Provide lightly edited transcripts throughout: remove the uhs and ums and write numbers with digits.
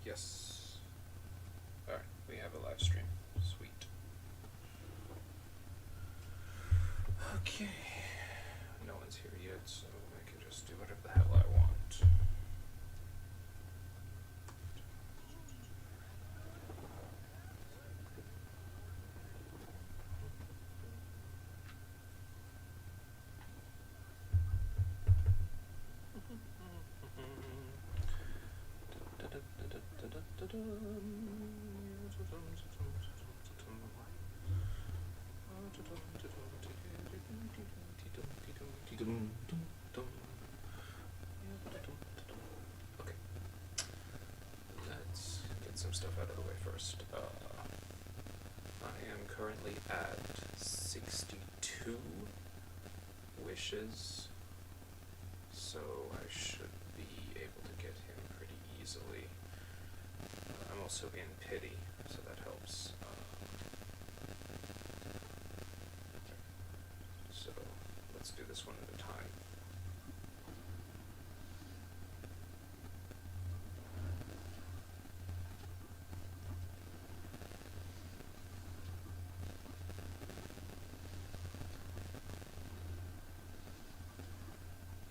Yes. Alright, we have a live stream. Sweet. Okay. No one's here yet, so I can just do whatever the hell I want. Okay, let's get some stuff out of the way first. I am currently at 62 wishes, so I should be able to get him pretty easily. I'm also in pity, so that helps. So let's do this one at a time.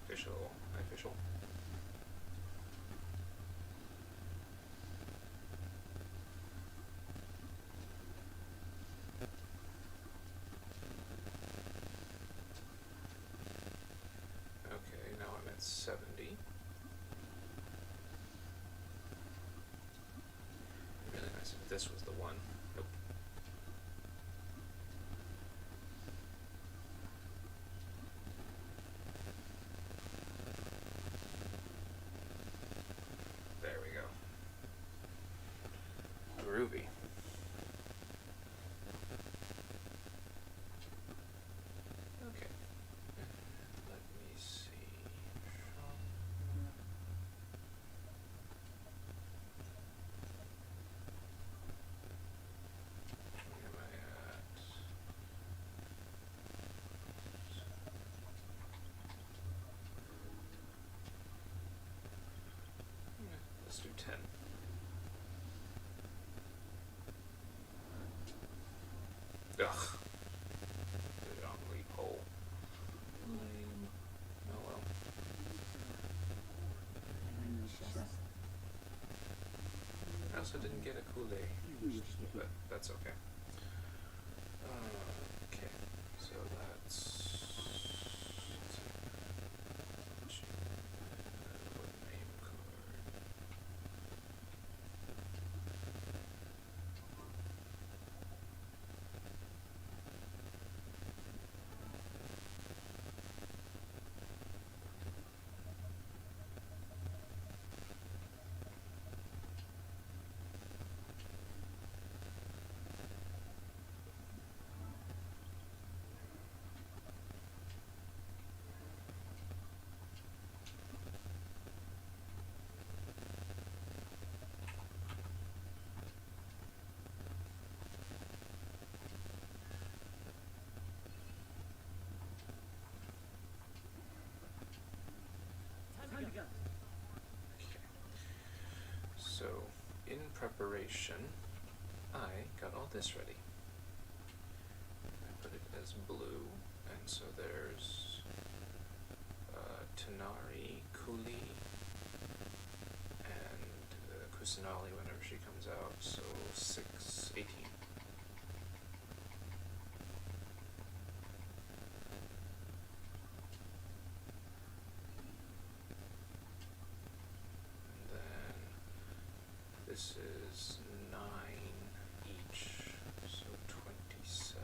Official. Okay, now I'm at 70. Really nice if this was the one. Nope. There we go. Groovy. Okay. Let me see. Where am I at? Let's do 10. Ugh. Put it on leap hole. Lame. Oh well. I also didn't get a Kool-Aid, but that's okay. Okay, so that's... name card. So, in preparation, I got all this ready. I put it as blue, and so there's Tanari, Kuli, and Kusanali whenever she comes out, so 6, 18. This is 9 each, so 27.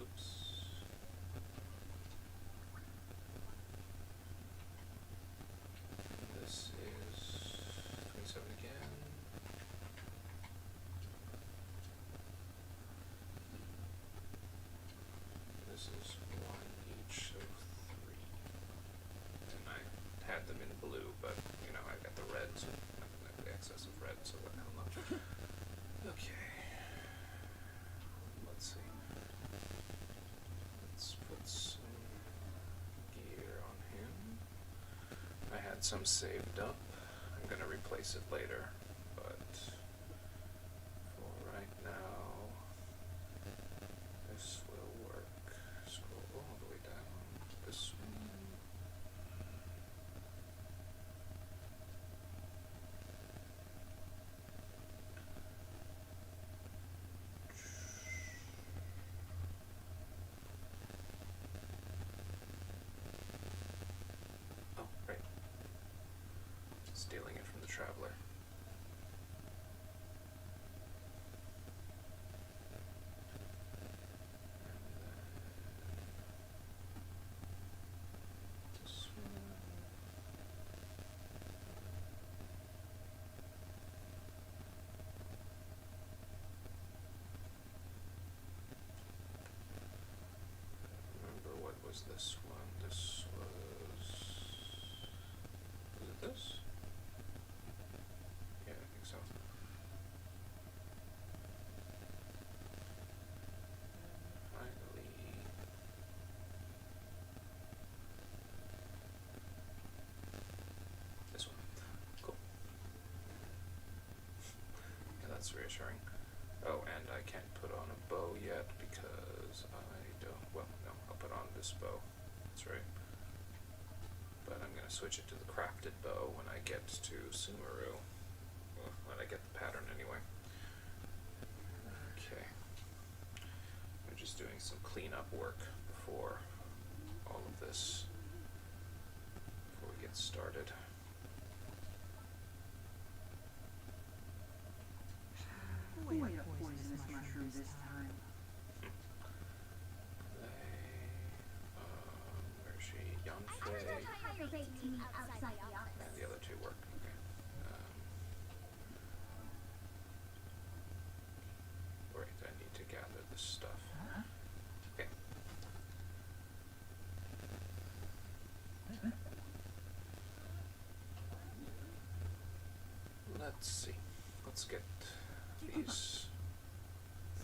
Oops. had some saved up. I'm gonna replace it later, but for right now, this will work. Scroll all the way down to this one. Oh, right. Stealing it from the traveler. This one. Remember what was this one? This was it this? Yeah, I think so. Finally. This one. Cool. Yeah, that's reassuring. Oh, and I can't put on a bow yet because I don't. Well, no, I'll put on this bow. That's right. But I'm going to switch it to the crafted bow when I get to Sumeru. Well, when I get the pattern anyway. Okay. We're just doing some cleanup work before all of this, before we get started. Way to poisonous mushroom this time. Where's she? Yanfei. And the other two work. Okay. Right, I need to gather this stuff. Okay. Let's see. Let's get these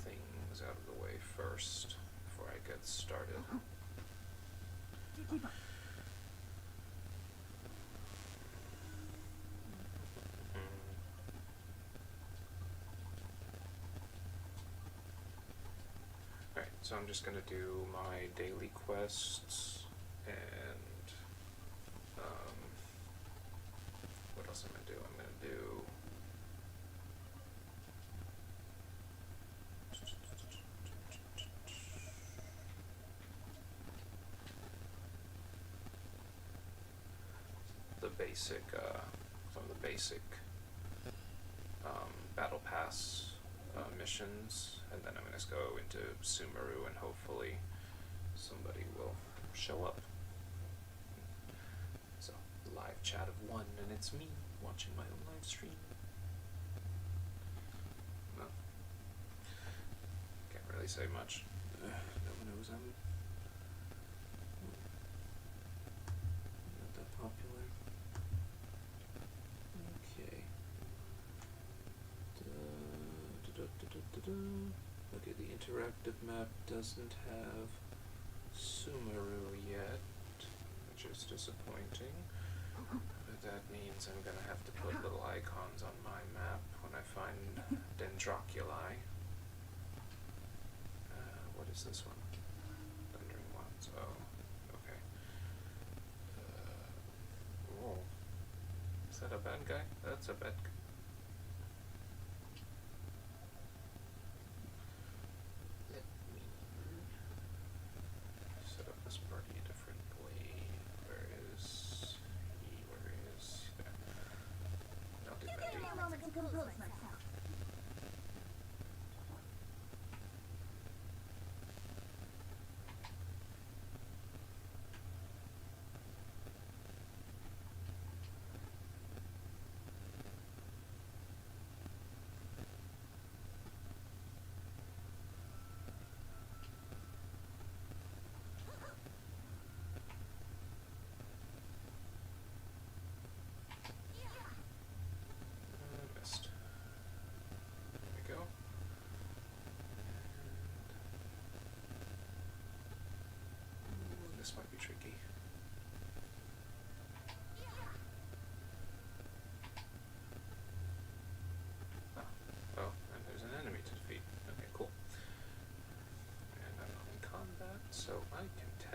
things out of the way first before I get started. Alright, so I'm just gonna do my daily quests and what else am I gonna do? I'm gonna do the basic, some of the basic battle pass missions, and then I'm going to go into Sumeru and hopefully somebody will show up. So, live chat of one, and it's me watching my own live stream. Well, can't really say much. No one knows I'm not that popular. Okay. Okay, the interactive map doesn't have Sumeru yet, which is disappointing. But that means I'm gonna have to put little icons on my map when I find Dendroculi. What is this one? Thundering Wands. Oh, okay. Oh. Is that a bad guy? That's a bad guy. Let me set up this party differently. Where is he? Where is there? I'll do that. Give me a moment to compose myself. Missed.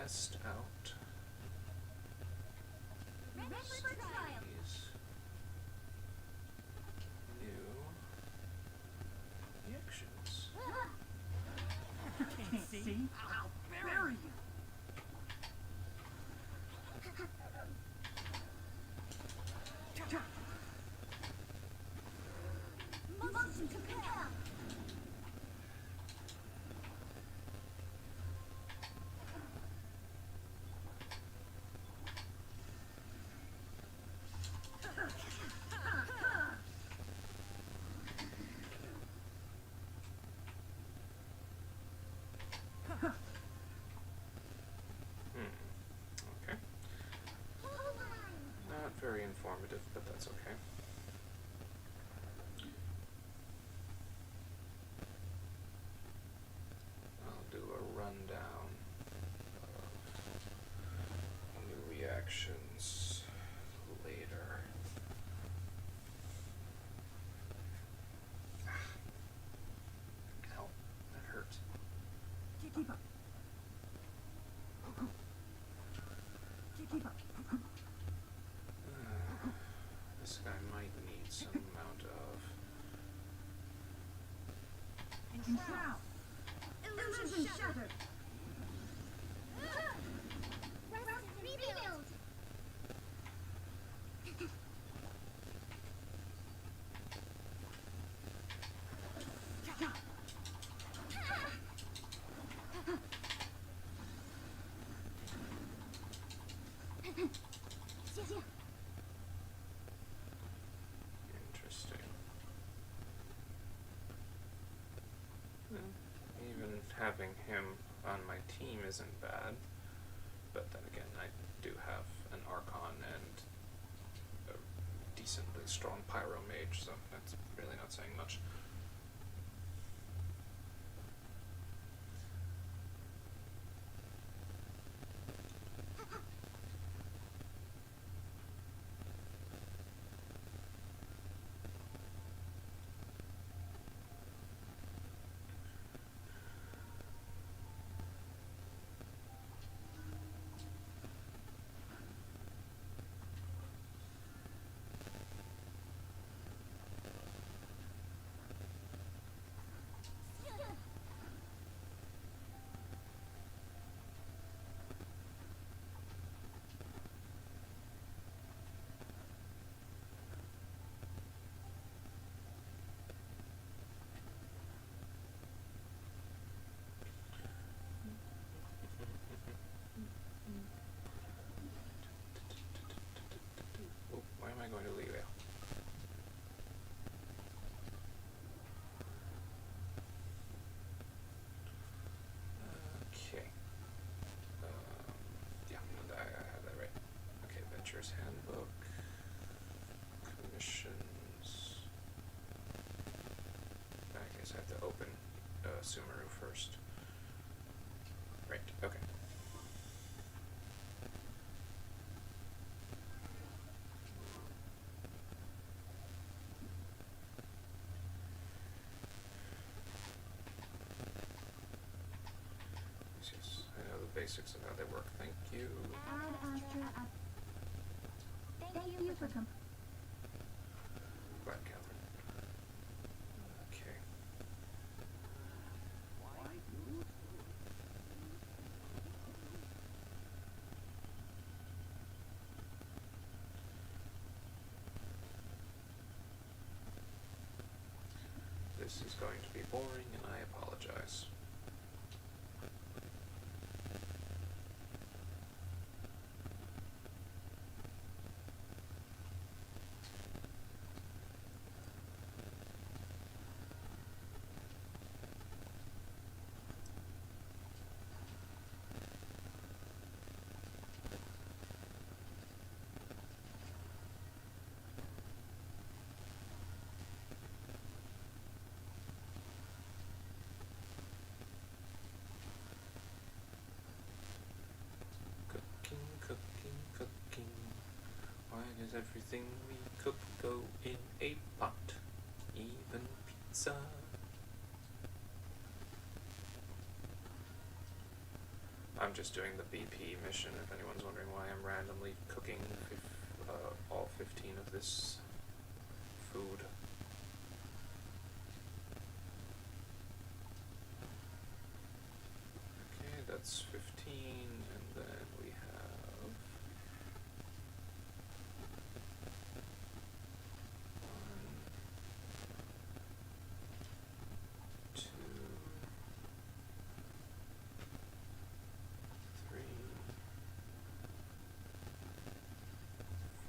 test out these new reactions. Can't see? I'll bury you. Motion to compel. Okay. Not very informative, but that's okay. I'll do a rundown of new reactions later. Ow, that hurt. Keep up. Keep up. This guy might need some amount of... Enshroud. Illusion shattered. Rebuild. Interesting. Even having him on my team isn't bad, but then again, I do have an Archon and a decently strong Pyro Mage, so that's really not saying much. Oh, why am I going to leave it? Okay. Yeah, I have that right. Okay, Venturer's Handbook. Commissions. I guess I have to open Sumeru first. Right, okay. Yes, I know the basics of how they work. Thank you. Add Astra up. Thank you for Glad, Catherine. Okay. This is going to be boring, and I apologize. Cooking. Why does everything we cook go in a pot? Even pizza. I'm I'm just doing the BP mission, if anyone's wondering why I'm randomly cooking all 15 of this food. Okay, that's 15, and then we have 1, 2, 3,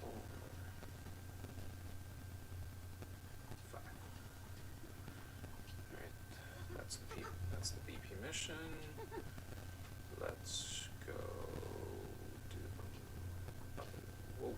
4, 5. Alright, that's the BP mission. Let's go do whoa.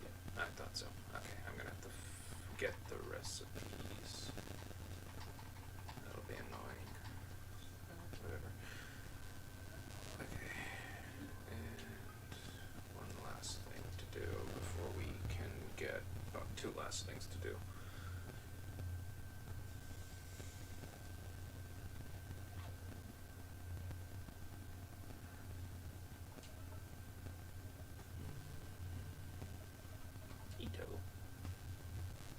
Yeah, I thought so. Okay, I'm gonna have to get the recipes. That'll be annoying. Whatever. Okay. And one last thing to do before we can get... Oh, two last things to do. Ito.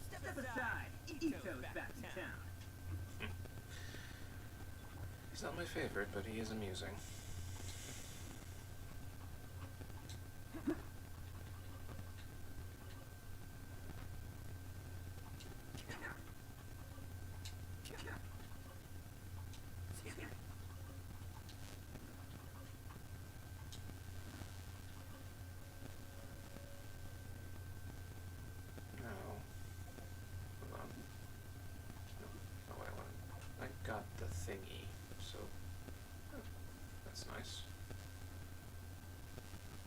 Step aside. Ito's back in town. He's not my favorite, but he is amusing. No. Hold on. No, not what I wanted. I got the thingy, so oh, that's nice.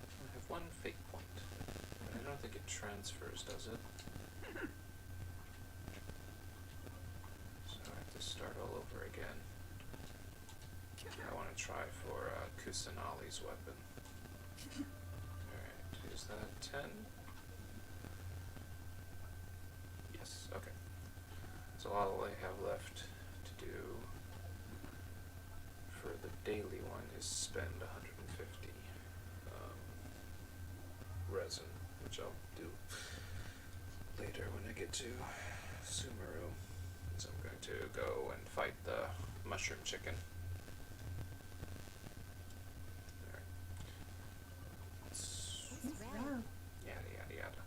I have one fake point, but I don't think it transfers, does it? So I have to start all over again. I want to try for Kusanali's weapon. Alright, is that 10? Yes, okay. So all I have left to do for the daily one is spend 150 resin, which I'll do later when I get to Sumeru. So I'm going to go and fight the mushroom chicken. Alright. It's red. Yada yada yada.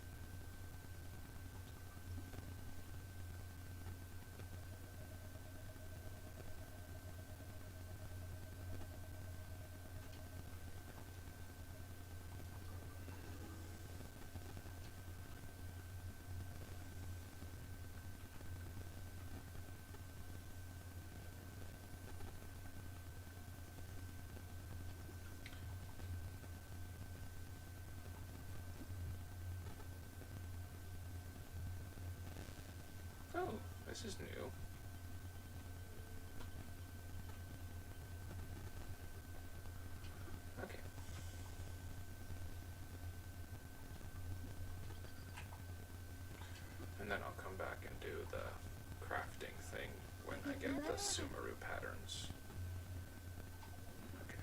Oh, this is new. Okay. And then I'll come back and do the crafting thing when I get the Sumeru patterns. Okay.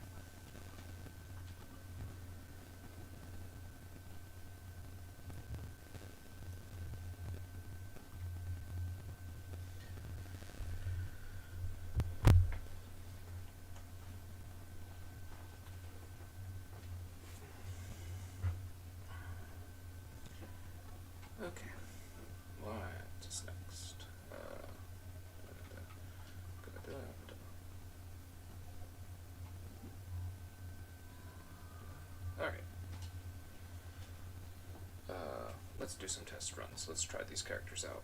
Okay, what's next? Alright. Let's do some test runs. Let's try these characters out.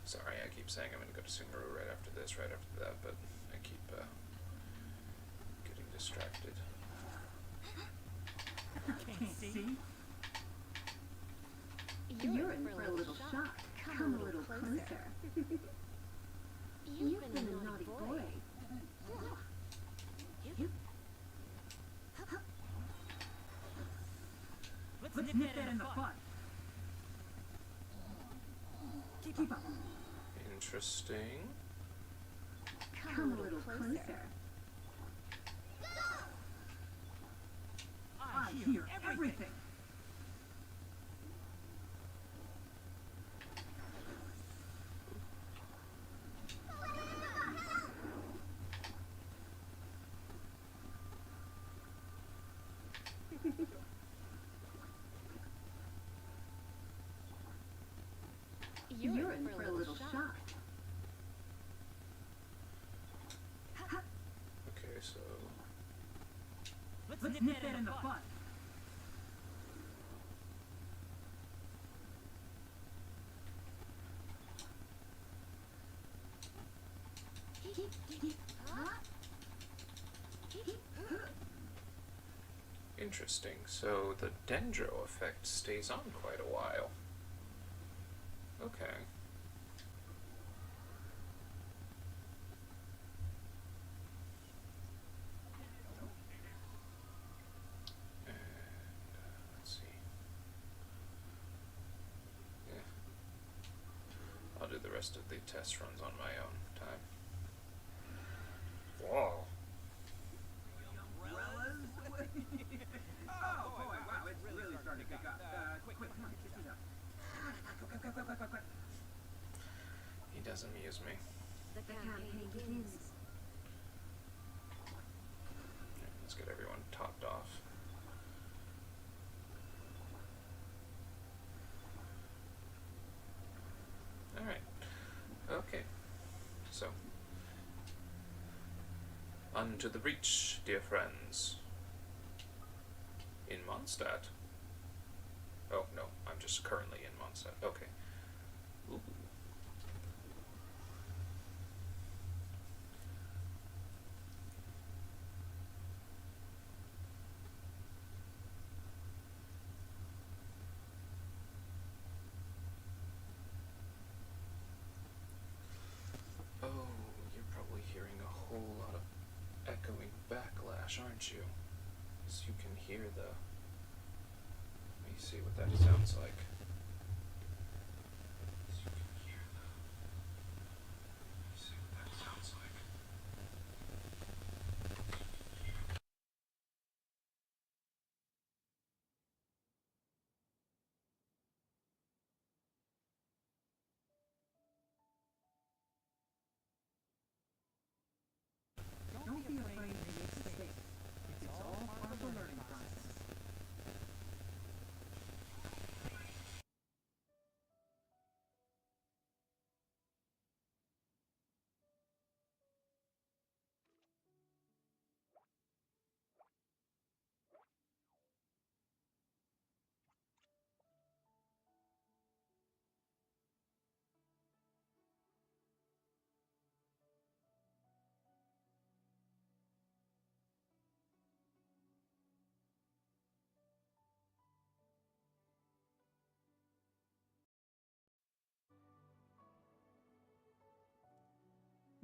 Sorry, I keep saying I'm going to go to Sumeru right after this, right after that, but I keep getting distracted. Can't see? You're in for a little shock. Come a little closer. You've been a naughty boy. Let's nip that in the butt. Keep up. Interesting. Come a little closer. I hear everything. You're in for a little shock. Okay, so Let's nip that in the butt. interesting. So the dendro effect stays on quite a while. Okay. And let's see. Yeah. I'll do the rest of the test runs on my own time. Whoa. Oh boy, wow, it's really starting to pick up. Quick, come on, get these up. Quick. He does amuse me. The campaign begins. Yeah, let's get everyone topped off. Alright. Okay. So. Unto the breach, dear friends. In Mondstadt. Oh, no, I'm just currently in Mondstadt. Okay. Ooh. Oh, you're probably hearing a whole lot of echoing backlash, aren't you? So you can hear the... Let me see what that sounds like. So you can hear the... Let me see what that sounds like. Don't be afraid to make mistakes. It's all part of the learning process.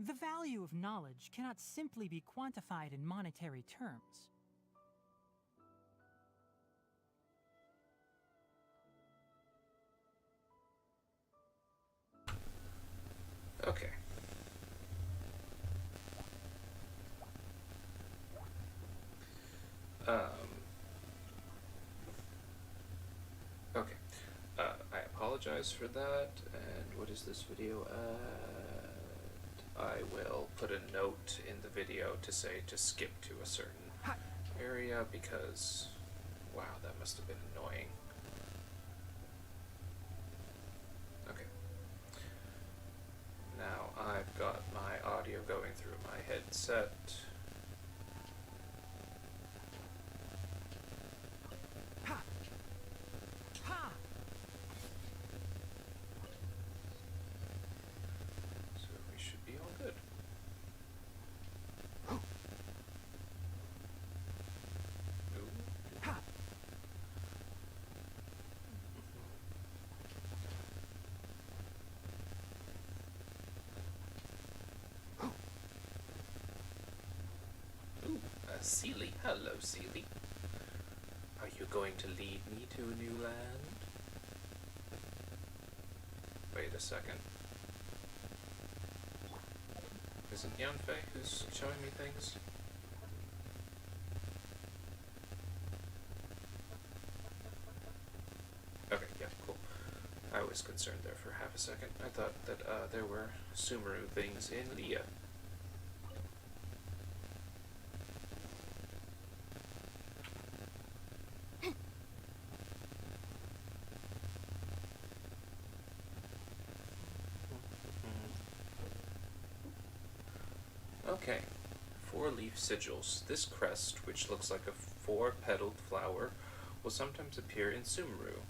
The value of knowledge cannot simply be quantified in monetary terms. Okay. Okay. I apologize for that, and what is this video at? I will put a note in the video to say to skip to a certain area because, wow, that must have been annoying. Okay. Now I've got my audio going through my headset. So we should be all good. Ooh. Seely. Hello, Seely. Are you going to lead me to a new land? Wait a second. Is it Yanfei who's showing me things? Okay, yeah, cool. I was concerned there for half a second. I thought that there were Sumeru things in Leah. Okay, 4-leaf sigils. This crest, which looks like a 4-petaled flower, will sometimes appear in Sumeru.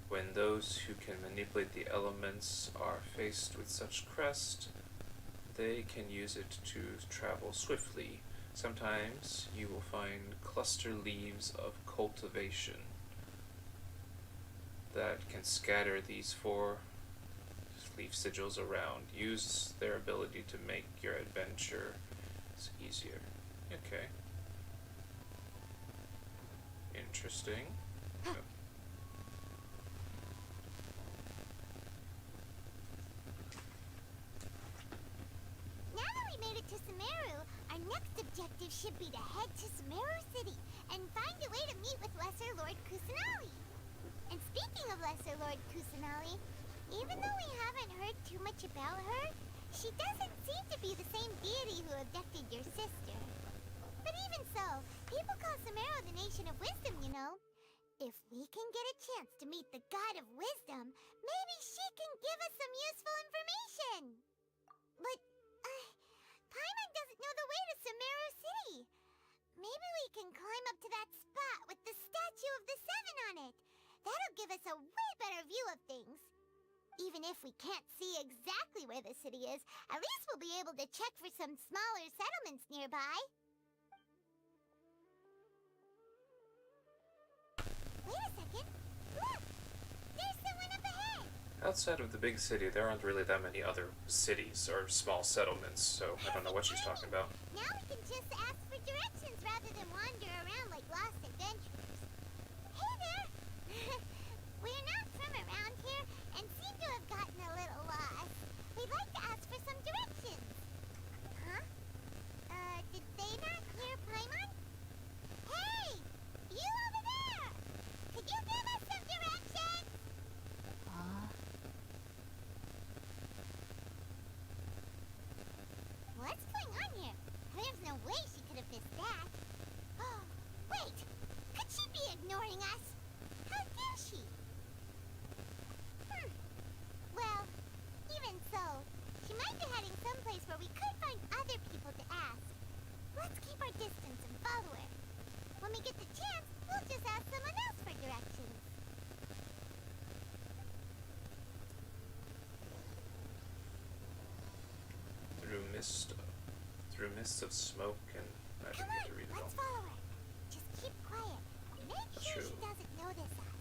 When those who can manipulate the elements are faced with such crest, they can use it to travel swiftly. Sometimes you will find cluster leaves of cultivation that can scatter these 4-leaf sigils around. Use their ability to make your adventure easier. Okay. Interesting. Oh. Now that we made it to Sumeru, our next objective should be to head to Sumeru City and find a way to meet with Lesser Lord Kusanali. And speaking of Lesser Lord Kusanali, even though we haven't heard too much about her, she doesn't seem to be the same deity who abducted your sister. But even so, people call Sumeru the Nation of Wisdom, you know. If we can get a chance to meet the God of Wisdom, maybe she can give us some useful information. But, Paimon doesn't know the way to Sumeru City. Maybe we can climb up to that spot with the statue of the Seven on it. That'll give us a way better view of things. Even if we can't see exactly where the city is, at least we'll be able to check for some smaller settlements nearby. Wait a second. Look! There's someone up ahead! Outside of the big city, there aren't really that many other cities or small settlements, so I don't know what she's talking about. Now we can just ask for directions rather than wander around like lost adventurers. Hey there! We're not from around here and seem to have gotten a little lost. We'd like to ask for some directions. Huh? Did they not hear Paimon? Hey! You over there! Could you give us some directions? What's going on here? There's no way she could have missed that. Oh, wait! Could she be ignoring us? How dare she? Well, even so, she might be heading someplace where we could find other people to ask. Let's keep our distance and follow her. When we get the chance, we'll just ask someone else for directions. Through mists of smoke, and I Come didn't get on, to read it all. let's follow her. Just keep quiet. Make That's sure true. she doesn't notice us.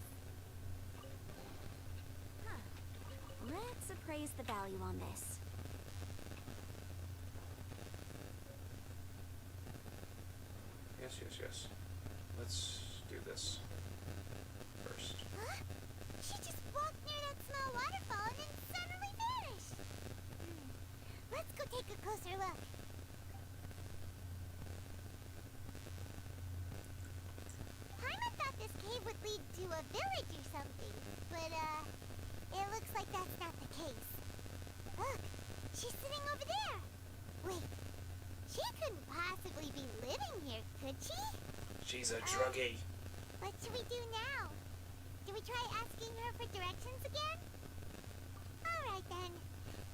Let's appraise the value on this. Yes. Let's do this first. Huh? She just walked near that small waterfall and then suddenly vanished. Let's go take a closer look. Paimon thought this cave would lead to a village or something, but it looks like that's not the case. Look, she's sitting over there. Wait, she couldn't possibly be living here, could she? She's a druggie. What should we do now? Do we try asking her for directions again? Alright then.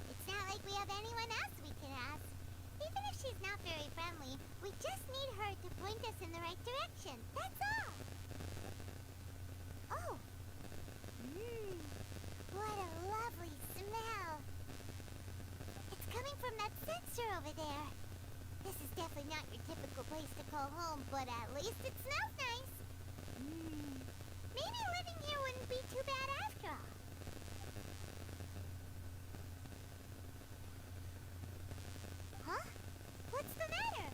It's not like we have anyone else we can ask. Even if she's not very friendly, we just need her to point us in the right direction. That's all. Oh. What a lovely smell. It's coming from that sensor over there. This is definitely not your typical place to call home, but at least it smells nice. Maybe living here wouldn't be too bad after all. Huh? What's the matter?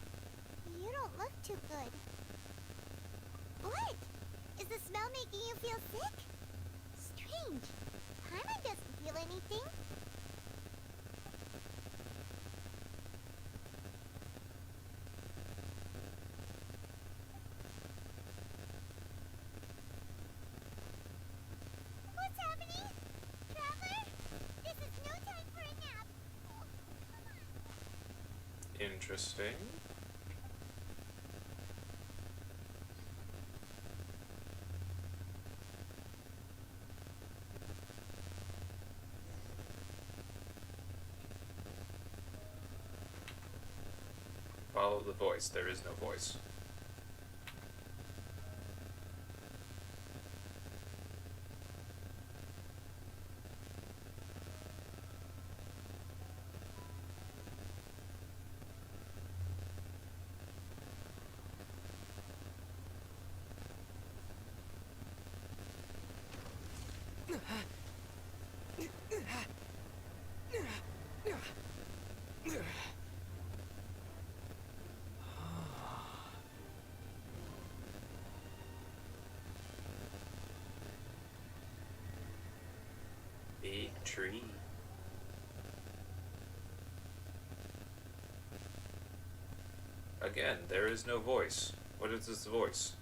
You don't look too good. spell making you feel sick? Strange. Paimon doesn't feel anything. What's happening? Traveler? This is no time for a nap. Oh, come on. Interesting. Follow the voice. There is no voice. Big tree. Again, there is no voice. What is this voice?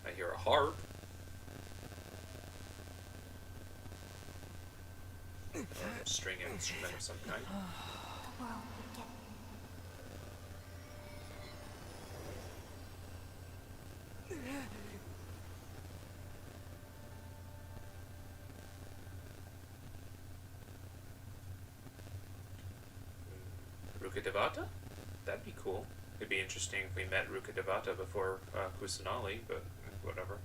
I hear a harp. Or a string instrument of some kind. The world would get Rukkhadevata? That'd be cool. It'd be interesting if we met Rukkhadevata before Kusanali, but whatever. Are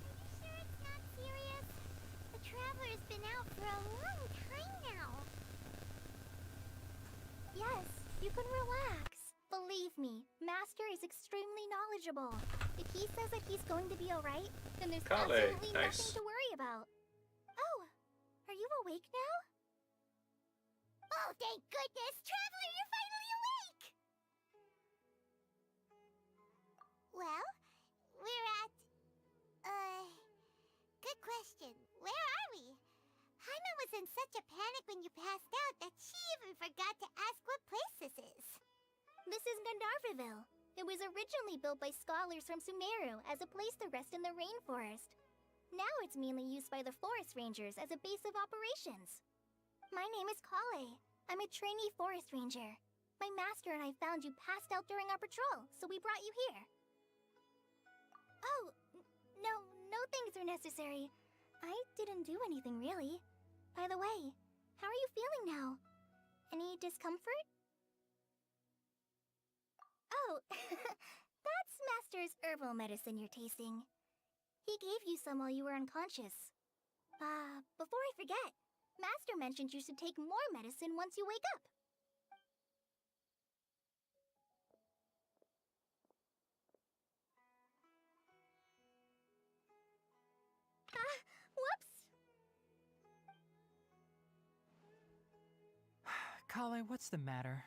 you sure it's not serious? The Traveler's been out for a long time now. Yes, you can relax. Believe me, Master is extremely knowledgeable. If he says that he's going to be alright, then there's Kale, absolutely nice. nothing to worry about. Oh, are you awake now? Oh, thank goodness! Traveler, you're finally awake! Well, we're at... good question. Where are we? Paimon was in such a panic when you passed out that she even forgot to ask what place this is. This is Gandharvaville. It was originally built by scholars from Sumeru as a place to rest in the rainforest. Now it's mainly used by the forest rangers as a base of operations. My name is Kale. I'm a trainee forest ranger. My master and I found you passed out during our patrol, so we brought you here. Oh, no things are necessary. I didn't do anything really. By the way, how are you feeling now? Any discomfort? Oh, that's Master's herbal medicine you're tasting. He gave you some while you were unconscious. Before I forget, Master mentioned you should take more medicine once you wake up. Whoops! Kale, what's the matter?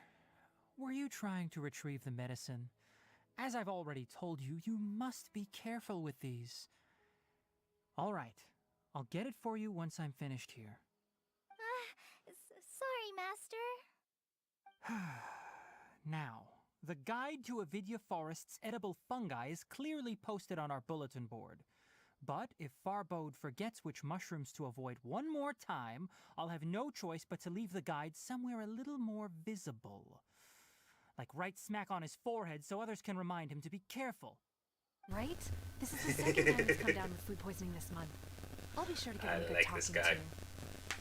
Were you trying to retrieve the medicine? As I've already told you, you must be careful with these. All right, I'll get it for you once I'm finished here. Sorry, Master. Now, the guide to Avidya Forest's edible fungi is clearly posted on our bulletin board. But if Farbode forgets which mushrooms to avoid one more time, I'll have no choice but to leave the guide somewhere a little more visible. Like right smack on his forehead so others can remind him to be careful. Right? This is the second time he's come down with food poisoning this month. I'll be sure to give him a good like talking this guy. to.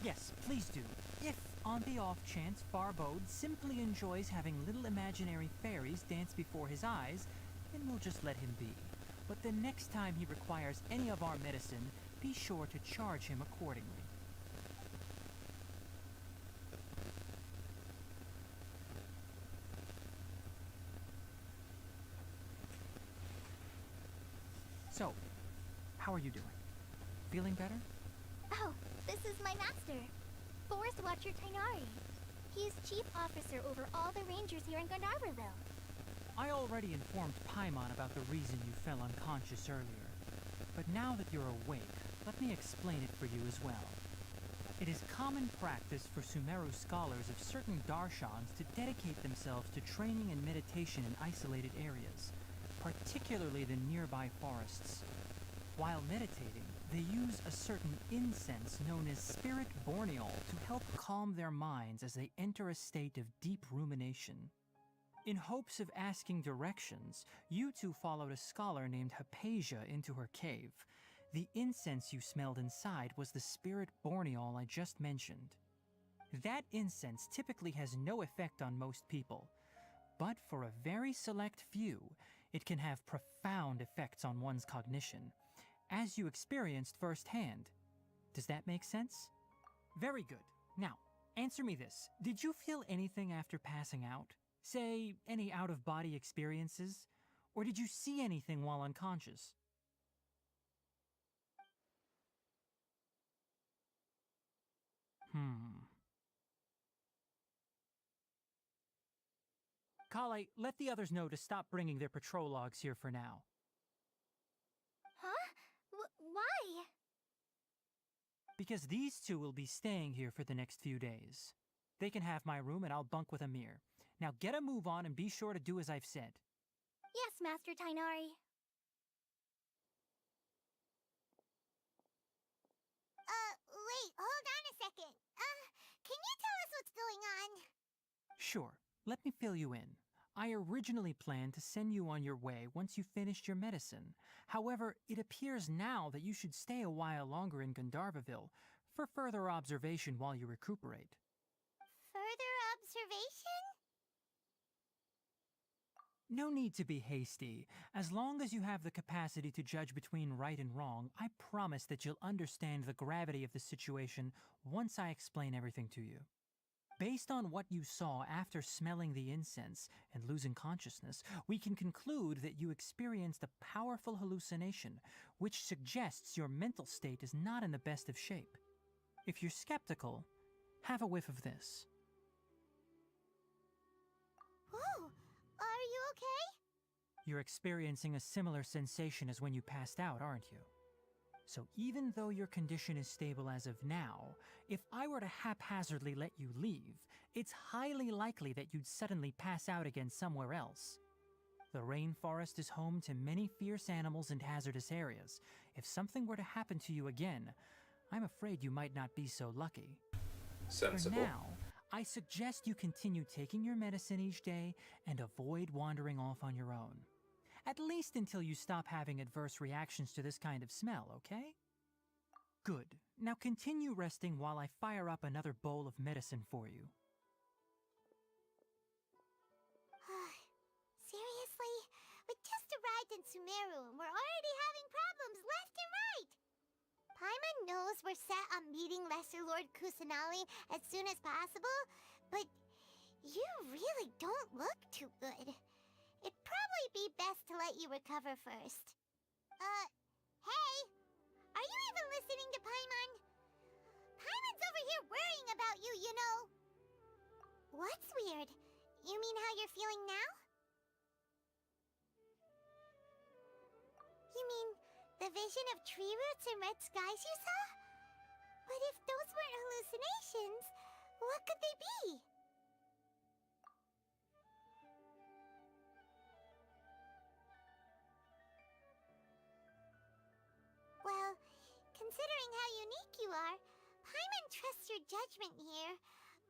Yes, please do. If, on the off chance, Farbode simply enjoys having little imaginary fairies dance before his eyes, then we'll just let him be. But the next time he requires any of our medicine, be sure to charge him accordingly. So, how are you doing? Feeling better? Oh, this is my master. Forest Watcher Tainari. He's chief officer over all the rangers here in Gandharvaville. I already informed Paimon about the reason you fell unconscious earlier. But now that you're awake, let me explain it for you as well. It is common practice for Sumeru scholars of certain darshans to dedicate themselves to training and meditation in isolated areas, particularly the nearby forests. While meditating, they use a certain incense known as spirit borneol to help calm their minds as they enter a state of deep rumination. In hopes of asking directions, you two followed a scholar named Hypatia into her cave. The incense you smelled inside was the spirit borneol I just mentioned. That incense typically has no effect on most people, but for a very select few, it can have profound effects on one's cognition, as you experienced firsthand. Does that make sense? Very good. Now, answer me this. Did you feel anything after passing out? Say, any out-of-body experiences? Or did you see anything while unconscious? Kale, let the others know to stop bringing their patrol logs here for now. Huh? Why? Because these two will be staying here for the next few days. They can have my room and I'll bunk with Amir. Now get a move on and be sure to do as I've said. Yes, Master Tainari. Wait, hold on a second. Can you tell us what's going on? Sure, let me fill you in. I originally planned to send you on your way once you finished your medicine. However, it appears now that you should stay a while longer in Gandharvaville for further observation while you recuperate. Further observation? No need to be hasty. As long as you have the capacity to judge between right and wrong, I promise that you'll understand the gravity of the situation once I explain everything to you. Based on what you saw after smelling the incense and losing consciousness, we can conclude that you experienced a powerful hallucination, which suggests your mental state is not in the best of shape. If you're skeptical, have a whiff of this. Whoa, are you okay? You're experiencing a similar sensation as when you passed out, aren't you? So even though your condition is stable as of now, if I were to haphazardly let you leave, it's highly likely that you'd suddenly pass out again somewhere else. The rainforest is home to many fierce animals and hazardous areas. If something were to happen to you again, I'm afraid you might not be so lucky. Sensible. For now, I suggest you continue taking your medicine each day and avoid wandering off on your own. At least until you stop having adverse reactions to this kind of smell, okay? Good. Now continue resting while I fire up another bowl of medicine for you. Seriously? We just arrived in Sumeru and we're already having problems left and right! Paimon knows we're set on meeting Lesser Lord Kusanali as soon as possible, but you really don't look too good. It'd probably be best to let you recover first. Hey! Are you even listening to Paimon? Paimon's over here worrying about you, you know. What's weird? You mean how you're feeling now? You mean the vision of tree roots and red skies you saw? But if those weren't hallucinations, what could they be? Well, considering how unique you are, Paimon trusts your judgment here.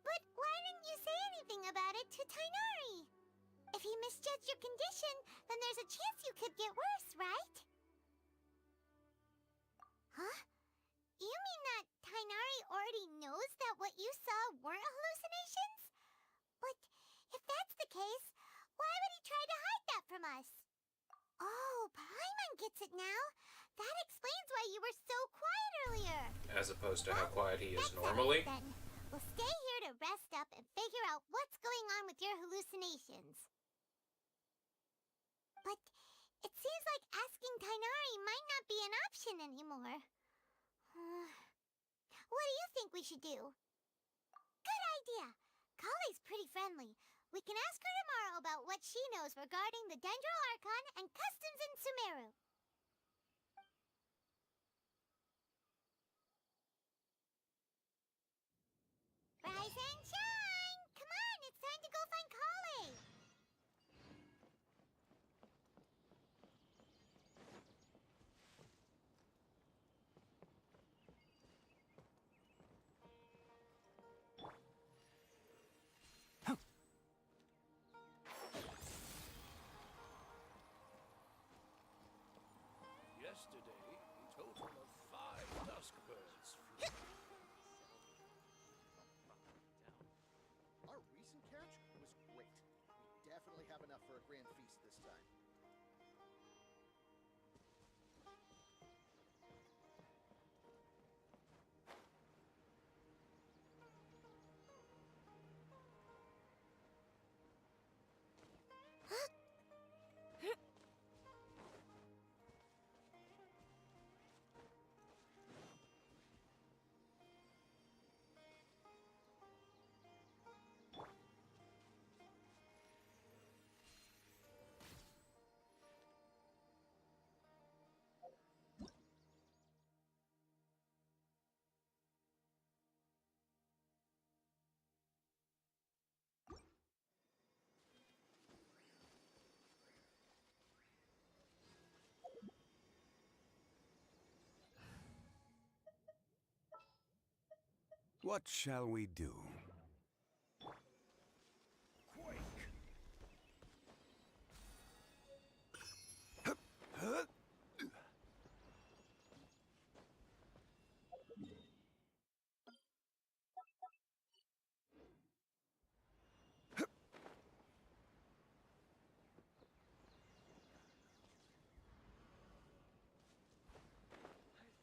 But why didn't you say anything about it to Tainari? If he misjudged your condition, then there's a chance you could get worse, right? Huh? You mean that Tainari already knows that what you saw weren't hallucinations? But if that's the case, why would he try to hide that from us? Oh, Paimon gets it now. That explains why you were so quiet earlier. As opposed to how Well, quiet he is that's normally. all right, then. We'll stay here to rest up and figure out what's going on with your hallucinations. But it seems like asking Tainari might not be an option anymore. What do you think we should do? idea. Kale's pretty friendly. We can ask her tomorrow about what she knows regarding the Dendro Archon and customs in Sumeru. Rise and shine! Come on, it's time to go find Kale! Yesterday, a total of 5 dusk birds flew. Our recent catch was great. We definitely have enough for a grand feast this time. What shall we do? Quake! I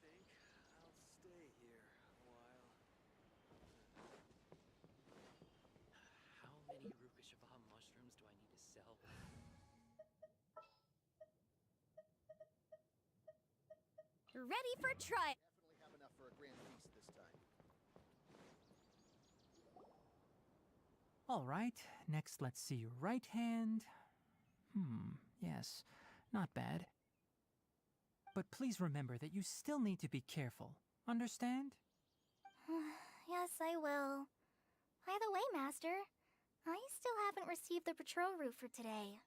think I'll stay here a while. How many Rukashava mushrooms do I need to sell? Ready for trial. Definitely have enough for a grand feast this time. All right, next let's see your right hand. Yes, not bad. But please remember that you still need to be careful. Understand? Yes, I will. By the way, Master, I still haven't received the patrol route for today.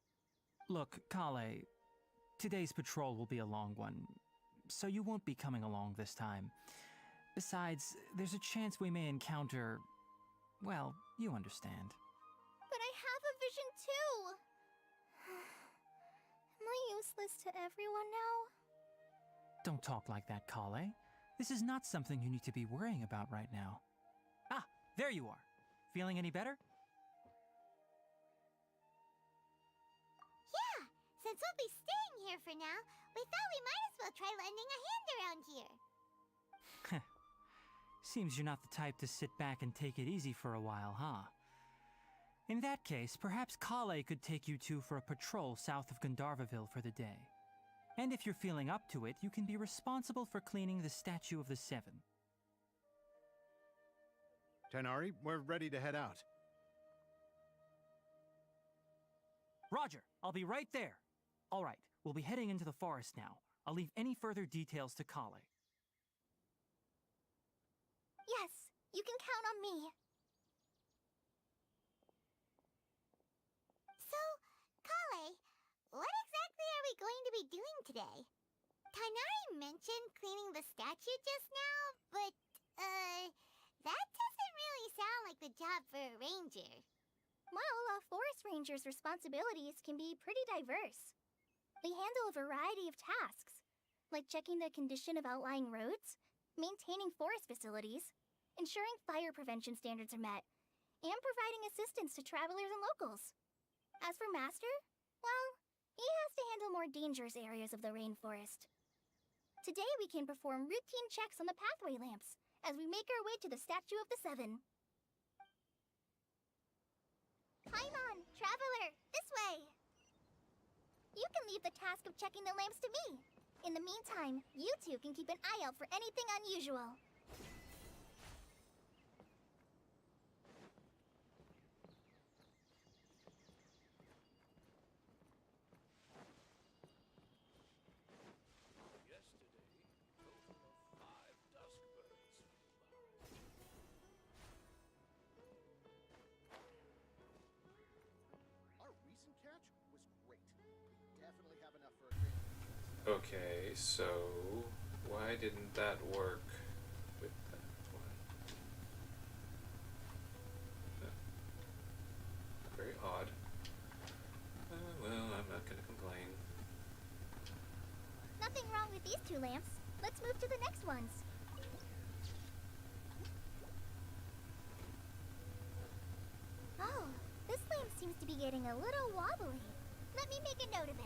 Look, Kale, today's patrol will be a long one, so you won't be coming along this time. Besides, there's a chance we may encounter... well, you understand. But I have a vision too! Am I useless to everyone now? Don't talk like that, Kale. This is not something you need to be worrying about right now. Ah, there you are. Feeling any better? Yeah, since we'll be staying here for now, we thought we might as well try lending a hand around here. Seems you're not the type to sit back and take it easy for a while, huh? In that case, perhaps Kale could take you two for a patrol south of Gandharvaville for the day. And if you're feeling up to it, you can be responsible for cleaning the Statue of the Seven. Tanari, we're ready to head out. Roger, I'll be right there. All right, we'll be heading into the forest now. I'll leave any further details to Kale. Yes, you can count on me. So, Kale, what exactly are we going to be doing today? Tainari mentioned cleaning the statue just now, but, that doesn't really sound like the job for a ranger. Well, a forest ranger's responsibilities can be pretty diverse. They handle a variety of tasks, like checking the condition of outlying roads, maintaining forest facilities, ensuring fire prevention standards are met, and providing assistance to travelers and locals. As for Master, well, he has to handle more dangerous areas of the rainforest. Today we can perform routine checks on the pathway lamps as we make our way to the Statue of the Seven. Paimon, traveler, this way! You can leave the task of checking the lamps to me. In the meantime, you two can keep an eye out for anything unusual. Okay, so why didn't that work with that one? Very odd. Well, I'm not gonna complain. Nothing wrong with these two lamps. Let's move to the next ones. Oh, this lamp seems to be getting a little wobbly. Let me make a note of it.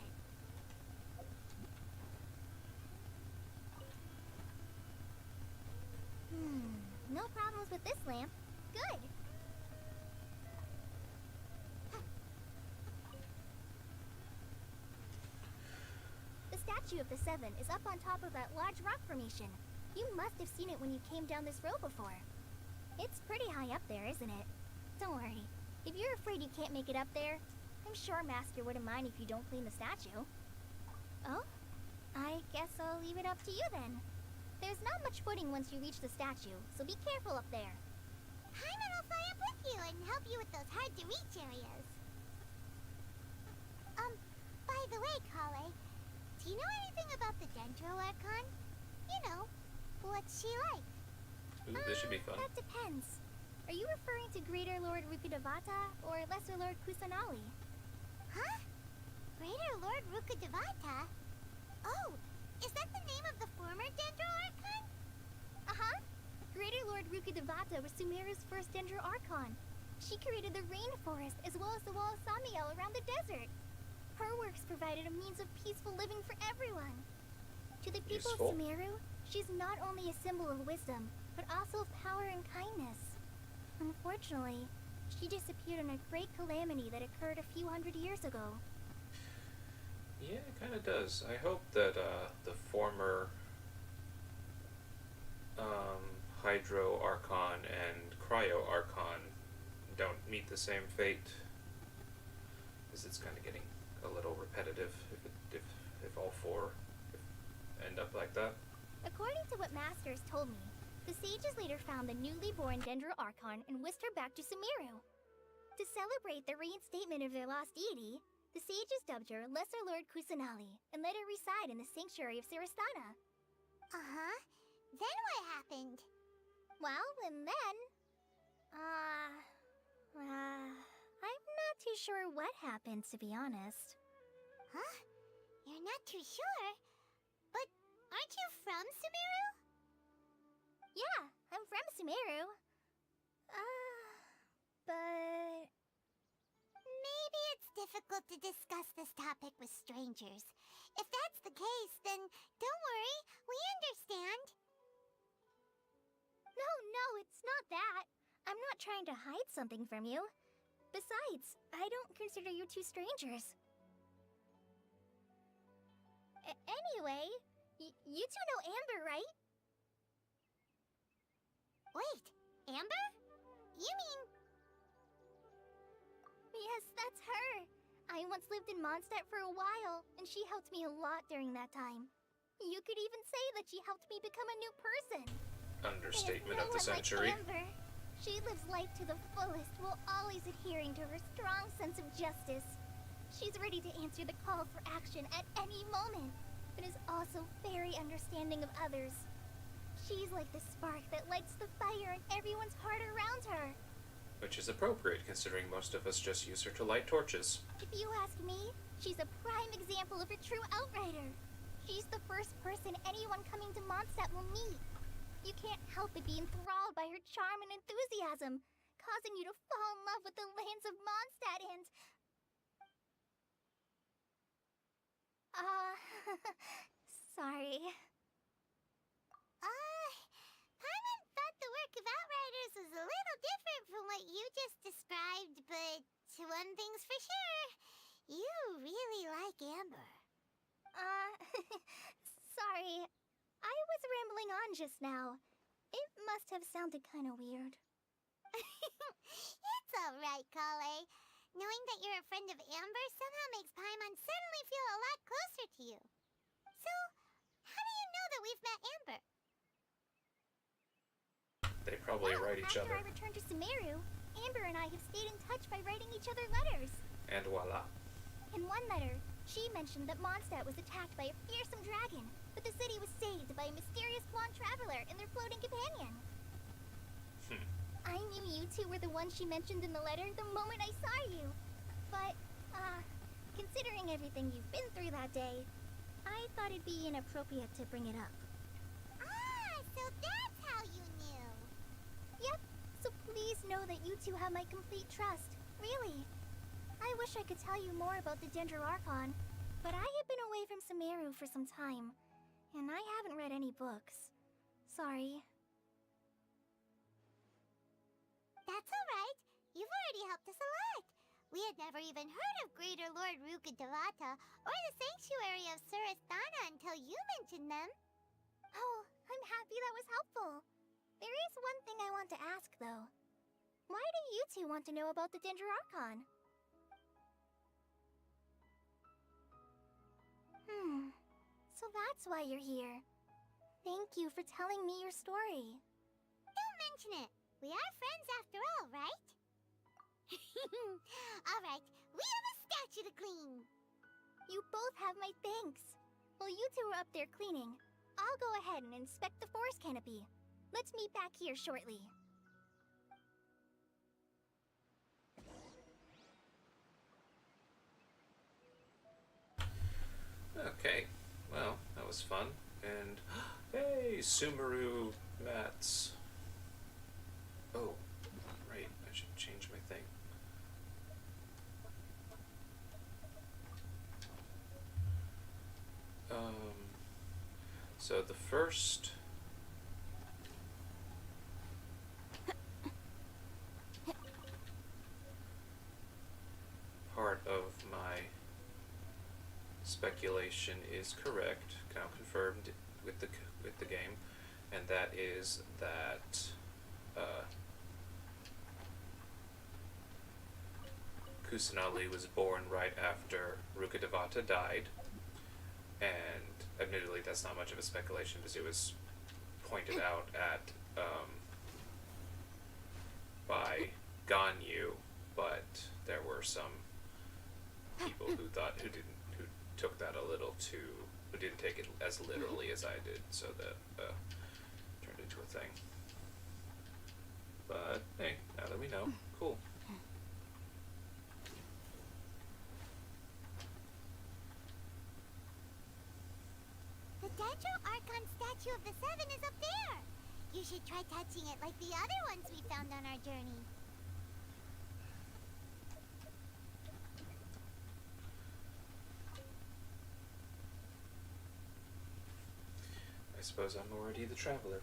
No problems with this lamp. Good. The statue of the Seven is up on top of that large rock formation. You must have seen it when you came down this road before. It's pretty high up there, isn't it? Don't worry. If you're afraid you can't make it up there, I'm sure Master wouldn't mind if you don't clean the statue. Oh? I guess I'll leave it up to you then. There's not much footing once you reach the statue, so be careful up there. Hyman will fly up with you and help you with those hard-to-reach areas. By the way, Kale, do you know anything about the Dendro Archon? You know, what's she like? Ooh, this should be fun. That depends. Are you referring to Greater Lord Rukkhadevata or Lesser Lord Kusanali? Huh? Greater Lord Rukkhadevata? Oh, is that the name of the former Dendro Archon? Uh-huh. Greater Lord Rukkhadevata was Sumeru's first Dendro Archon. She created the rainforest as well as the wall of Samiel around the desert. Her works provided a means of peaceful living for everyone. To the people Useful. of Sumeru, she's not only a symbol of wisdom, but also of power and kindness. Unfortunately, she disappeared in a great calamity that occurred a few hundred years ago. Yeah, it kind of does. I hope that the former Hydro Archon and Cryo Archon don't meet the same fate, because it's kind of getting a little repetitive if all four end up like that. According to what Masters told me, the sages later found the newly born Dendro Archon and whisked her back to Sumeru. To celebrate the reinstatement of their lost deity, the sages dubbed her Lesser Lord Kusanali and let her reside in the sanctuary of Sarastana. Uh-huh. Then what happened? Well, and then... I'm not too sure what happened, to be honest. Huh? You're not too sure? But aren't you from Sumeru? Yeah, I'm from Sumeru. But... maybe it's difficult to discuss this topic with strangers. If that's the case, then don't worry, we understand. No, it's not that. I'm not trying to hide something from you. Besides, I don't consider you two strangers. Anyway, you two know Amber, right? Wait, Amber? You mean... Yes, that's her. I once lived in Mondstadt for a while, and she helped me a lot during that time. You could even say that she helped me become a new person. Understatement of the century. Like Amber. She lives life to the fullest while always adhering to her strong sense of justice. She's ready to answer the call for action at any moment, but is also very understanding of others. She's like the spark that lights the fire in everyone's heart around her. Which is appropriate, considering most of us just use her to light torches. If you ask me, she's a prime example of a true outrider. She's the first person anyone coming to Mondstadt will meet. You can't help but be enthralled by her charm and enthusiasm, causing you to fall in love with the lands of Mondstadt and... sorry. Paimon thought the work of Outriders was a little different from what you just described, but one thing's for sure, you really like Amber. Sorry. I was rambling on just now. It must have sounded kind of weird. It's alright, Kale. Knowing that you're a friend of Amber somehow makes Paimon suddenly feel a lot closer to you. So, how do you know that we've met Amber? They probably write each other. After I returned to Sumeru, Amber and I have stayed in touch by writing each other letters. And voila. In one letter, She mentioned that Mondstadt was attacked by a fearsome dragon, but the city was saved by a mysterious blonde traveler and their floating companion. I knew you two were the ones she mentioned in the letter the moment I saw you. But, considering everything you've been through that day, I thought it'd be inappropriate to bring it up. Ah, so that's how you knew. Yep, so please know that you two have my complete trust. Really. I wish I could tell you more about the Ginger Archon, but I have been away from Sumeru for some time, and I haven't read any books. Sorry. That's alright. You've already helped us a lot. We had never even heard of Greater Lord Rukkhadevata or the Sanctuary of Surasthana until you mentioned them. Oh, I'm happy that was helpful. There is one thing I want to ask, though. Why do you two want to know about the Ginger Archon? So that's why you're here. Thank you for telling me your story. Don't mention it. We are friends after all, right? Alright, we have a statue to clean. You both have my thanks. While you two are up there cleaning, I'll go ahead and inspect the forest canopy. Let's meet back here shortly. Okay, well, that was fun. And hey, Sumeru mats. Oh, right, I should change my thing. So the first part of my speculation is correct, now confirmed with the game, and that is that Kusanali was born right after Rukkhadevata died, and admittedly that's not much of a speculation because it was pointed out at by Ganyu, but there were some people who took that a little too, who didn't take it as literally as I did, so that turned into a thing. But hey, now that we know, cool. The Dendro Archon statue of the Seven is up there. You should try touching it like the other ones we found on our journey. I suppose I'm already the traveler.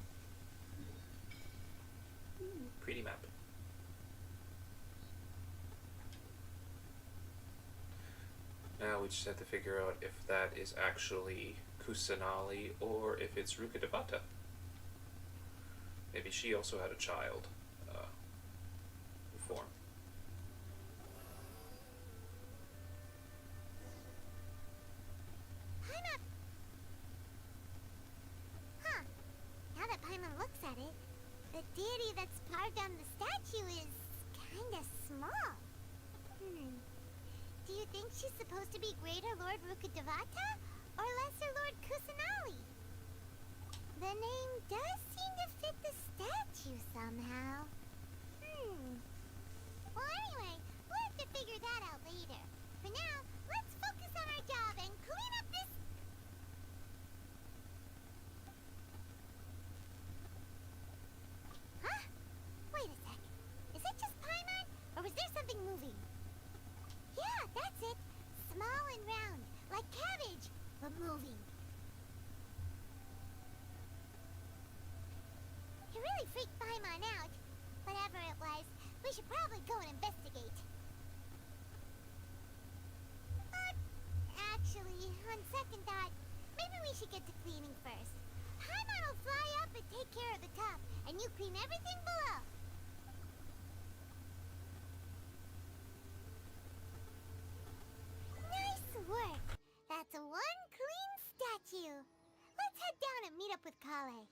Pretty map. Now we just have to figure out if that is actually Kusanali or if it's Rukkhadevata. Maybe she also had a child before. Paimon! Huh. Now that Paimon looks at it, the deity that's carved on the statue is kinda small. Do you think she's supposed to be Greater Lord Rukkhadevata or Lesser Lord Kusanali? The name does seem to fit the statue somehow. Well, anyway, we'll have to figure that out later. For now, let's focus on our job and clean up this... Huh? Wait a sec. Is it just Paimon, or was there something moving? Yeah, that's it. Small and round, like cabbage, but moving. It really freaked Paimon out. Whatever it was, we should probably go and investigate. But, actually, on second thought, maybe we should get to cleaning first. Paimon will fly up and take care of the top, and you clean everything below. Nice work. That's one clean statue. Let's head down and meet up with Kale.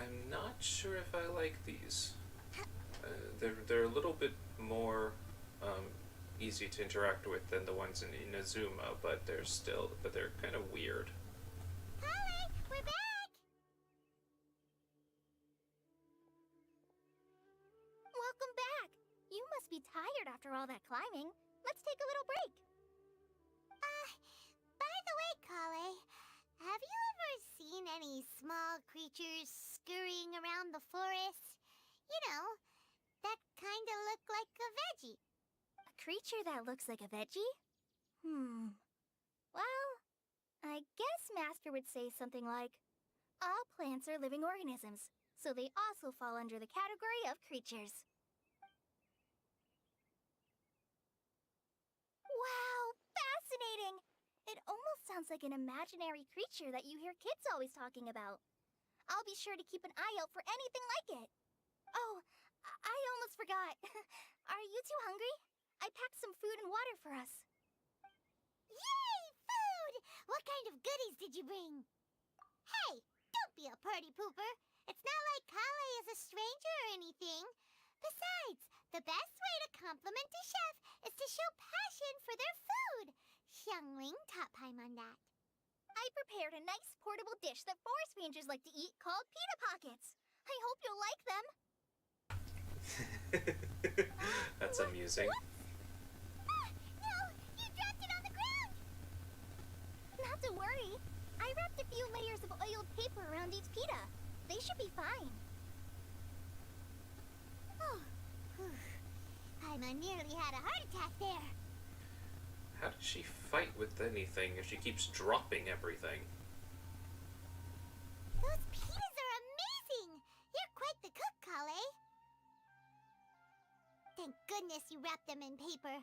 I'm not sure if I like these. They're a little bit more easy to interact with than the ones in Inazuma, but they're kind of weird. Holly, we're back! Welcome back. You must be tired after all that climbing. Let's take a little break. By the way, Kale, have you ever seen any small creatures scurrying around the forest? You know, that kind of look like a veggie. A creature that looks like a veggie? Well, I guess Master would say something like, all plants are living organisms, so they also fall under the category of creatures. Wow, fascinating! It almost sounds like an imaginary creature that you hear kids always talking about. I'll be sure to keep an eye out for anything like it. Oh, I almost forgot. Are you two hungry? I packed some food and water for us. Yay, food! What kind of goodies did you bring? Hey, don't be a party pooper. It's not like Kale is a stranger or anything. Besides, the best way to compliment a chef is to show passion for their food. Xiangling taught Paimon that. I prepared a nice portable dish that forest rangers like to eat called pita pockets. I hope you'll like them. That's amusing. No, you dropped it on the ground. Not to worry. I wrapped a few layers of oiled paper around each pita. They should be fine. Oh, Paimon nearly had a heart attack there. How does she fight with anything if she keeps dropping everything? Those pitas are amazing! You're quite the cook, Kale. Thank goodness you wrapped them in paper.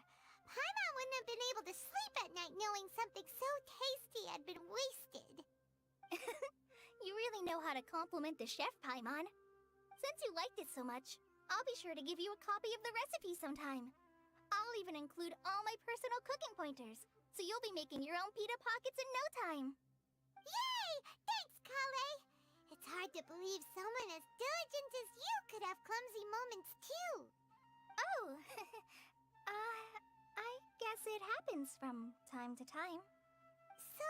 Paimon wouldn't have been able to sleep at night knowing something so tasty had been wasted. You really know how to compliment the chef, Paimon. Since you liked it so much, I'll be sure to give you a copy of the recipe sometime. I'll even include all my personal cooking pointers, so you'll be making your own pita pockets in no time. Yay! Thanks, Kale! It's hard to believe someone as diligent as you could have clumsy moments, too. Oh, I guess it happens from time to time. So,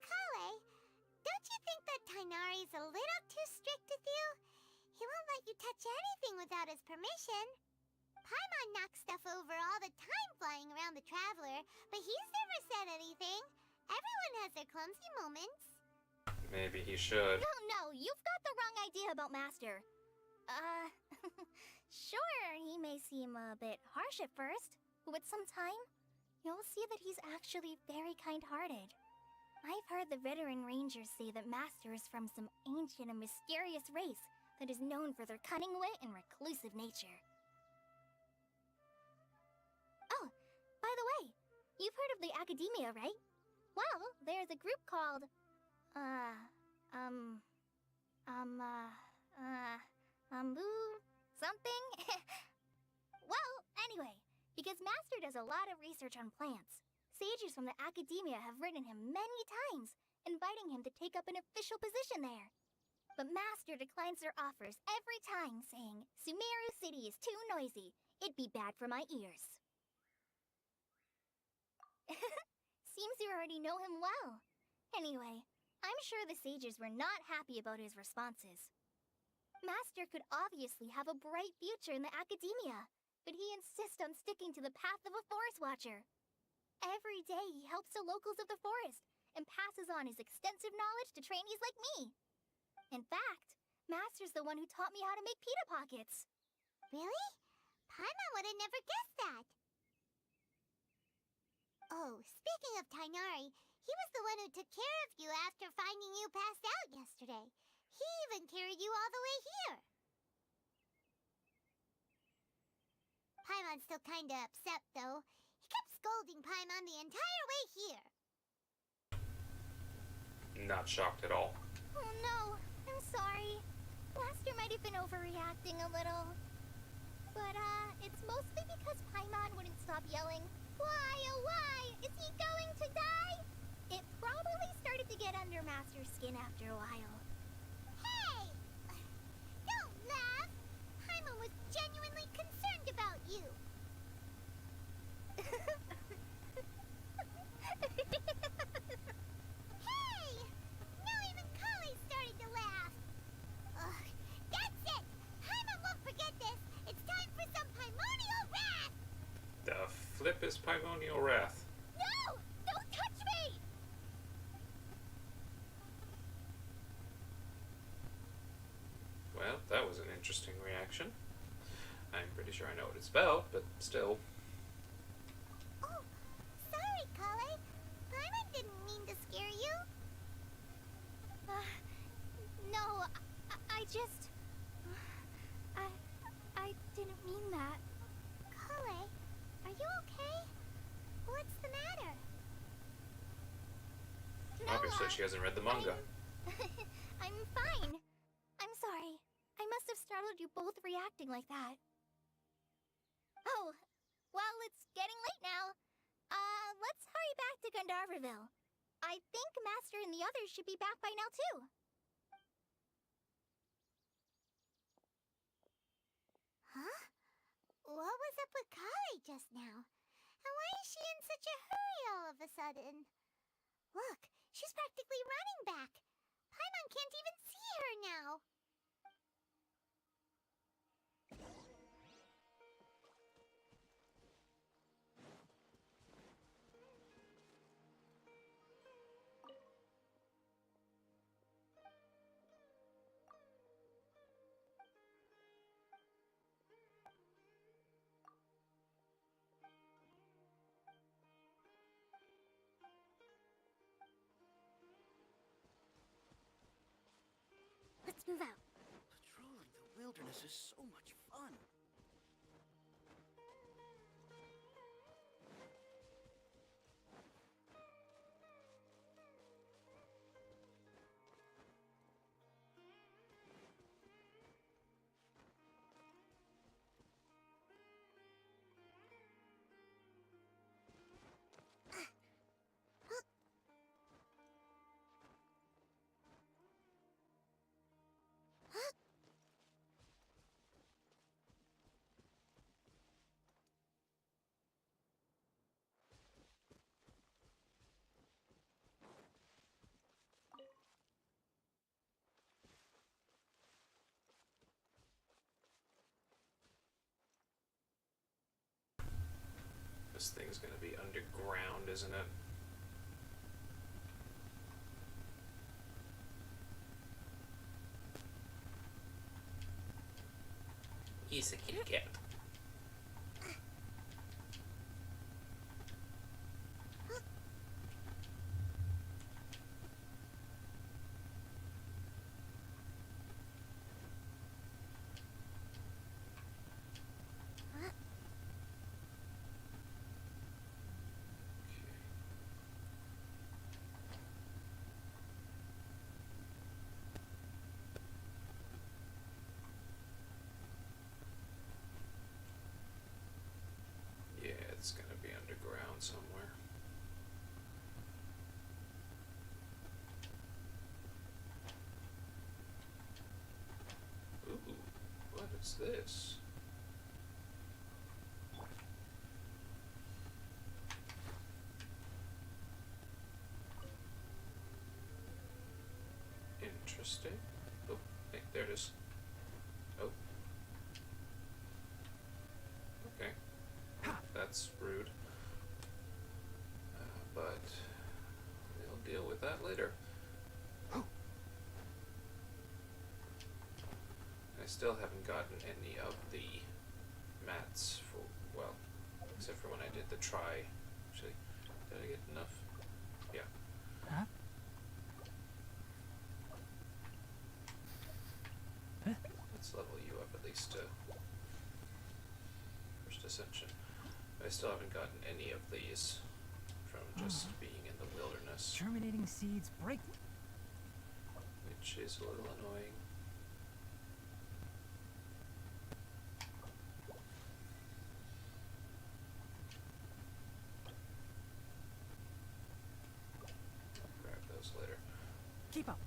Kale, don't you think that Tighnari's a little too strict with you? He won't let you touch anything without his permission. Paimon knocks stuff over all the time flying around the Traveler, but he's never said anything. Everyone has their clumsy moments. Maybe he should. No, you've got the wrong idea about Master. Sure, he may seem a bit harsh at first, but with some time, you'll see that he's actually very kind-hearted. I've heard the veteran rangers say that Master is from some ancient and mysterious race that is known for their cunning wit and reclusive nature. Oh, by the way, you've heard of the Academia, right? Well, there's a group called, something? Well, anyway, because Master does a lot of research on plants, sages from the Academia have written him many times, inviting him to take up an official position there. But Master declines their offers every time, saying, Sumeru City is too noisy. It'd be bad for my ears. Seems you already know him well. Anyway, I'm sure the sages were not happy about his responses. Master could obviously have a bright future in the Academia, but he insists on sticking to the path of a forest watcher. Every day he helps the locals of the forest and passes on his extensive knowledge to trainees like me. In fact, Master's the one who taught me how to make pita pockets. Really? Paimon would have never guessed that. Oh, speaking of Tighnari, he was the one who took care of you after finding you passed out yesterday. He even carried you all the way here. Paimon's still kinda upset, though. He kept scolding Paimon the entire way here. Not shocked at all. Oh no, I'm sorry. Master might have been overreacting a little. But, it's mostly because Paimon wouldn't stop yelling, "Why, oh why? Is he going to die?" It probably started to get under Master's skin after a while. Hey! this Primonial Wrath. No! Don't touch me! Well, that was an interesting reaction. I'm pretty sure I know what it's about, but still. Oh, sorry, Kale. Paimon didn't mean to scare you. No, I just... I didn't mean that. Kale, are you okay? What's the matter? Obviously, she hasn't read the manga. I'm fine. I'm sorry. I must have startled you both reacting like that. Oh, well, it's getting late now. Let's hurry back to Gandharville. I think Master and the others should be back by now, too. Huh? What was up with Kale just now? And why is she in such a hurry all of a sudden? Look, she's practically running back. Paimon can't even see her now. Let's move out. Patrolling the wilderness is so much fun. This thing's gonna be underground, isn't it? He's a kitty cat. Yeah, it's gonna be underground somewhere. Ooh, what is this? Interesting. Oh, hey, there it is. Oh. Okay. That's rude. But we'll deal with that later. I still haven't gotten any of the mats for, well, except for when I did the try. Actually, did I get enough? Yeah. Huh? Let's level you up at least to first ascension. I still haven't gotten any of these from just being in the wilderness, Germinating seeds break. which is a little annoying. I'll grab those later. Keep up.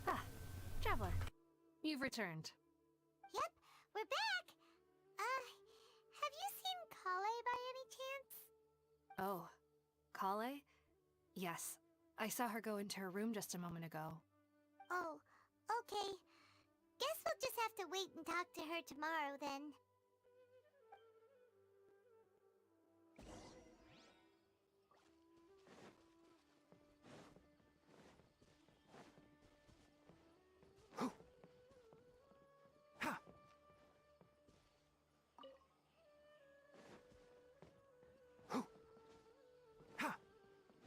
Ah, Traveler. You've returned. Yep, we're back. Have you seen Kale by any chance? Oh, Kale? Yes. I saw her go into her room just a moment ago. Oh, okay. to wait and talk to her tomorrow then.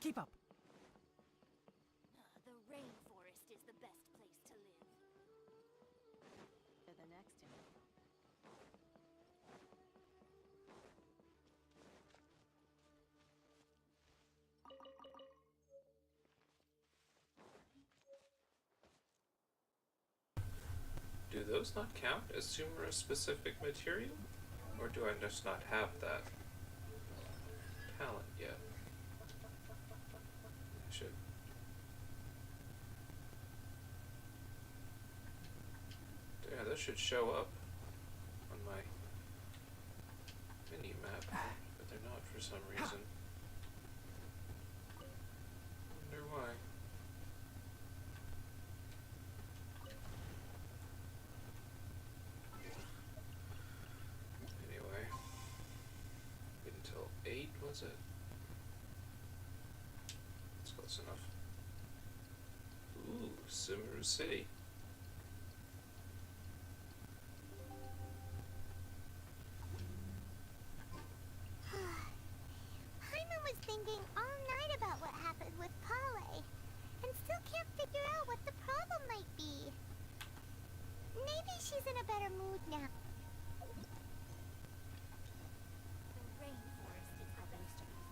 Keep up. The rainforest is the best place to live. To the next one. Do those not count as Sumeru specific material? Or do I just not have that talent yet? I should. Yeah, those should show up on my mini map, but they're not for some reason. Wonder why. Anyway, wait until 8, was it? That's close enough. Ooh, Sumeru City. Paimon was thinking all night about what happened with Kale, and still can't figure out what the problem might be. Maybe she's in a better mood now. The rainforest is the best place.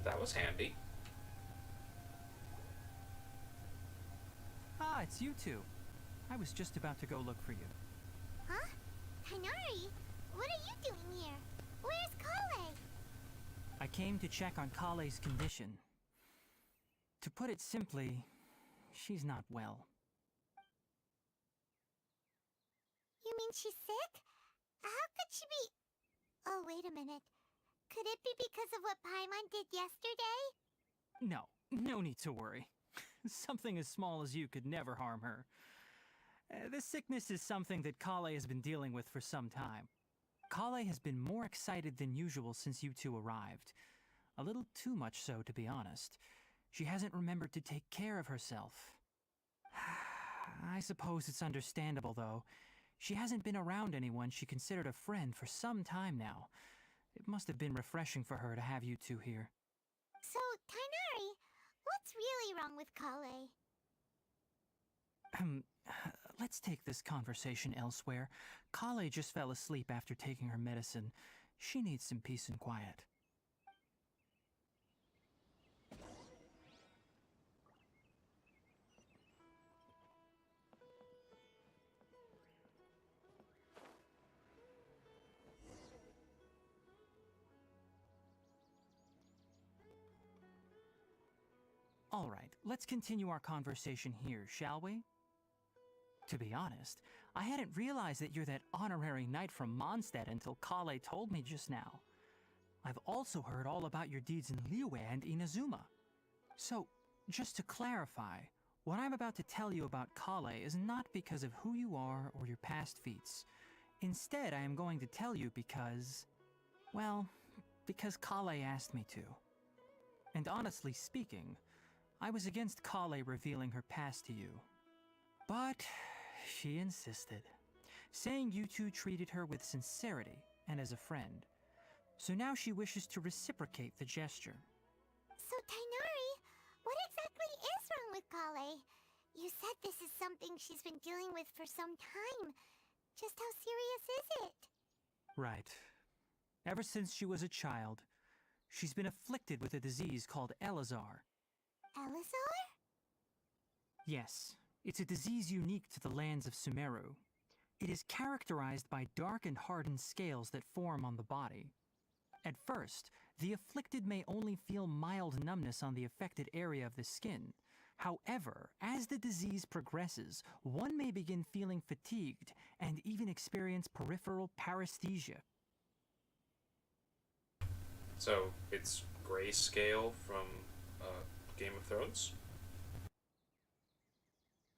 That was handy. Ah, it's you two. I was just about to go look for you. Huh? Tainari? What are you doing here? Where's Kale? I came to check on Kale's condition. To put it simply, she's not well. You mean she's sick? How could she be... Oh, wait a minute. Could it be because of what Paimon did yesterday? No, no need to worry. Something as small as you could never harm her. This sickness is something that Kale has been dealing with for some time. Kale has been more excited than usual since you two arrived. A little too much so, to be honest. She hasn't remembered to take care of herself. I suppose it's understandable, though. She hasn't been around anyone she considered a friend for some time now. It must have been refreshing for her to have you two here. So, Tainari, what's really wrong with Kale? Let's take this conversation elsewhere. Kale just fell asleep after taking her medicine. She needs some peace and quiet. All right, let's continue our conversation here, shall we? To be honest, I hadn't realized that you're that honorary knight from Mondstadt until Kale told me just now. I've also heard all about your deeds in Liyue and Inazuma. So, just to clarify, what I'm about to tell you about Kale is not because of who you are or your past feats. Instead, I am going to tell you because... well, because Kale asked me to. And honestly speaking, I was against Kale revealing her past to you. But she insisted, saying you two treated her with sincerity and as a friend. So now she wishes to reciprocate the gesture. So, Tainari, what exactly is wrong with Kale? You said this is something she's been dealing with for some time. Just how serious is it? Right. Ever since she was a child, she's been afflicted with a disease called Elazar. Elazar? Yes, it's a disease unique to the lands of Sumeru. It is characterized by dark and hardened scales that form on the body. At first, the afflicted may only feel mild numbness on the affected area of the skin. However, as the disease progresses, one may begin feeling fatigued and even experience peripheral paresthesia. So it's grayscale from Game of Thrones?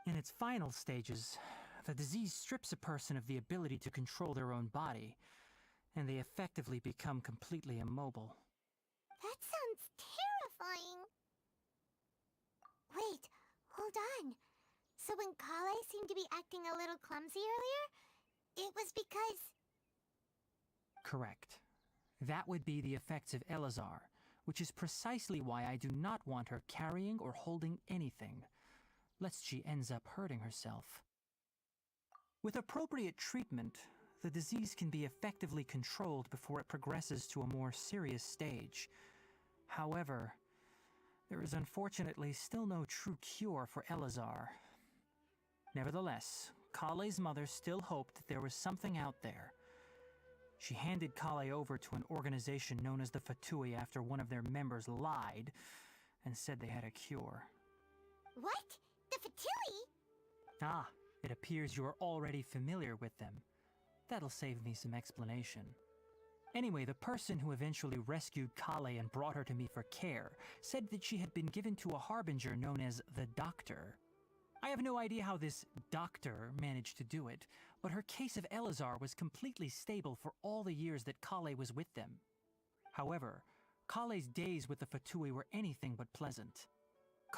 In its final stages, the disease strips a person of the ability to control their own body, and they effectively become completely immobile. That sounds terrifying. Wait, hold on. So when Kale seemed to be acting a little clumsy earlier, it was because... Correct. That would be the effects of Elazar, which is precisely why I do not want her carrying or holding anything, lest she ends up hurting herself. With appropriate treatment, the disease can be effectively controlled before it progresses to a more serious stage. However, there is unfortunately still no true cure for Elazar. Nevertheless, Kale's mother still hoped that there was something out there. She handed Kale over to an organization known as the Fatui after one of their members lied and said they had a cure. What? The Fatui? Ah, it appears you are already familiar with them. That'll save me some explanation. Anyway, the person who eventually rescued Kale and brought her to me for care said that she had been given to a harbinger known as the Doctor. I have no idea how this doctor managed to do it, but her case of Elazar was completely stable for all the years that Kale was with them. However, Kale's days with the Fatui were anything but pleasant.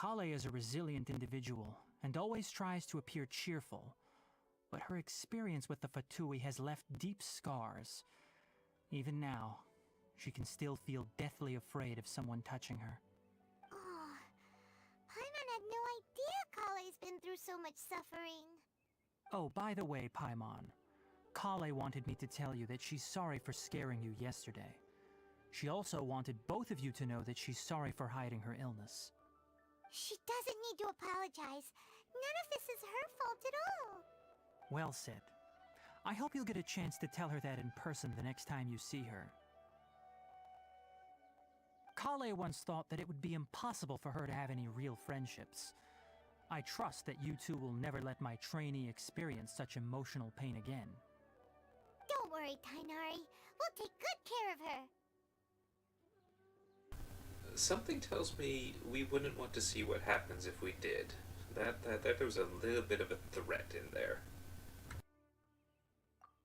Kale is a resilient individual and always tries to appear cheerful, but her experience with the Fatui has left deep scars. Even now, she can still feel deathly afraid of someone touching her. Oh, Paimon had no idea Kale's been through so much suffering. Oh, by the way, Paimon, Kale wanted me to tell you that she's sorry for scaring you yesterday. She also wanted both of you to know that she's sorry for hiding her illness. She doesn't need to apologize. None of this is her fault at all. Well said. I hope you'll get a chance to tell her that in person the next time you see her. Kale once thought that it would be impossible for her to have any real friendships. I trust that you two will never let my trainee experience such emotional pain again. Don't worry, Tainari. We'll take good care of her. Something tells me we wouldn't want to see what happens if we did. That there was a little bit of a threat in there.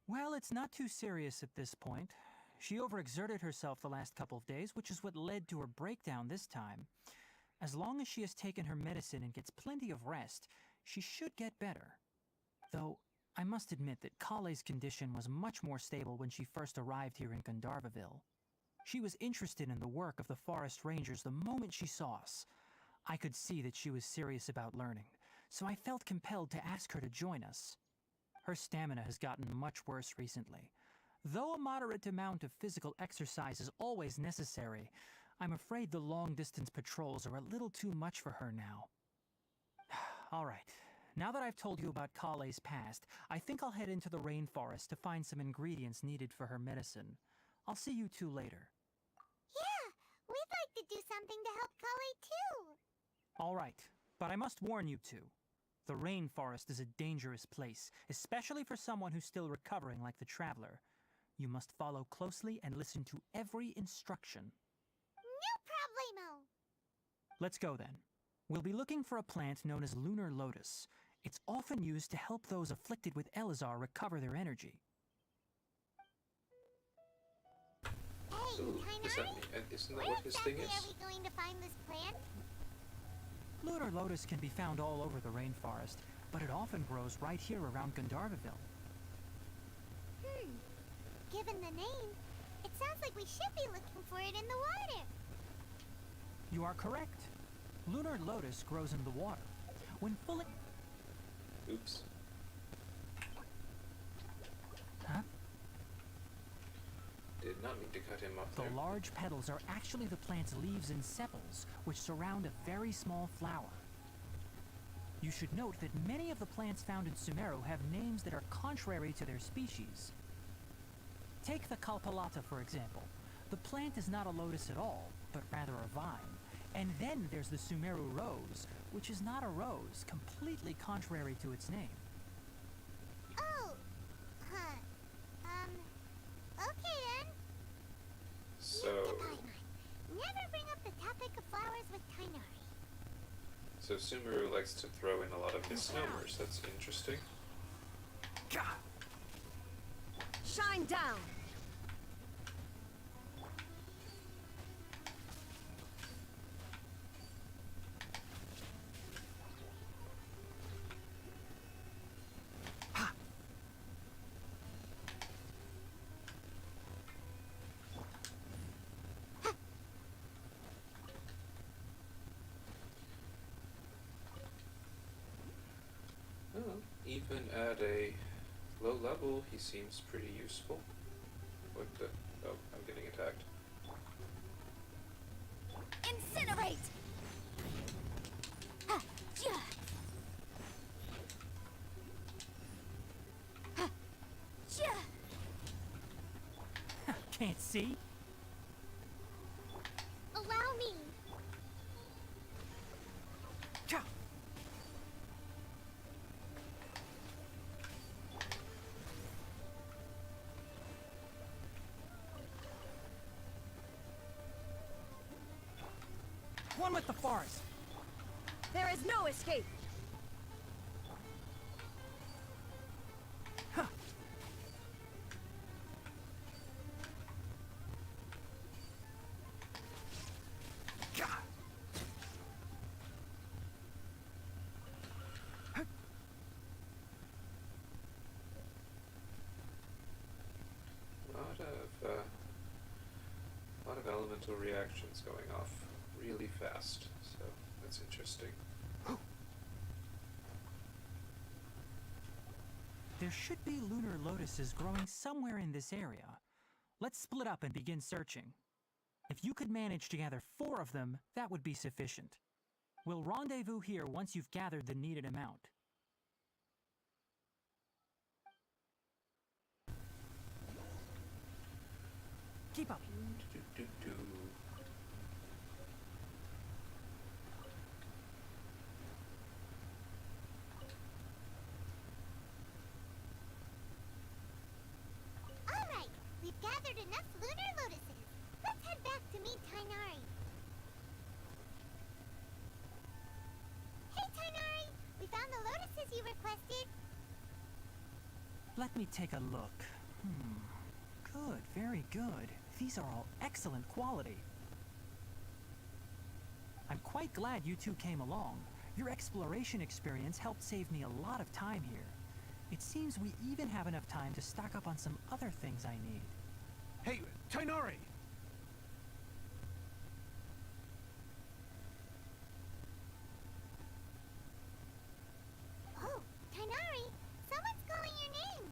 Well, it's not too serious at this point. She overexerted herself the last couple of days, which is what led to her breakdown this time. As long as she has taken her medicine and gets plenty of rest, she should get better. Though, I must admit that Kale's condition was much more stable when she first arrived here in Gandharvaville. She was interested in the work of the forest rangers the moment she saw us. I could see that she was serious about learning, so I felt compelled to ask her to join us. Her stamina has gotten much worse recently. Though a moderate amount of physical exercise is always necessary, I'm afraid the long-distance patrols are a little too much for her now. All right, now that I've told you about Kale's past, I think I'll head into the rainforest to find some ingredients needed for her medicine. I'll see you two later. Yeah, we'd like to do something to help Kale too. All right, but I must warn you two. The rainforest is a dangerous place, especially for someone who's still recovering like the Traveler. You must follow closely and listen to every instruction. No problemo! Let's go then. We'll be looking for a plant known as Lunar Lotus. It's often used to help those afflicted with Elazar recover their energy. Hey, Ooh, does that Tainari? mean, isn't that Where what his thing exactly is? are we going to find this plant? Lunar Lotus can be found all over the rainforest, but it often grows right here around Gandharvaville. Given the name, it sounds like we should be looking for it in the water. You are correct. Lunar Lotus grows in the water. When fully... Oops. Huh? Did not mean to cut him off The there. large petals are actually the plant's leaves and sepals, which surround a very small flower. You should note that many of the plants found in Sumeru have names that are contrary to their species. Take the Kalpalata, for example. The plant is not a lotus at all, but rather a vine. And then there's the Sumeru rose, which is not a rose, completely contrary to its name. Oh, okay then. So, Meet the Paimon. Sumeru likes to throw in a lot of misnomers. That's interesting. Shine down! Well, even at a low level, he seems pretty useful. What the? Oh, I'm getting attacked. Incinerate! Ha! Ja! Ha! Ja! Can't see? Allow me! One with the forest. There is no escape! Huh. Gah. Lot of elemental reactions going off really fast, so that's interesting. There should be lunar lotuses growing somewhere in this area. Let's split up and begin searching. If you could manage to gather 4 of them, that would be sufficient. We'll rendezvous here once you've gathered the needed amount. Keep up. Do-do-do. Alright, we've gathered enough lunar lotuses. Let's head back to meet Tainari. Hey Tainari, we found the lotuses you requested. Let me take a look. Good, very good. These are all excellent quality. I'm quite glad you two came along. Your exploration experience helped save me a lot of time here. It seems we even have enough time to stock up on some other things I need. Hey, Tainari! Oh, Tainari, someone's calling your name.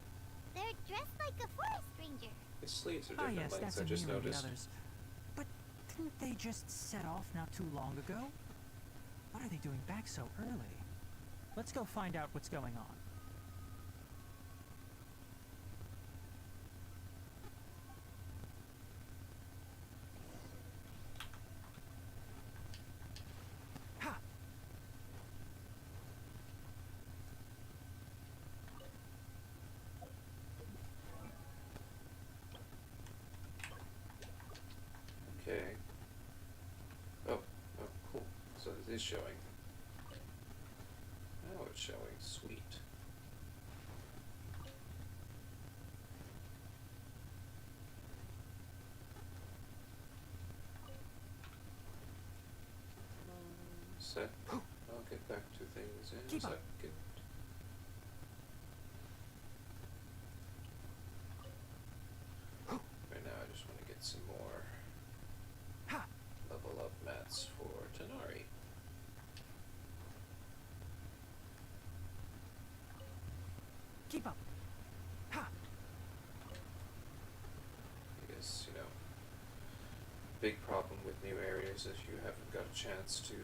They're dressed like a forest ranger. His sleeves are Ah different yes, lengths, that's I just Amir and the noticed. others. But didn't they just set off not too long ago? What are they doing back so early? Let's go find out what's going on. Ha! Okay. Oh, cool. So it is showing. Now it's showing. Sweet. Set. I'll get back to things in a Keep up. second. Right now I just want to get some more Ha! level up mats for Tanari. Keep up. Ha! Because, big problem with new areas is you haven't got a chance to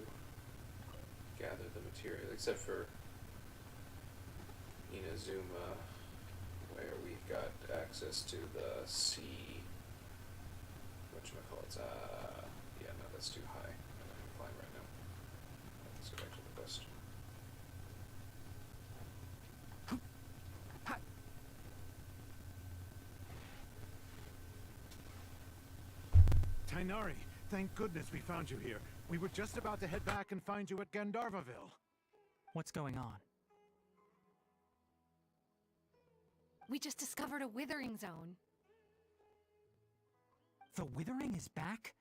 gather the material, except for Inazuma, where we've got access to the sea. Whatchamacallits? Yeah, no, that's too high. I'm not gonna climb right now. Let's go back to the west. Ha! Tainari, Thank goodness we found you here. We were just about to head back and find you at Gandharvaville. What's going on? We just discovered a withering zone. The Withering is back?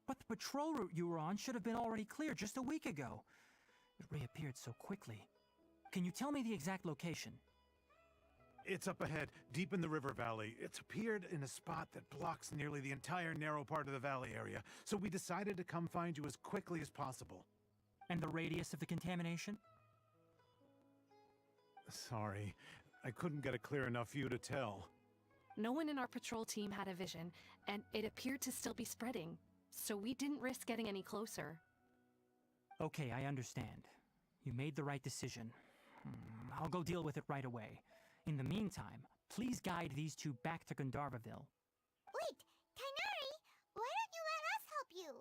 But the patrol route you were on should have been already clear just a week ago. It reappeared so quickly. Can you tell me the exact location? It's up ahead, deep in the river valley. It's appeared in a spot that blocks nearly the entire narrow part of the valley area, so we decided to come find you as quickly as possible. And the radius of the contamination? Sorry, I couldn't get a clear enough view to tell. No one in our patrol team had a vision, and it appeared to still be spreading, so we didn't risk getting any closer. Okay, I understand. You made the right decision. I'll go deal with it right away. In the meantime, please guide these two back to Gandharvaville. Wait, Tainari, why don't you let us help you?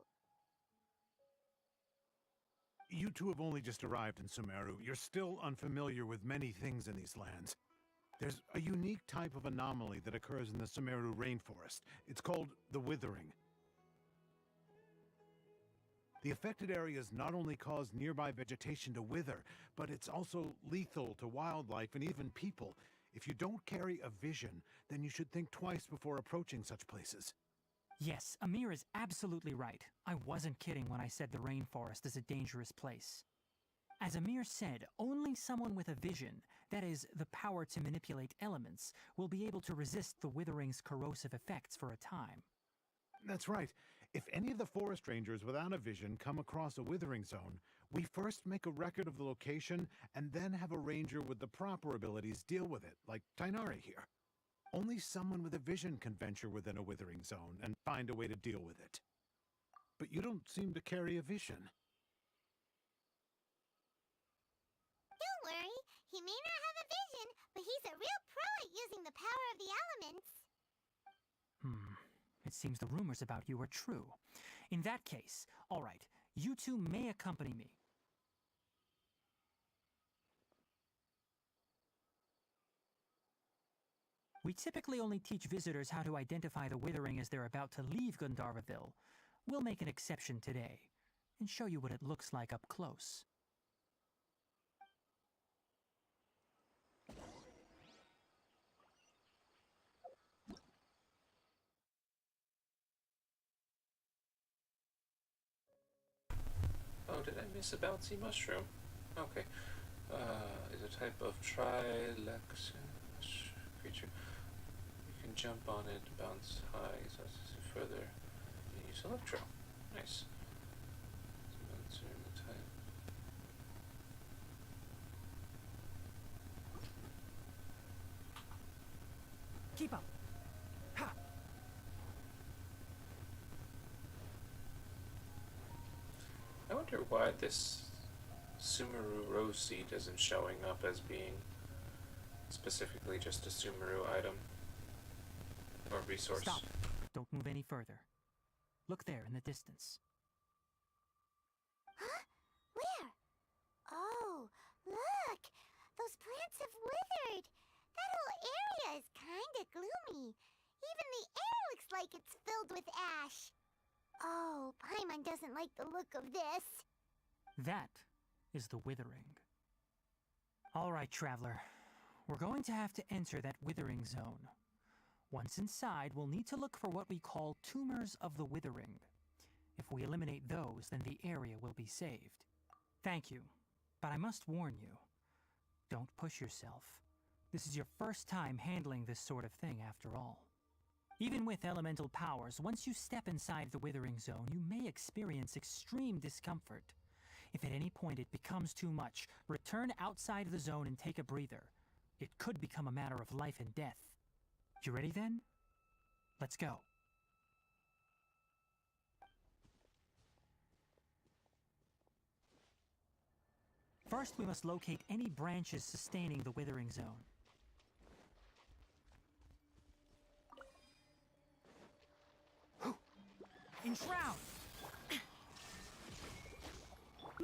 You two have only just arrived in Sumeru. You're still unfamiliar with many things in these lands. There's a unique type of anomaly that occurs in the Sumeru rainforest. It's called the Withering. The affected areas not only cause nearby vegetation to wither, but it's also lethal to wildlife and even people. If you don't carry a vision, then you should think twice before approaching such places. Yes, Amir is absolutely right. I wasn't kidding when I said the rainforest is a dangerous place. As Amir said, only someone with a vision, that is, the power to manipulate elements, will be able to resist the Withering's corrosive effects for a time. That's right. If any of the forest rangers without a vision come across a withering zone, we first make a record of the location and then have a ranger with the proper abilities deal with it, like Tainari here. Only someone with a vision can venture within a withering zone and find a way to deal with it. But you don't seem to carry a vision. Don't worry, he may not have a vision, but he's a real pro at using the power of the elements. It seems the rumors about you are true. In that case, all right, you two may accompany me. We typically only teach visitors how to identify the Withering as they're about to leave Gandharvaville. We'll make an exception today, and show you what it looks like up close. Oh, did I miss a bouncy mushroom? Okay. Is a type of trilexin creature. You can jump on it, bounce high, so further. Use electro. Nice. So the type. Keep up. Ha! I wonder why this Sumeru rose seed isn't showing up as being specifically just a Sumeru item or resource. Stop. Don't move any further. Look there in the distance. Huh? Where? Oh, look! Those plants have withered! That whole area is kinda gloomy. Even the air looks like it's filled with ash. Oh, Paimon doesn't like the look of this. That is the Withering. All right, traveler. We're going to have to enter that Withering zone. Once inside, we'll need to look for what we call tumors of the Withering. If we eliminate those, then the area will be saved. Thank you, but I must warn you. Don't push yourself. This is your first time handling this sort of thing, after all. Even with elemental powers, once you step inside the Withering zone, you may experience extreme discomfort. If at any point it becomes too much, return outside the zone and take a breather. It could become a matter of life and death. You ready then? Let's go. First, we must locate any branches sustaining the Withering zone. Enshroud!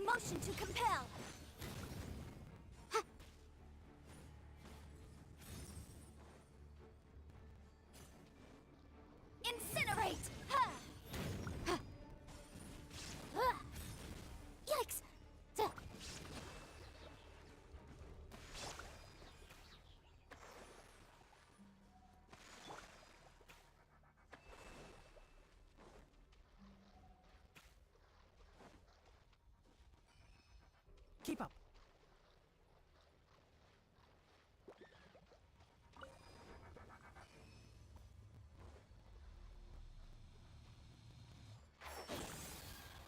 Motion to compel! Incinerate! Keep up.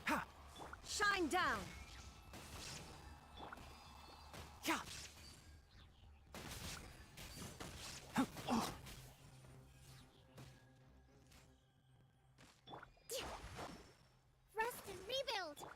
Ha! Shine down! Yeah! Oh. Rest and rebuild!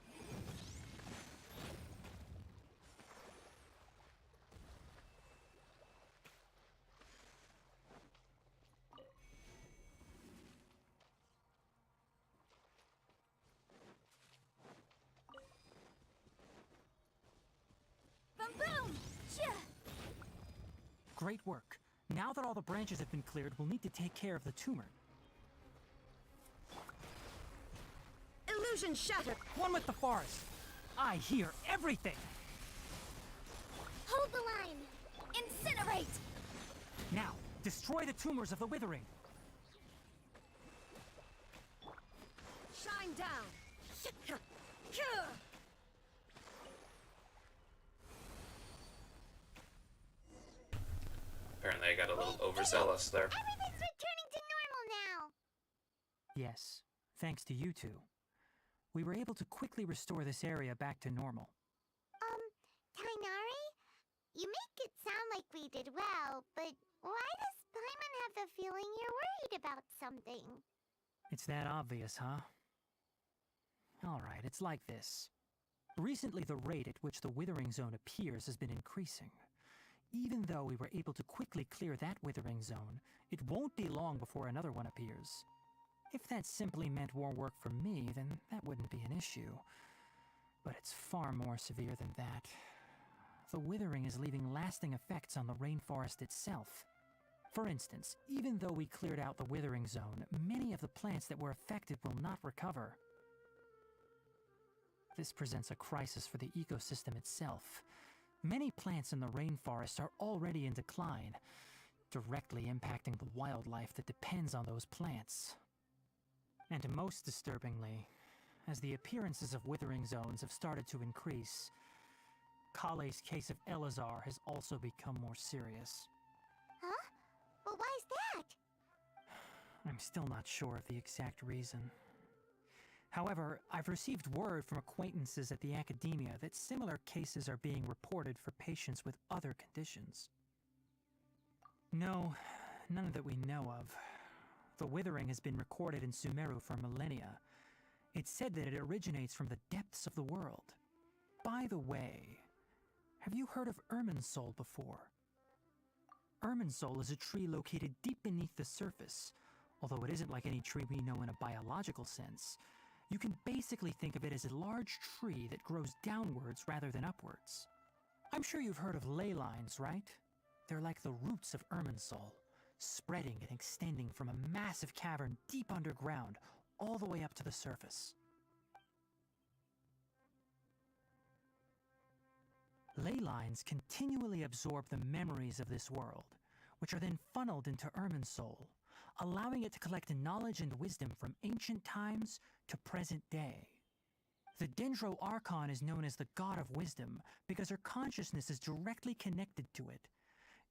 Boom boom! Shia! Great work. Now that all the branches have been cleared, we'll need to take care of the tumor. Illusion shattered! One with the forest. I hear everything. Hold the line! Incinerate! Now, destroy the tumors of the withering. Shine down! Apparently I got a little overzealous there. Everything's returning to normal now! Yes, thanks to you two. We were able to quickly restore this area back to normal. Tainari? You make it sound like we did well, but why does Paimon have the feeling you're worried about something? It's that obvious, huh? Alright, it's like this. Recently, the rate at which the withering zone appears has been increasing. Even though we were able to quickly clear that withering zone, it won't be long before another one appears. If that simply meant more work for me, then that wouldn't be an issue. But it's far more severe than that. The withering is leaving lasting effects on the rainforest itself. For instance, even though we cleared out the withering zone, many of the plants that were affected will not recover. This presents a crisis for the ecosystem itself. Many plants in the rainforest are already in decline, directly impacting the wildlife that depends on those plants. And most disturbingly, as the appearances of withering zones have started to increase, Kale's case of Elazar has also become more serious. Huh? Well, why is that? I'm still not sure of the exact reason. However, I've received word from acquaintances at the academia that similar cases are being reported for patients with other conditions. No, none that we know of. The withering has been recorded in Sumeru for millennia. It's said that it originates from the depths of the world. By the way, have you heard of Irminsul before? Irminsul is a tree located deep beneath the surface. Although it isn't like any tree we know in a biological sense, you can basically think of it as a large tree that grows downwards rather than upwards. I'm sure you've heard of ley lines, right? They're like the roots of Irminsul, spreading and extending from a massive cavern deep underground all the way up to the surface. Ley lines continually absorb the memories of this world, which are then funneled into Irminsul, allowing it to collect knowledge and wisdom from ancient times to present day. The Dendro Archon is known as the God of Wisdom because her consciousness is directly connected to it.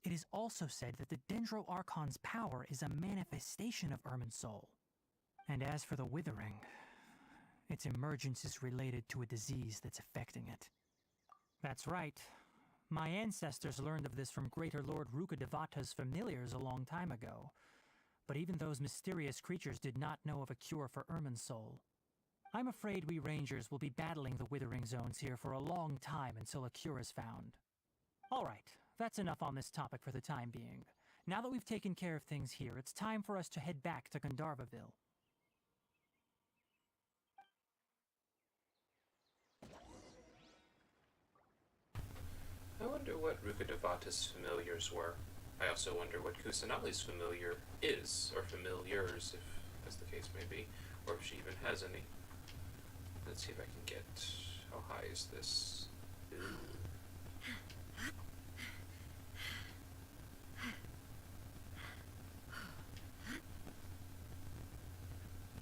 It is also said that the Dendro Archon's power is a manifestation of Irminsul. And as for the Withering, its emergence is related to a disease that's affecting it. That's right. My ancestors learned of this from Greater Lord Rukkhadevata's familiars a long time ago. But even those mysterious creatures did not know of a cure for Irminsul. I'm afraid we Rangers will be battling the Withering Zones here for a long time until a cure is found. Alright, that's enough on this topic for the time being. Now that we've taken care of things here, it's time for us to head back to Gandharvaville. I wonder what Rukkhadevata's familiars were. I also wonder what Kusanali's familiar is, or familiars, if as the case may be, or if she even has any. Let's see if I can get... how high is this? Ooh.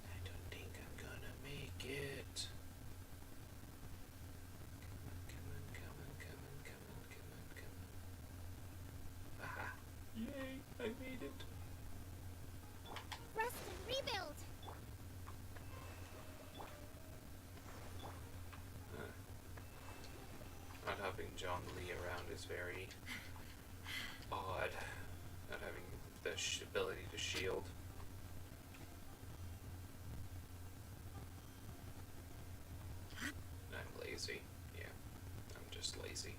I don't think I'm gonna make it. Come on, come on, come on. John Lee around is very odd. Not having the ability to shield. I'm lazy. Yeah, I'm just lazy.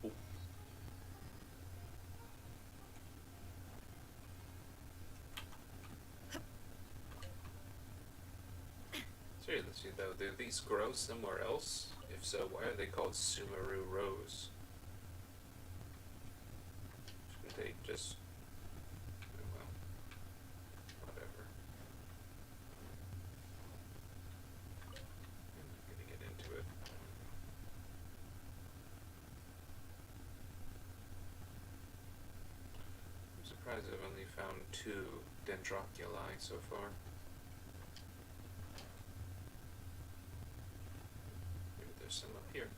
Oh. Seriously though, do these grow somewhere else? If so, why are they called Sumeru Rose? Should they just... oh well, whatever. I'm not gonna get into it. I'm surprised I've only found 2 Dendroculi so far. Maybe there's some up here.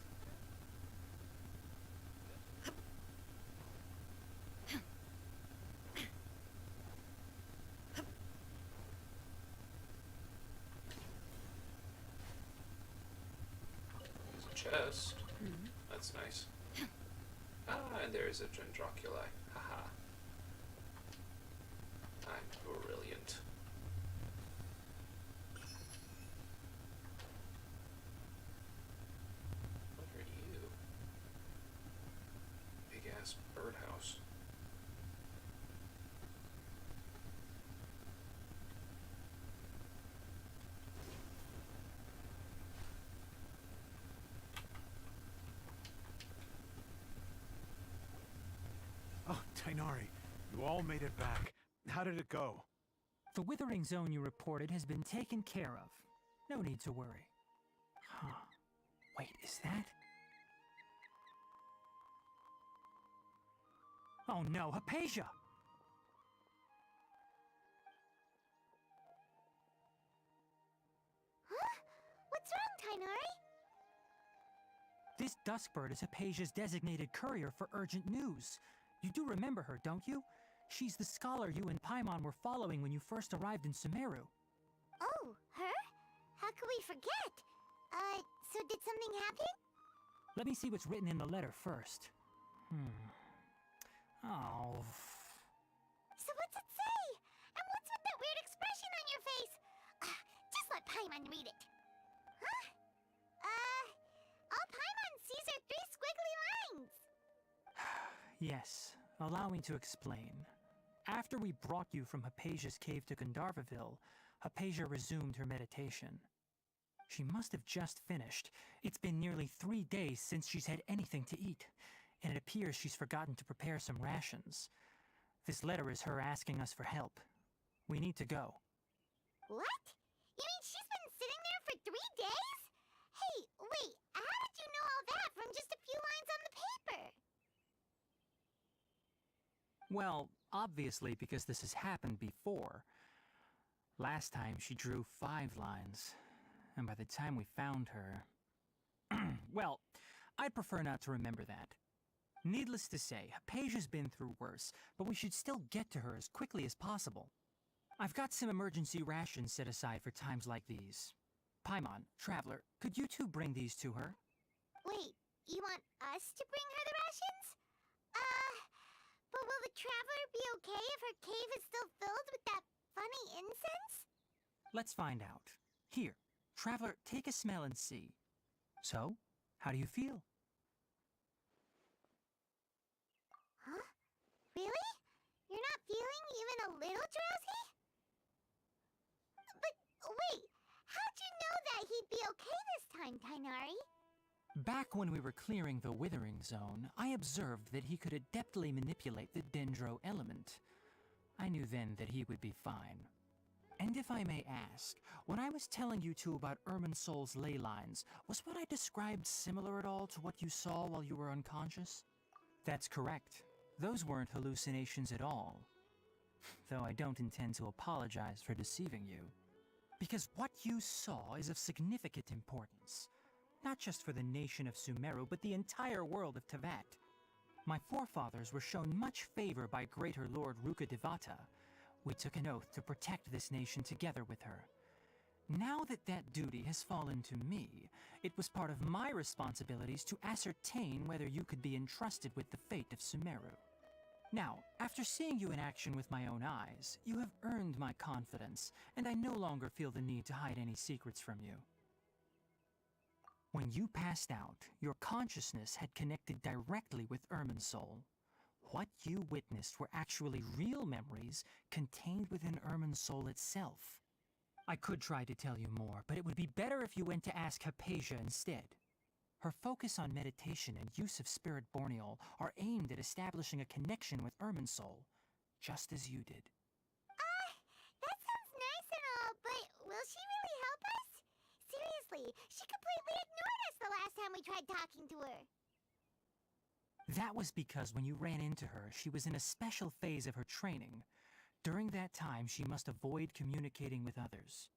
There's a chest. That's nice. Ah, and there is a Dendroculi. Haha. I'm brilliant. What are you? Big ass birdhouse. Oh, Tainari, you all made it back. How did it go? The withering zone you reported has been taken care of. No need to worry. Huh. Wait, is that? Oh no, Hypatia! Huh? What's wrong, Tainari? This Duskbird is Hypatia's designated courier for urgent news. You do remember her, don't you? She's the scholar you and Paimon were following when you first arrived in Sumeru. Oh, her? How could we forget? So did something happen? Let me see what's written in the letter first. Oh. So what's it say? And what's with that weird expression on your face? Just let Paimon read it. Huh? All Paimon sees are 3 squiggly lines. Yes, allow me to explain. After we brought you from Hypatia's cave to Gandharvaville, Hypatia resumed her meditation. She must have just finished. It's been nearly 3 days since she's had anything to eat, and it appears she's forgotten to prepare some rations. This letter is her asking us for help. We need to go. What? You mean she's been sitting there for 3 days? Hey, wait, how did you know all that from just a few lines on the paper? Well, obviously because this has happened before. Last time she drew 5 lines, and by the time we found her... well, I'd prefer not to remember that. Needless to say, Hypatia's been through worse, but we should still get to her as quickly as possible. I've got some emergency rations set aside for times like these. Paimon, Traveler, could you two bring these to her? Wait, you want us to bring her the rations? But will the Traveler be okay if her cave is still filled with that funny incense? Let's find out. Here, Traveler, take a smell and see. So, how do you feel? Huh? Really? You're not feeling even a little drowsy? But wait, how'd you know that he'd be okay this time, Tainari? Back when we were clearing the Withering Zone, I observed that he could adeptly manipulate the Dendro element. I knew then that he would be fine. And if I may ask, when I was telling you two about Irminsul's ley lines, was what I described similar at all to what you saw while you were unconscious? That's correct. Those weren't hallucinations at all. Though I don't intend to apologize for deceiving you. Because what you saw is of significant importance. Not just for the nation of Sumeru, but the entire world of Teyvat. My forefathers were shown much favor by Greater Lord Rukkhadevata. We took an oath to protect this nation together with her. Now that that duty has fallen to me, it was part of my responsibilities to ascertain whether you could be entrusted with the fate of Sumeru. Now, after seeing you in action with my own eyes, you have earned my confidence, and I no longer feel the need to hide any secrets from you. When you passed out, your consciousness had connected directly with Irminsul. What you witnessed were actually real memories contained within Irminsul itself. I could try to tell you more, but it would be better if you went to ask Hypatia instead. Her focus on meditation and use of Spirit Borneal are aimed at establishing a connection with Irminsul, just as you did. That sounds nice and all, but will she really help us? Seriously, she completely ignored us the last time we tried talking to her. That was because when you ran into her, she was in a special phase of her training. During that time, she must avoid communicating with others.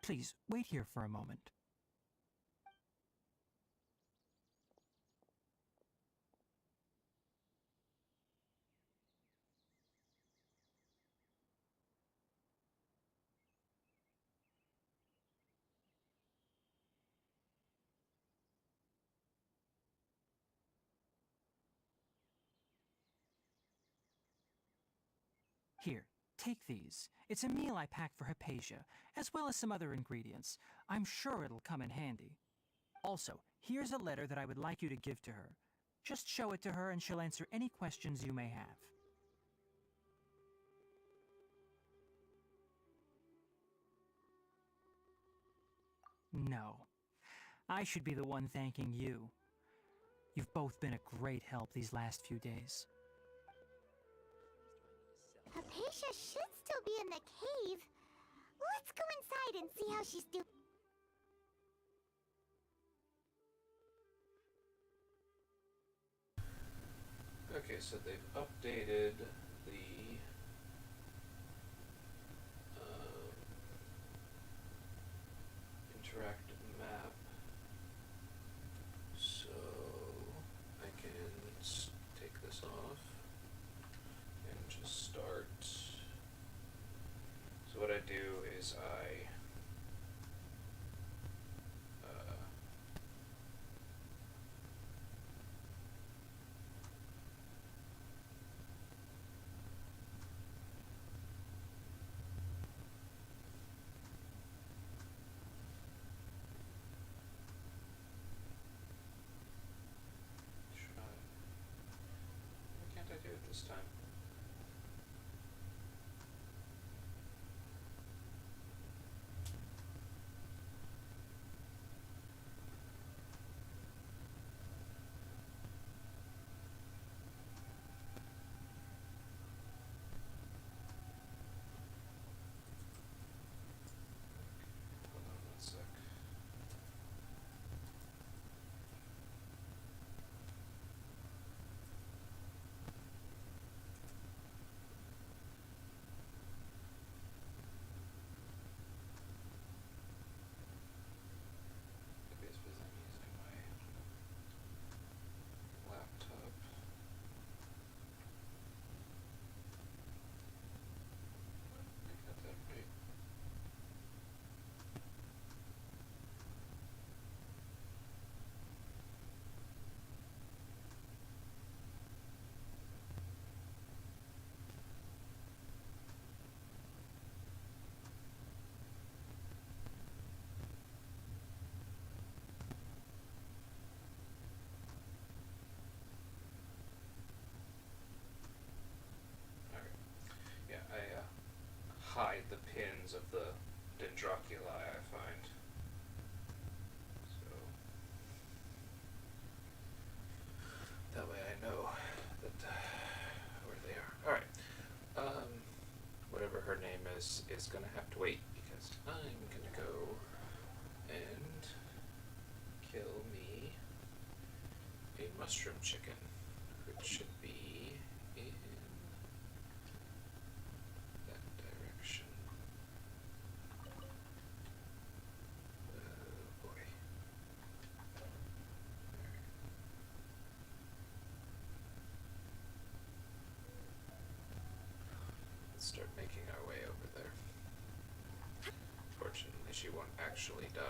Please, wait here for a moment. Here, take these. It's a meal I packed for Hypatia, as well as some other ingredients. I'm sure it'll come in handy. Also, here's a letter that I would like you to give to her. Just show it to her and she'll answer any questions you may have. No. I should be the one thanking you. You've both been a great help these last few days. Hypatia should still be in the cave. Let's go inside and see how she's doing. Okay, so they've updated the interactive map, so I can take this off and just start. So what I do is I why can't I do it this time? Hold on one sec. Maybe it's because I'm using my laptop. I got that right. Alright. Yeah, I hide the pins of the dendroculi I find. So that way I know that where they are. Alright. Whatever her name is gonna have to wait because I'm gonna go and kill me a mushroom chicken, which should be in that direction. Oh boy. Alright. she won't actually die.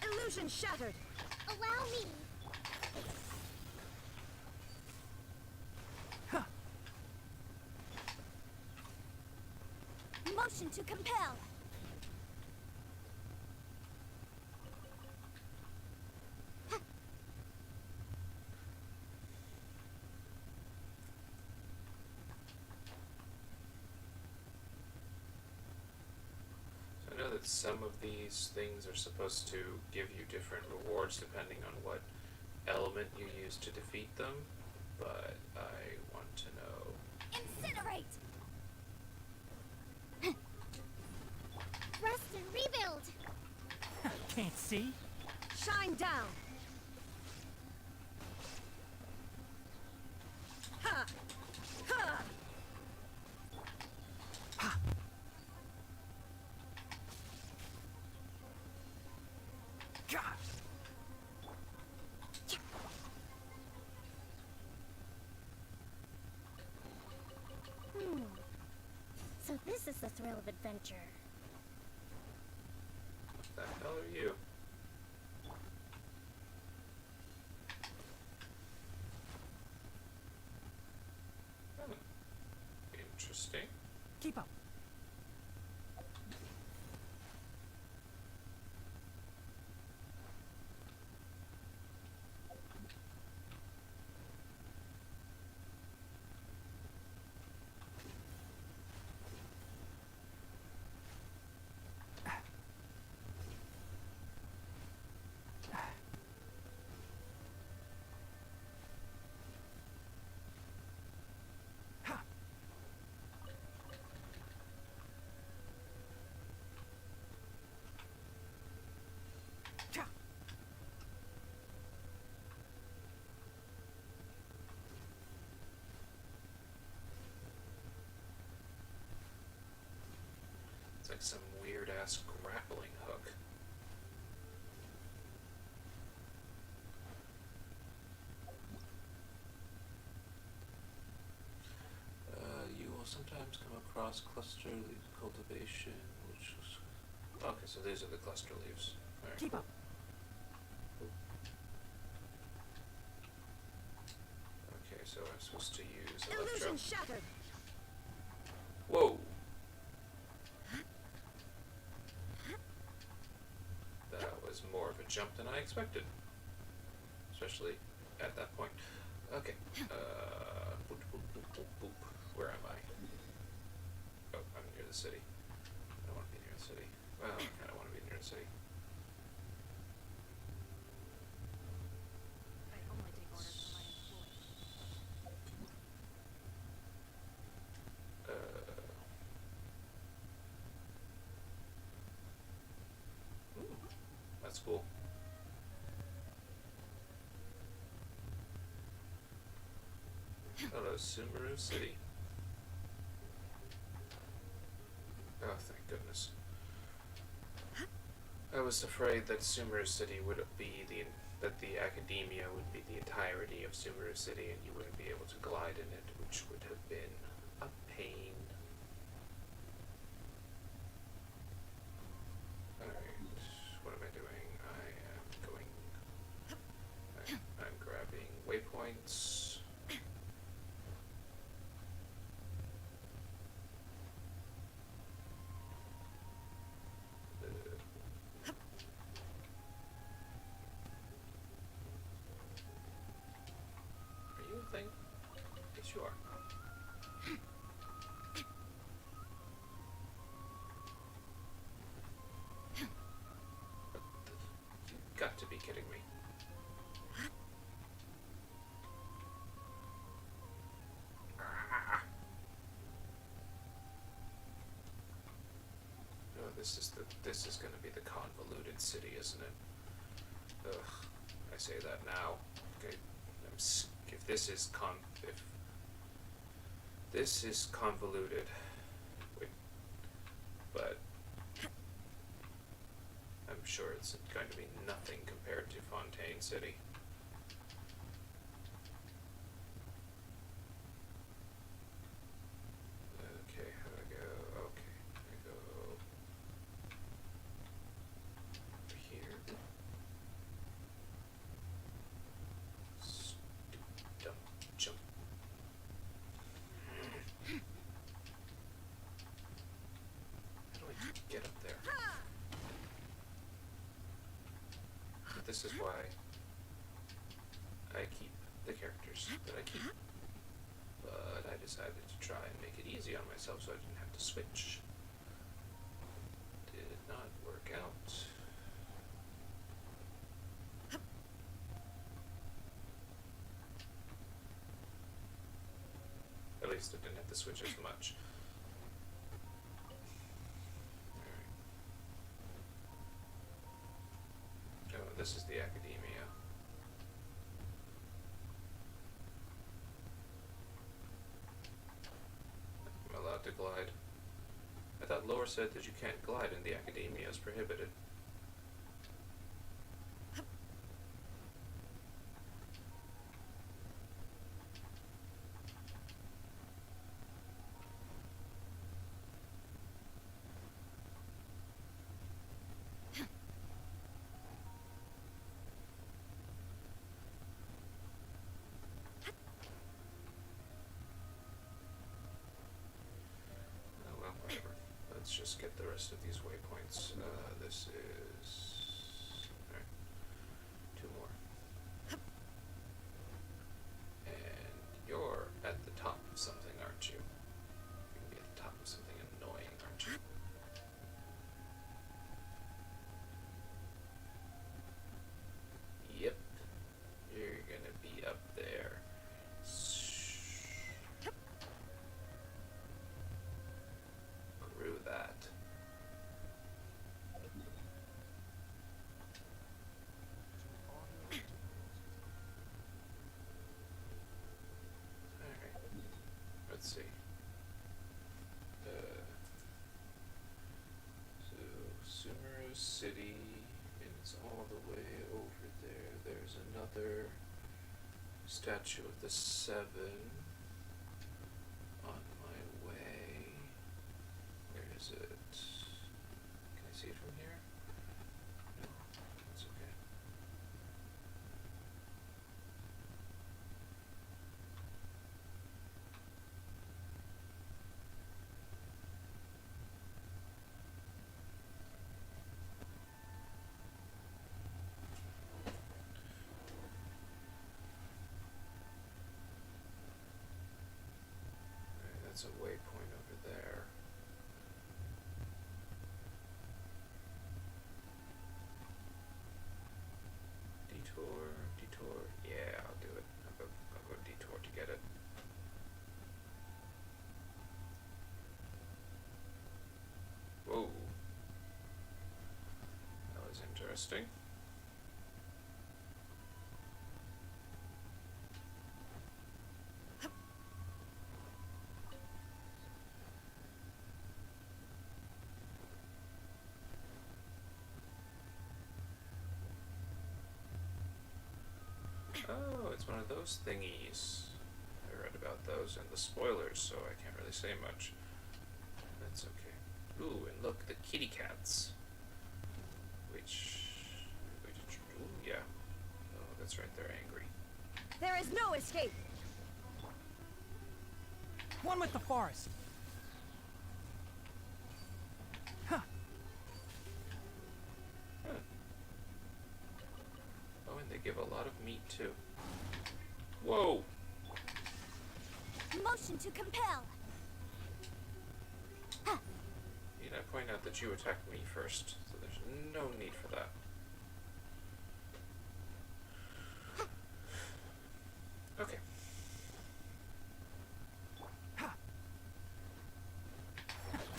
Illusion shattered. Allow me. Motion to compel. I know that some of these things are supposed to give you different rewards depending on what element you use to defeat them, but I want to know. Incinerate. Rest and rebuild. Can't see? Shine down. Ha! Ha! So this is the thrill of adventure. What the hell are you? Oh, interesting. Keep up. It's like some weird ass grappling hook. You will sometimes come across cluster leaf cultivation, which is... Okay, so these are the cluster leaves. Alright, Keep cool. up. Okay, so I'm supposed to use Illusion electro. shattered. Whoa! That was more of a jump than I expected. Especially at that point. Okay. Boop, boop, boop, boop, boop. Where am I? Oh, I'm near the city. I don't want to be near the city. Well, I kind of want to be near the city. I only take orders from my employees. Ooh, that's cool. Hello, Sumeru City. Oh, thank goodness. I was afraid that Sumeru City would be that the academia would be the entirety of Sumeru City and you wouldn't be able to glide in it, which would have been a pain. Alright, what am I doing? I'm grabbing waypoints. Are you a thing? Yes, you are. You've got to be kidding me. Oh, this is going to be the convoluted city, isn't it? Ugh, I say that now. Okay, if this is convoluted, but I'm sure it's going to be nothing compared to Fontaine City. Okay, how do I go? Okay, I go over here. Stupid jump. How do I get up there? But this is why I keep the characters that I keep. But I decided to try and make it easy on myself so I didn't have to switch. Did not work out. At least I didn't have to switch as much. Alright. Oh, this is the Academia. I'm allowed to glide. I thought lore said that you can't glide in the Academia, is prohibited. Oh well, whatever. Let's just get the rest of these waypoints. This is... Alright. 2 more. And you're at the top of something, aren't you? You can be at the top of something annoying, aren't you? Yep. You're gonna be up there. Screw that. Alright. Let's see. So, Sumeru City, and it's all the way over there. There's another statue of the 7 on my way. Where is it? Can I see it from here? No, that's okay. Alright, that's a waypoint over there. Detour. Yeah, I'll do it. I'll go detour to get it. Whoa. That was interesting. Oh, it's one of those thingies. I read about those and the spoilers, so I can't really say much. That's okay. Ooh, and look, the kitty cats. Ooh, yeah. Oh, that's right, they're angry. There is no escape. One with the forest. Huh. Huh. Oh, and they give a lot of meat, too. Whoa! Motion to compel. Need I point out that you attacked me first, so there's no need for that. Okay.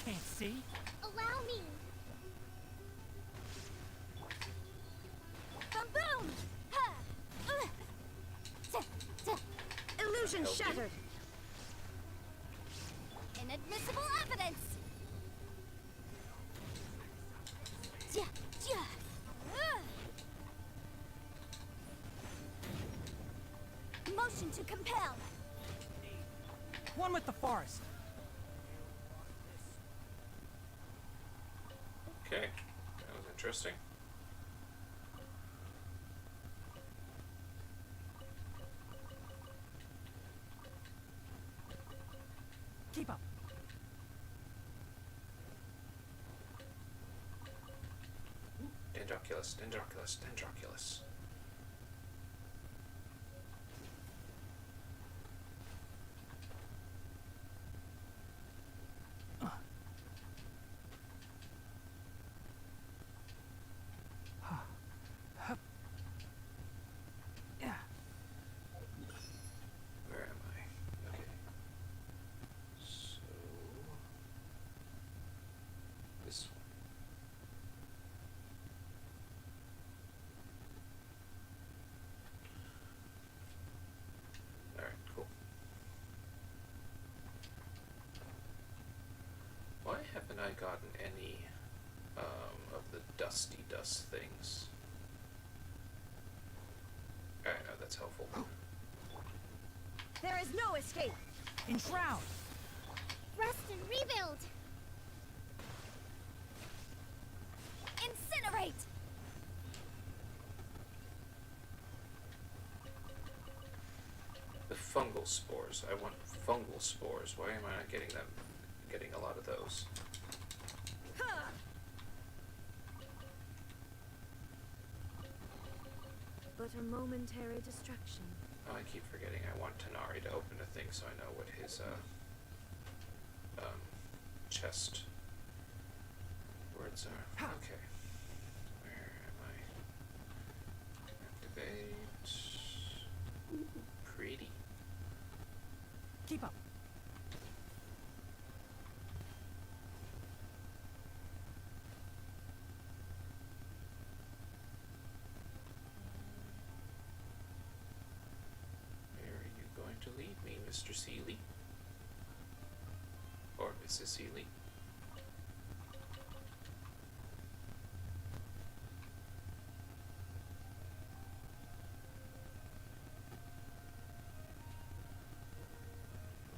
Can't see. Allow me. Boom! Illusion Help you. shattered. Inadmissible evidence. motion to compel. One with the forest. Okay, that was interesting. Keep up. Dendroculus, Dendroculus, Dendroculus. Yeah. Where am I? Okay. So this one. Alright, cool. Why haven't I gotten any of the dusty dust things? Alright, no, that's helpful. There is no escape. Enshroud. Rest and rebuild. Incinerate. The fungal spores. I want fungal spores. Why am I not getting them? Getting a lot of those. But a momentary distraction. Oh, I keep forgetting I want Tanari to open a thing so I know what his chest words are. Okay. Where am I? Activate. Pretty. Keep up. Where are you going to lead me, Mr. Seeley? Or Mrs. Seeley?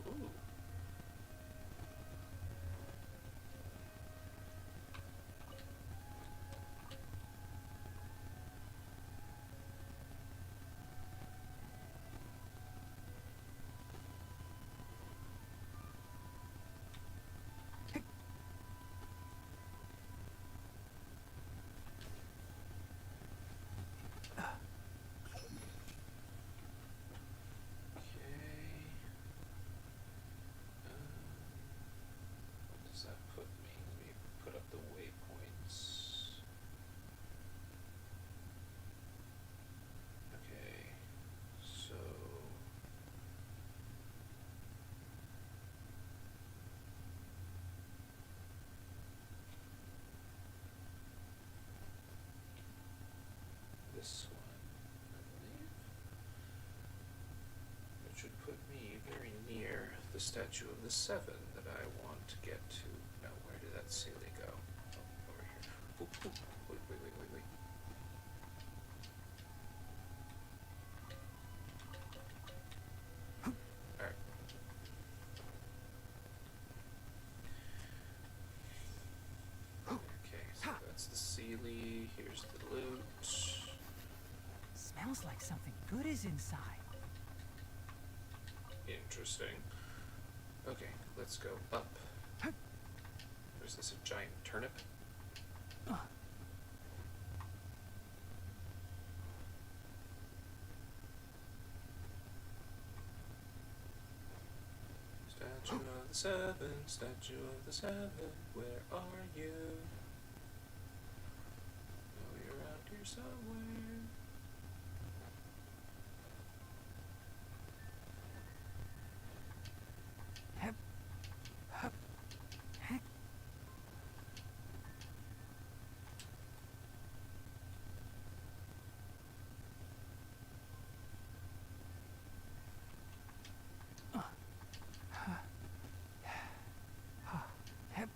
Ooh. What does that put me? Let me put up the waypoints. Okay, so this one, I believe. It should put me very near the statue of the Seven that I want to get to. Now, where did that Sealy go? Oh, over here. Ooh, ooh. Wait, wait, wait, wait, wait. Alright. Okay, so that's the Sealy. Here's the loot. Smells like something good is inside. Interesting. Okay, let's go up. Is this a giant turnip? Statue of the Seven, Statue of the Seven, where are you? Oh, you're around here somewhere. Hep. Hup. Heck. Hep.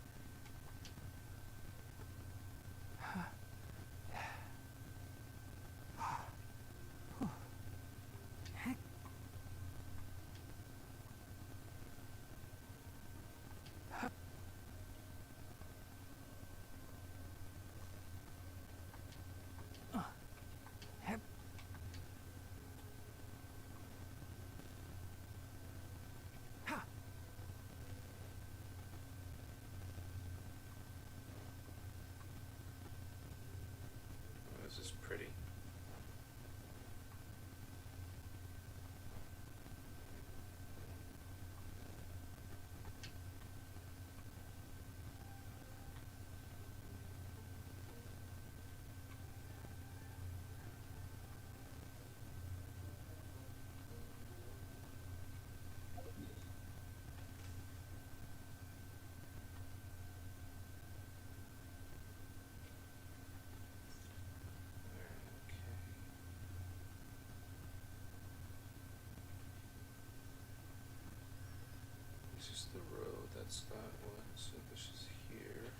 This is the road, that's that one, so this is here.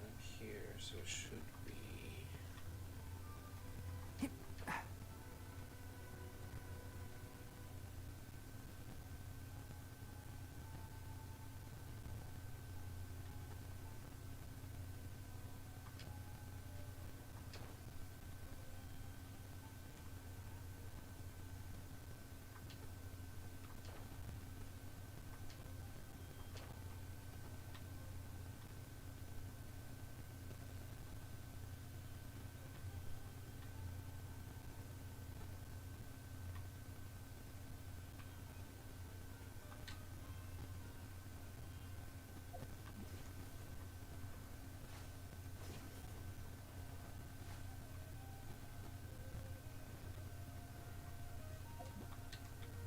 And here, so it should be...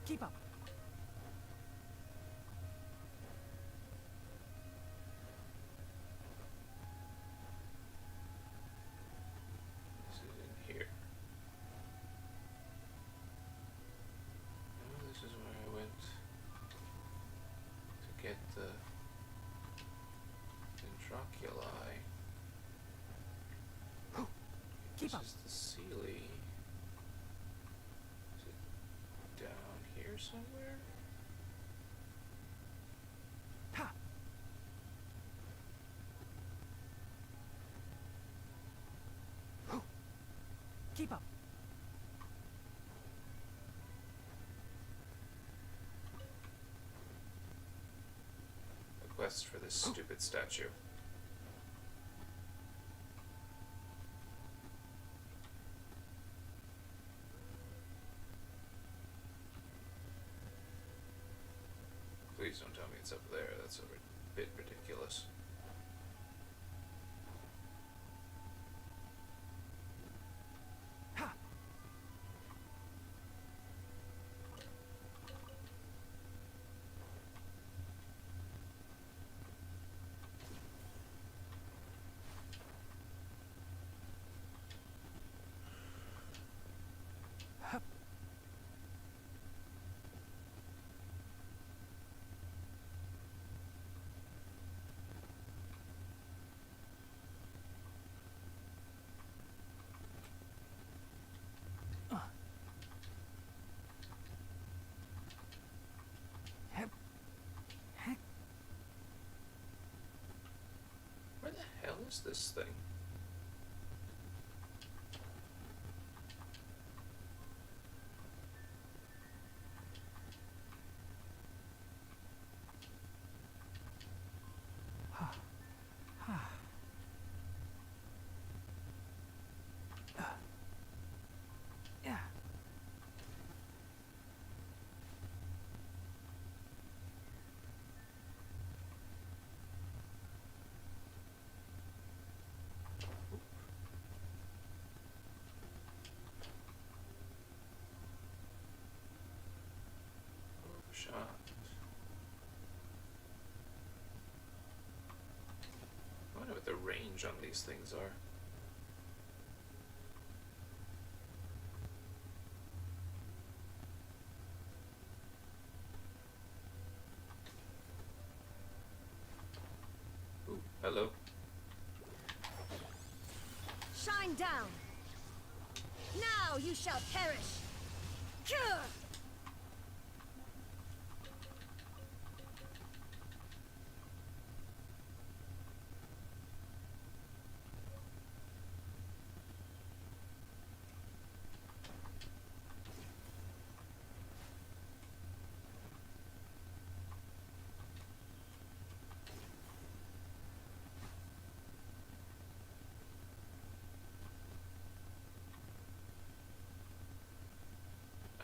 Keep up. This is in here. Oh, this is where I went to get the Dendroculi. Keep This up. is the Sealy. Is it down here somewhere? Ha! Keep up. A quest for this stupid statue. Please don't tell me it's up there. That's a bit ridiculous. Ha! Hup. Hep. Heck. Where the hell is this thing? Yeah. Shot. I wonder what the range on these things are. Ooh, hello. Shine down. Now you shall perish. Cure.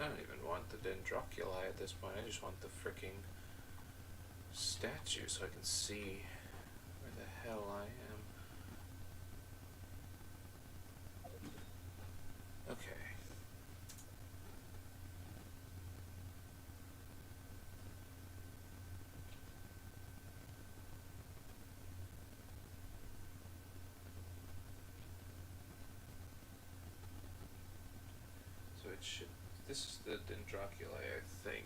I don't even want the Dendroculi at this point. I just want the freaking statue so I can see where the hell I am. Okay. So it should... This is the Dendroculi, I think.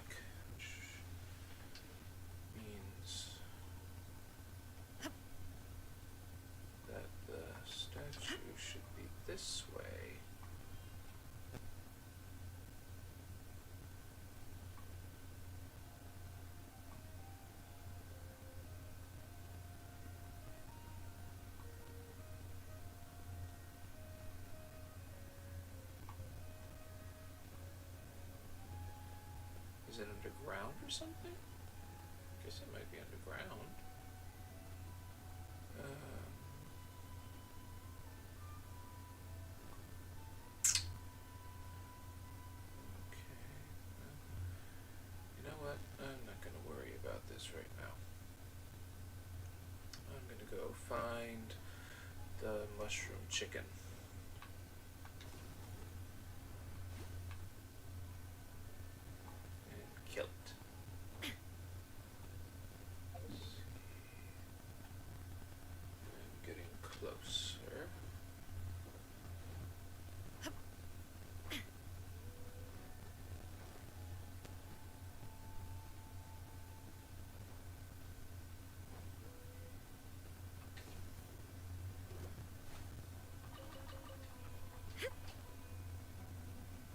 underground or something? Guess it might be underground. Okay. You know what? I'm not going to worry about this right now. I'm going to go find the mushroom chicken. And kill it. I'm getting closer.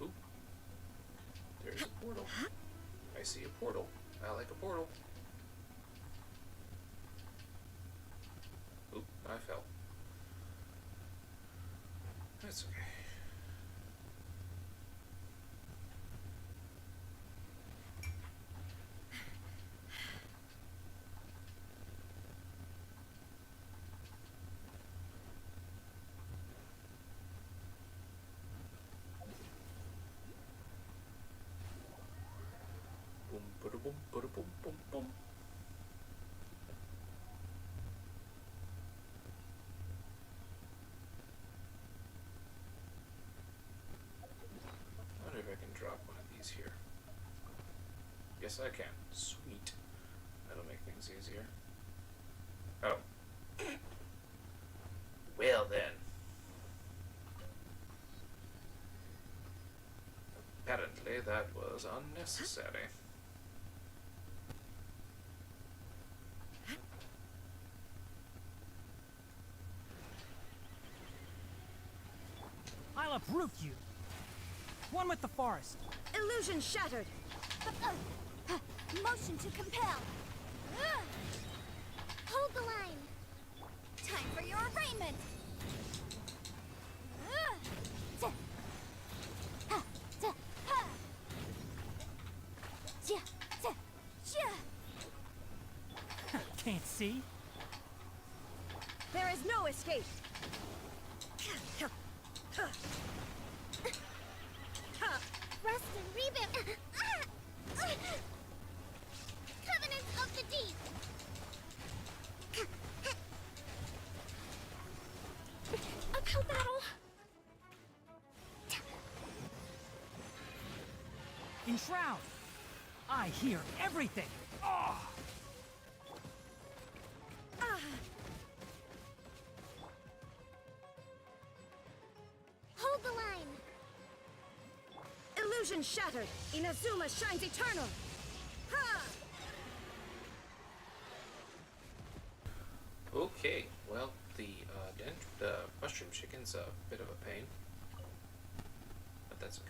Oop. There's a portal. I see a portal. I like a portal. Oop, I fell. That's okay. Boom, bada boom, bada boom, boom, boom. I wonder if I can drop one of these here. Yes, I can. Sweet. That'll make things easier. Oh. Well then. Apparently that was unnecessary. I'll uproot you. One with the forest. Illusion shattered. Motion to compel. Hold the line. Time for your arraignment. Can't see. There is no escape. Rust and reboot. Covenants of the deep. Uphill battle. Enshroud. I hear everything. Oh. Hold the line. Illusion shattered. Inazuma shines eternal. Ha! Okay, well, the mushroom chicken's a bit of a pain, but that's okay.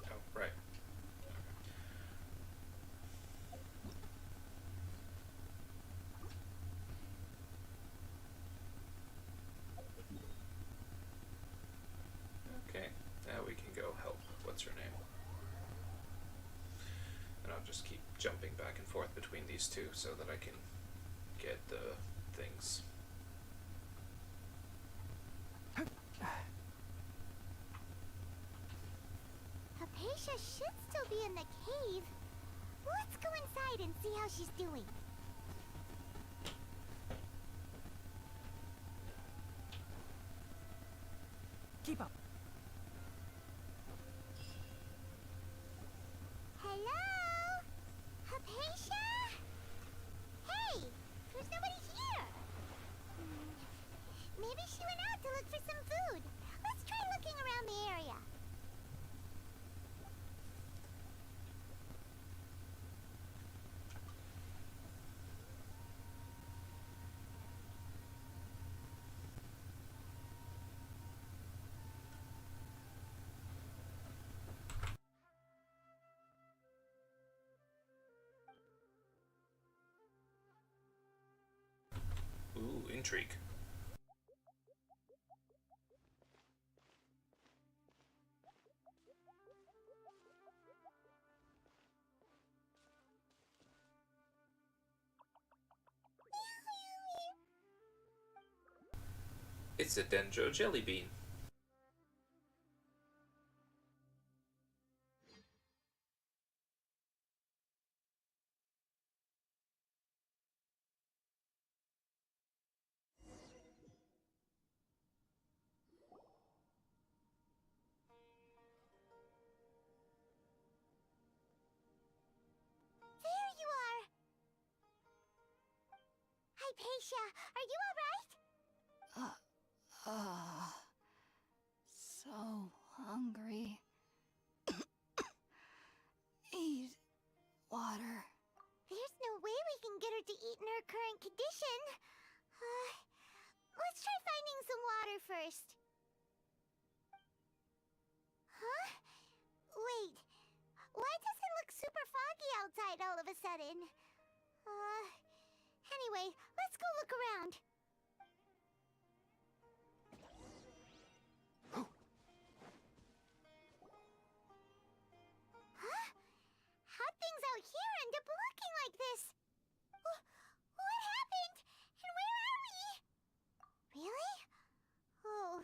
Oh, right. Okay, now we can go help. What's her name? And I'll just keep jumping back and forth between these two so that I can get the things. Hypatia should still be in the cave. Let's go inside and see how she's doing. Keep up. Hello? Hypatia? Hey, there's nobody here. Maybe she went out to look for some food. Let's try looking around the area. intrigue. It's a Dendro jelly bean. There you are! Hypatia, are you alright? So hungry. Eat water. There's no way we can get her to eat in her current condition. Let's try finding some water first. Huh? Wait. Why does it look super foggy outside all of a sudden? Anyway, let's go look around. Huh? How'd things out here end up looking like this? What happened? And where are we? Really? Oh,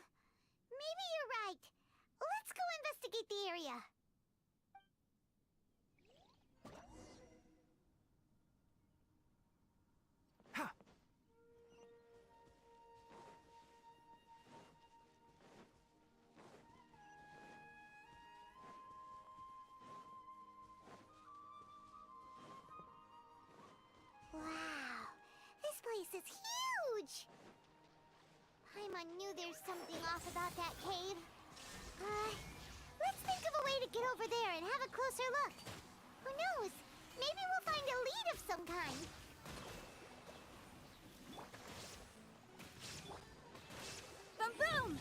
maybe you're right. Let's go investigate the area. Wow, this place is huge! Paimon knew there's something off about that cave. Let's think of a way to get over there and have a closer look. Who knows? Maybe we'll find a lead of some kind. Boom boom!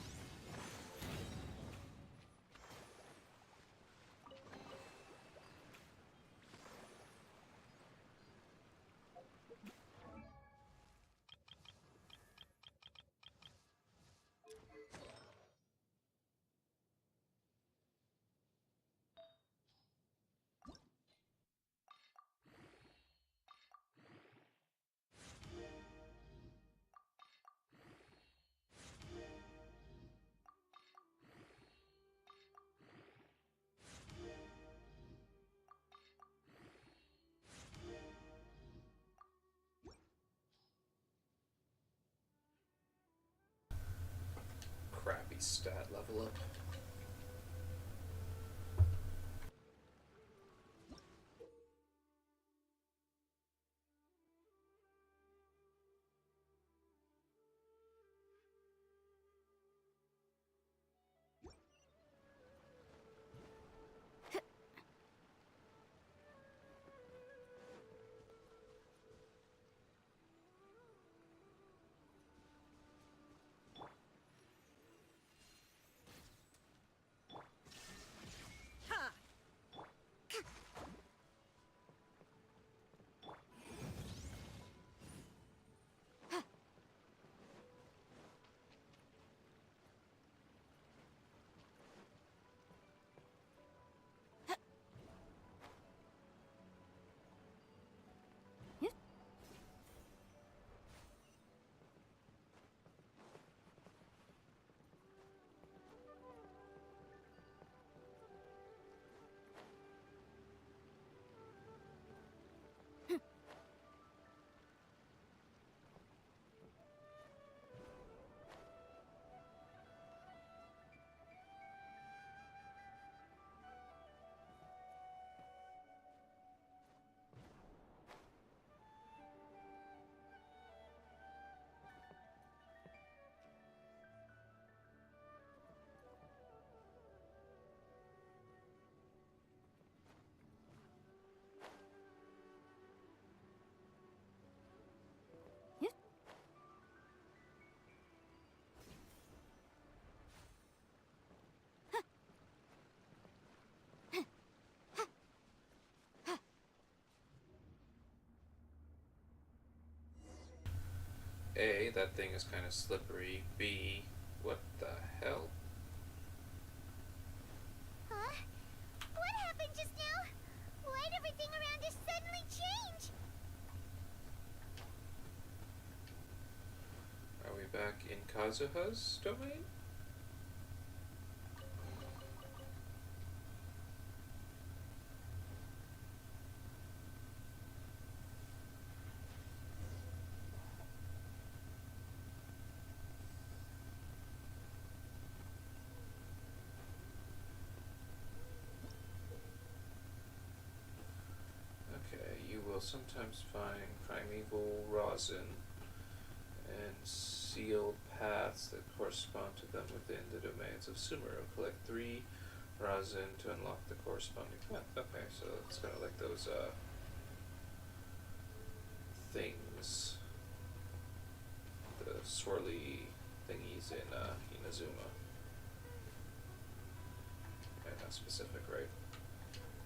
Crappy stat level up. A, that thing is kind of slippery. B, what the hell? Huh? What happened just now? Why'd everything around us suddenly change? Are we back in Kazuha's domain? Okay, you will sometimes find primeval rosin and sealed paths that correspond to them within the domains of Sumeru. Collect 3 rosin to unlock the corresponding path. Okay, so it's kind of like those things, the swirly thingies in Inazuma. Okay, not specific, right?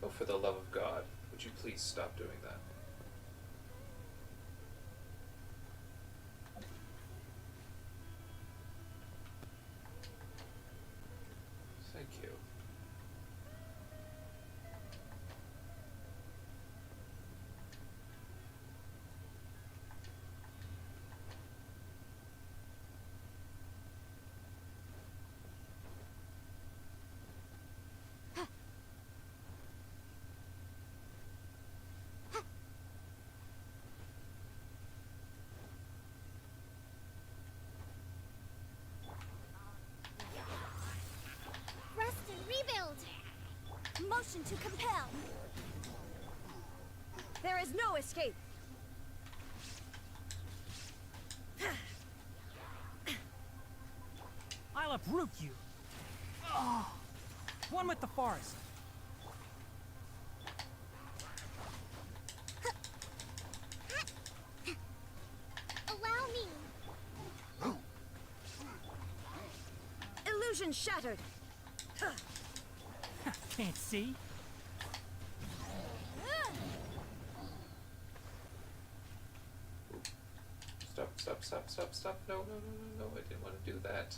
Oh, for the love of God, would you please stop doing that? Thank you. Rest and rebuild! Motion to compel! There is no escape. I'll uproot you. Oh, one with the forest. Allow me! Illusion shattered. Can't see. Stop. No, I didn't want to do that.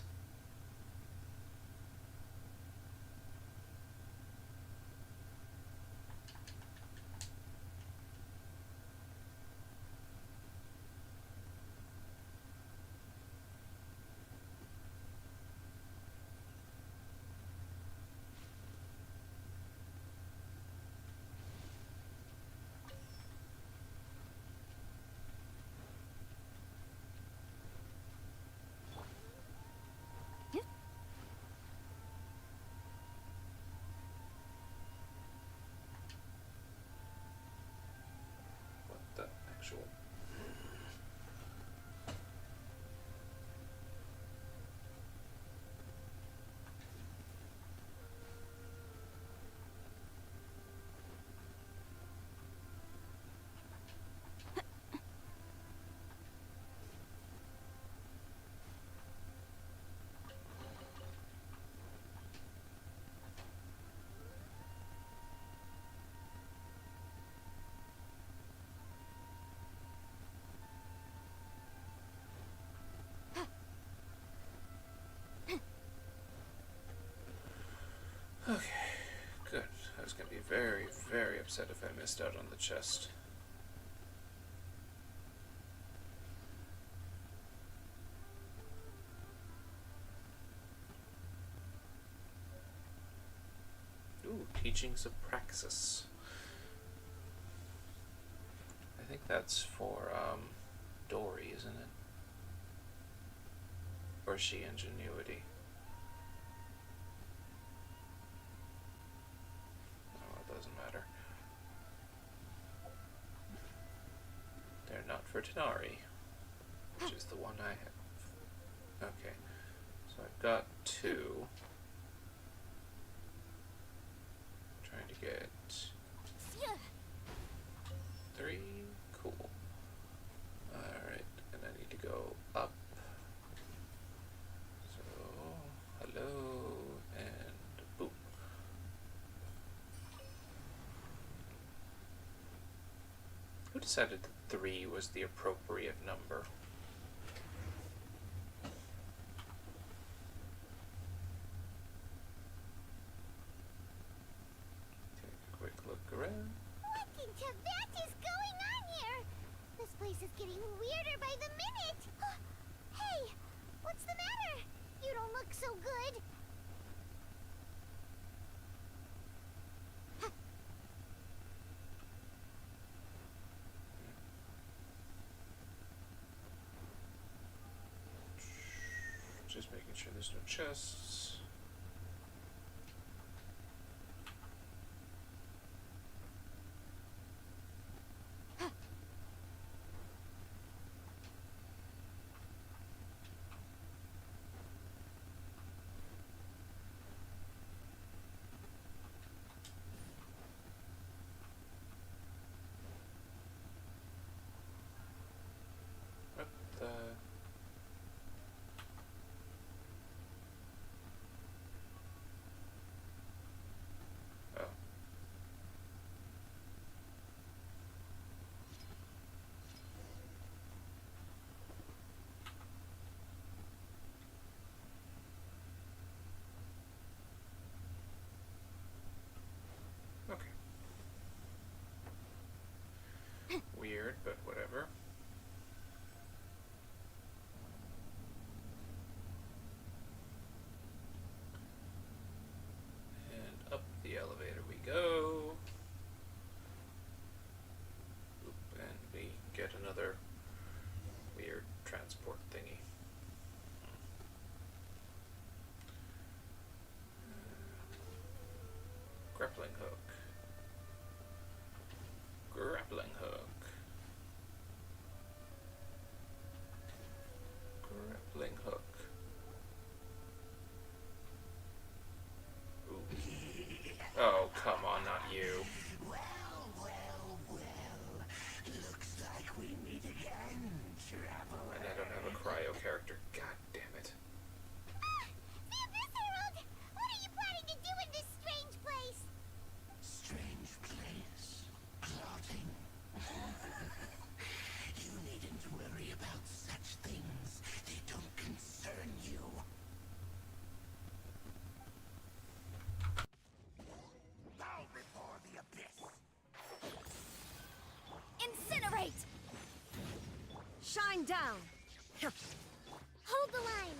What the actual... Okay, good. I was going to be very, very upset if I missed out on the chest. Ooh, Teachings of Praxis. I think that's for, Dory, isn't it? Or is she Ingenuity? Doesn't matter. They're not for Tenari, which is the one I have. Okay, so I've got 2. I'm trying to get 3. Cool. Alright, and I need to go up. So, hello, and boom. Who decided that 3 was the appropriate number? Just making sure there's no chests. What the? Oh. Okay. Weird, but whatever. And up the elevator we go. Oop, and we get another weird transport thingy. Grappling hook. Grappling hook. Grappling hook. Ooh. Oh, come on, not you. Well. Looks like we meet again, traveler. And I don't have a cryo character. God damn it. The Abyss Herald! What are you planning to do in this strange place? Strange place. Plotting. You needn't worry about such things. They don't concern you. Bow before the abyss. Incinerate! Shine down! Hold the line.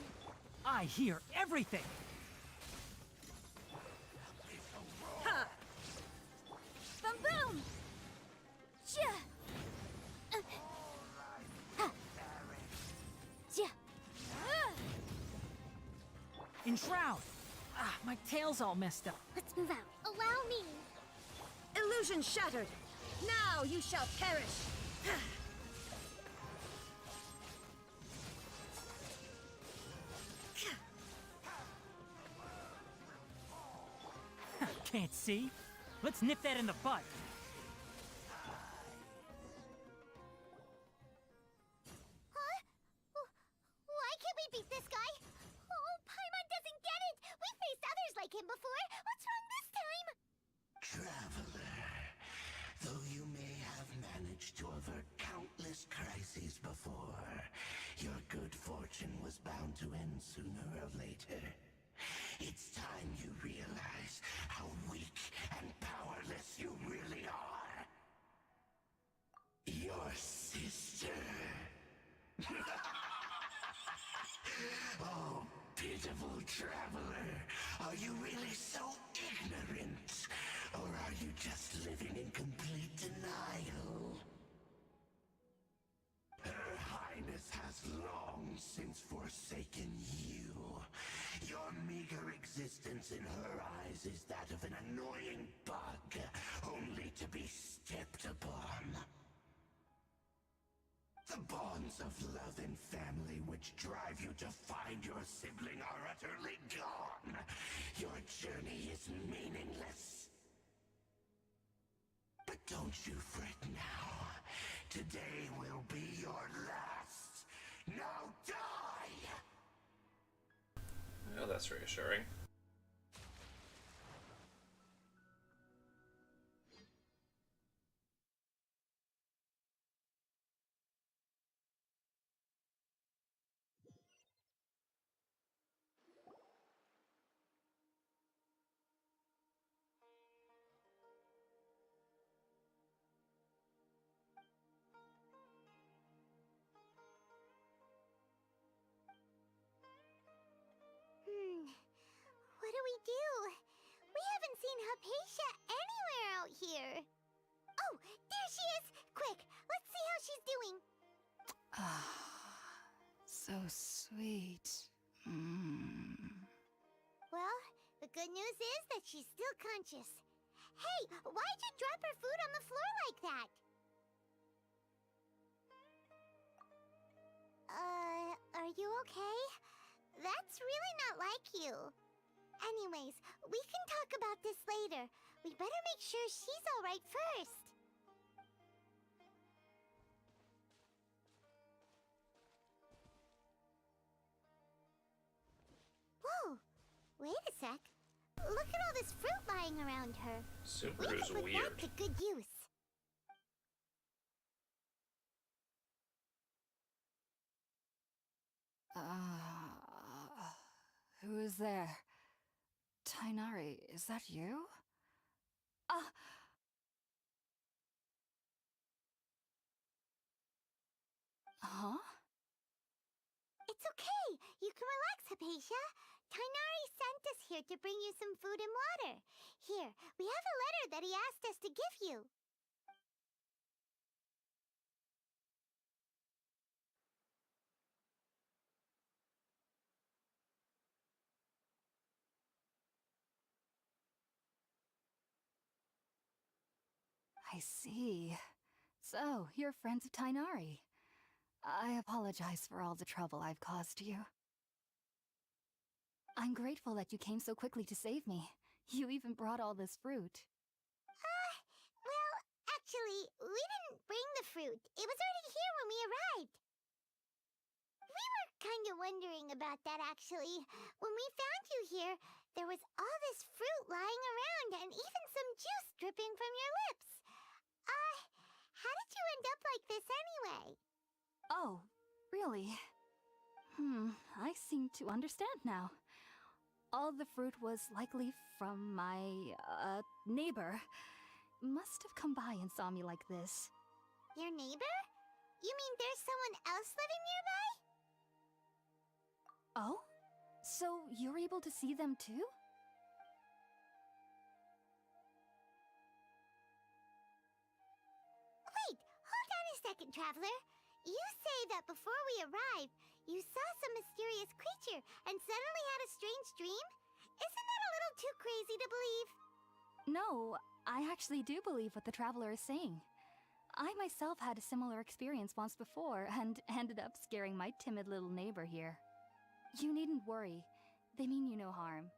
I hear everything! Ha! Boom boom! Chia! Ha! Chia! Enshroud! Ah, my tail's all messed up. Let's move out. Allow me. Illusion shattered! Now you shall perish! Can't see? Let's nip that in the bud. Huh? Why can't we beat this guy? Oh, Paimon doesn't get it. We faced others like him before. What's wrong this time? Traveler, though you may have managed to avert countless crises before, your good fortune was bound to end sooner or later. It's time you realize how weak and powerless you really are. Your sister. Oh, pitiful traveler. Are you really so ignorant? Or are you just living in complete denial? Her Highness has long since forsaken you. Your meager existence in her eyes is that of an annoying bug, only to be stepped upon. The bonds of love and family which drive you to find your sibling are utterly gone. Your journey is meaningless. But don't you fret now. Today will be your last. Now die! Well, that's reassuring. What do we do? We haven't seen Hypatia anywhere out here. Oh, there she is! Quick, let's see how she's doing. Ah, so sweet. Well, the good news is that she's still conscious. Hey, why'd you drop her food on the floor like that? Are you okay? That's really not like you. Anyways, we can talk about this later. We better make sure she's alright first. Whoa! Wait a sec. Look at all this fruit lying around her. We Sumeru's can put weird. that to good use. Who is there? Tainari, is that you? Huh? It's okay. You can relax, Hypatia. Tainari sent us here to bring you some food and water. Here, we have a letter that he asked us to give you. I see. So, you're friends of Tainari. I apologize for all the trouble I've caused you. I'm grateful that you came so quickly to save me. You even brought all this fruit. Well, actually, we didn't bring the fruit. It was already here when we arrived. We were kind of wondering about that, actually. When we found you here, there was all this fruit lying around and even some juice dripping from your lips. How did you end up like this anyway? Oh, really? I seem to understand now. All the fruit was likely from my, neighbor. Must have come by and saw me like this. Your neighbor? You mean there's someone else living nearby? Oh? So you're able to see them too? Wait, hold on a second, Traveler. You say that before we arrived, you saw some mysterious creature and suddenly had a strange dream? Isn't that a little too crazy to believe? No, I actually do believe what the Traveler is saying. I myself had a similar experience once before and ended up scaring my timid little neighbor here. You needn't worry. They mean you no harm.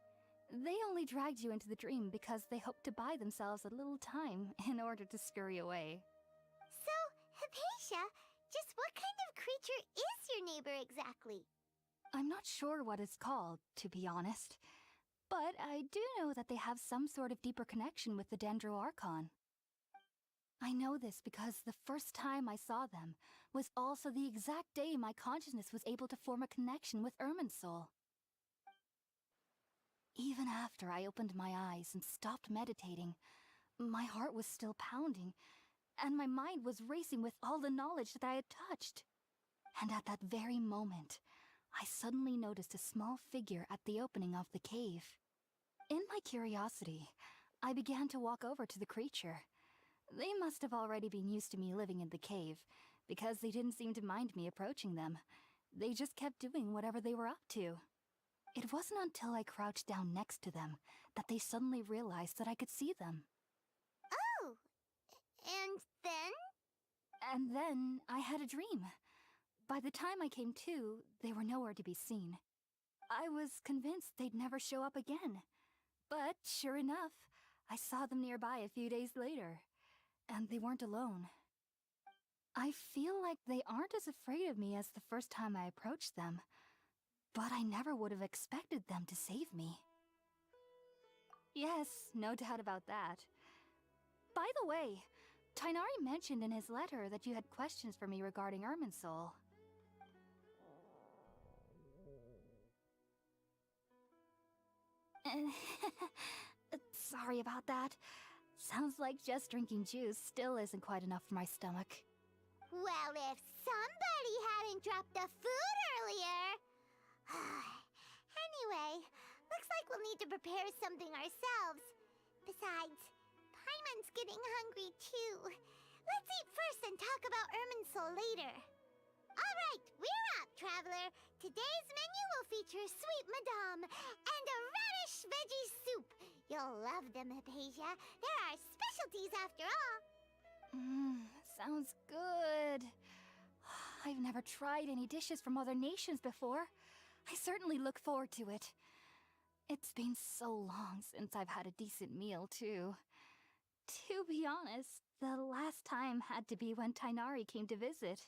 They only dragged you into the dream because they hoped to buy themselves a little time in order to scurry away. So, Hypatia, just what kind of creature is your neighbor exactly? I'm not sure what it's called, to be honest. But I do know that they have some sort of deeper connection with the Dendro Archon. I know this because the first time I saw them was also the exact day my consciousness was able to form a connection with Irminsul. Even after I opened my eyes and stopped meditating, my heart was still pounding, and my mind was racing with all the knowledge that I had touched. And at that very moment, I suddenly noticed a small figure at the opening of the cave. In my curiosity, I began to walk over to the creature. They must have already been used to me living in the cave, because they didn't seem to mind me approaching them. They just kept doing whatever they were up to. It wasn't until I crouched down next to them that they suddenly realized that I could see them. Oh! And then? And then I had a dream. By the time I came to, they were nowhere to be seen. I was convinced they'd never show up again. But sure enough, I saw them nearby a few days later. And they weren't alone. I feel like they aren't as afraid of me as the first time I approached them. But I never would have expected them to save me. Yes, no doubt about that. By the way, Tainari mentioned in his letter that you had questions for me regarding Irminsul. Sorry about that. Sounds like just drinking juice still isn't quite enough for my stomach. Well, if somebody hadn't dropped the food earlier... Anyway, looks like we'll need to prepare something ourselves. Besides, Paimon's getting hungry too. Let's eat first and talk about Irminsul later. All right! right, we're up, traveler. Today's menu will feature sweet madame and a radish veggie soup. You'll love them, Hypatia. They're our specialties after all. Sounds good. I've never tried any dishes from other nations before. I certainly look forward to it. It's been so long since I've had a decent meal, too. To be honest, the last time had to be when Tainari came to visit.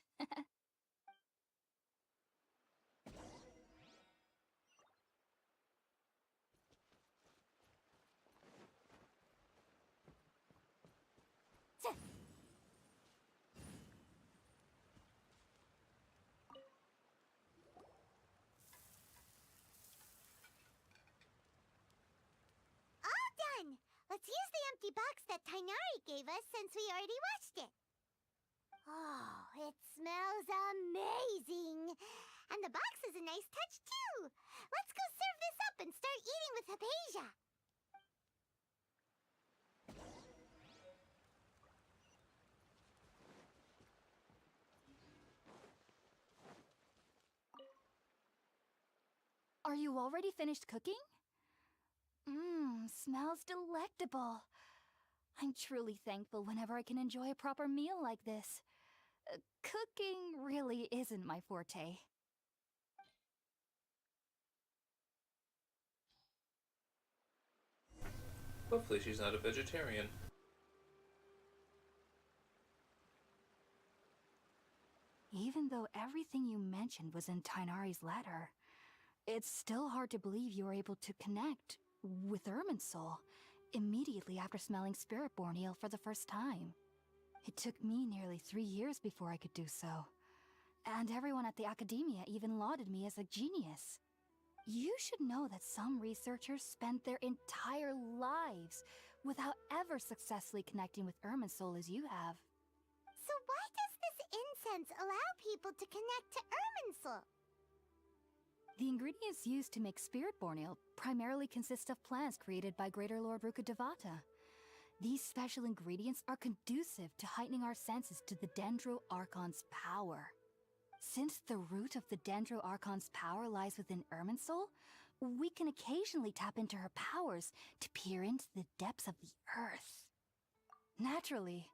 All done! Let's use the empty box that Tainari gave us since we already washed it. Oh, it smells amazing! And the box is a nice touch, too! Let's go serve this up and start eating with Hypatia! Are you already finished cooking? Smells delectable. I'm truly thankful whenever I can enjoy a proper meal like this. Cooking really isn't my forte. Hopefully she's not a vegetarian. Even though everything you mentioned was in Tainari's letter, it's still hard to believe you were able to connect with Irminsul immediately after smelling Spiritborn ale for the first time. It took me nearly 3 years before I could do so. And everyone at the Academia even lauded me as a genius. You should know that some researchers spent their entire lives without ever successfully connecting with Irminsul as you have. So why does this incense allow people to connect to Irminsul? The ingredients used to make Spiritborn ale primarily consist of plants created by Greater Lord Rukkhadevata. These special ingredients are conducive to heightening our senses to the Dendro Archon's power. Since the root of the Dendro Archon's power lies within Irminsul, we can occasionally tap into her powers to peer into the depths of the earth. Naturally,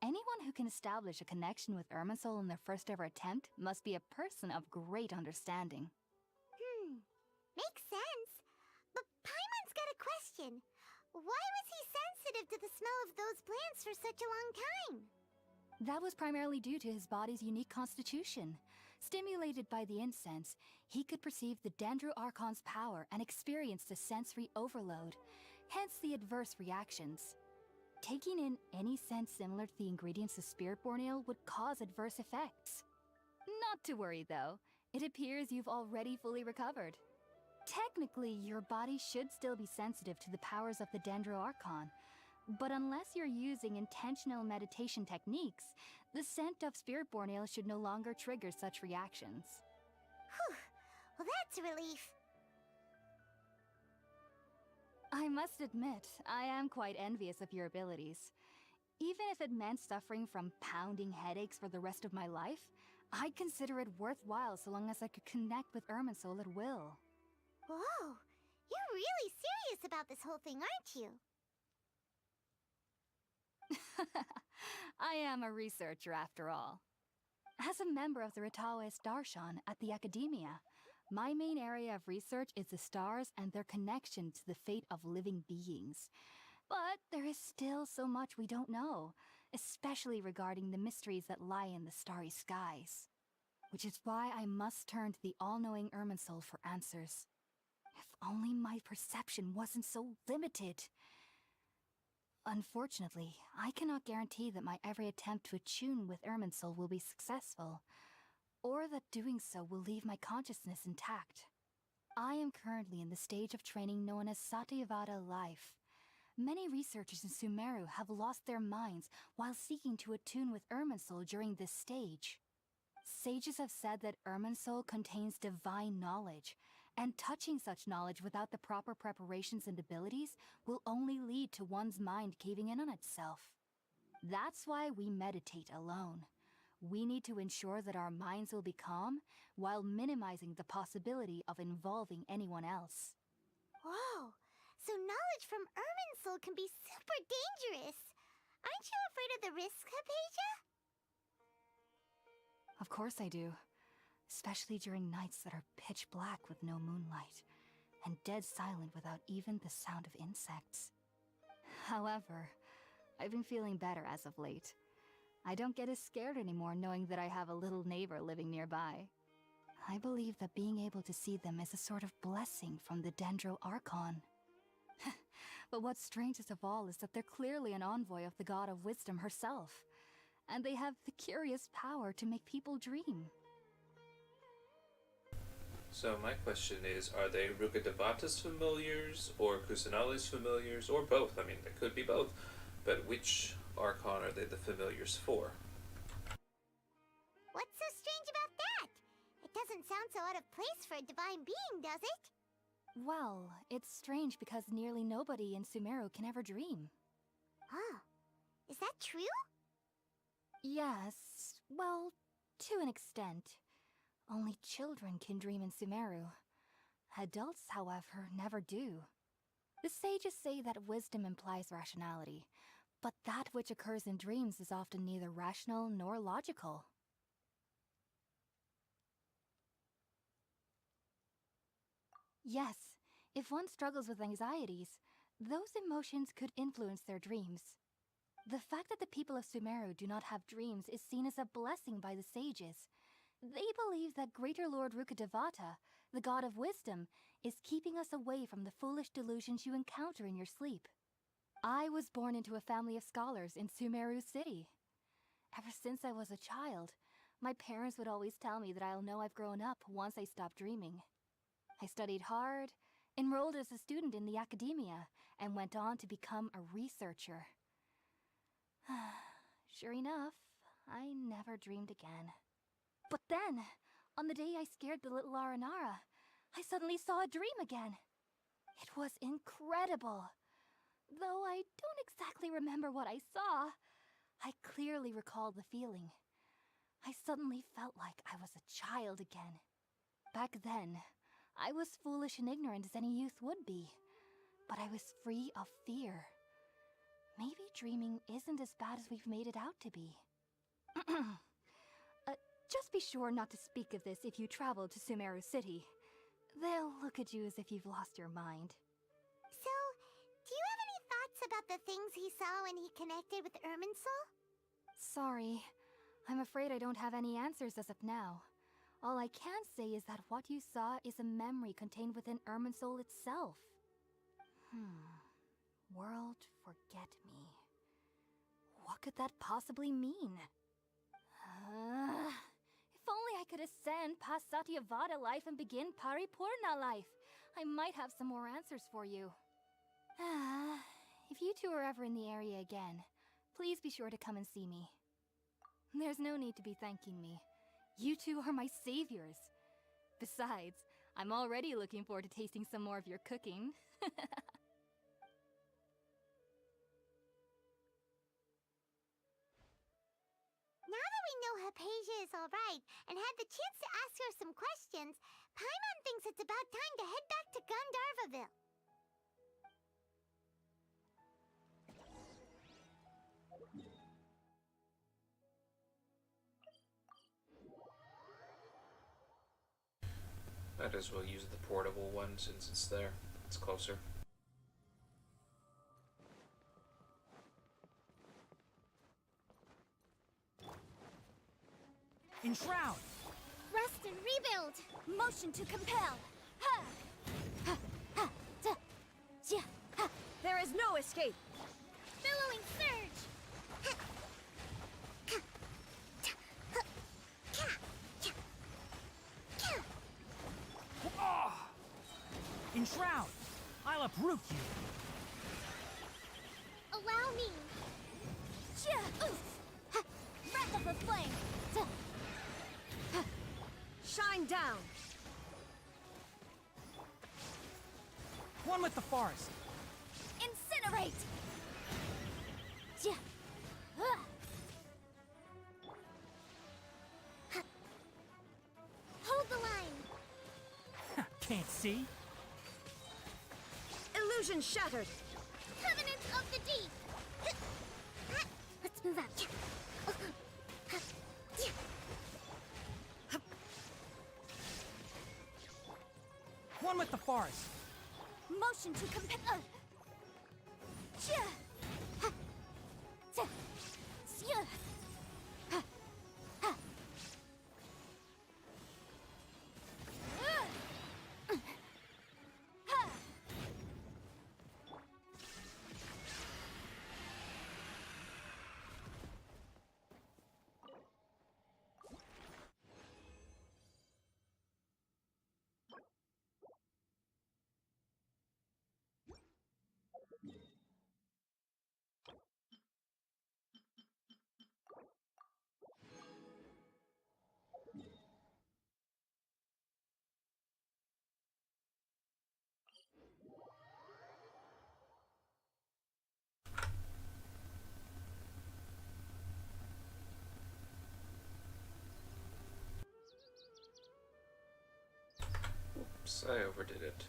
anyone who can establish a connection with Irminsul in their first ever attempt must be a person of great understanding. Makes sense. But Paimon's got a question. Why was he sensitive to the smell of those plants for such a long time? That was primarily due to his body's unique constitution. Stimulated by the incense, he could perceive the Dendro Archon's power and experienced a sensory overload, hence the adverse reactions. Taking in any scent similar to the ingredients of Spiritborn ale would cause adverse effects. Not to worry though, it appears you've already fully recovered. Technically, your body should still be sensitive to the powers of the Dendro Archon, but unless you're using intentional meditation techniques, the scent of Spiritborn ale should no longer trigger such reactions. Whew. Well, that's a relief. I must admit, I am quite envious of your abilities. Even if it meant suffering from pounding headaches for the rest of my life, I'd consider it worthwhile so long as I could connect with Irminsul at will. Whoa, you're really serious about this whole thing, aren't you? I am a researcher after all. As a member of the Ritaoist Darshan at the Academia, my main area of research is the stars and their connection to the fate of living beings. But there is still so much we don't know, especially regarding the mysteries that lie in the starry skies. Which is why I must turn to the all-knowing Irminsul for answers. If only my perception wasn't so limited. Unfortunately, I cannot guarantee that my every attempt to attune with Irminsul will be successful, or that doing so will leave my consciousness intact. I am currently in the stage of training known as Satyavada life. Many researchers in Sumeru have lost their minds while seeking to attune with Irminsul during this stage. Sages have said that Irminsul contains divine knowledge, and touching such knowledge without the proper preparations and abilities will only lead to one's mind caving in on itself. That's why we meditate alone. We need to ensure that our minds will be calm while minimizing the possibility of involving anyone else. Whoa! So knowledge from Irminsul can be super dangerous. Aren't you afraid of the risks, Hypatia? Of course I do. Especially during nights that are pitch black with no moonlight, and dead silent without even the sound of insects. However, I've been feeling better as of late. I don't get as scared anymore knowing that I have a little neighbor living nearby. I believe that being able to see them is a sort of blessing from the Dendro Archon. But what's strangest of all is that they're clearly an envoy of the God of Wisdom herself, and they have the curious power to make people dream. So my question is, are they Rukkhadevata's familiars, or Kusanali's familiars, or both? I mean, they could be both, but which Archon are they the familiars for? What's so strange about that? It doesn't sound so out of place for a divine being, does it? Well, it's strange because nearly nobody in Sumeru can ever dream. Huh. Is that true? Yes, well, to an extent. Only children can dream in Sumeru. Adults, however, never do. The sages say that wisdom implies rationality, but that which occurs in dreams is often neither rational nor logical. Yes, if one struggles with anxieties, those emotions could influence their dreams. The fact that the people of Sumeru do not have dreams is seen as a blessing by the sages. They believe that Greater Lord Rukkhadevata, the God of Wisdom, is keeping us away from the foolish delusions you encounter in your sleep. I was born into a family of scholars in Sumeru City. Ever since I was a child, my parents would always tell me that I'll know I've grown up once I stop dreaming. I studied hard, enrolled as a student in the academia, and went on to become a researcher. Sure enough, I never dreamed again. But then, on the day I scared the little Aranara, I suddenly saw a dream again. It was incredible. Though I don't exactly remember what I saw, I clearly recall the feeling. I suddenly felt like I was a child again. Back then, I was foolish and ignorant as any youth would be, but I was free of fear. Maybe dreaming isn't as bad as we've made it out to be. Just be sure not to speak of this if you travel to Sumeru City. They'll look at you as if you've lost your mind. So, do you have any thoughts about the things he saw when he connected with Irminsul? Sorry, I'm afraid I don't have any answers as of now. All I can say is that what you saw is a memory contained within Irminsul itself. World forget me. What could that possibly mean? If only I could ascend past Satyavada life and begin Paripurna life, I might have some more answers for you. If you two are ever in the area again, please be sure to come and see me. There's no need to be thanking me. You two are my saviors. Besides, I'm already looking forward to tasting some more of your cooking. Now that we know Hypatia is alright and had the chance to ask her some questions, Paimon thinks it's about time to head back to Gandharvaville. Might as well use the portable one since it's there. It's closer. Enshroud! Rest and rebuild! Motion to compel! Ha! Ha! Ha! Da! Ja! Ha! There is no escape! Billowing surge! Ha! Ka! Ta! Ha! Ka! Ja! Ka! Ah! Enshroud! I'll uproot you! Allow me! Ja! Oof! Ha! Breath of the flame! Da! Ha! Shine down! One with the forest! Incinerate! Ja! Ah! Can't see? Illusion shattered! Covenant of the Deep! Let's move out. One with the forest. Motion to compel. Oops, I overdid it.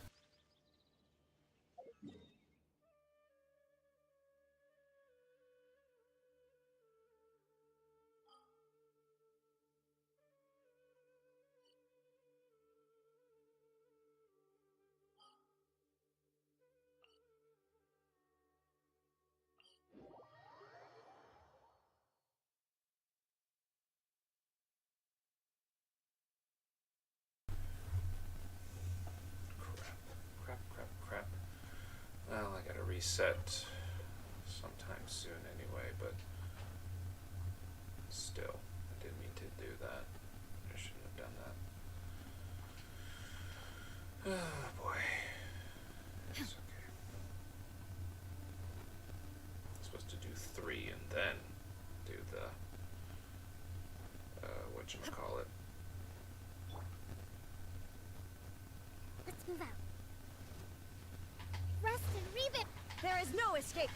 Crap. Well, I gotta reset sometime soon anyway, but still, I didn't mean to do that. I shouldn't have done that. Oh boy. It's okay. I'm supposed to do 3 and then do the whatchamacallit. Let's move out. Rest and rebuild. There is no escape.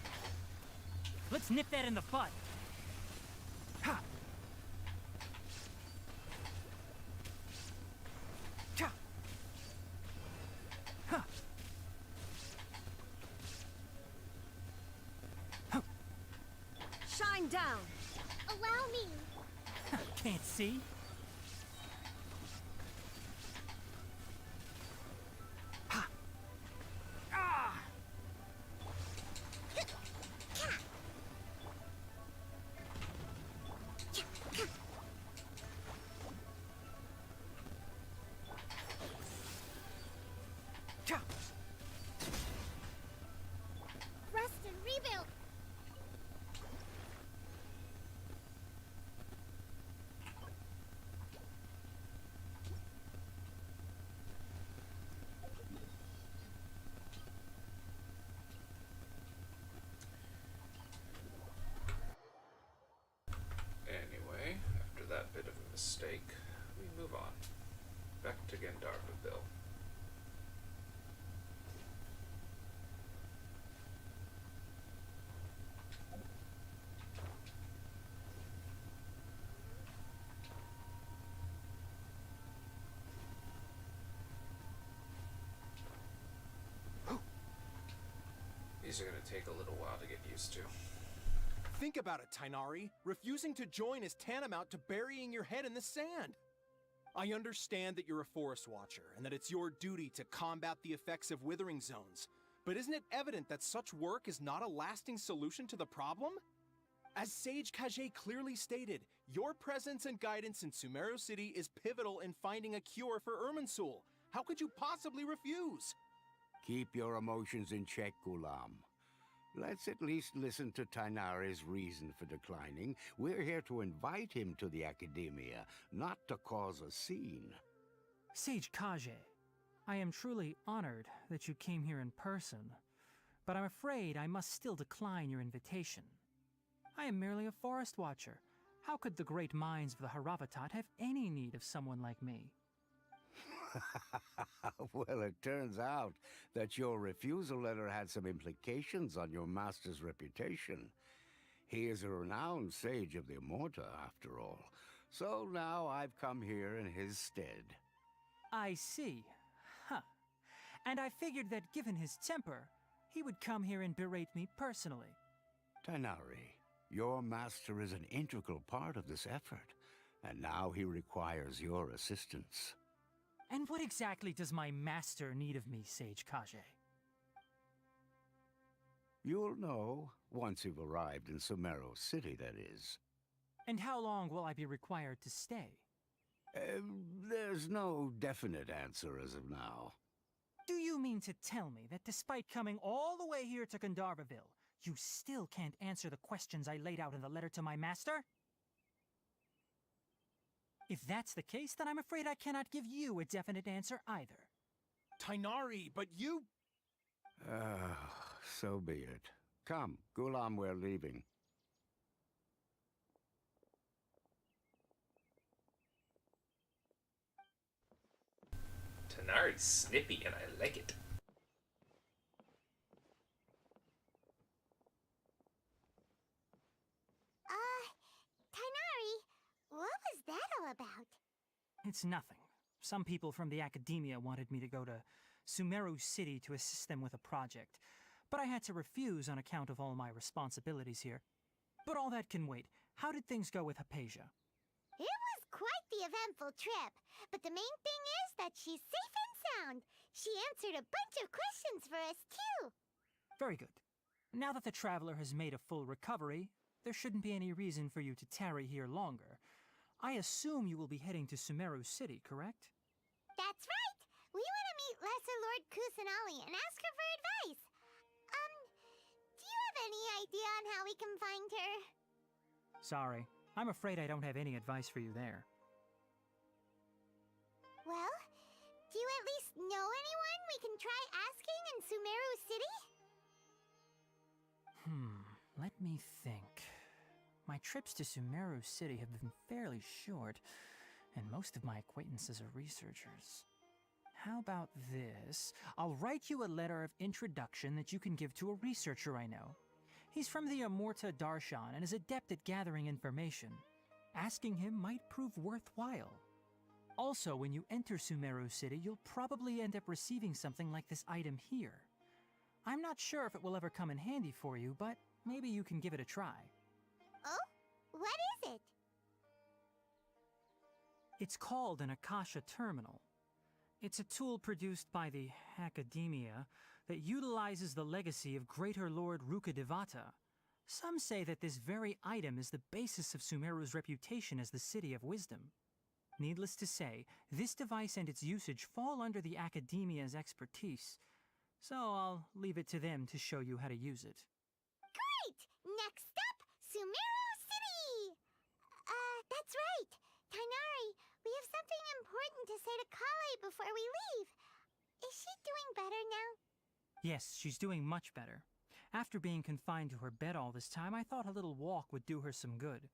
Let's nip that in the bud. Ha! Cha! Ha! Shine down. Allow me. Can't see? Rest and rebuild. Anyway, after that bit of a mistake, we move on. Back to Gandharvaville. These are going to take a little while to get used to. Think about it, Tainari. Refusing to join is tantamount to burying your head in the sand. I understand that you're a forest watcher and that it's your duty to combat the effects of withering zones. But isn't it evident that such work is not a lasting solution to the problem? As Sage Kage clearly stated, your presence and guidance in Sumeru City is pivotal in finding a cure for Irminsul. How could you possibly refuse? Keep your emotions in check, Gulam. Let's at least listen to Tainari's reason for declining. We're here to invite him to the Academia, not to cause a scene. Sage Kage, I am truly honored that you came here in person, but I'm afraid I must still decline your invitation. I am merely a forest watcher. How could the great minds of the Haravatat have any need of someone like me? Well, it turns out that your refusal letter had some implications on your master's reputation. He is a renowned sage of the Immorta, after all. So now I've come here in his stead. I see. Huh. And I figured that given his temper, he would come here and berate me personally. Tainari, your master is an integral part of this effort, and now he requires your assistance. And what exactly does my master need of me, Sage Kage? You'll know once you've arrived in Sumeru City, that is. And how long will I be required to stay? There's no definite answer as of now. Do you mean to tell me that despite coming all the way here to Gandharvaville, you still can't answer the questions I laid out in the letter to my master? If that's the case, then I'm afraid I cannot give you a definite answer either. Tainari, but you... So be it. Come, Gulam, we're leaving. Tanari's snippy and I like it. Tainari, what was that all about? It's nothing. Some people from the academia wanted me to go to Sumeru City to assist them with a project, but I had to refuse on account of all my responsibilities here. But all that can wait. How did things go with Hypatia? It was quite the eventful trip, but the main thing is that she's safe and sound. She answered a bunch of questions for us, too. Very good. Now that the traveler has made a full recovery, there shouldn't be any reason for you to tarry here longer. I assume you will be heading to Sumeru City, correct? That's right! We want to meet Lesser Lord Kusanali and ask her for advice. Do you have any idea on how we can find her? Sorry. I'm afraid I don't have any advice for you there. Well, do you at least know anyone we can try asking in Sumeru City? Let me think. My trips to Sumeru City have been fairly short, and most of my acquaintances are researchers. How about this? I'll write you a letter of introduction that you can give to a researcher I know. He's from the Amurta Darshan and is adept at gathering information. Asking him might prove worthwhile. Also, when you enter Sumeru City, you'll probably end up receiving something like this item here. I'm not sure if it will ever come in handy for you, but maybe you can give it a try. Oh? What is it? It's called an Akasha Terminal. It's a tool produced by the Academia that utilizes the legacy of Greater Lord Rukkhadevata. Some say that this very item is the basis of Sumeru's reputation as the City of Wisdom. Needless to say, this device and its usage fall under the Academia's expertise, so I'll leave it to them to show you how to use it. Great! Next up, Sumeru City! That's right. Tainari, we have something important to say to Kale before we leave. Is she doing better now? Yes, she's doing much better. After being confined to her bed all this time, I thought a little walk would do her some good.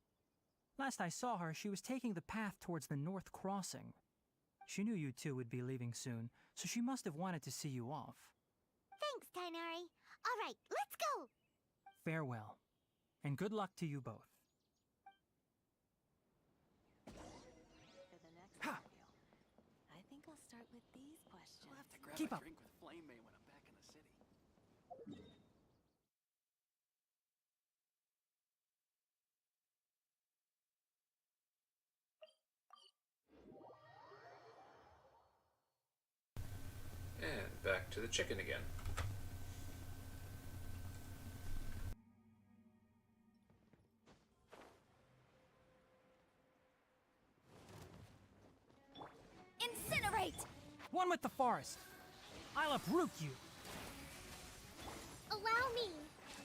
Last I saw her, she was taking the path towards the North Crossing. She knew you two would be leaving soon, so she must have wanted to see you off. Thanks, Tainari. All right, let's go! Farewell, and good luck to you both. For the next Ha! video, I think I'll start with these questions. I'll have to grab Keep a up. drink with Flame May when I'm back in the city. And back to the chicken again. Incinerate! One with the forest! I'll uproot you! Allow me!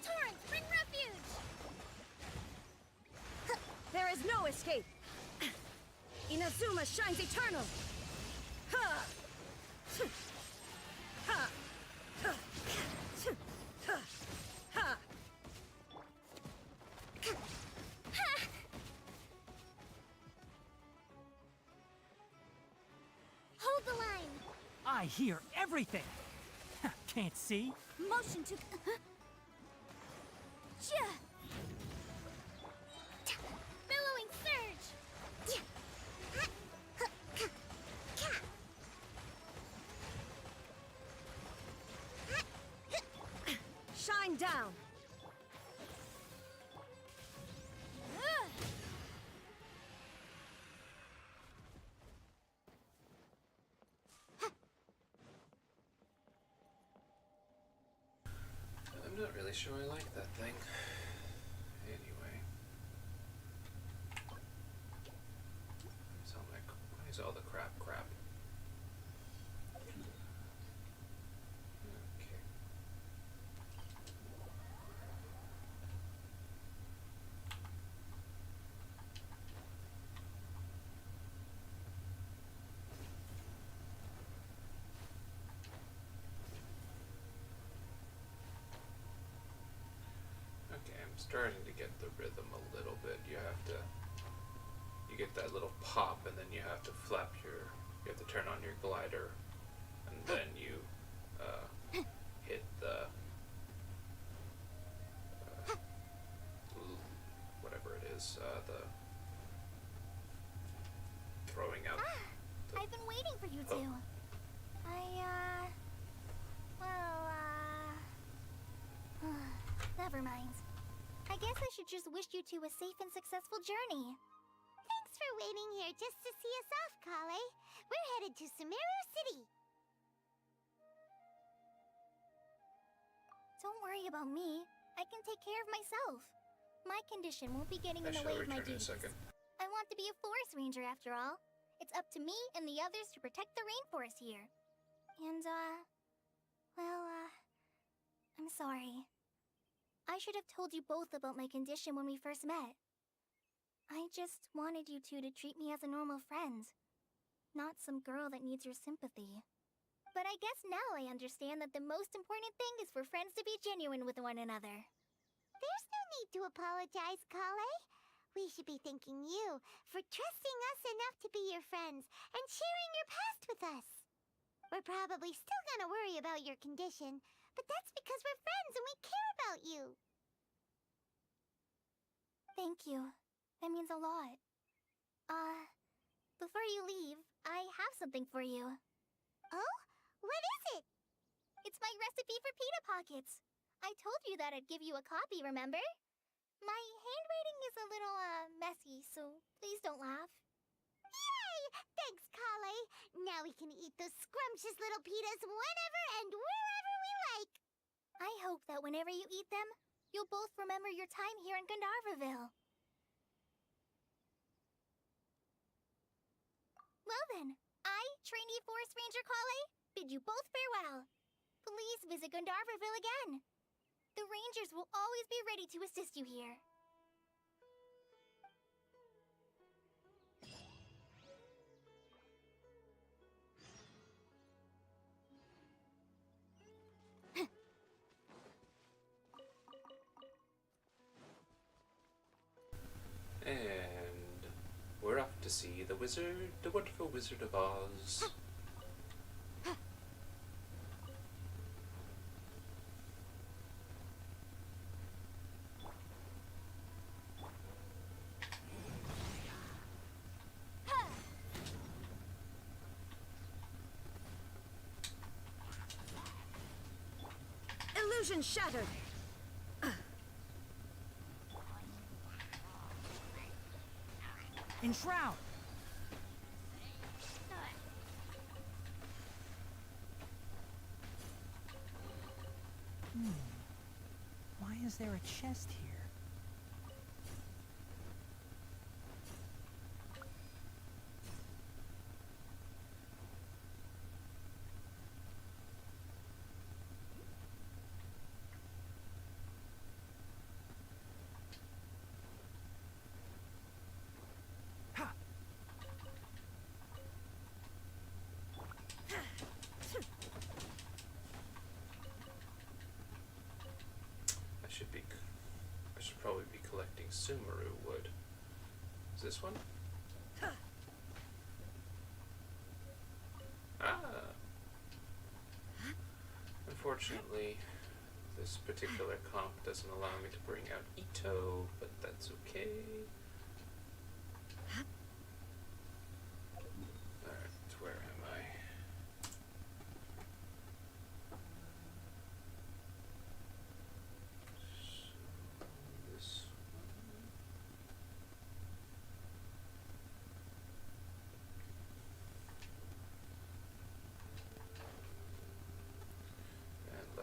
Torrent, bring refuge! There is no escape! Inazuma shines eternal! Ha! Ha! Ha! Ha! Hold the line! I hear everything! Can't see? Motion to... Chia! Billowing surge! Shine down! I'm not really sure I like that thing. Anyway. Why is all the crap? Okay. Okay, I'm starting to get the rhythm a little bit. You get that little pop, and then you have to you have to turn on your glider, and then you hit the whatever it is, the throwing out. I've been waiting for you two. Never mind. I guess I should just wish you two a safe and successful journey. Thanks for waiting here just to see us off, Kale. We're headed to Sumeru City. Don't worry about me. I can take care of myself. My condition won't be getting in the way of my duties. I want to be a forest ranger after all. It's up to me and the others to protect the rainforest here. And, I'm sorry. I should have told you both about my condition when we first met. I just wanted you two to treat me as a normal friend, not some girl that needs your sympathy. But I guess now I understand that the most important thing is for friends to be genuine with one another. There's no need to apologize, Kale. We should be thanking you for trusting us enough to be your friends and sharing your past with us. We're probably still gonna worry about your condition, but that's because we're friends and we care about you. Thank you. That means a lot. Before you leave, I have something for you. Oh? What is it? It's my recipe for pita pockets. I told you that I'd give you a copy, remember? My handwriting is a little, messy, so please don't laugh. Yay! Thanks, Kale. Now we can eat those scrumptious little pitas whenever and wherever we like. I hope that whenever you eat them, you'll both remember your time here in Gandharvaville. Well then, I, trainee Forest Ranger Kale, bid you both farewell. Please visit Gandharvaville again. The Rangers will always be ready to assist you here. And we're off to see the wonderful Wizard of Oz. Illusion shattered! Enshroud! Why is there a chest here? I should probably be collecting Sumeru wood. Is this one? Ah! Unfortunately, this particular comp doesn't allow me to bring out Ito, but that's okay. Alright, where am I?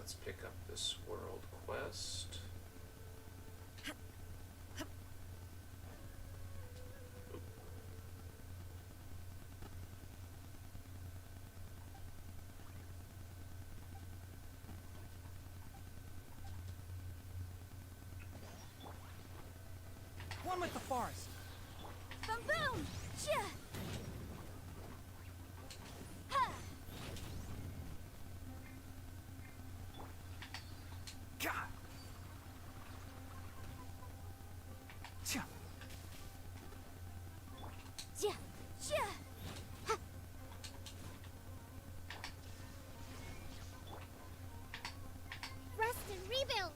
let's pick up this world quest. One with the forest. Boom boom! Yeah. Ha! God. Cha. Yeah. Yeah. Ha. Rest and rebuild.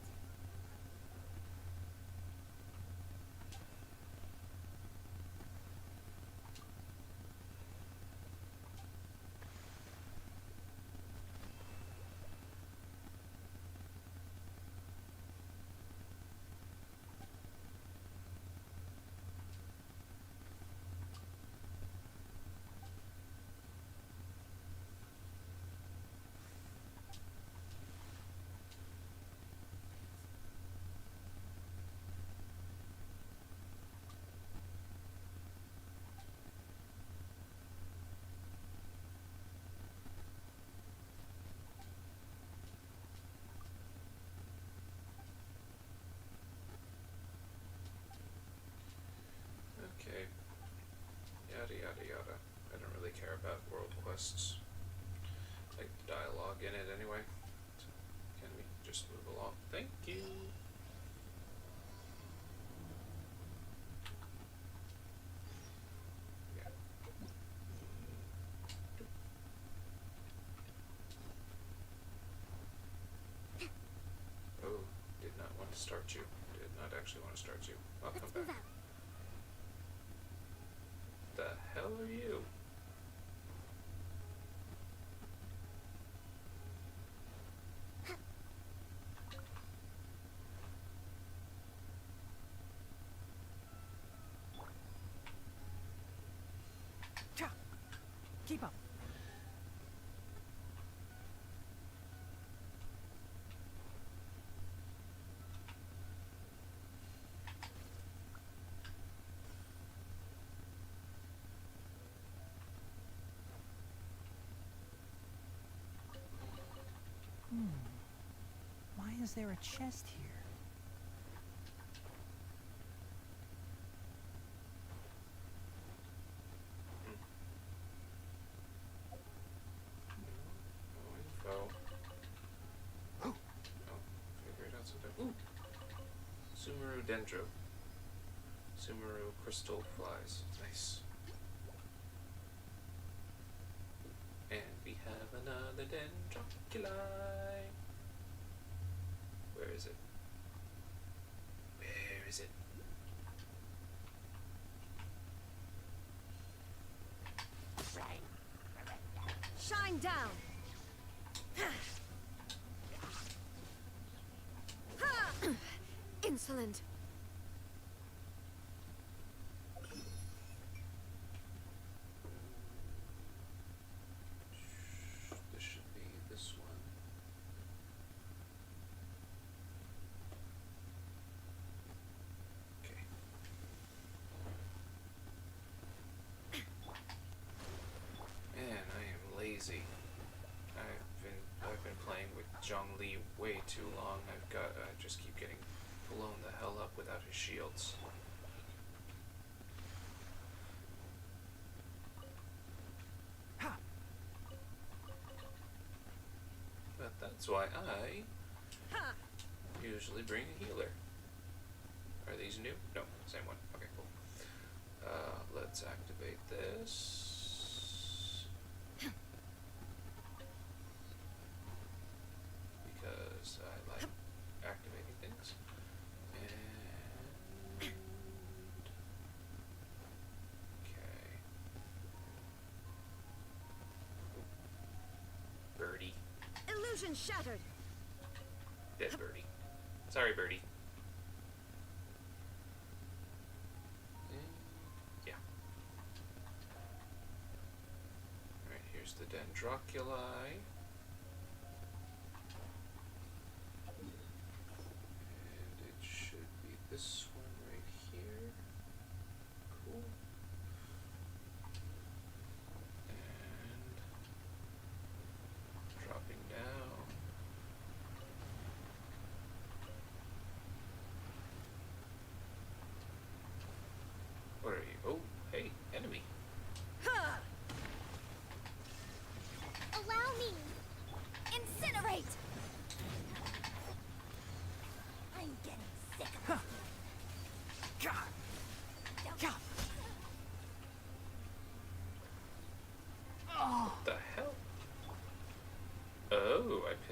Okay. Yada yada yada. I don't really care about world quests. Like the dialogue in it anyway. So, can we just move along? Thank you. Yeah. Oh, did not want to start you. Did not actually want to start you. I'll come back. The hell are you? Cha. Keep up. Why is there a chest here? No info. Oh, figured out something. Ooh! Sumeru Dendro. Sumeru crystal flies. Nice. And we have another Dendroculi. Where is it? Where is it? Shine down. Ha! Insolent. This should be this one. Okay. Man, I am lazy. I've been playing with Zhongli way too long. I just keep getting blown the hell up without his shields. But that's why I usually bring a healer. Are these new? No, same one. Okay, cool. Let's activate this. Because I like activating things. And okay. Birdie. Illusion shattered. Dead birdie. Sorry, birdie. Yeah. Alright, here's the Dendroculi.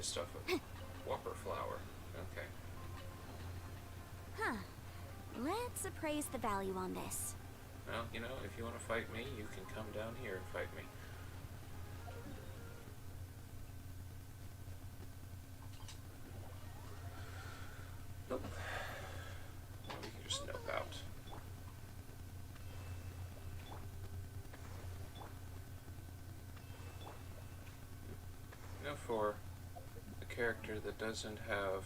this stuff with Whopper Flower. Okay. Huh. Let's appraise the value on this. Well, you know, if you want to fight me, you can come down here and fight me. Nope. Well, we can just nope out. You know, for a character that doesn't have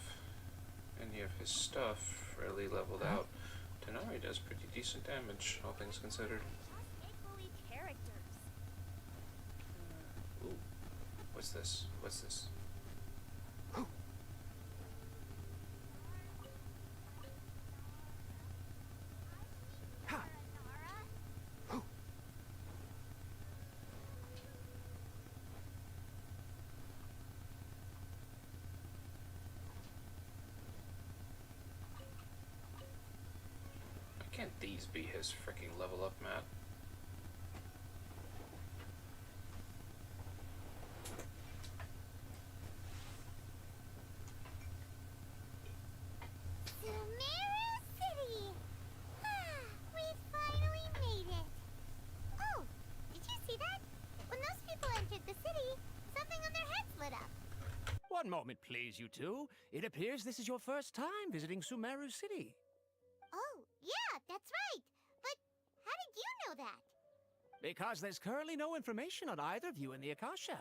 any of his stuff really leveled out, Tanari does pretty decent damage, all things considered. Ooh. What's this? What's this? Can't these be his freaking level up map? Sumeru City! We finally made it! Oh, did you see that? When those people entered the city, something on their heads lit up. One moment, please, you two. It appears this is your first time visiting Sumeru City. Oh, yeah, that's right. But how did you know that? Because there's currently no information on either of you in the Akasha.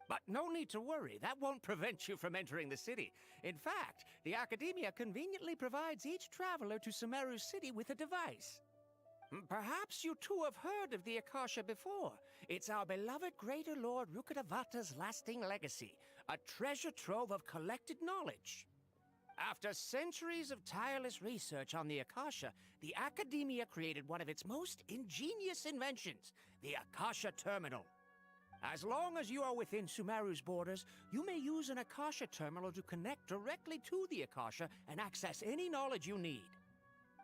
But no need to worry, that won't prevent you from entering the city. In fact, the Academia conveniently provides each traveler to Sumeru City with a device. Perhaps you two have heard of the Akasha before. It's our beloved Greater Lord Rukkhadevata's lasting legacy, a treasure trove of collected knowledge. After centuries of tireless research on the Akasha, the Academia created one of its most ingenious inventions, the Akasha Terminal. As long as you are within Sumeru's borders, you may use an Akasha Terminal to connect directly to the Akasha and access any knowledge you need.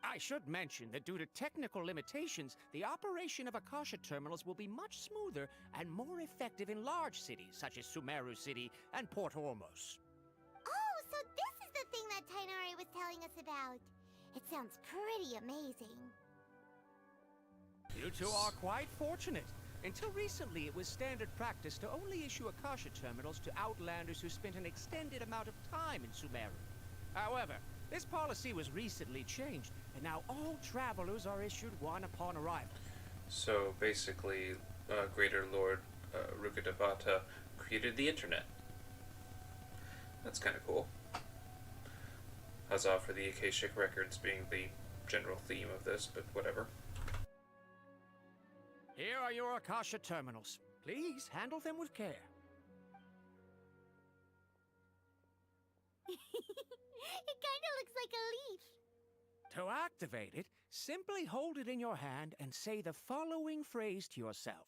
I should mention that due to technical limitations, the operation of Akasha Terminals will be much smoother and more effective in large cities such as Sumeru City and Port Ormos. Oh, so this is the thing that Tainari was telling us about. It sounds pretty amazing. You two are quite fortunate. Until recently, it was standard practice to only issue Akasha Terminals to Outlanders who spent an extended amount of time in Sumeru. However, this policy was recently changed, and now all travelers are issued one upon arrival. So basically, Greater Lord Rukkhadevata created the internet. That's kind of cool. Huzzah for the Akashic Records being the general theme of this, but whatever. Here are your Akasha Terminals. Please handle them with care. It kinda looks like a leaf. To activate it, simply hold it in your hand and say the following phrase to yourself.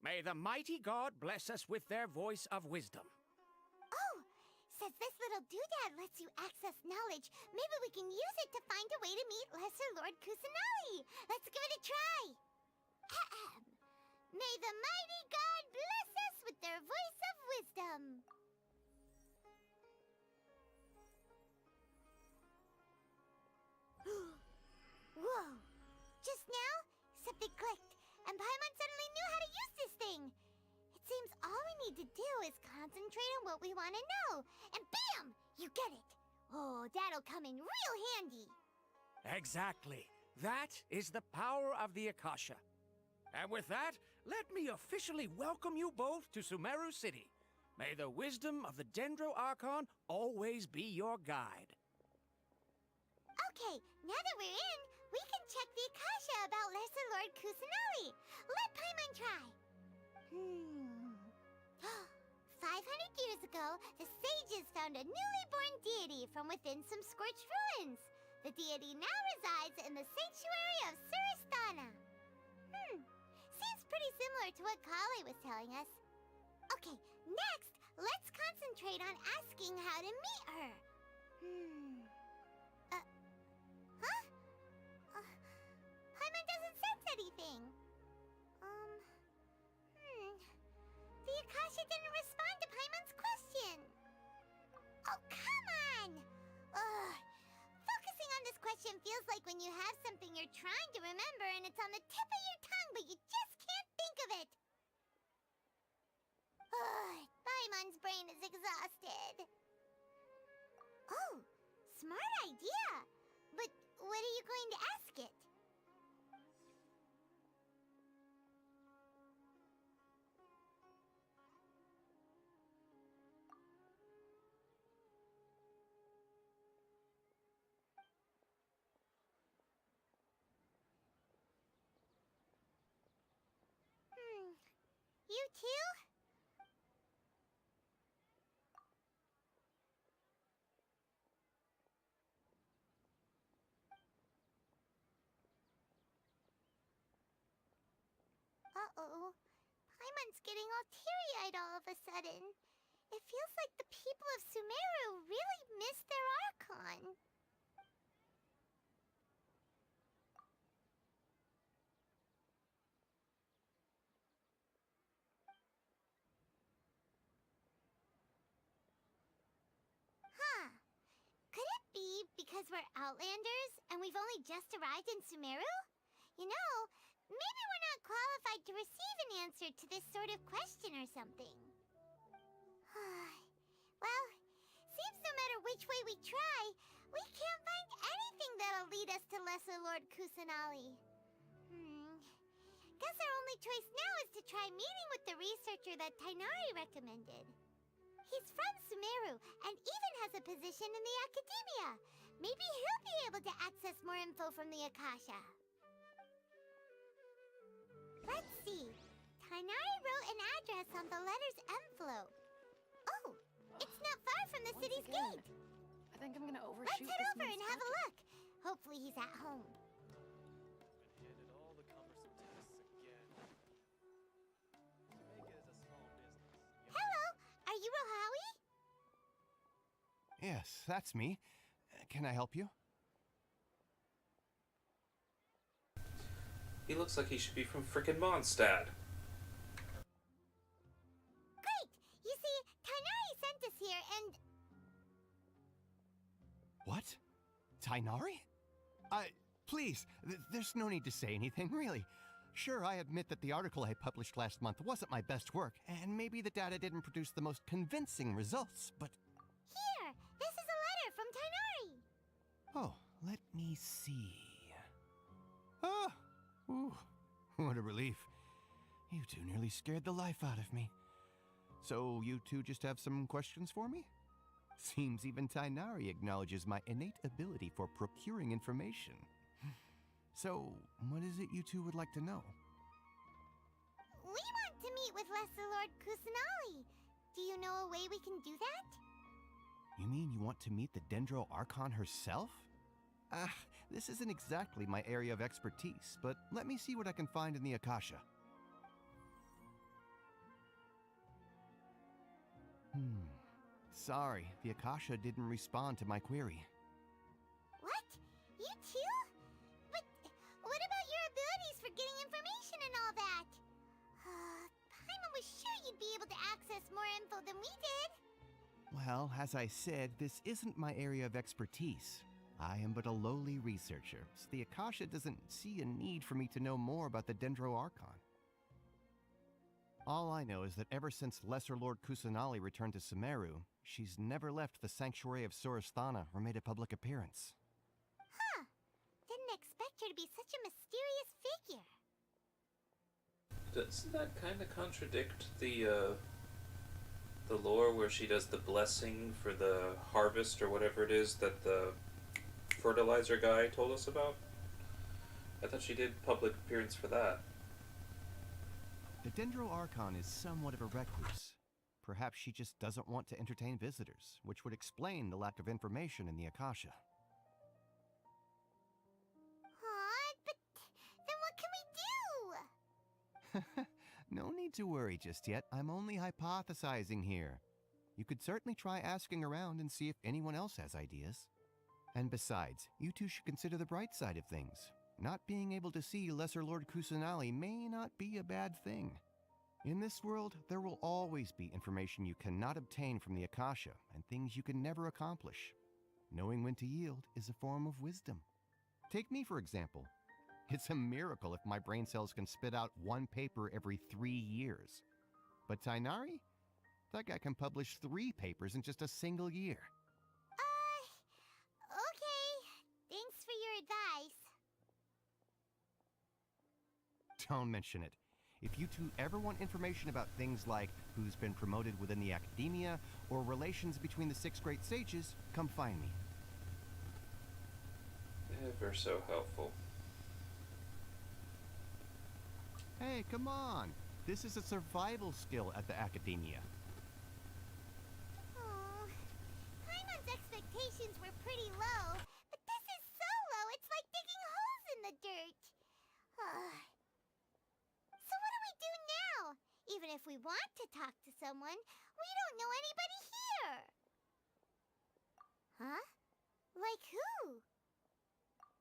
May the mighty God bless us with their voice of wisdom. Oh, says this little doodad lets you access knowledge. Maybe we can use it to find a way to meet Lesser Lord Kusanali. Let's give it a try. Ahem. May the mighty God bless us with their voice of wisdom. Whoa! Just now, something clicked, and Paimon suddenly knew how to use this thing. It seems all we need to do is concentrate on what we want to know, and bam! You get it. Oh, that'll come in real handy. Exactly. That is the power of the Akasha. And with that, let me officially welcome you both to Sumeru City. May the wisdom of the Dendro Archon always be your guide. Okay, now that we're in, we can check the Akasha about Lesser Lord Kusanali. Let Paimon try. 500 years ago, the sages found a newly born deity from within some scorched ruins. The deity now resides in the sanctuary of Suristana. Seems pretty similar to what Kali was telling us. Okay, next, let's concentrate on asking how to meet her. Paimon doesn't sense anything. The Akasha didn't respond to Paimon's question. question feels like when you have something you're trying to remember and it's on the tip of your tongue, but you just can't think of it. Paimon's brain is exhausted. Oh, smart idea. But what are you going to ask it? You too? Uh-oh. Paimon's getting all teary-eyed all of a sudden. It feels like the people of Sumeru really miss their Archon. Huh. Could it be because we're Outlanders and we've only just arrived in Sumeru? You know, maybe we're not qualified to receive an answer to this sort of question or something. Well, seems no matter which way we try, we can't find anything that'll lead us to Lesser Lord Kusanali. Guess our only choice now is to try meeting with the researcher that Tainari recommended. He's from Sumeru and even has a position in the Academia. Maybe he'll be able to access more info from the Akasha. Let's see. Tainari wrote an address on the letter's envelope. Oh, it's not far from the city's gate. I think I'm gonna overshoot. Let's head over and have a look. Hopefully he's at home. Handed all the cumbersome tasks again. Omega is a small business. Hello, are you Rohawi? Yes, that's me. Can I help you? He looks like he should be from frickin' Mondstadt. Great! You see, Tainari sent us here and... What? Tainari? Please, there's no need to say anything, really. Sure, I admit that the article I published last month wasn't my best work, and maybe the data didn't produce the most convincing results, but... Here! This is a letter from Tainari! Oh, let me see... Ah! Ooh, what a relief. You two nearly scared the life out of me. So, you two just have some questions for me? Seems even Tainari acknowledges my innate ability for procuring information. So, what is it you two would like to know? We want to meet with Lesser Lord Kusanali. Do you know a way we can do that? You mean you want to meet the Dendro Archon herself? This isn't exactly my area of expertise, but let me see what I can find in the Akasha. Sorry, the Akasha didn't respond to my query. What? You too? But what about your abilities for getting information and all that? Paimon was sure you'd be able to access more info than we did. Well, as I said, this isn't my area of expertise. I am but a lowly researcher, so the Akasha doesn't see a need for me to know more about the Dendro Archon. All I know is that ever since Lesser Lord Kusanali returned to Sumeru, she's never left the Sanctuary of Sorasthana or made a public appearance. Huh. Didn't expect her to be such a mysterious figure. Doesn't that kind of contradict the lore where she does the blessing for the harvest or whatever it is that the fertilizer guy told us about? I thought she did public appearance for that. The Dendro Archon is somewhat of a recluse. Perhaps she just doesn't want to entertain visitors, which would explain the lack of information in the Akasha. But then what can we do? No need to worry just yet. I'm only hypothesizing here. You could certainly try asking around and see if anyone else has ideas. And besides, you two should consider the bright side of things. Not being able to see Lesser Lord Kusanali may not be a bad thing. In this world, there will always be information you cannot obtain from the Akasha, and things you can never accomplish. Knowing when to yield is a form of wisdom. Take me, for example. It's a miracle if my brain cells can spit out one paper every 3 years. But Tainari? That guy can publish 3 papers in just a single year. Okay. Thanks for your advice. Don't mention it. If you two ever want information about things like who's been promoted within the academia or relations between the 6 great sages, come find me. Ever so helpful. Hey, come on. This is a survival skill at the academia. Oh, Paimon's expectations were pretty low, but this is so low it's like digging holes in the dirt. So what do we do now? Even if we want to talk to someone, we don't know anybody here. Huh? Like who?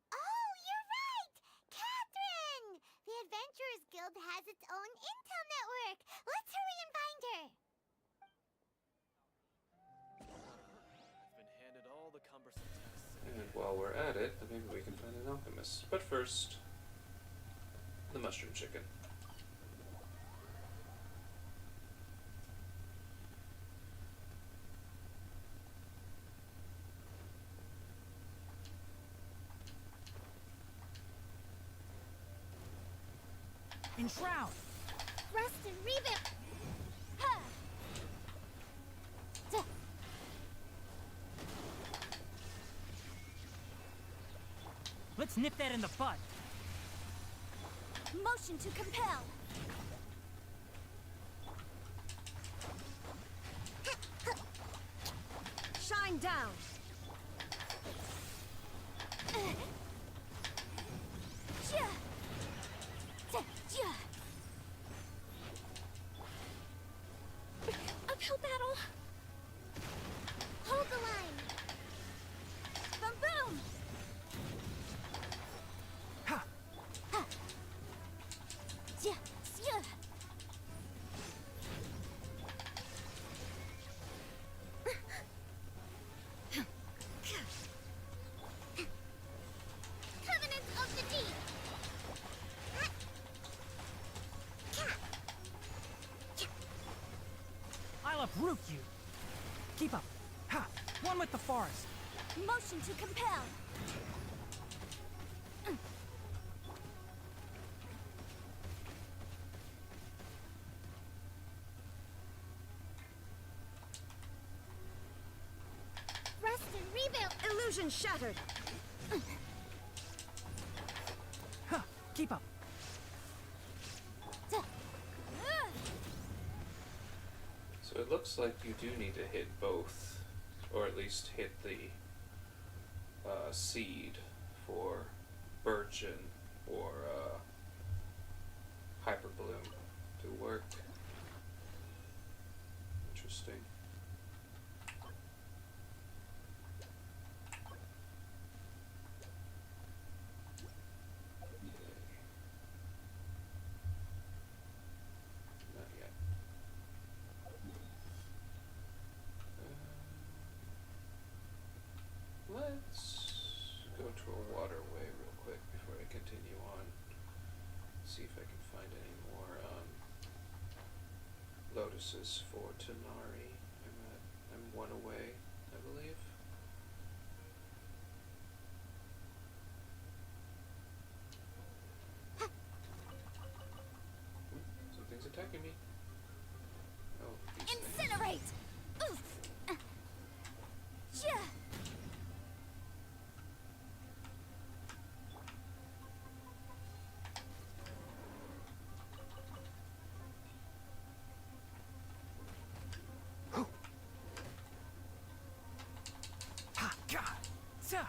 Oh, you're right! Catherine! The Adventurers Guild has its own intel network. Let's hurry and find her. I've been handed all the cumbersome tasks. And while we're at it, maybe we can find an alchemist. But first, the mushroom chicken. Enshroud! Rust and rebuild. Ha! Duh. Let's nip that in the bud. Motion to compel. Shine down. Uphill battle. Hold the line. Boom boom. Ha! Ha. Yeah. Yeah. Covenant of the Deep. I'll uproot you. Keep up. Ha! One with the forest. Motion to compel. Rest and rebuild. Illusion shattered. Ha! Keep up. So it looks like you do need to hit both, or at least hit the seed for Birchin or Hyperbloom to work. Interesting. Not yet. Let's go to a waterway real quick before I continue on. See if I can find any more lotuses for Tanari. I'm 1 away, I believe. Something's attacking me. Oh, these things. Incinerate. Oof. Yeah. Ha! Ga! Sa! Have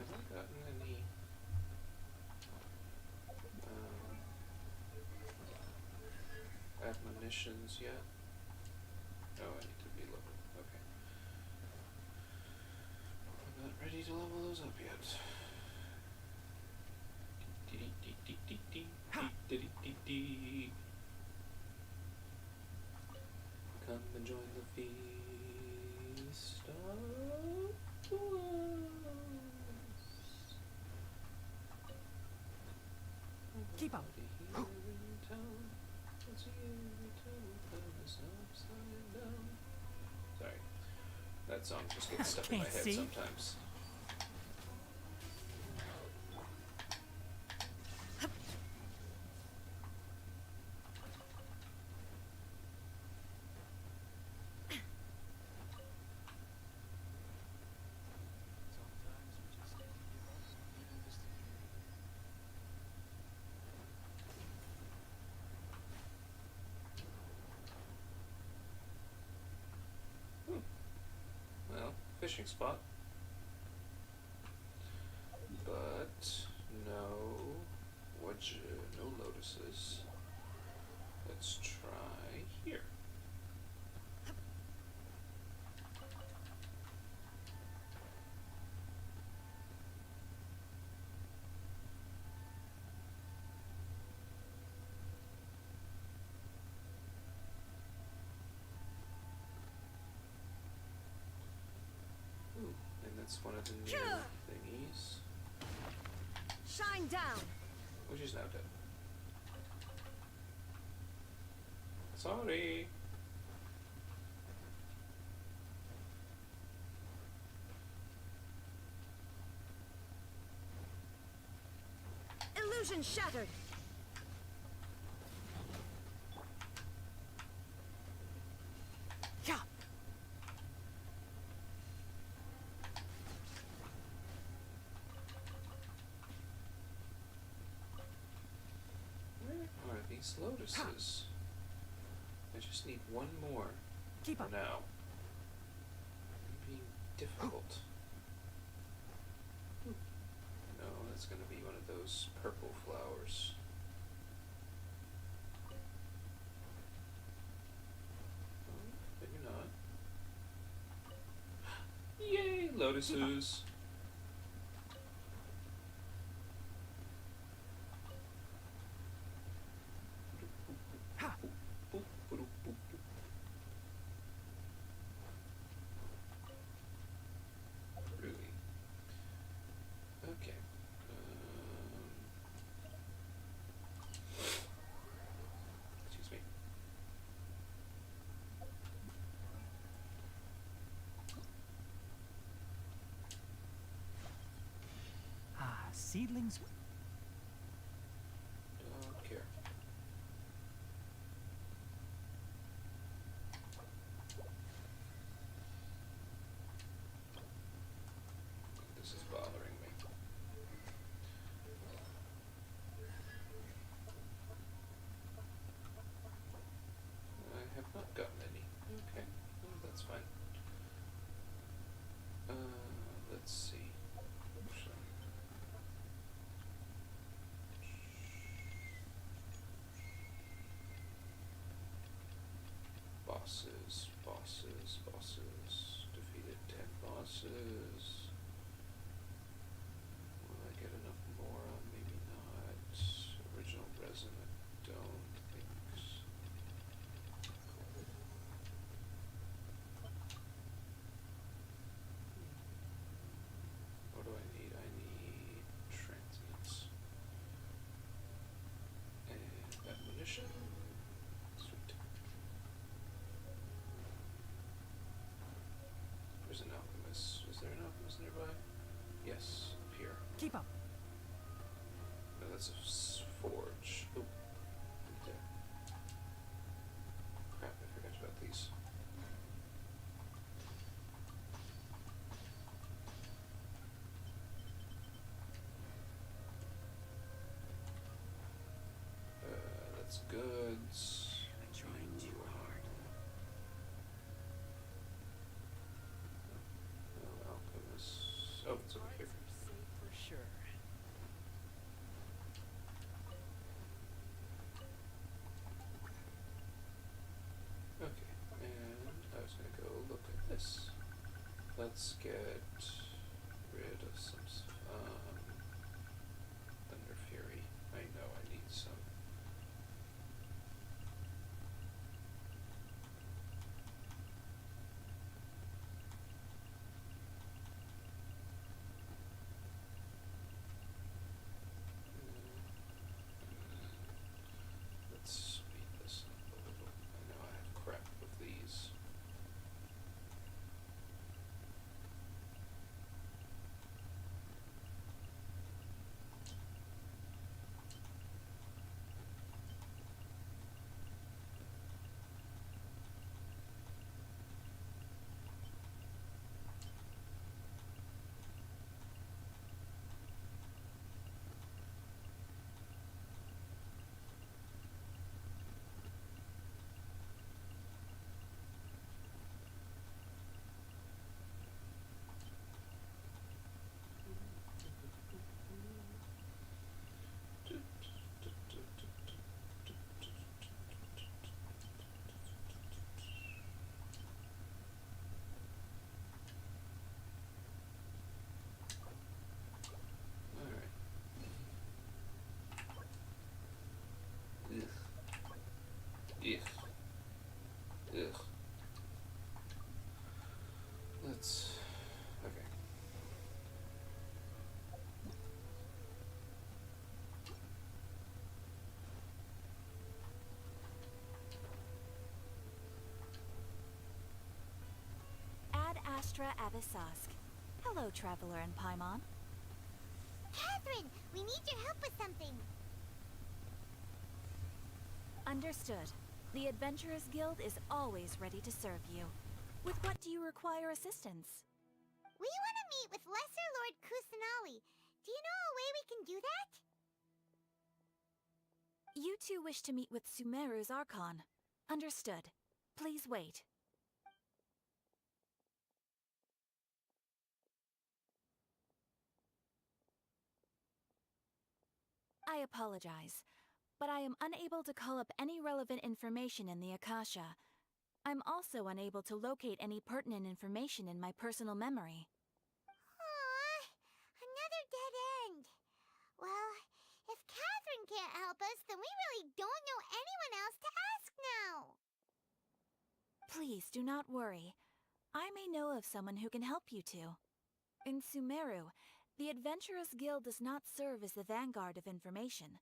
I gotten any admonitions yet? Oh, I need to be level. Okay. I'm not ready to level those up yet. Come and join the feast. Keep up. Sorry. That song just gets stuck in my Can't head see. sometimes. Well, fishing spot. But no no lotuses. Let's try here. Ooh, and that's one of the new thingies. Shine down. Which is now dead. Sorry. Illusion shattered. Yeah. Where are these lotuses? I just need one more. Keep for up. now. Being difficult. No, that's gonna be one of those purple flowers. Oh, maybe not. Yay, lotuses! Really? Okay. Excuse me. Seedlings. Don't care. This is bothering me. I have not gotten any. Okay, well, that's fine. Let's see. Bosses, bosses, bosses. Defeated 10 bosses. Will I get enough more? Maybe not. Original resin, I don't think so. What do I need? I need transients. And admonition. Sweet. There's an alchemist. Is there an alchemist nearby? Yes, up here. Keep up. No, that's a forge. Oh, right there. Crap, I forgot about these. That's goods. I'm trying too hard. No alchemist. Oh, it's over here. Safe for sure. Okay, and I was gonna go look at this. Let's get rid of some Thunder Fury. I know I need some. Astra Avisask. Hello, Traveler in Paimon. Catherine, we need your help with something. Understood. The Adventurers Guild is always ready to serve you. With what do you require assistance? We want to meet with Lesser Lord Kusanali. Do you know a way we can do that? You two wish to meet with Sumeru's Archon. Understood. Please wait. I apologize, but I am unable to call up any relevant information in the Akasha. I'm also unable to locate any pertinent information in my personal memory. Aww, another dead end. Well, if Catherine can't help us, then we really don't know anyone else to ask now. Please do not worry. I may know of someone who can help you two. In Sumeru, the Adventurers Guild does not serve as the vanguard of information.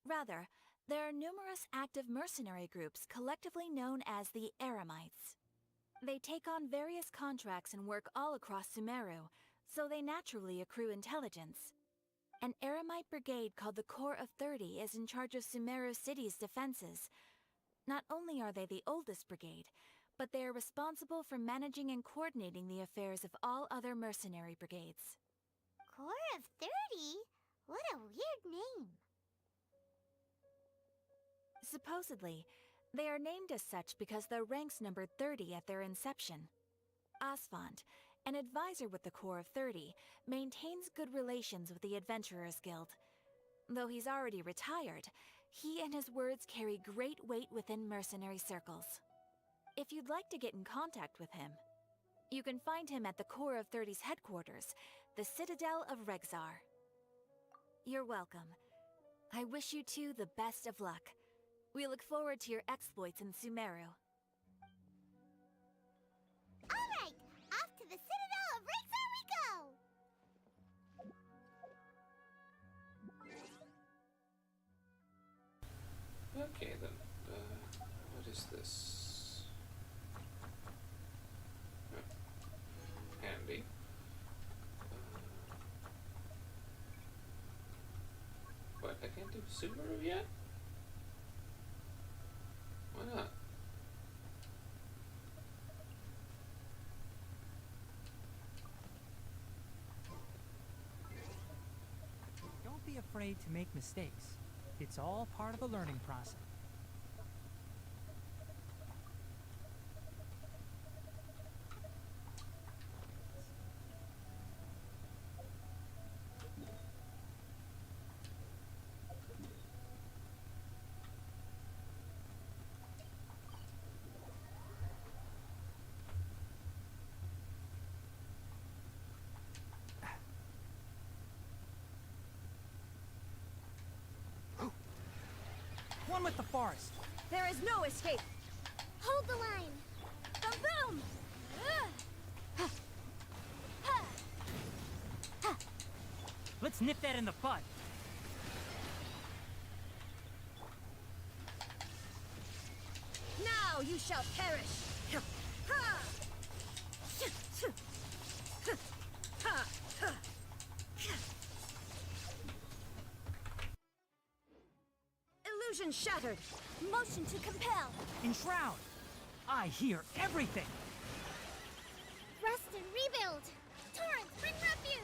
Rather, there are numerous active mercenary groups collectively known as the Eremites. They take on various contracts and work all across Sumeru, so they naturally accrue intelligence. An Eremite brigade called the Corps of 30 is in charge of Sumeru City's defenses. Not only are they the oldest brigade, but they are responsible for managing and coordinating the affairs of all other mercenary brigades. Corps of 30? What a weird name. Supposedly, they are named as such because their ranks numbered 30 at their inception. Asfand, an advisor with the Corps of 30, maintains good relations with the Adventurers Guild. Though he's already retired, he and his words carry great weight within mercenary circles. If you'd like to get in contact with him, you can find him at the Corps of 30's headquarters, the Citadel of Rexar. You're welcome. I wish you two the best of luck. We look forward to your exploits in Sumeru. Alright, off to the Citadel of Rexar we go! Okay then, what is this? Oh, handy. What, I can't do Sumeru yet? Why not? Don't be afraid to make mistakes. It's all part of the learning process. One with the forest. There is no escape. Hold the line. Boom! Let's nip that in the bud. Now you shall perish. Illusion shattered. Motion to compel. Enshroud. I hear everything. Rest and rebuild. Torrents, bring refuge.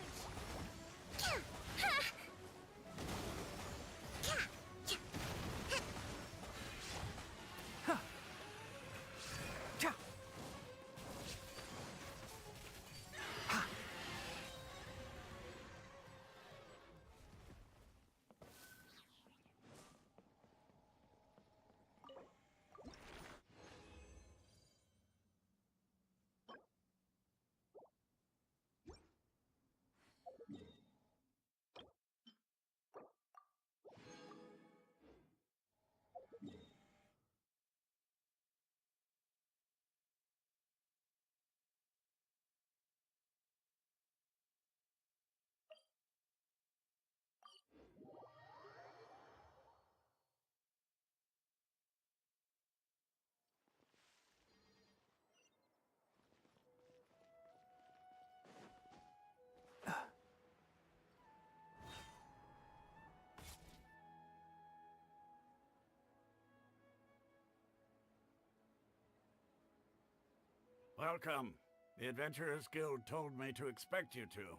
Welcome. The Adventurers Guild told me to expect you two.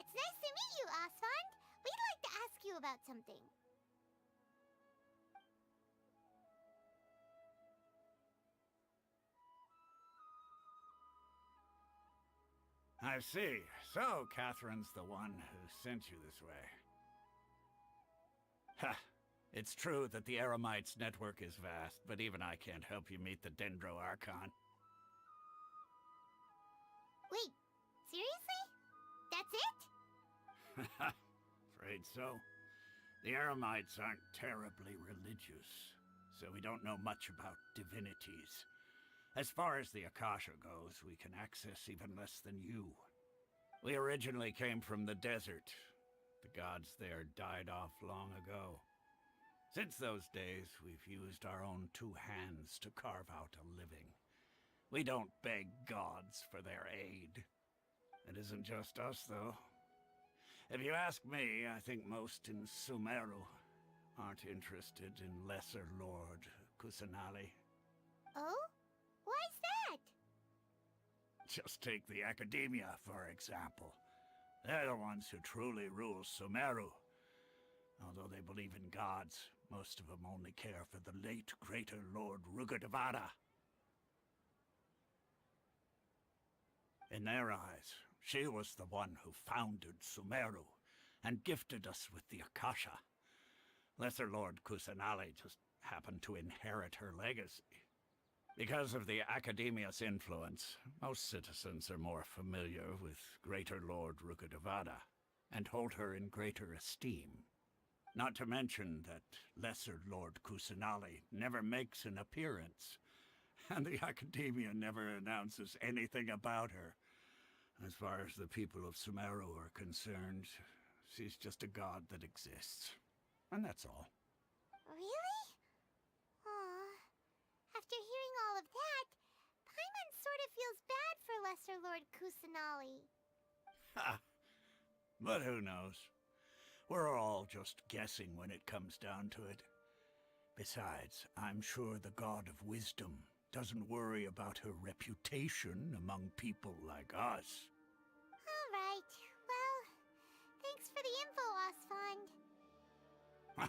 It's nice to meet you, Osfond. We'd like to ask you about something. I see. So, Catherine's the one who sent you this way. Ha! It's true that the Eremites' network is vast, but even I can't help you meet the Dendro Archon. Wait, seriously? That's it? Afraid so. The Eremites aren't terribly religious, so we don't know much about divinities. As far as the Akasha goes, we can access even less than you. We originally came from the desert. The gods there died off long ago. Since those days, we've used our own two hands to carve out a living. We don't beg gods for their aid. It isn't just us, though. If you ask me, I think most in Sumeru aren't interested in Lesser Lord Kusanali. Oh? Why's that? Just take the Academia, for example. They're the ones who truly rule Sumeru. Although they believe in gods, most of them only care for the late Greater Lord Rugadavada. In their eyes, she was the one who founded Sumeru and gifted us with the Akasha. Lesser Lord Kusanali just happened to inherit her legacy. Because of the Academia's influence, most citizens are more familiar with Greater Lord Rugadavada and hold her in greater esteem. Not to mention that Lesser Lord Kusanali never makes an appearance, and the Academia never announces anything about her. As far as the people of Sumeru are concerned, she's just a god that exists. And that's all. Really? Aw. After hearing all of that, Paimon sort of feels bad for Lesser Lord Kusanali. Ha! But who knows? We're all just guessing when it comes down to it. Besides, I'm sure the God of Wisdom doesn't worry about her reputation among people like us. All right. Well, thanks for the info,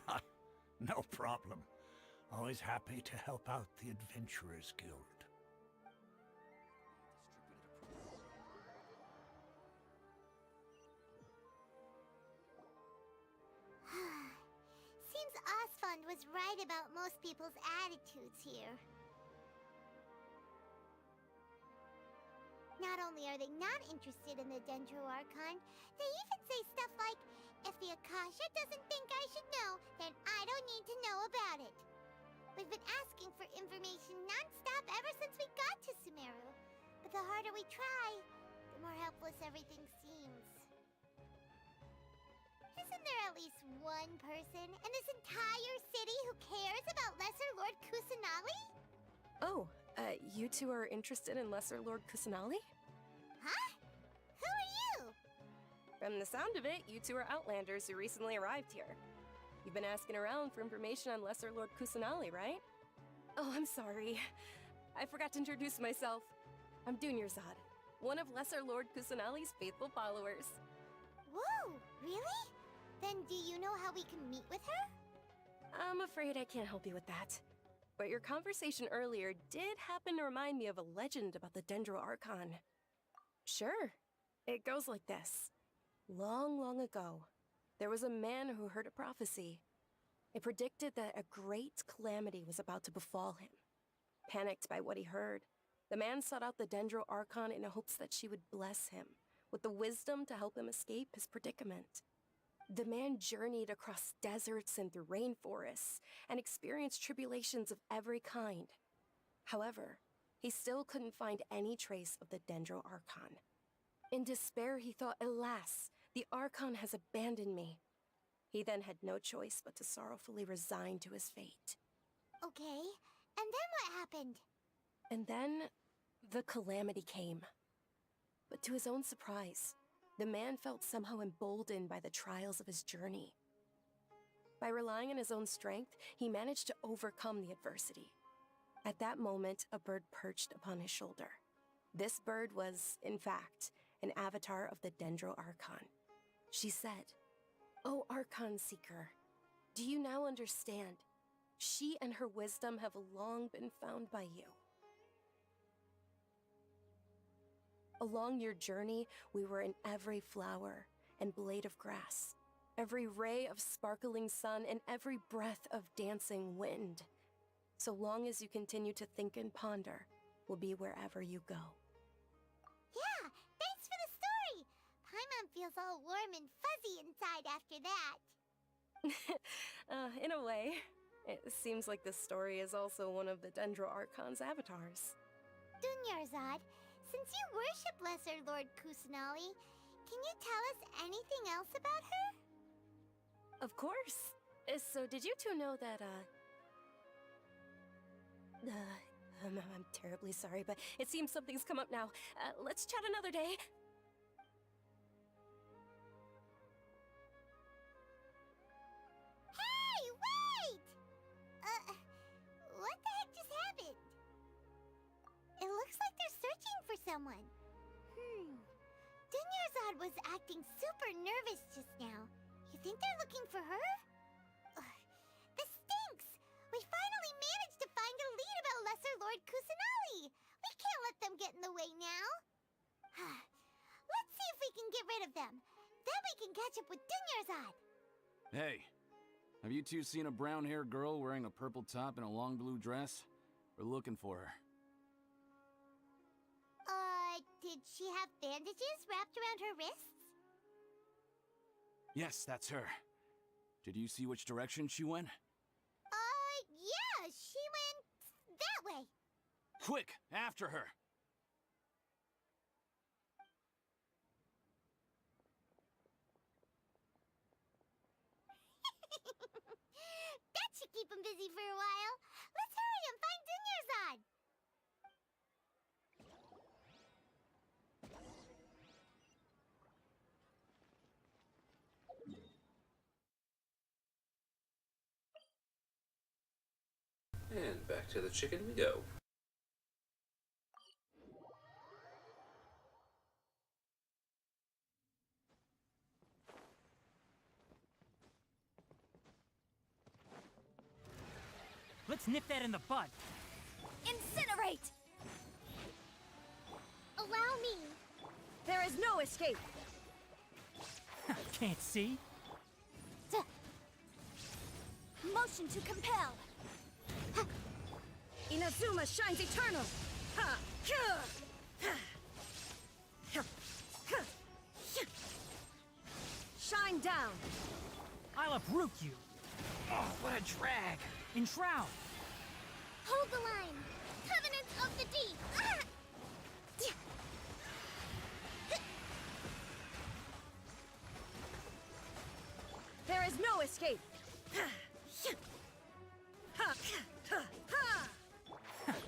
Osfond. No problem. Always happy to help out the Adventurers Guild. Seems Osfond was right about most people's attitudes here. Not only are they not interested in the Dendro Archon, they even say stuff like, if the Akasha doesn't think I should know, then I don't need to know about it. We've been asking for information non-stop ever since we got to Sumeru. But the harder we try, the more helpless everything seems. Isn't there at least one person in this entire city who cares about Lesser Lord Kusanali? Oh, you two are interested in Lesser Lord Kusanali? Huh? Who are you? From the sound of it, you two are Outlanders who recently arrived here. You've been asking around for information on Lesser Lord Kusanali, right? Oh, I'm sorry. I forgot to introduce myself. I'm Dunyarzad, one of Lesser Lord Kusanali's faithful followers. Whoa, really? Then do you know how we can meet with her? I'm afraid I can't help you with that. But your conversation earlier did happen to remind me of a legend about the Dendro Archon. Sure, it goes like this. Long, long ago, there was a man who heard a prophecy. It predicted that a great calamity was about to befall him. Panicked by what he heard, the man sought out the Dendro Archon in hopes that she would bless him with the wisdom to help him escape his predicament. The man journeyed across deserts and through rainforests and experienced tribulations of every kind. However, he still couldn't find any trace of the Dendro Archon. In despair, he thought, alas, the Archon has abandoned me. He then had no choice but to sorrowfully resign to his fate. Okay, and then what happened? And then, the calamity came. But to his own surprise, the man felt somehow emboldened by the trials of his journey. By relying on his own strength, he managed to overcome the adversity. At that moment, a bird perched upon his shoulder. This bird was, in fact, an avatar of the Dendro Archon. She said, "O Archon Seeker, do you now understand? She and her wisdom have long been found by you. Along your journey, we were in every flower and blade of grass, every ray of sparkling sun, and every breath of dancing wind. So long as you continue to think and ponder, we'll be wherever you go." Yeah, thanks for the story! Paimon feels all warm and fuzzy inside after that. In a way, it seems like this story is also one of the Dendro Archon's avatars. Dunyarzad, since you worship Lesser Lord Kusanali, can you tell us anything else about her? Of course. So did you two know that, I'm terribly sorry, but it seems something's come up now. Let's chat another day. Hey, wait! What the heck just happened? It looks like they're searching for someone. Dunyarzad was acting super nervous just now. You think they're looking for her? This stinks! We finally managed to find a lead about Lesser Lord Kusanali! We can't let them get in the way now. Let's see if we can get rid of them. Then we can catch up with Dunyarzad. Hey, have you two seen a brown-haired girl wearing a purple top and a long blue dress? We're looking for her. Did she have bandages wrapped around her wrists? Yes, that's her. Did you see which direction she went? Yeah, she went that way. Quick, after her! That should keep him busy for a while. Let's hurry and find Dunyarzad. And back to the chicken we go. Let's nip that in the bud. Incinerate! Allow me. There is no escape. Can't see. Motion to compel. Inazuma shines eternal. Ha! Shine down. I'll uproot you. Oh, what a drag. Enshroud. Hold the line. Covenant of the Deep. There is no escape.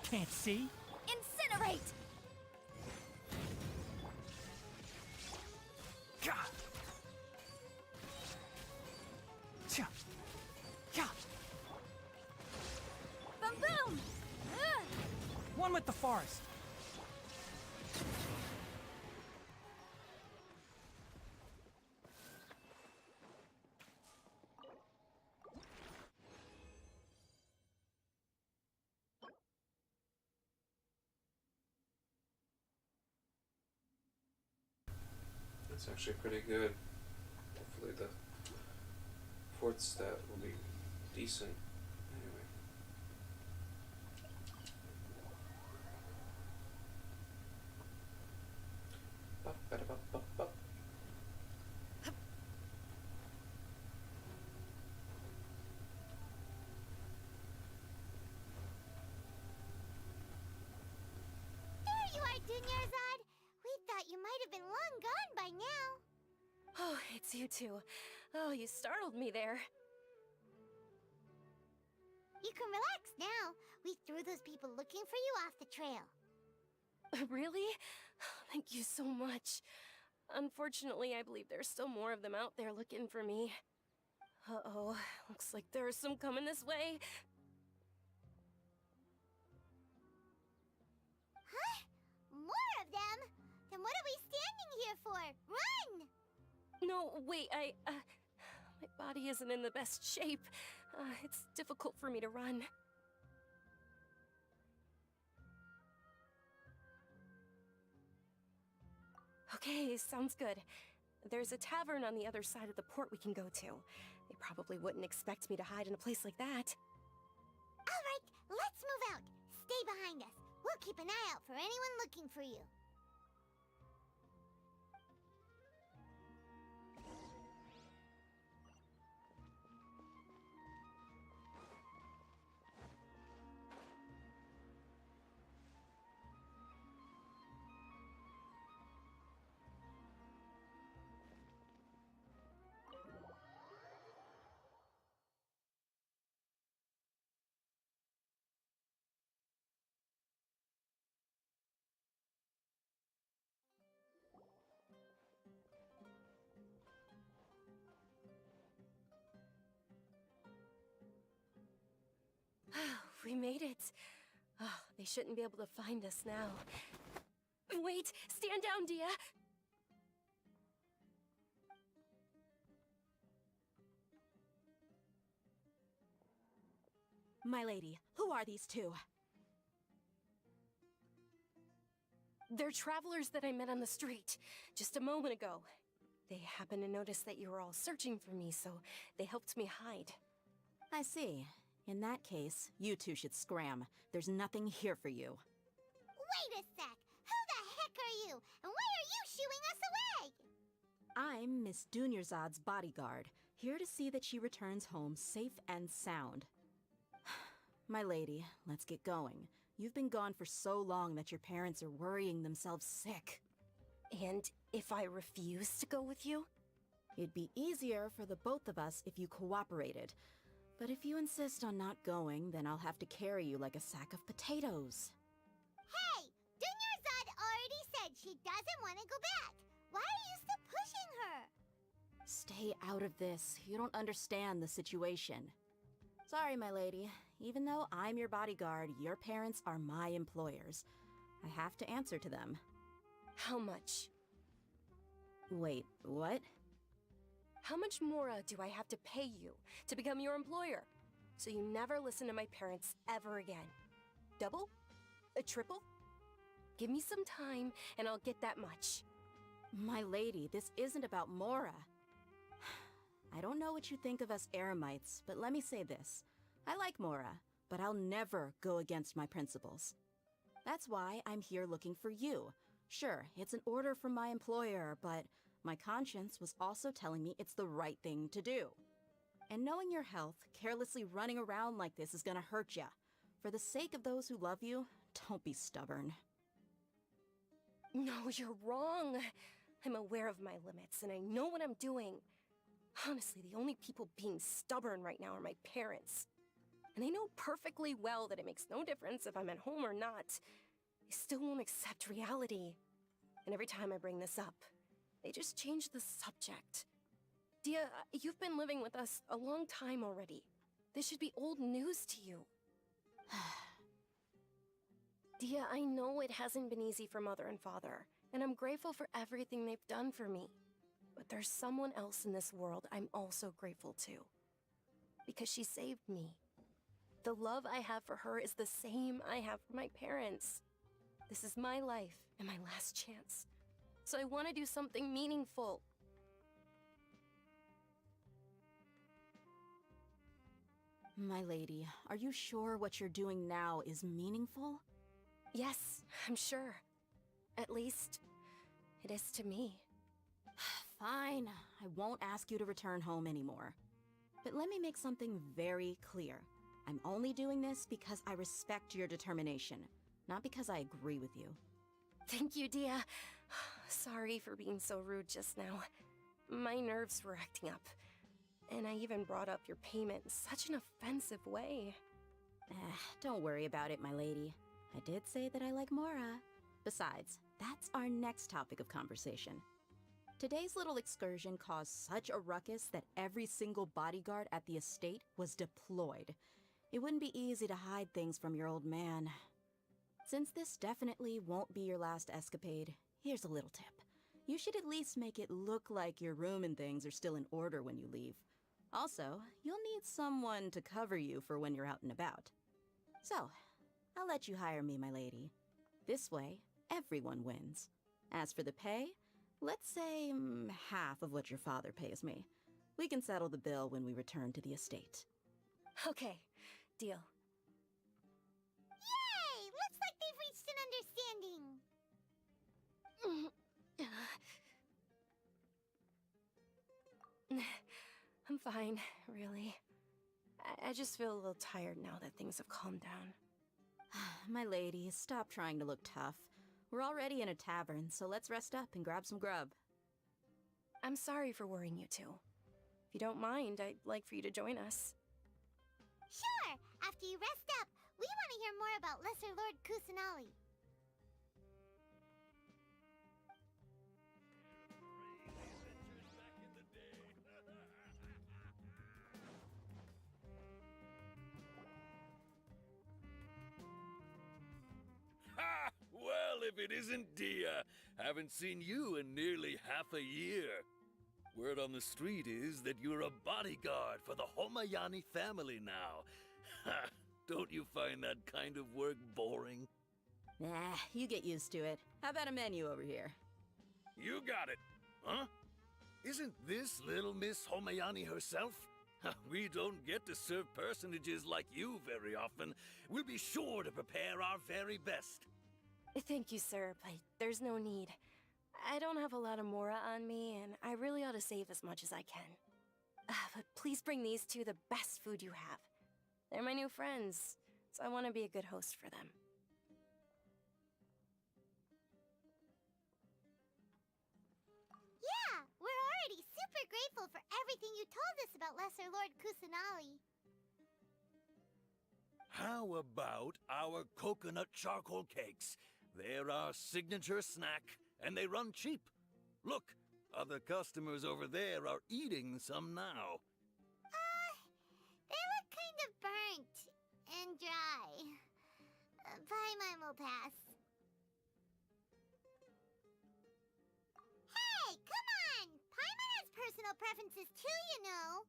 Can't see. Incinerate. Gah. Cha. Cha. Boom boom. One with the forest. That's actually pretty good. Hopefully the fourth stat will be decent. Anyway. Ba-ba-da-ba-ba-ba. There you are, Dunyarzad. We thought you might have been long gone by now. Oh, it's you two. Oh, you startled me there. You can relax now. We threw those people looking for you off the trail. Really? Thank you so much. Unfortunately, I believe there's still more of them out there looking for me. Uh-oh, looks like there are some coming this way. for? Run! No, wait, my body isn't in the best shape. It's difficult for me to run. Okay, sounds good. There's a tavern on the other side of the port we can go to. They probably wouldn't expect me to hide in a place like that. Alright, let's move out. Stay behind us. We'll keep an eye out for anyone looking for you. We made it. Oh, they shouldn't be able to find us now. Wait! Stand down, Dia! My lady, who are these two? They're travelers that I met on the street just a moment ago. They happened to notice that you were all searching for me, so they helped me hide. I see. In that case, you two should scram. There's nothing here for you. Wait a sec! Who the heck are you? And why are you shooing us away? I'm Miss Dunyarzad's bodyguard, here to see that she returns home safe and sound. My lady, let's get going. You've been gone for so long that your parents are worrying themselves sick. And if I refuse to go with you? It'd be easier for the both of us if you cooperated. But if you insist on not going, then I'll have to carry you like a sack of potatoes. Hey! Dunyarzad already said she doesn't want to go back. Why are you still pushing her? Stay out of this. You don't understand the situation. Sorry, my lady. Even though I'm your bodyguard, your parents are my employers. I have to answer to them. How much? Wait, what? How much more do I have to pay you to become your employer? So you never listen to my parents ever again. Double? A triple? Give me some time and I'll get that much. My lady, this isn't about Mora. I don't know what you think of us Eremites, but let me say this. I like Mora, but I'll never go against my principles. That's why I'm here looking for you. Sure, it's an order from my employer, but my conscience was also telling me it's the right thing to do. And knowing your health, carelessly running around like this is gonna hurt ya. For the sake of those who love you, don't be stubborn. No, you're wrong. I'm aware of my limits, and I know what I'm doing. Honestly, the only people being stubborn right now are my parents. And they know perfectly well that it makes no difference if I'm at home or not. They still won't accept reality. And every time I bring this up, they just change the subject. Dia, you've been living with us a long time already. This should be old news to you. Dia, I know it hasn't been easy for Mother and Father, and I'm grateful for everything they've done for me. But there's someone else in this world I'm also grateful to. Because she saved me. The love I have for her is the same I have for my parents. This is my life and my last chance. So I want to do something meaningful. My lady, are you sure what you're doing now is meaningful? Yes, I'm sure. At least, it is to me. Fine, I won't ask you to return home anymore. But let me make something very clear. I'm only doing this because I respect your determination, not because I agree with you. Thank you, Dia. Sorry for being so rude just now. My nerves were acting up. And I even brought up your payment in such an offensive way. Don't worry about it, my lady. I did say that I like Mora. Besides, that's our next topic of conversation. Today's little excursion caused such a ruckus that every single bodyguard at the estate was deployed. It wouldn't be easy to hide things from your old man. Since this definitely won't be your last escapade, here's a little tip. you should at least make it look like your room and things are still in order when you leave. Also, you'll need someone to cover you for when you're out and about. So, I'll let you hire me, my lady. This way, everyone wins. As for the pay, let's say half of what your father pays me. We can settle the bill when we return to the estate. Okay, deal. Yay! Looks like they've reached an understanding. I'm fine, really. I just feel a little tired now that things have calmed down. My lady, stop trying to look tough. We're already in a tavern, so let's rest up and grab some grub. I'm sorry for worrying you two. If you don't mind, I'd like for you to join us. Sure! After you rest up, we want to hear more about Lesser Lord Kusanali. Ha! Well, if it isn't Dia. Haven't seen you in nearly half a year. Word on the street is that you're a bodyguard for the Homayani family now. Ha! Don't you find that kind of work boring? Nah, you get used to it. How about a menu over here? You got it, huh? Isn't this little Miss Homayani herself? We don't get to serve personages like you very often. We'll be sure to prepare our very best. Thank you, sir, but there's no need. I don't have a lot of Mora on me, and I really ought to save as much as I can. But please bring these two the best food you have. They're my new friends, so I want to be a good host for them. Yeah, we're already super grateful for everything you told us about Lesser Lord Kusanali. How about our coconut charcoal cakes? They're our signature snack, and they run cheap. Look, other customers over there are eating some now. They look kind of burnt and dry. Paimon will pass. Hey, come on! Paimon has personal preferences too, you know.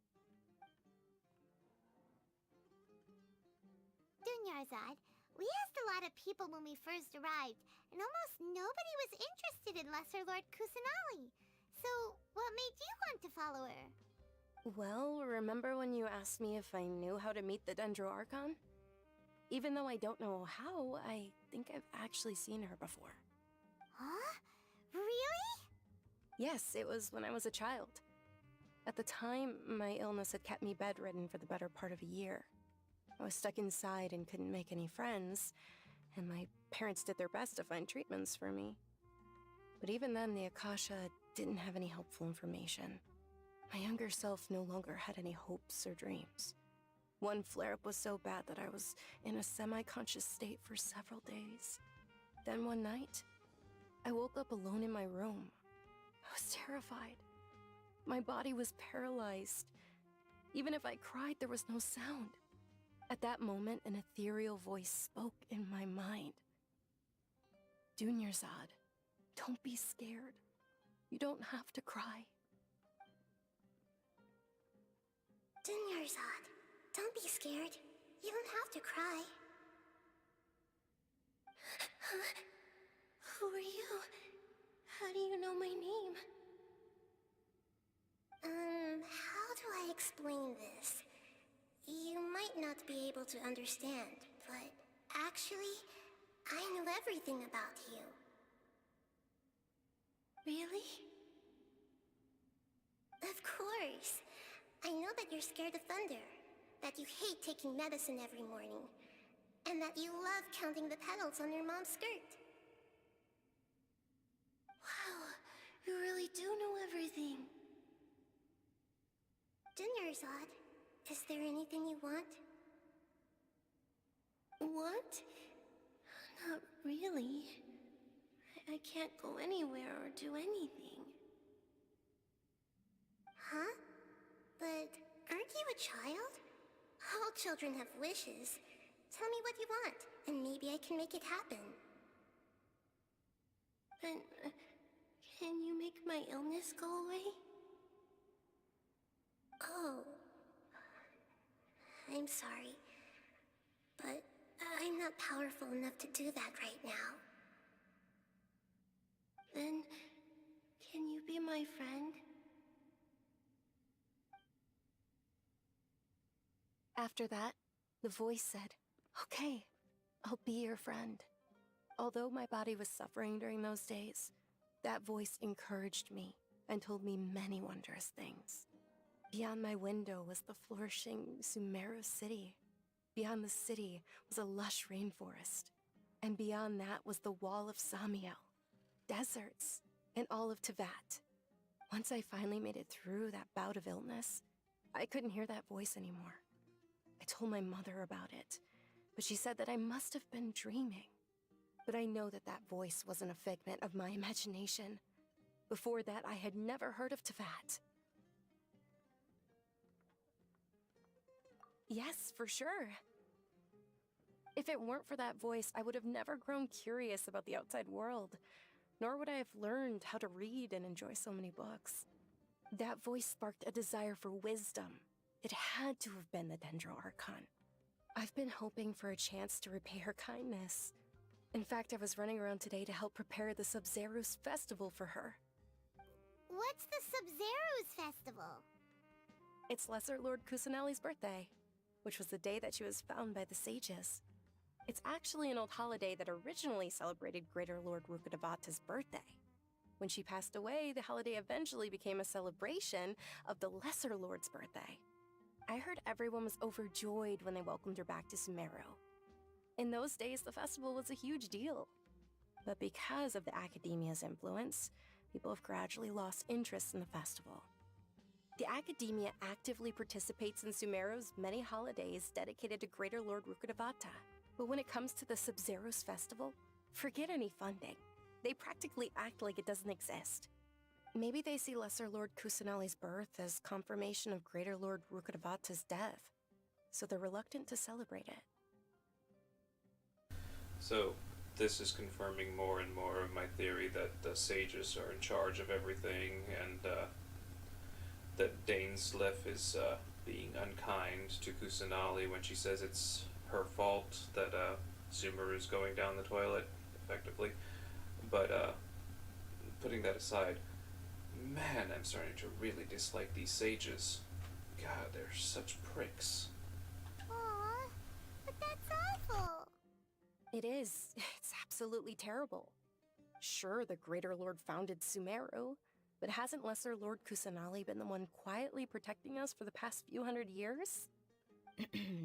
Dunyarzad, we asked a lot of people when we first arrived, and almost nobody was interested in Lesser Lord Kusanali. So, what made you want to follow her? Well, remember when you asked me if I knew how to meet the Dendro Archon? Even though I don't know how, I think I've actually seen her before. Huh? Really? Yes, it was when I was a child. At the time, my illness had kept me bedridden for the better part of a year. I was stuck inside and couldn't make any friends, and my parents did their best to find treatments for me. But even then, the Akasha didn't have any helpful information. My younger self no longer had any hopes or dreams. One flare-up was so bad that I was in a semi-conscious state for several days. Then one night, I woke up alone in my room. I was terrified. My body was paralyzed. Even if I cried, there was no sound. At that moment, an ethereal voice spoke in my mind. Dunyarzad, don't be scared. You don't have to cry. Dunyarzad, don't be scared. You don't have to cry. Who are you? How do you know my name? How do I explain this? You might not be able to understand, but actually, I know everything about you. Really? Of course. I know that you're scared of thunder, that you hate taking medicine every morning, and that you love counting the petals on your mom's skirt. Wow, you really do know everything. Dunyarzad, is there anything you want? What? Not really. I can't go anywhere or do anything. Huh? But aren't you a child? All children have wishes. Tell me what you want, and maybe I can make it happen. But Can you make my illness go away? Oh. I'm sorry. But I'm not powerful enough to do that right now. Then, can you be my friend? After that, the voice said, "Okay, I'll be your friend." Although my body was suffering during those days, that voice encouraged me and told me many wondrous things. Beyond my window was the flourishing Sumeru city. Beyond the city was a lush rainforest. And beyond that was the wall of Samiel, deserts, and all of Tevat. Once I finally made it through that bout of illness, I couldn't hear that voice anymore. I told my mother about it, but she said that I must have been dreaming. But I know that that voice wasn't a figment of my imagination. Before that, I had never heard of Tevat. Yes, for sure. If it weren't for that voice, I would have never grown curious about the outside world, nor would I have learned how to read and enjoy so many books. That voice sparked a desire for wisdom. It had to have been the Dendro Archon. I've been hoping for a chance to repay her kindness. In fact, I was running around today to help prepare the Sub-Zero's festival for her. What's the Sub-Zero's festival? It's Lesser Lord Kusanali's birthday, which was the day that she was found by the sages. It's actually an old holiday that originally celebrated Greater Lord Rukkhadevata's birthday. When she passed away, the holiday eventually became a celebration of the Lesser Lord's birthday. I heard everyone was overjoyed when they welcomed her back to Sumeru. In those days, the festival was a huge deal. But because of the Academia's influence, people have gradually lost interest in the festival. The Academia actively participates in Sumeru's many holidays dedicated to Greater Lord Rukkhadevata. But when it comes to the Sub-Zero's festival, forget any funding. They practically act like it doesn't exist. Maybe they see Lesser Lord Kusanali's birth as confirmation of Greater Lord Rukkhadevata's death, so they're reluctant to celebrate it. So, this is confirming more and more of my theory that the sages are in charge of everything, and that Dainsleif is being unkind to Kusanali when she says it's her fault that Sumeru's going down the toilet, effectively. But putting that aside, man, I'm starting to really dislike these sages. God, they're such pricks. Aww, but that's awful. It is. It's absolutely terrible. Sure, the Greater Lord founded Sumeru, but hasn't Lesser Lord Kusanali been the one quietly protecting us for the past few hundred years?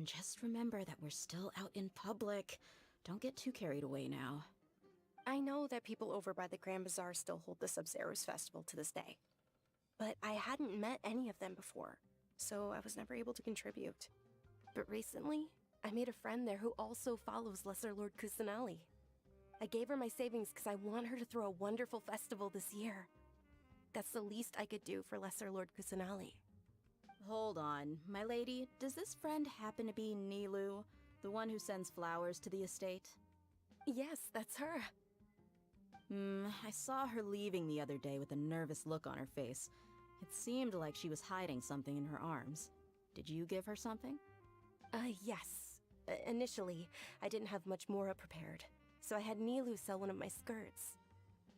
Just remember that we're still out in public. Don't get too carried away now. I know that people over by the Grand Bazaar still hold the Sub-Zero's festival to this day. But I hadn't met any of them before, so I was never able to contribute. But recently, I made a friend there who also follows Lesser Lord Kusanali. I gave her my savings because I want her to throw a wonderful festival this year. That's the least I could do for Lesser Lord Kusanali. Hold on, my lady, does this friend happen to be Nilu, the one who sends flowers to the estate? Yes, that's her. I saw her leaving the other day with a nervous look on her face. It seemed like she was hiding something in her arms. Did you give her something? Yes. Initially, I didn't have much more prepared, so I had Nilu sell one of my skirts.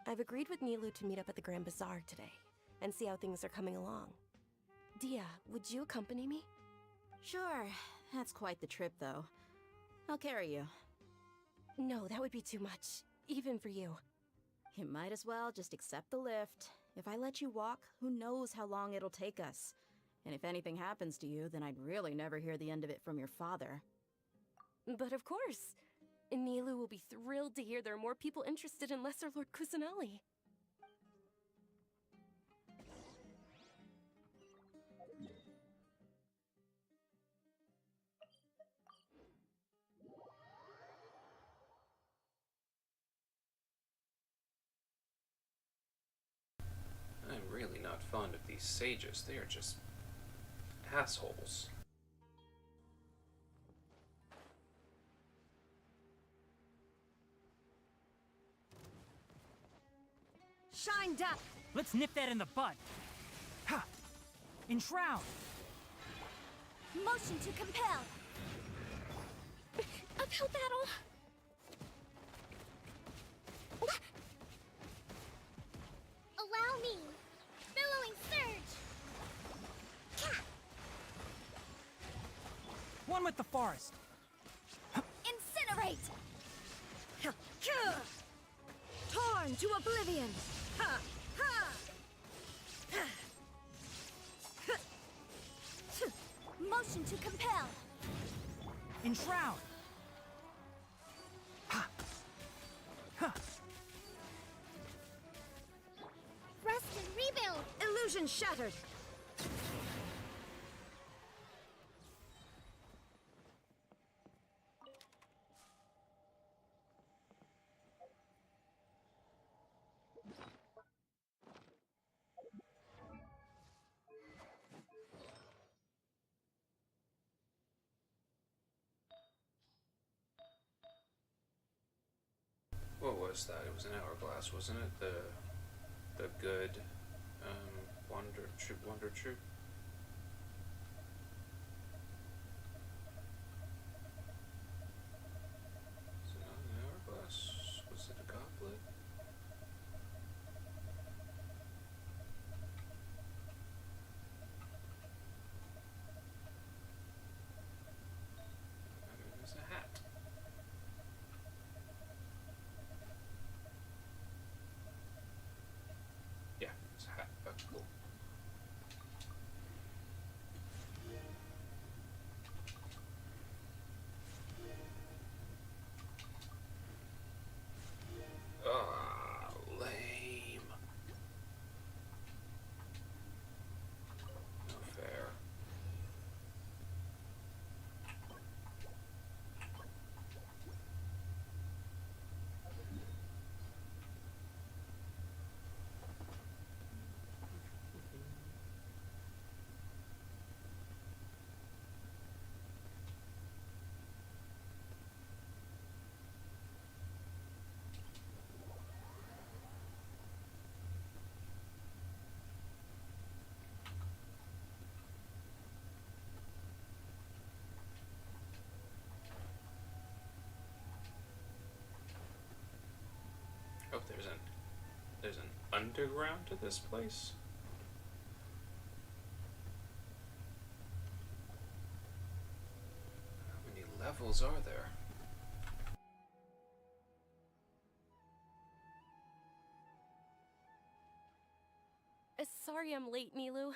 I've agreed with Nilu to meet up at the Grand Bazaar today, and see how things are coming along. Dia, would you accompany me? Sure. That's quite the trip, though. I'll carry you. No, that would be too much, even for you. You might as well just accept the lift. If I let you walk, who knows how long it'll take us. And if anything happens to you, then I'd really never hear the end of it from your father. But of course! Nilu will be thrilled to hear there are more people interested in Lesser Lord Kusanali. I'm really not fond of these sages. They are just assholes. Shine down! Let's nip that in the bud. Ha! Enshroud! Motion to compel! Uphill battle! Allow me! Billowing surge! Ka! One with the forest. Incinerate! Torn to oblivion! Ha! Ha! Motion to compel! Enshroud! Ha! Ha! Rest and rebuild! Illusion shattered! What was that? It was an hourglass, wasn't it? The good wonder troop. Is it not an hourglass? Was it a goblet? It was a hat. Yeah, it's a hat. That's cool. Ah, lame. No fair. Oh, there's an underground to this place? How many levels are there? Sorry I'm late, Nilu.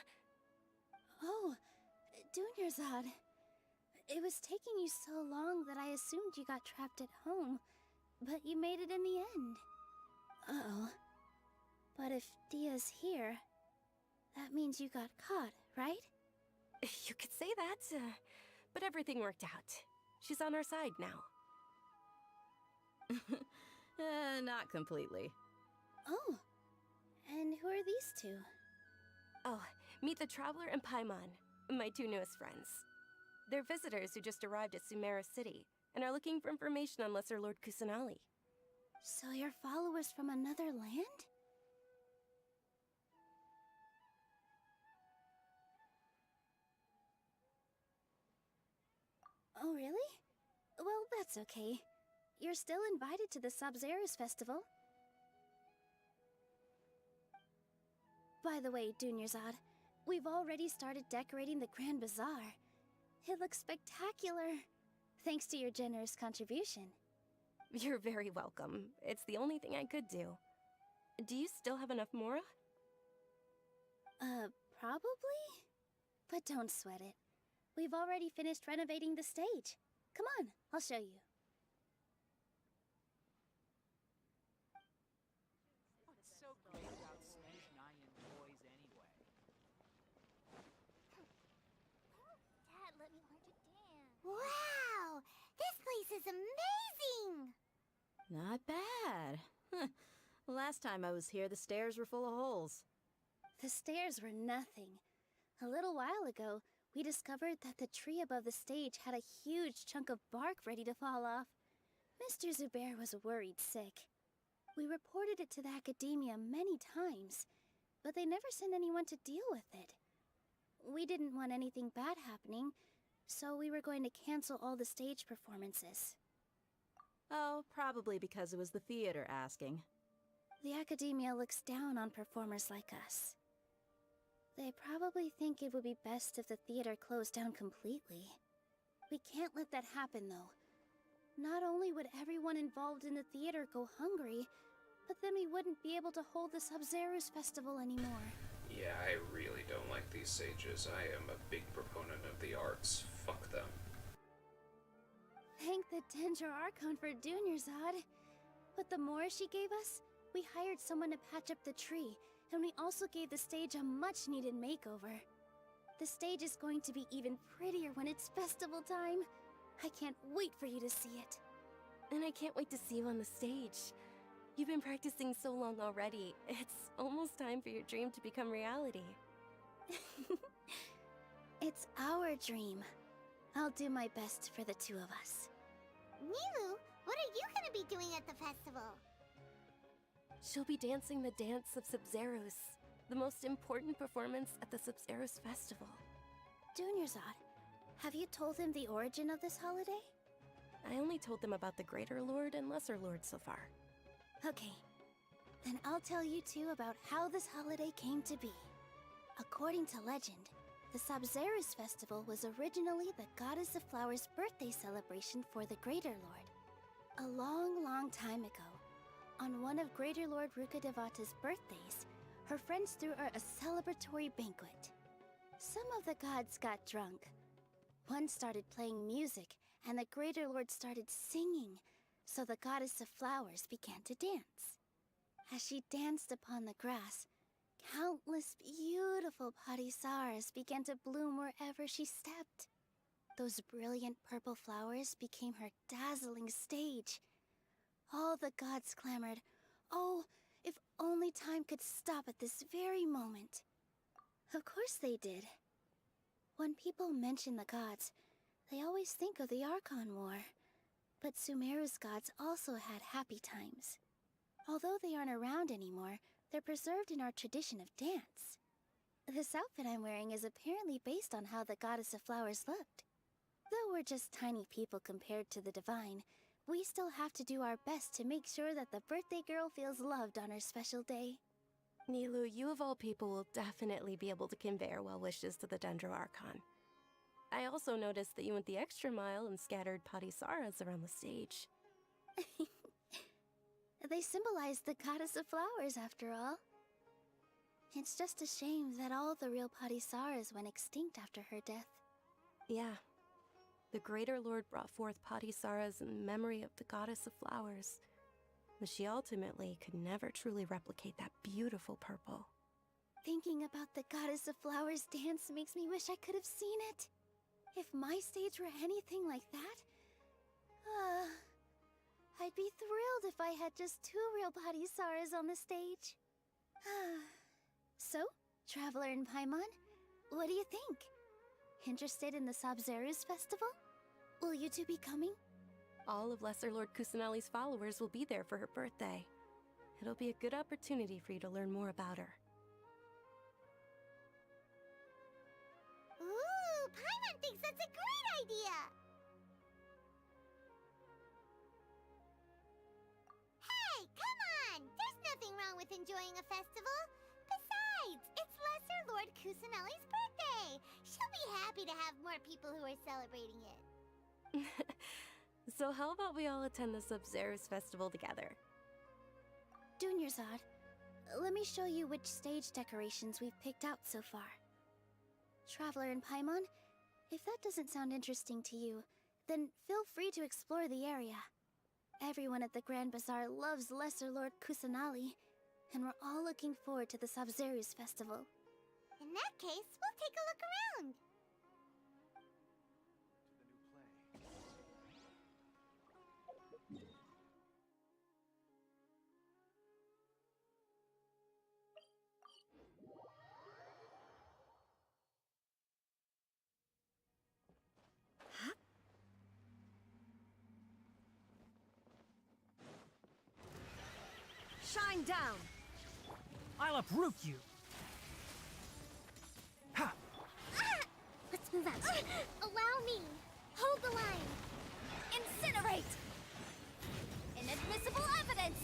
Oh, Dunyarzad. It was taking you so long that I assumed you got trapped at home, but you made it in the end. Uh-oh. But if Dia's here, that means you got caught, right? You could say that, but everything worked out. She's on our side now. Not completely. Oh, and who are these two? Oh, meet the Traveler and Paimon, my two newest friends. They're visitors who just arrived at Sumeru City and are looking for information on Lesser Lord Kusanali. So you're followers from another land? Oh, really? Well, that's okay. You're still invited to the Sabzerus festival. By the way, Dunyarzad, we've already started decorating the Grand Bazaar. It looks spectacular, thanks to your generous contribution. You're very welcome. It's the only thing I could do. Do you still have enough Mora? Probably? But don't sweat it. We've already finished renovating the stage. Come on, I'll show you. What's so great about Snezhnayan boys anyway? Dad, let me learn to dance. Wow! This place is amazing! Not bad. Last time I was here, the stairs were full of holes. The stairs were nothing. A little while ago, we discovered that the tree above the stage had a huge chunk of bark ready to fall off. Mr. Zubair was worried sick. We reported it to the academia many times, but they never sent anyone to deal with it. We didn't want anything bad happening, so we were going to cancel all the stage performances. Oh, probably because it was the theater asking. The academia looks down on performers like us. They probably think it would be best if the theater closed down completely. We can't let that happen, though. Not only would everyone involved in the theater go hungry, but then we wouldn't be able to hold the Sub-Zero's festival anymore. Yeah, I really don't like these sages. I am a big proponent of the arts. Fuck them. Thank the Dendro Archon for Dunyarzad. But the more she gave us, we hired someone to patch up the tree, and we also gave the stage a much-needed makeover. The stage is going to be even prettier when it's festival time. I can't wait for you to see it. And I can't wait to see you on the stage. You've been practicing so long already. It's almost time for your dream to become reality. It's our dream. I'll do my best for the two of us. Nilou, what are you gonna be doing at the festival? She'll be dancing the dance of Sub-Zeros, the most important performance at the Sub-Zeros festival. Dunyarzad, have you told him the origin of this holiday? I only told them about the Greater Lord and Lesser Lord so far. Okay, then I'll tell you two about how this holiday came to be. According to legend, the Sub-Zeros festival was originally the Goddess of Flowers' birthday celebration for the Greater Lord. A long, long time ago, on one of Greater Lord Rukkhadevata's birthdays, her friends threw her a celebratory banquet. Some of the gods got drunk. One started playing music, and the Greater Lord started singing, so the Goddess of Flowers began to dance. As she danced upon the grass, countless beautiful parisaras began to bloom wherever she stepped. Those brilliant purple flowers became her dazzling stage. All the gods clamored, "Oh, if only time could stop at this very moment." Of course they did. When people mention the gods, they always think of the Archon War. But Sumeru's gods also had happy times. Although they aren't around anymore, they're preserved in our tradition of dance. This outfit I'm wearing is apparently based on how the Goddess of Flowers looked. Though we're just tiny people compared to the Divine, we still have to do our best to make sure that the birthday girl feels loved on her special day. Nilou, you of all people will definitely be able to convey our well wishes to the Dendro Archon. I also noticed that you went the extra mile and scattered parisaras around the stage. They symbolize the Goddess of Flowers, after all. It's just a shame that all the real parisaras went extinct after her death. Yeah. The Greater Lord brought forth parisaras in memory of the Goddess of Flowers, but she ultimately could never truly replicate that beautiful purple. Thinking about the Goddess of Flowers dance makes me wish I could have seen it. If my stage were anything like that, I'd be thrilled if I had just 2 real parisaras on the stage. So, Traveler and Paimon, what do you think? Interested in the Sub-Zero's festival? Will you two be coming? All of Lesser Lord Kusanali's followers will be there for her birthday. It'll be a good opportunity for you to learn more about her. Ooh, Paimon thinks that's a great idea! Hey, come on! There's nothing wrong with enjoying a festival. Besides, it's Lesser Lord Kusanali's birthday. She'll be happy to have more people who are celebrating it. So how about we all attend the Sub-Zero's festival together? Dunyarzad, let me show you which stage decorations we've picked out so far. Traveler and Paimon, if that doesn't sound interesting to you, then feel free to explore the area. Everyone at the Grand Bazaar loves Lesser Lord Kusanali, and we're all looking forward to the Sub-Zero's festival. In that case, we'll take a look around. Shine down! I'll uproot you! Ha! Let's move out. Allow me. Hold the line. Incinerate! Inadmissible evidence!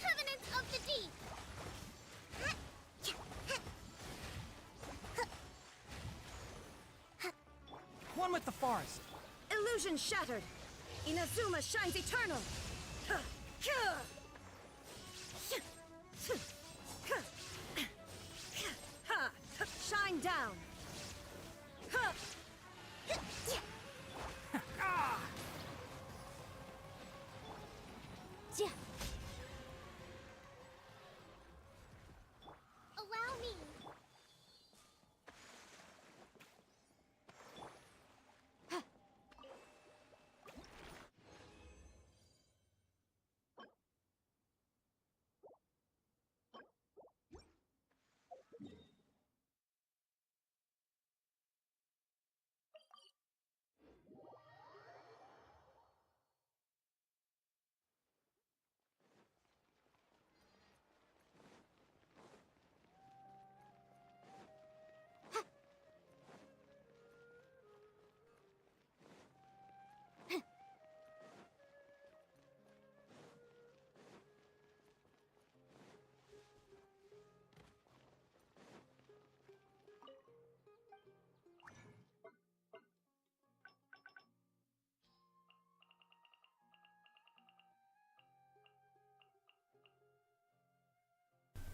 Covenant of the Deep. One with the forest! Illusion shattered! Inazuma shines eternal! Shine down! Allow me.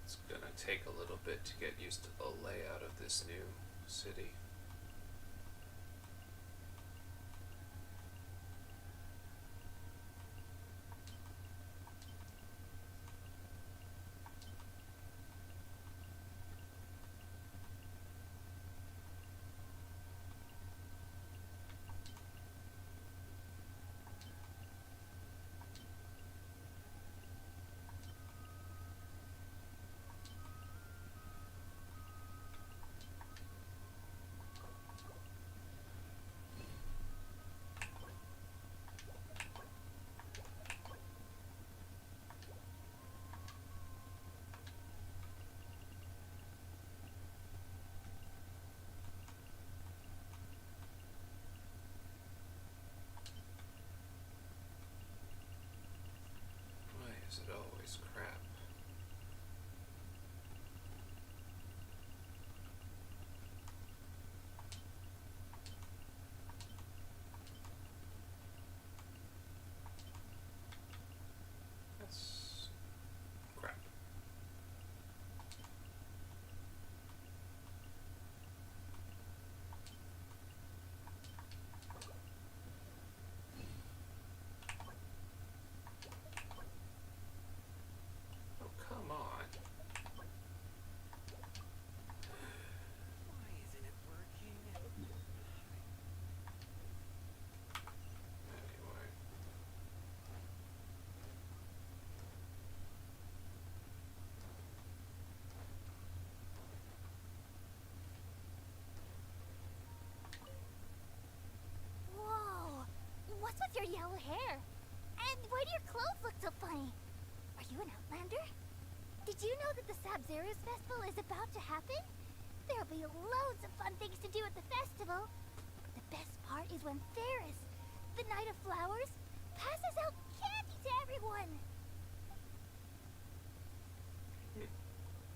It's gonna take a little bit to get used to the layout of this new city. Why is it always crap? That's crap. Oh, come on. Why isn't it working? Anyway. Whoa! What's with your yellow hair? And why do your clothes look so funny? Are you an Outlander? Did you know that the Sabzeruz Festival is about to happen? There'll be loads of fun things to do at the festival. The best part is when Ferris, the Knight of Flowers, passes out candy to everyone.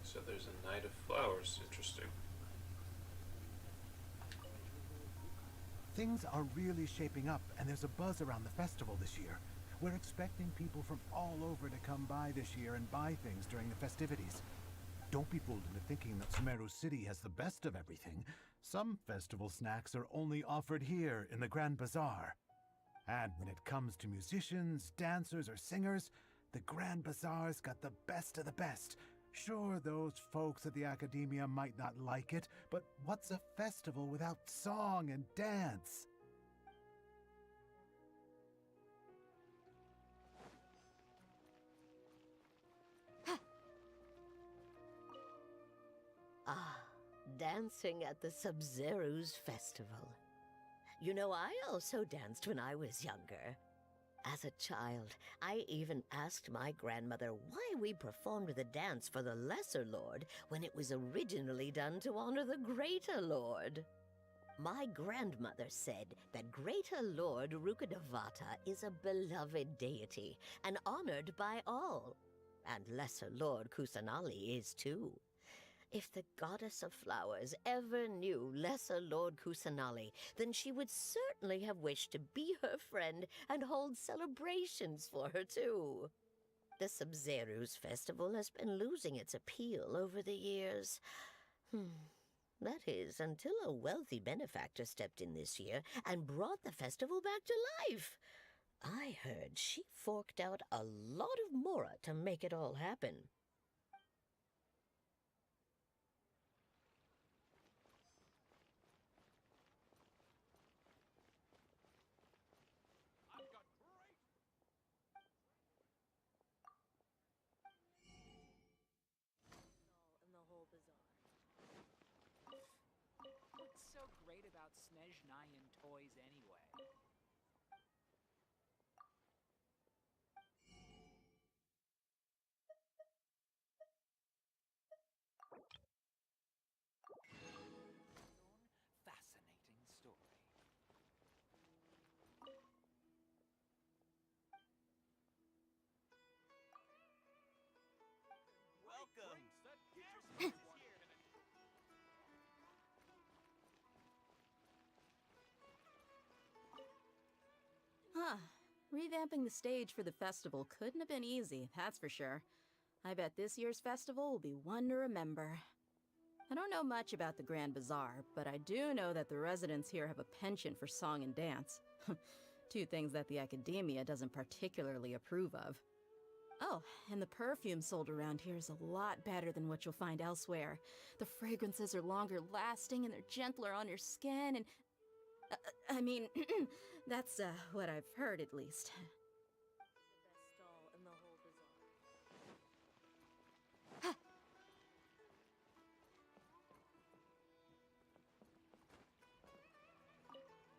So there's a Knight of Flowers. Interesting. Things are really shaping up, and there's a buzz around the festival this year. We're expecting people from all over to come by this year and buy things during the festivities. Don't be fooled into thinking that Sumeru City has the best of everything. Some festival snacks are only offered here in the Grand Bazaar. And when it comes to musicians, dancers, or singers, the Grand Bazaar's got the best of the best. Sure, those folks at the Academia might not like it, but what's a festival without song and dance? Ah, dancing at the Sub-Zero's festival. You know, I also danced when I was younger. As a child, I even asked my grandmother why we performed the dance for the Lesser Lord when it was originally done to honor the Greater Lord. My grandmother said that Greater Lord Rukkhadevata is a beloved deity and honored by all, and Lesser Lord Kusanali is too. If the Goddess of Flowers ever knew Lesser Lord Kusanali, then she would certainly have wished to be her friend and hold celebrations for her too. The Sub-Zero's festival has been losing its appeal over the years. That is, until a wealthy benefactor stepped in this year and brought the festival back to life. I heard she forked out a lot of mora to make it all happen. In the whole bazaar. What's so great about Snezhnayan toys anyway? Fascinating story. Welcome. Huh. Revamping the stage for the festival couldn't have been easy, that's for sure. I bet this year's festival will be one to remember. I don't know much about the Grand Bazaar, but I do know that the residents here have a penchant for song and dance. Two things that the Academia doesn't particularly approve of. Oh, and the perfume sold around here is a lot better than what you'll find elsewhere. The fragrances are longer lasting and they're gentler on your skin and... I mean, that's what I've heard at least. The best stall in the whole bazaar.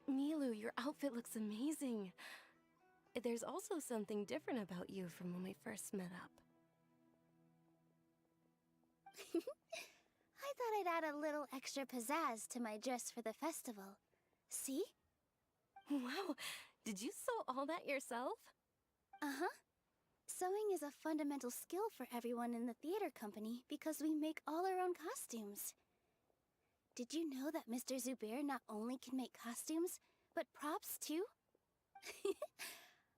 Milu, your outfit looks amazing. There's also something different about you from when we first met up. I thought I'd add a little extra pizzazz to my dress for the festival. See? Wow, did you sew all that yourself? Uh-huh. Sewing is a fundamental skill for everyone in the theater company because we make all our own costumes. Did you know that Mr. Zubair not only can make costumes, but props too?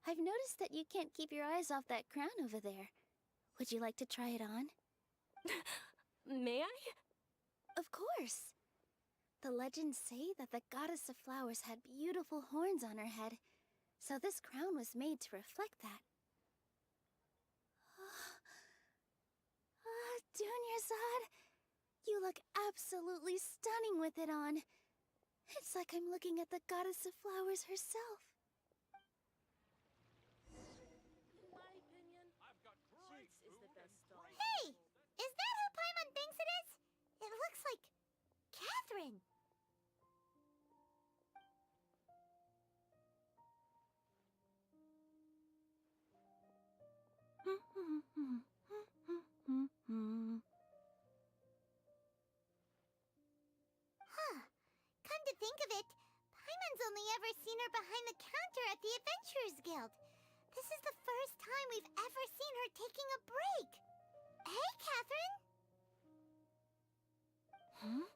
I've noticed that you can't keep your eyes off that crown over there. Would you like to try it on? May I? Of course. The legends say that the Goddess of Flowers had beautiful horns on her head, so this crown was made to reflect that. Dunyarzad, you look absolutely stunning with it on. It's like I'm looking at the Goddess of Flowers herself. In my opinion, Shinx is the best stall. Hey! Is that who Paimon thinks it is? It looks like Catherine. Huh. Come to think of it, Paimon's only ever seen her behind the counter at the Adventurers Guild. This is the first time we've ever seen her taking a break. Hey, Catherine! Hmm?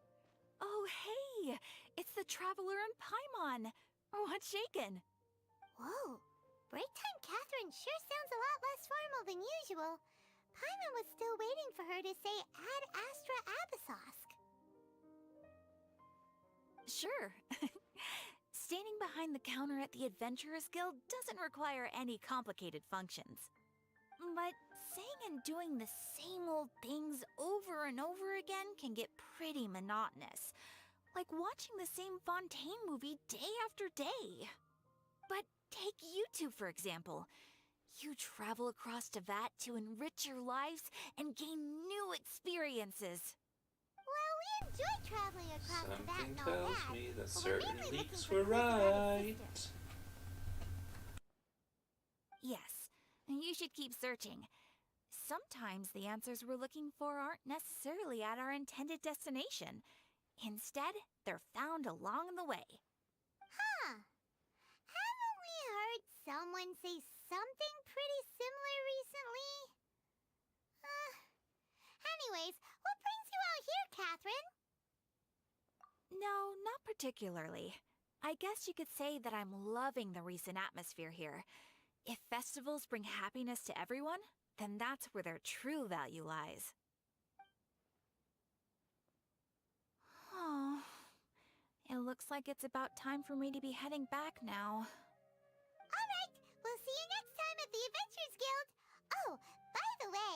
Oh, hey! It's the Traveler and Paimon! What's shaken? Whoa. Break time Catherine sure sounds a lot less formal than usual. Paimon was still waiting for her to say Ad Astra Abyssosque. Sure. Standing behind the counter at the Adventurers Guild doesn't require any complicated functions. But saying and doing the same old things over and over again can get pretty monotonous. Like watching the same Fontaine movie day after day. But take you two, for example. You travel across Tevat to enrich your lives and gain new experiences. Well, we enjoy traveling across the vat Something and all tells that. me that but we're certain mainly looking leaks for were Kusanali's right. sister. Yes, you should keep searching. Sometimes the answers we're looking for aren't necessarily at our intended destination. Instead, they're found along the way. Huh. Haven't we heard someone say something pretty similar recently? Anyways, what brings you out here, Catherine? No, not particularly. I guess you could say that I'm loving the recent atmosphere here. If festivals bring happiness to everyone, then that's where their true value lies. Oh, it looks like it's about time for me to be heading back now. Alright, we'll see you next time at the Adventures Guild. Oh, by the way,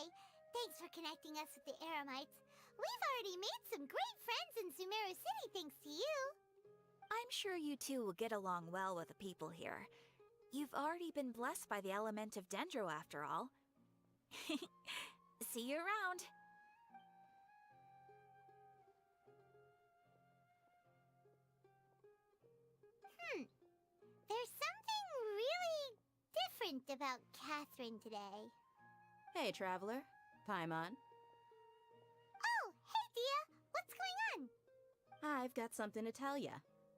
thanks for connecting us with the Eremites. We've already made some great friends in Sumeru City thanks to you. I'm sure you two will get along well with the people here. You've already been blessed by the element of Dendro after all. See you around. There's something really different about Catherine today. Hey, traveler. Paimon. Oh, hey, Dia. What's going on? I've got something to tell ya.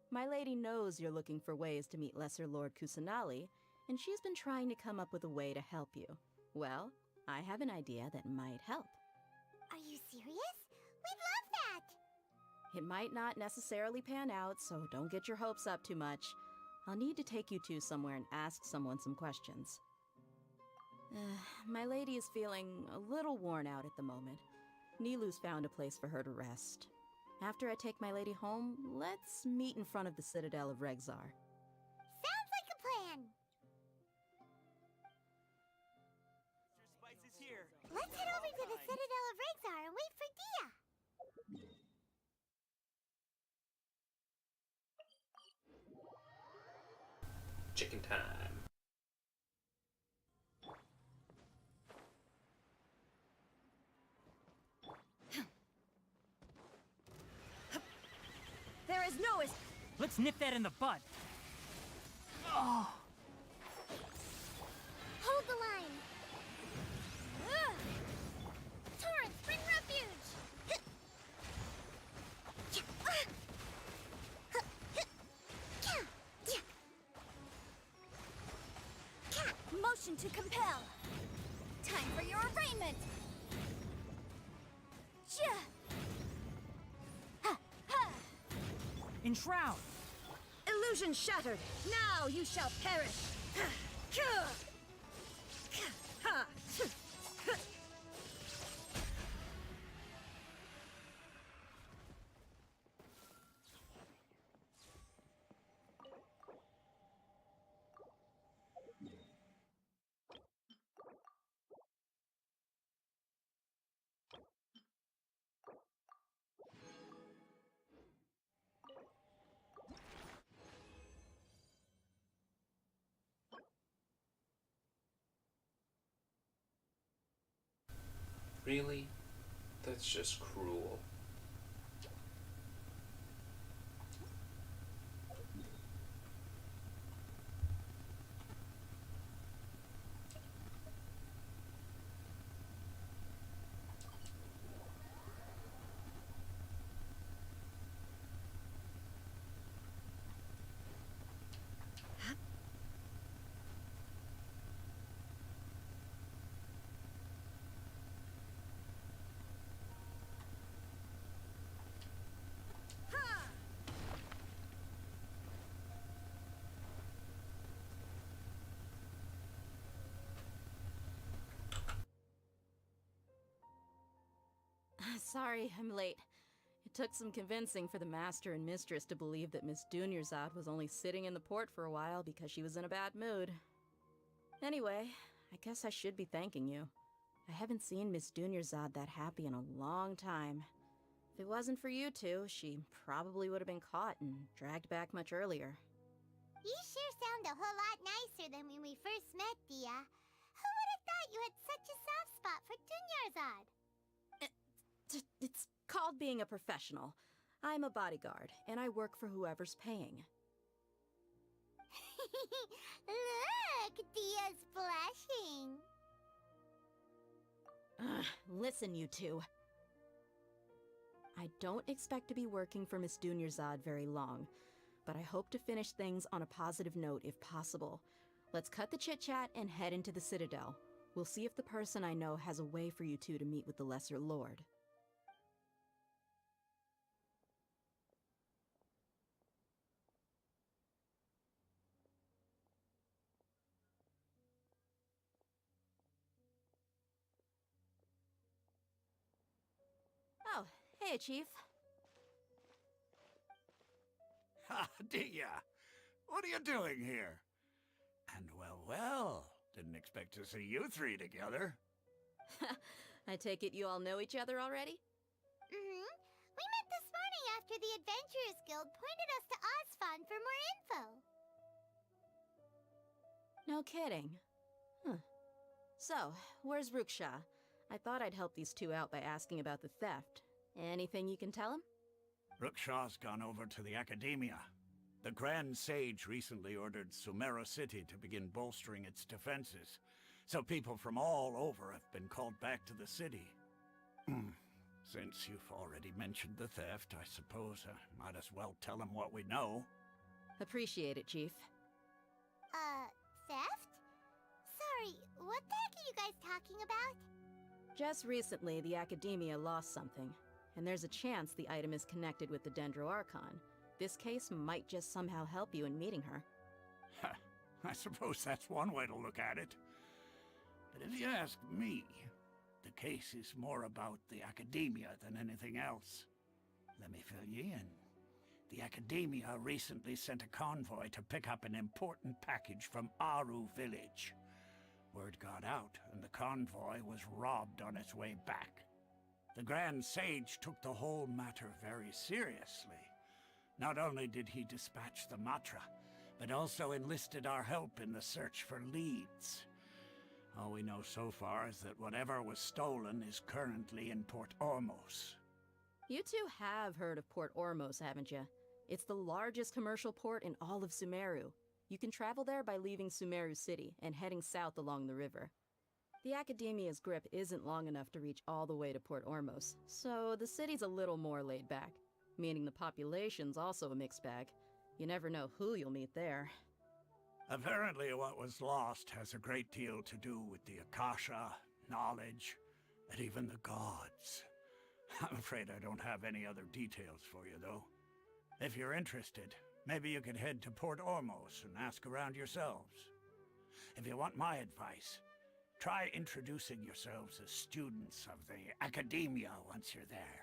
My lady knows you're looking for ways to meet Lesser Lord Kusanali, and she's been trying to come up with a way to help you. Well, I have an idea that might help. Are you serious? We'd love that! It might not necessarily pan out, so don't get your hopes up too much. I'll need to take you two somewhere and ask someone some questions. My lady is feeling a little worn out at the moment. Nilu's found a place for her to rest. After I take my lady home, let's meet in front of the Citadel of Regzar. Sounds like a plan! Mr. Spice is here. Let's head over to the Citadel of Regzar and wait for Dia! Chicken time. There is no Let's nip that in the bud. Oh. Hold the line! Torrents, bring refuge! motion to compel. Time for your arraignment. Enshroud! Illusion shattered. Now you shall perish. Really? That's just cruel. Sorry, I'm late. It took some convincing for the master and mistress to believe that Miss Dunyarzad was only sitting in the port for a while because she was in a bad mood. Anyway, I guess I should be thanking you. I haven't seen Miss Dunyarzad that happy in a long time. If it wasn't for you two, she probably would have been caught and dragged back much earlier. You sure sound a whole lot nicer than when we first met, Dia. Who would have thought you had such a soft spot for Dunyarzad? It's Called being a professional. I'm a bodyguard, and I work for whoever's paying. Look, Dia's blushing. Listen, you two. I don't expect to be working for Miss Dunyarzad very long, but I hope to finish things on a positive note if possible. Let's cut the chit-chat and head into the Citadel. We'll see if the person I know has a way for you two to meet with the Lesser Lord. Oh, hey, Chief. Ha, Dia! What are you doing here? And well, didn't expect to see you three together. I take it you all know each other already? Mm-hmm. We met this morning after the Adventurers Guild pointed us to Osfon for more info. No kidding. Huh. So, where's Ruksha? I thought I'd help these two out by asking about the theft. Anything you can tell him? Rukshaw's gone over to the Academia. The Grand Sage recently ordered Sumeru City to begin bolstering its defenses, so people from all over have been called back to the city. Since you've already mentioned the theft, I suppose I might as well tell him what we know. Appreciate it, Chief. Theft? Sorry, what the heck are you guys talking about? Just recently, the Academia lost something, and there's a chance the item is connected with the Dendro Archon. This case might just somehow help you in meeting her. I suppose that's one way to look at it. But if you ask me, the case is more about the Academia than anything else. Let me fill you in. The Academia recently sent a convoy to pick up an important package from Aru village. Word got out, and the convoy was robbed on its way back. The Grand Sage took the whole matter very seriously. Not only did he dispatch the Matra, but also enlisted our help in the search for leads. All we know so far is that whatever was stolen is currently in Port Ormos. You two have heard of Port Ormos, haven't you? It's the largest commercial port in all of Sumeru. You can travel there by leaving Sumeru City and heading south along the river. The Academia's grip isn't long enough to reach all the way to Port Ormos, so the city's a little more laid back, meaning the population's also a mixed bag. You never know who you'll meet there. Apparently what was lost has a great deal to do with the Akasha, knowledge, and even the gods. I'm afraid I don't have any other details for you, though. If you're interested, maybe you could head to Port Ormos and ask around yourselves. If you want my advice, try introducing yourselves as students of the Academia once you're there.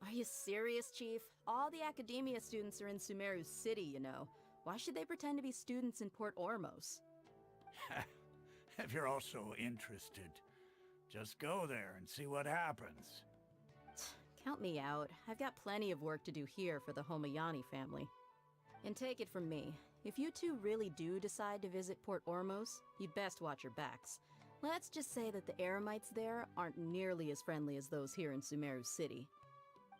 Are you serious, Chief? All the Academia students are in Sumeru City, you know. Why should they pretend to be students in Port Ormos? If you're also interested, just go there and see what happens. Count me out. I've got plenty of work to do here for the Homayani family. And take it from me, if you two really do decide to visit Port Ormos, you'd best watch your backs. Let's just say that the Eremites there aren't nearly as friendly as those here in Sumeru City.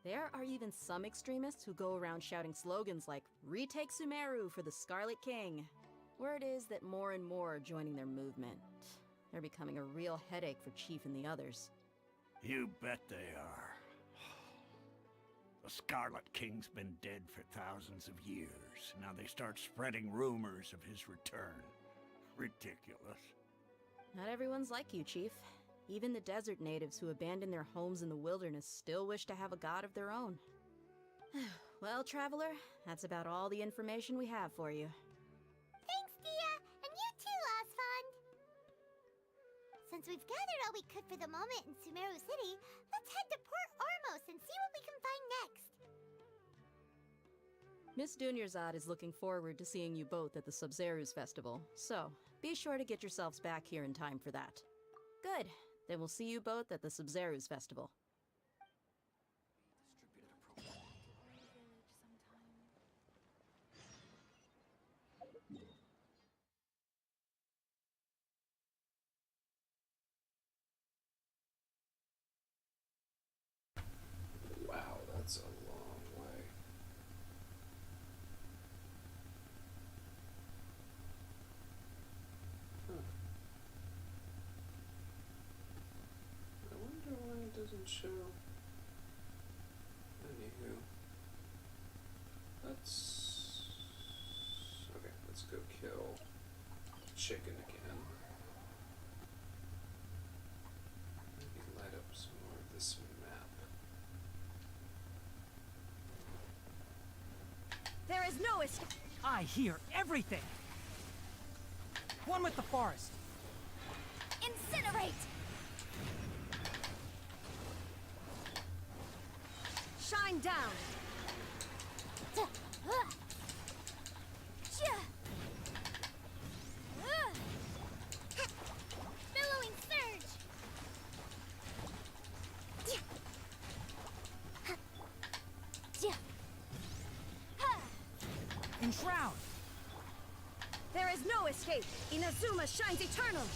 There are even some extremists who go around shouting slogans like, "Retake Sumeru for the Scarlet King." Word is that more and more are joining their movement. They're becoming a real headache for Chief and the others. You bet they are. The Scarlet King's been dead for thousands of years. Now they start spreading rumors of his return. Ridiculous. Not everyone's like you, Chief. Even the desert natives who abandoned their homes in the wilderness still wish to have a god of their own. Well, Traveler, that's about all the information we have for you. Thanks, Dia, and you too, Osfond. Since we've gathered all we could for the moment in Sumeru City, let's head to Port Ormos and see what we can find next. Miss Dunyarzad is looking forward to seeing you both at the Sub-Zeru's festival, so be sure to get yourselves back here in time for that. Good. Then we'll see you both at the Sub-Zeru's festival. show. Anywho, let's go kill chicken again. Maybe light up some more of this map. There is no escape. I hear everything. One with the forest. Incinerate! Shine down. Billowing surge. Enshroud. There is no escape. Inazuma shines eternal.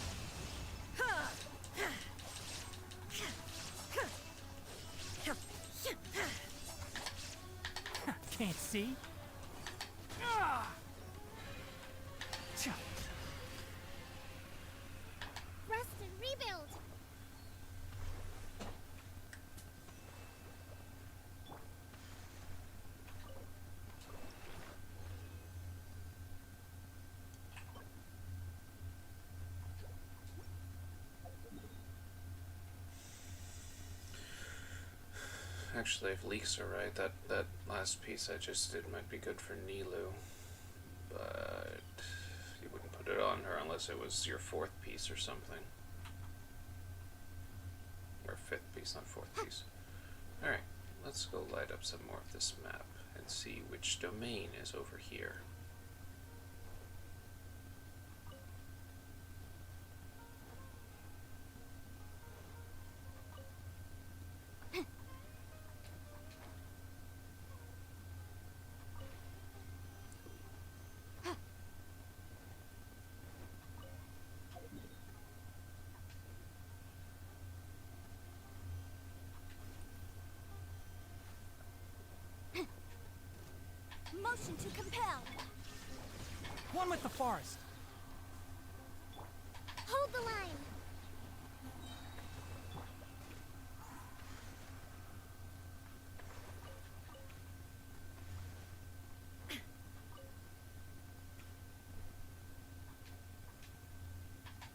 Can't see. Rest and rebuild. Actually, if leaks are right, that last piece I just did might be good for Nilu, but you wouldn't put it on her unless it was your fourth piece or something. Or fifth piece, not fourth piece. Alright, let's go light up some more of this map and see which domain is over here. Motion to compel. One with the forest. Hold the line.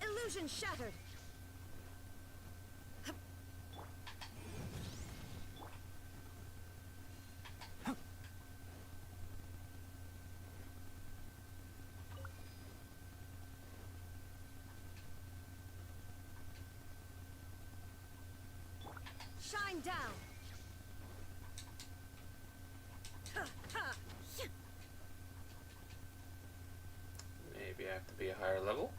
Illusion shattered. Shine down. Maybe I have to be a higher level?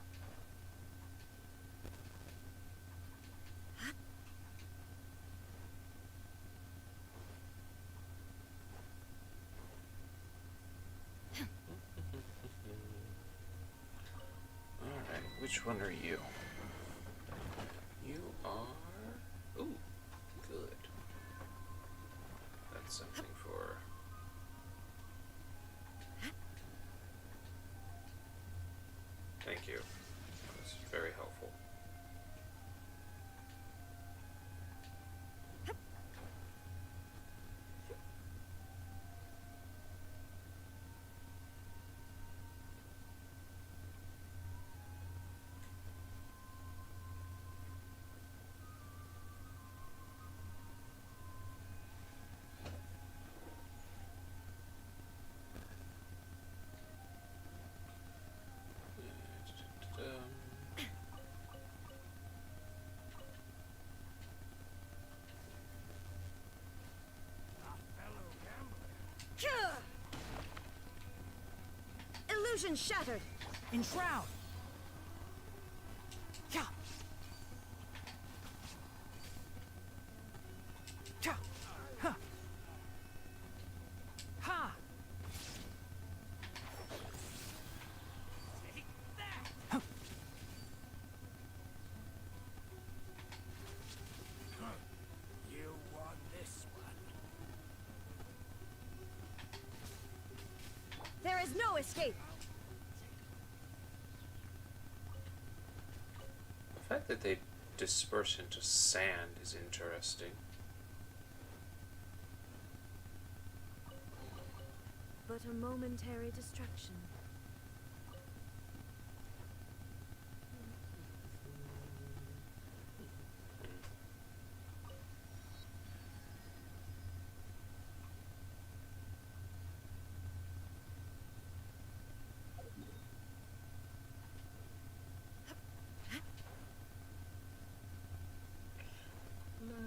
Alright, which one are you? You are... Ooh, good. That's something for... Thank you. That was very helpful. Illusion shattered. Enshroud. Ja. Ja. Ha. Ha. Take that. Huh. You won this one. There is no escape. The fact that they disperse into sand is interesting. but a momentary distraction.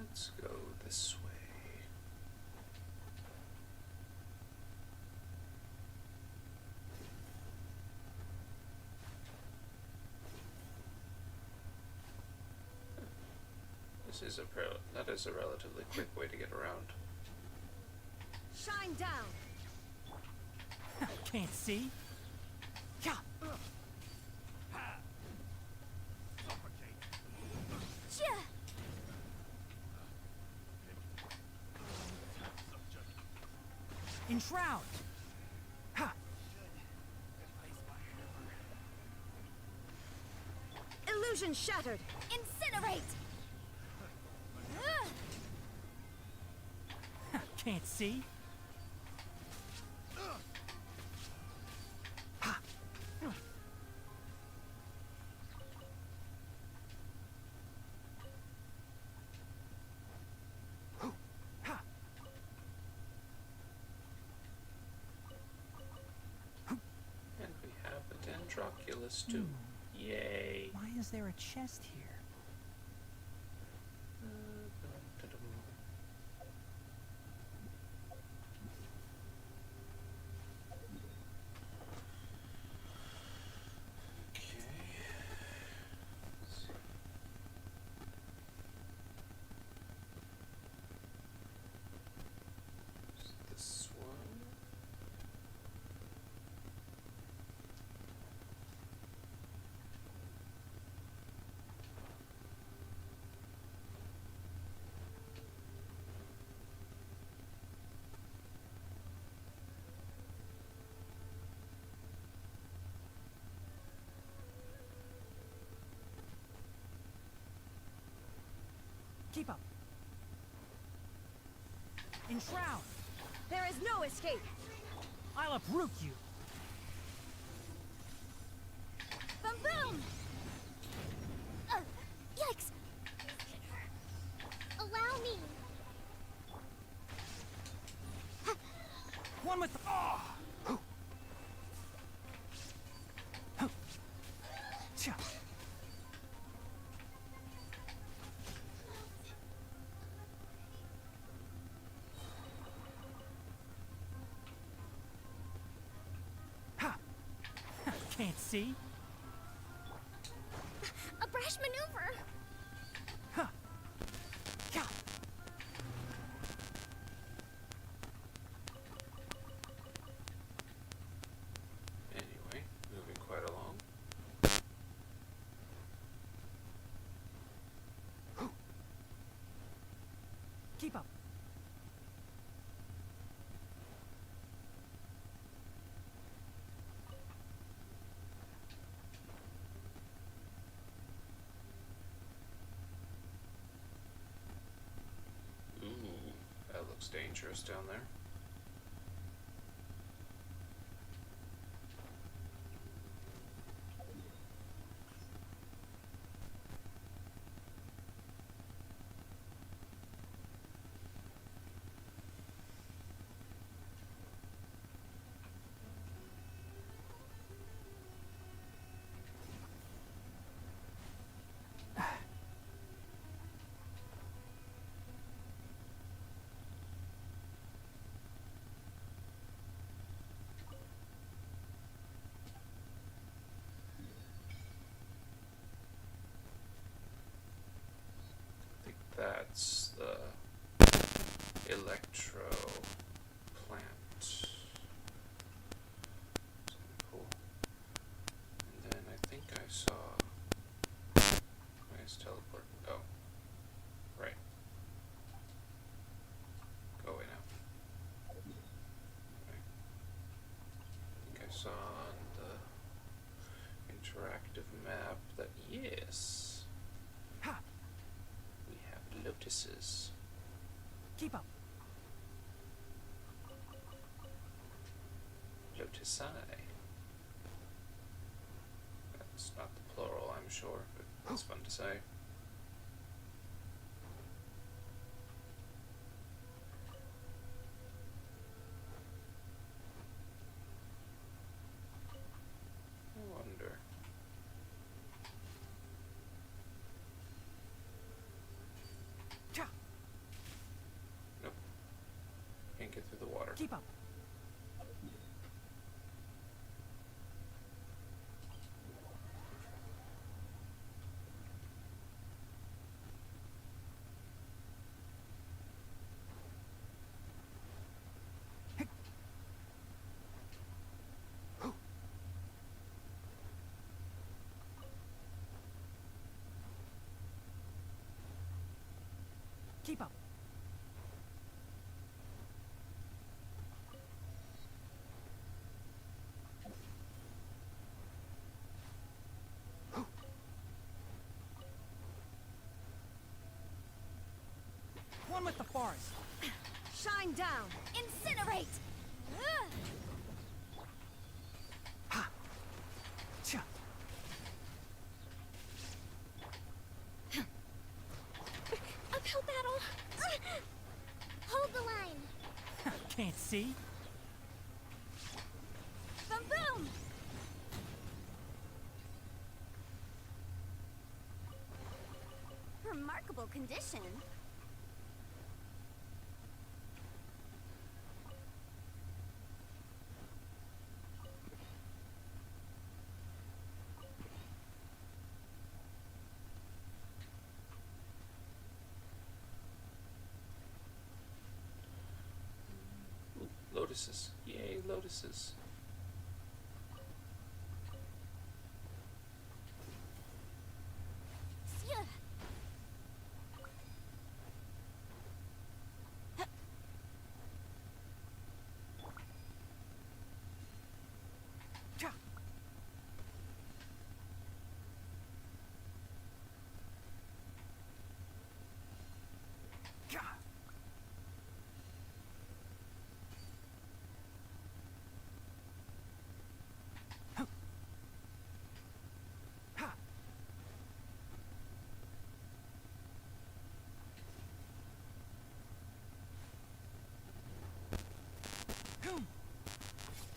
Let's go this way. That is a relatively quick way to get around. Shine down. Can't see. Yeah. Enshroud. Ha. Illusion shattered. Incinerate. Can't see. And we have a Dendroculus too. Yay! Why is there a chest here? This one. Keep up. Enshroud. There is no escape. I'll uproot you. Boom boom! Yikes! Allow me. One with. Oh. Can't see. A brash maneuver! Huh. Yeah. Anyway, moving quite along. Keep up. Ooh, that looks dangerous down there. I think that's the electro plant. It's cool. And then I think I saw. Nice teleport. Oh. Right. Go away now. Right. I think I saw on the interactive map that yes. Ha. We have lotuses. Keep up. Lotusi. That's not the plural, I'm sure, but it's fun to say. I wonder. Nope. Can't get through the water. Keep up. Keep up. One with the forest. Shine down! Incinerate! Ha! Cha! Uphill battle! Hold the line! Can't see? Boom boom! Remarkable condition. Lotuses. Yay, lotuses.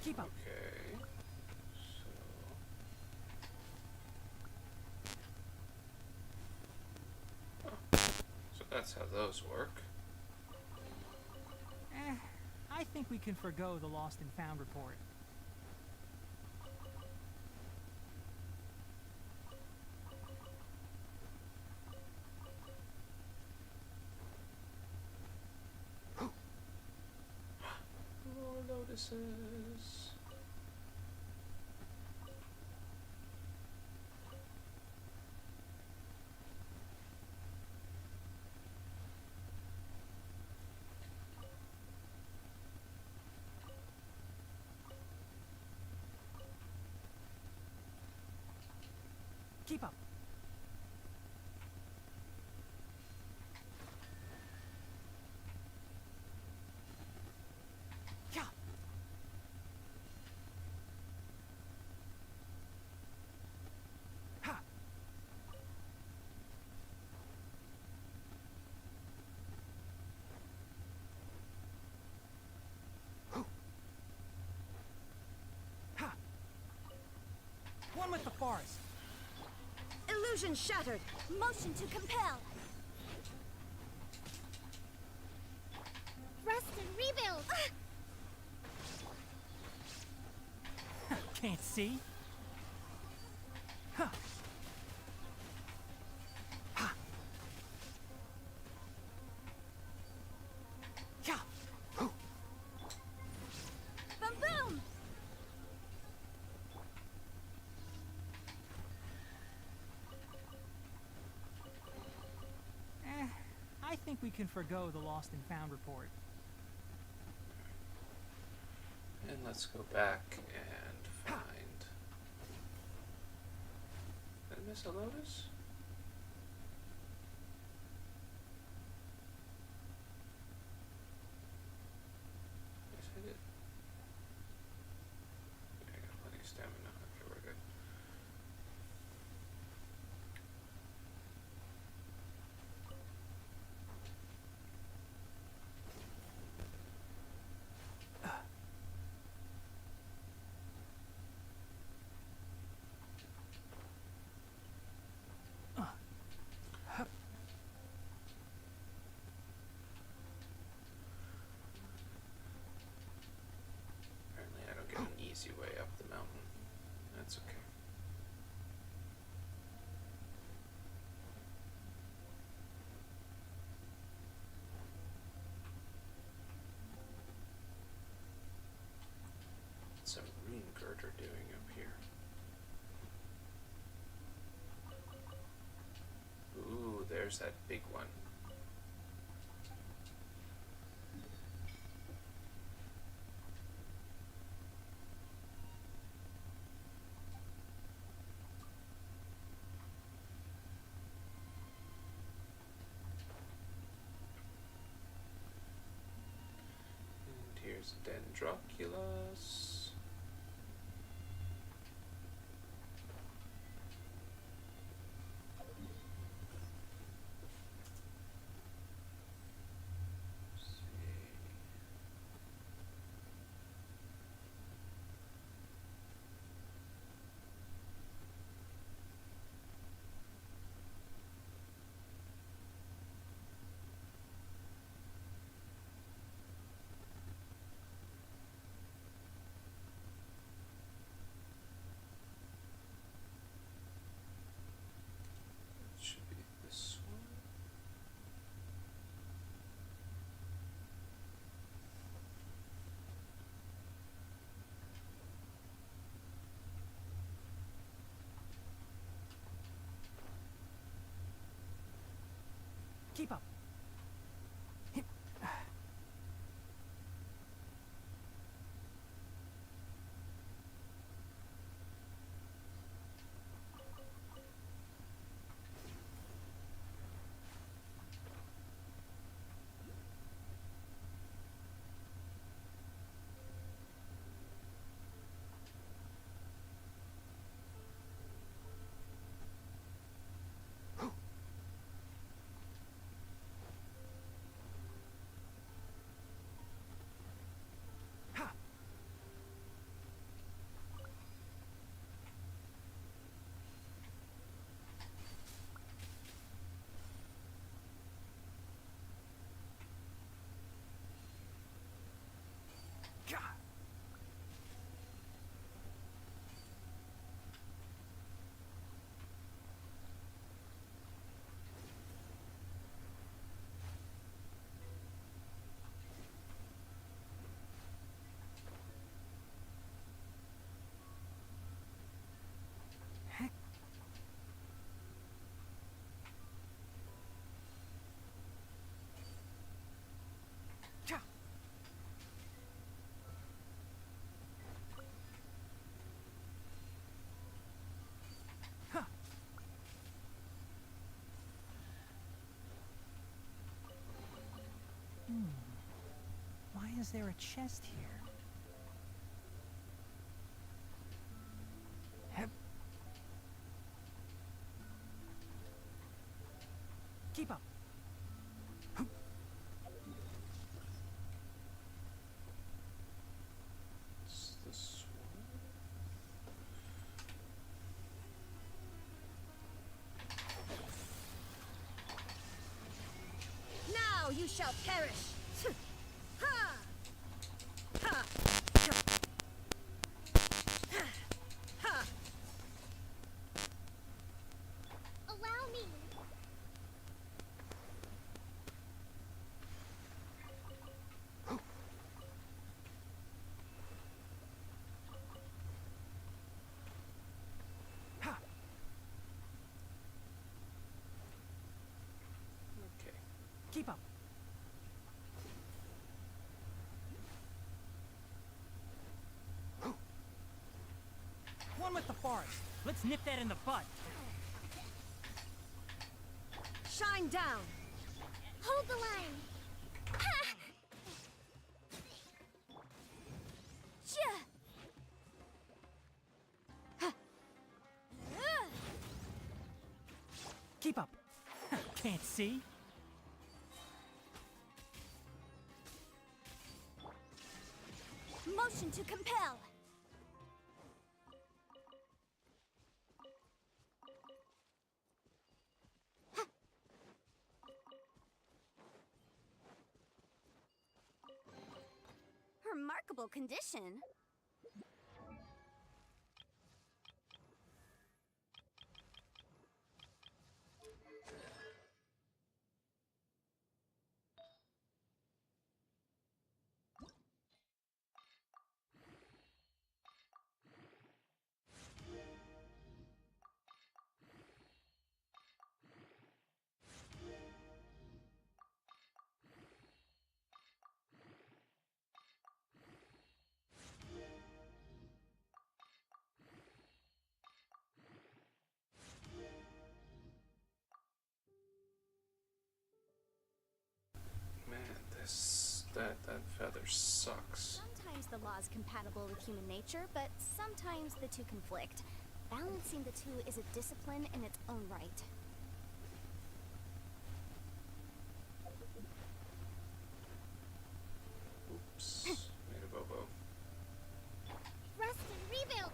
Keep up. Okay. So that's how those work. I think we can forgo the lost and found report. More lotuses. Keep up. Yeah. Ha. Ha. One with the forest. Illusion shattered. Motion to compel. Rest and rebuild! Can't see? Huh. Ha. Yeah. Boom boom! I think we can forgo the lost and found report. And let's go back and find... Did I miss a lotus? Yes, I did. there's that big one. And here's Dendroculus. Should be this one. Keep up. Why is there a chest here? Hep. Keep up. It's this Now you shall perish! Ha! Ha! Ha! Allow me. Okay. Keep up. One with the forest. Let's nip that in the bud. Shine down! Hold the line. Ha! Chia! Keep up. Can't see. Motion to compel! Remarkable condition. laws compatible with human nature, but sometimes the two conflict. Balancing the two is a discipline in its own right. Oops. Made a bobo. Rest and rebuild.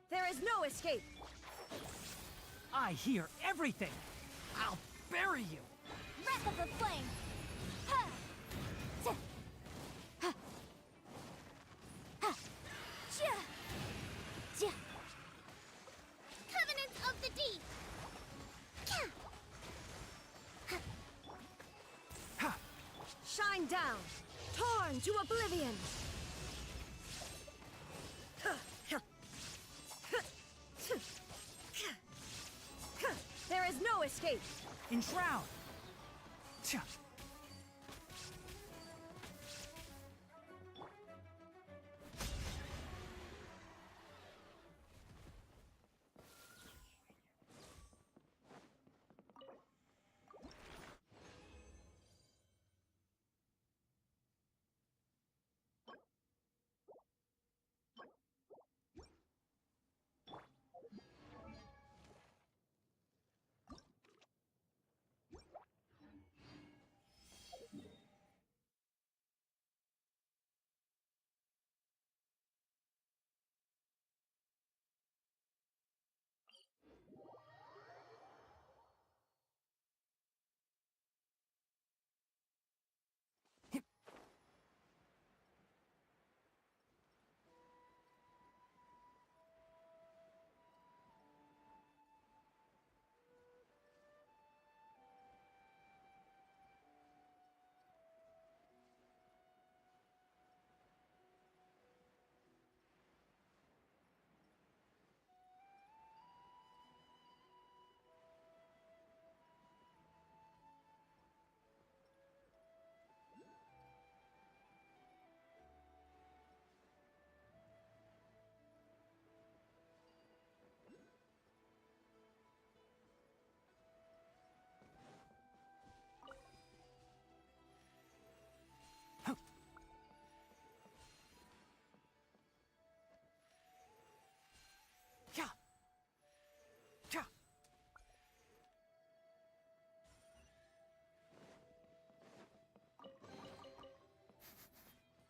There is no escape! I hear everything! I'll bury you! Wrath of the Flame! Ha! Tch! Ha! Ha! Tcha! Tcha! Covenant of the Deep. Kya! Shine down! Torn to oblivion! There is no escape! Enshroud! Tcha!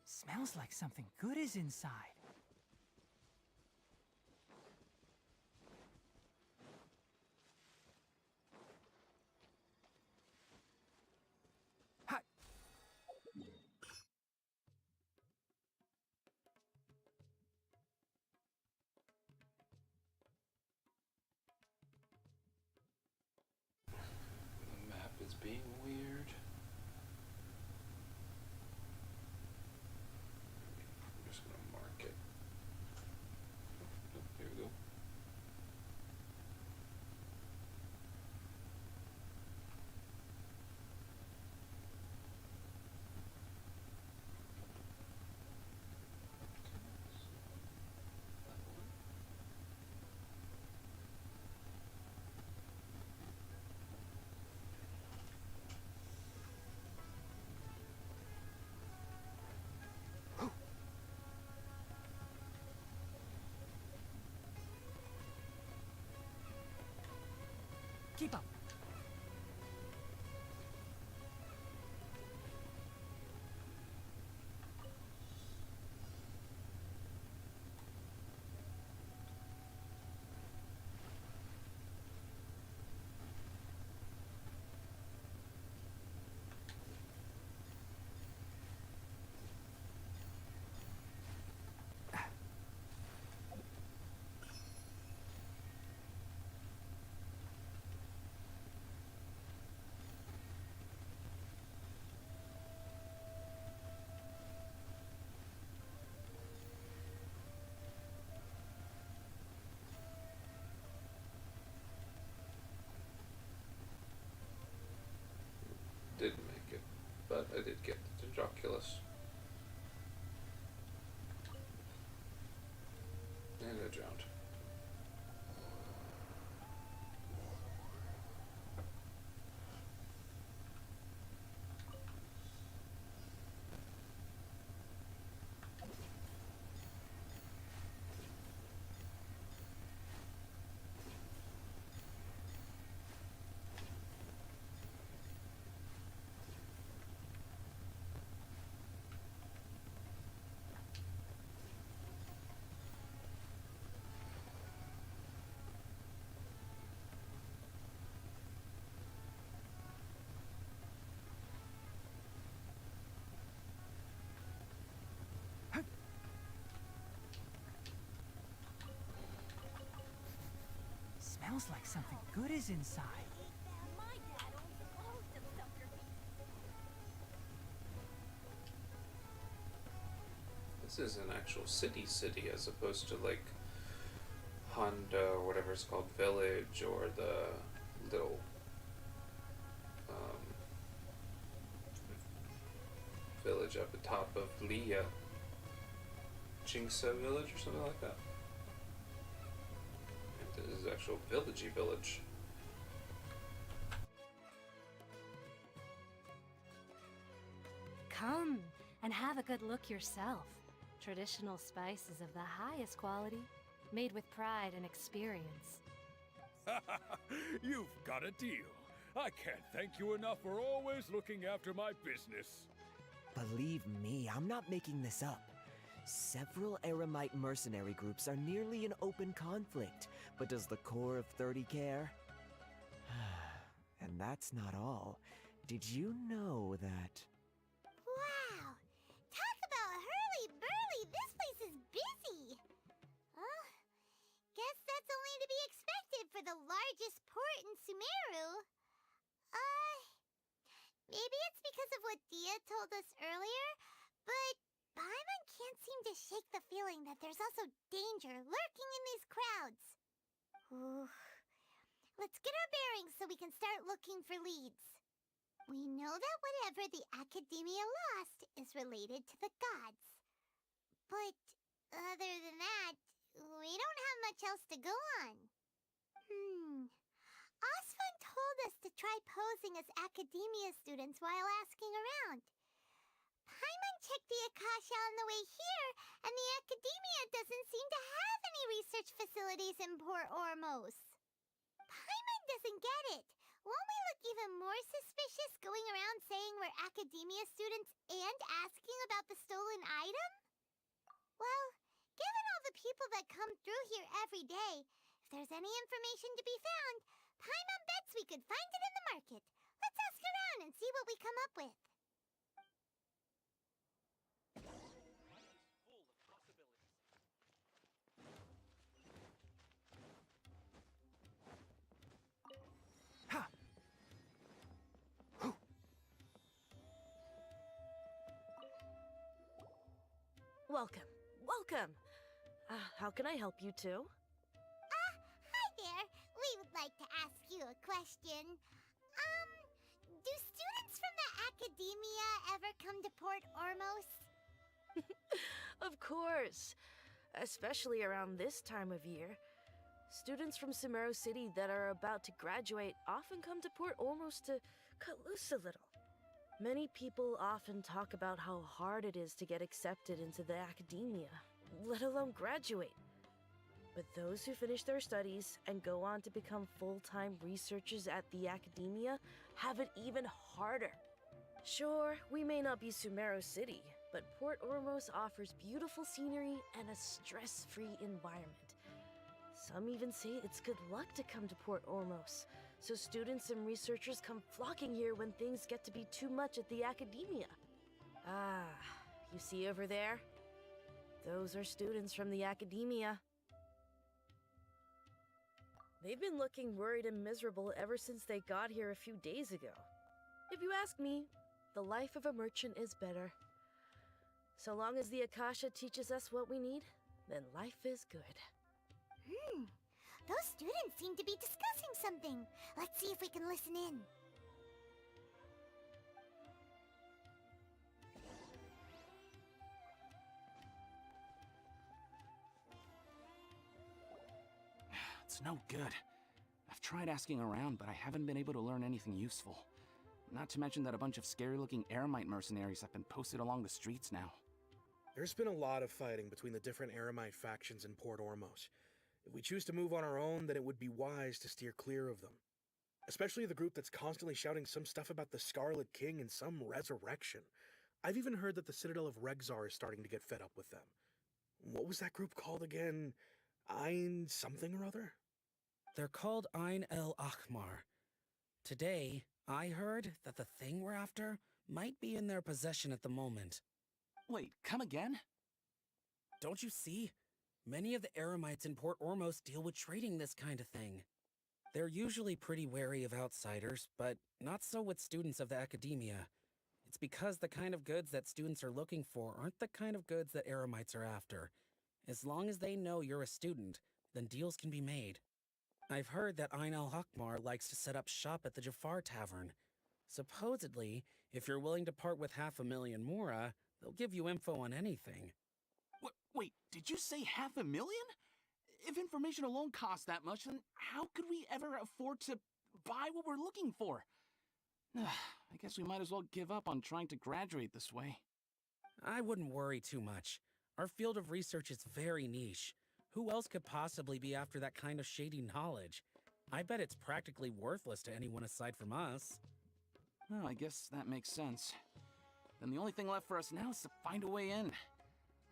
Smells like something good is inside. Hi. The map is being weird. I'm just gonna mark it. Oh, here we go. Keep up. I did get the Joculus. And I drowned. Smells like something good is inside. This is an actual city as opposed to like Honda or whatever it's called, village, or the little village up the top of Leah. Jingsa village or something like that. And this is actual villagey village. Come and have a good look yourself. Traditional spices of the highest quality, made with pride and experience. You've got a deal. I can't thank you enough for always looking after my business. Believe me, I'm not making this up. Several Eremite mercenary groups are nearly in open conflict, but does the core of 30 care? And that's not all. Did you know that... Wow! Talk about hurly-burly! This place is busy! Well, guess that's only to be expected for the largest port in Sumeru. Maybe it's because of what Dia told us earlier, but Paimon can't seem to shake the feeling that there's also danger lurking in these crowds. Ooh. Let's get our bearings so we can start looking for leads. We know that whatever the Academia lost is related to the gods. But other than that, we don't have much else to go on. Osfun told us to try posing as Academia students while asking around. Paimon checked the Akasha on the way here, and the Academia doesn't seem to have any research facilities in Port Ormos. Paimon doesn't get it. Won't we look even more suspicious going around saying we're Academia students and asking about the stolen item? Well, given all the people that come through here every day, if there's any information to be found, Paimon bets we could find it in the market. Let's ask around and see what we come up with. Welcome. Welcome. How can I help you two? Hi there. We would like to ask you a question. Do students from the Academia ever come to Port Ormos? Of course. Especially around this time of year. Students from Sumeru City that are about to graduate often come to Port Ormos to cut loose a little. Many people often talk about how hard it is to get accepted into the Academia, let alone graduate. But those who finish their studies and go on to become full-time researchers at the Academia have it even harder. Sure, we may not be Sumeru City, but Port Ormos offers beautiful scenery and a stress-free environment. Some even say it's good luck to come to Port Ormos, so students and researchers come flocking here when things get to be too much at the Academia. Ah, you see over there? Those are students from the Academia. They've been looking worried and miserable ever since they got here a few days ago. If you ask me, the life of a merchant is better. So long as the Akasha teaches us what we need, then life is good. Those students seem to be discussing something. Let's see if we can listen in. It's no good. I've tried asking around, but I haven't been able to learn anything useful. Not to mention that a bunch of scary-looking Eremite mercenaries have been posted along the streets now. There's been a lot of fighting between the different Eremite factions in Port Ormos. If we choose to move on our own, then it would be wise to steer clear of them. Especially the group that's constantly shouting some stuff about the Scarlet King and some resurrection. I've even heard that the Citadel of Regzar is starting to get fed up with them. What was that group called again? Ein something or other? They're called Ein El Ahmar. Today, I heard that the thing we're after might be in their possession at the moment. Wait, come again? Don't you see? Many of the Eremites in Port Ormos deal with trading this kind of thing. They're usually pretty wary of outsiders, but not so with students of the academia. It's because the kind of goods that students are looking for aren't the kind of goods that Eremites are after. As long as they know you're a student, then deals can be made. I've heard that Ein El Hakmar likes to set up shop at the Jafar Tavern. Supposedly, if you're willing to part with 500,000 mora, they'll give you info on anything. Wait, did you say 500,000? If information alone costs that much, then how could we ever afford to buy what we're looking for? I guess we might as well give up on trying to graduate this way. I wouldn't worry too much. Our field of research is very niche. Who else could possibly be after that kind of shady knowledge? I bet it's practically worthless to anyone aside from us. Well, I guess that makes sense. Then the only thing left for us now is to find a way in.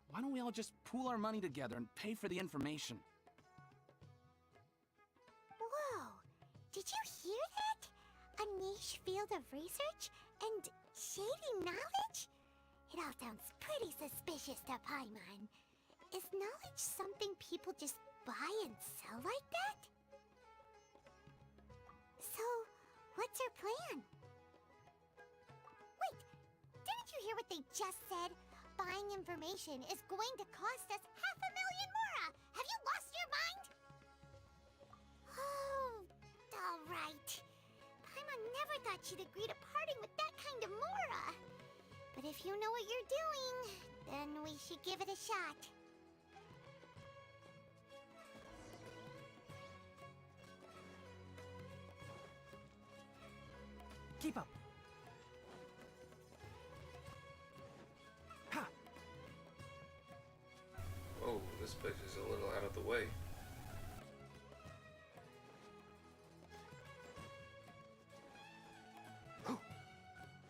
Why don't we all just pool our money together and pay for the information? Whoa! Did you hear that? A niche field of research and shady knowledge? It all sounds pretty suspicious to Paimon. Is knowledge something people just buy and sell like that? So, what's your plan? Wait, didn't you hear what they just said? Buying information is going to cost us 500,000 mora! Have you lost your mind? Oh, alright. Paimon never thought she'd agree to parting with that kind of mora. But if you know what you're doing, then we should give it a shot. Keep up. Ha! Whoa, this place is a little out of the way.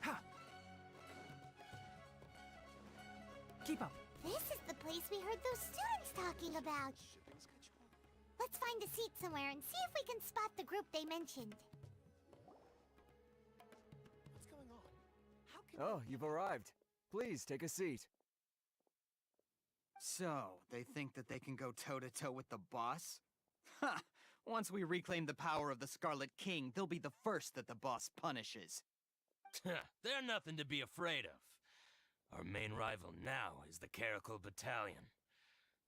Ha! Keep up. This is the place we heard those students talking about. Let's find a seat somewhere and see if we can spot the group they mentioned. Oh, you've arrived. Please, take a seat. So, they think that they can go toe-to-toe with the boss? Ha! Once we reclaim the power of the Scarlet King, they'll be the first that the boss punishes. They're nothing to be afraid of. Our main rival now is the Caracal Battalion.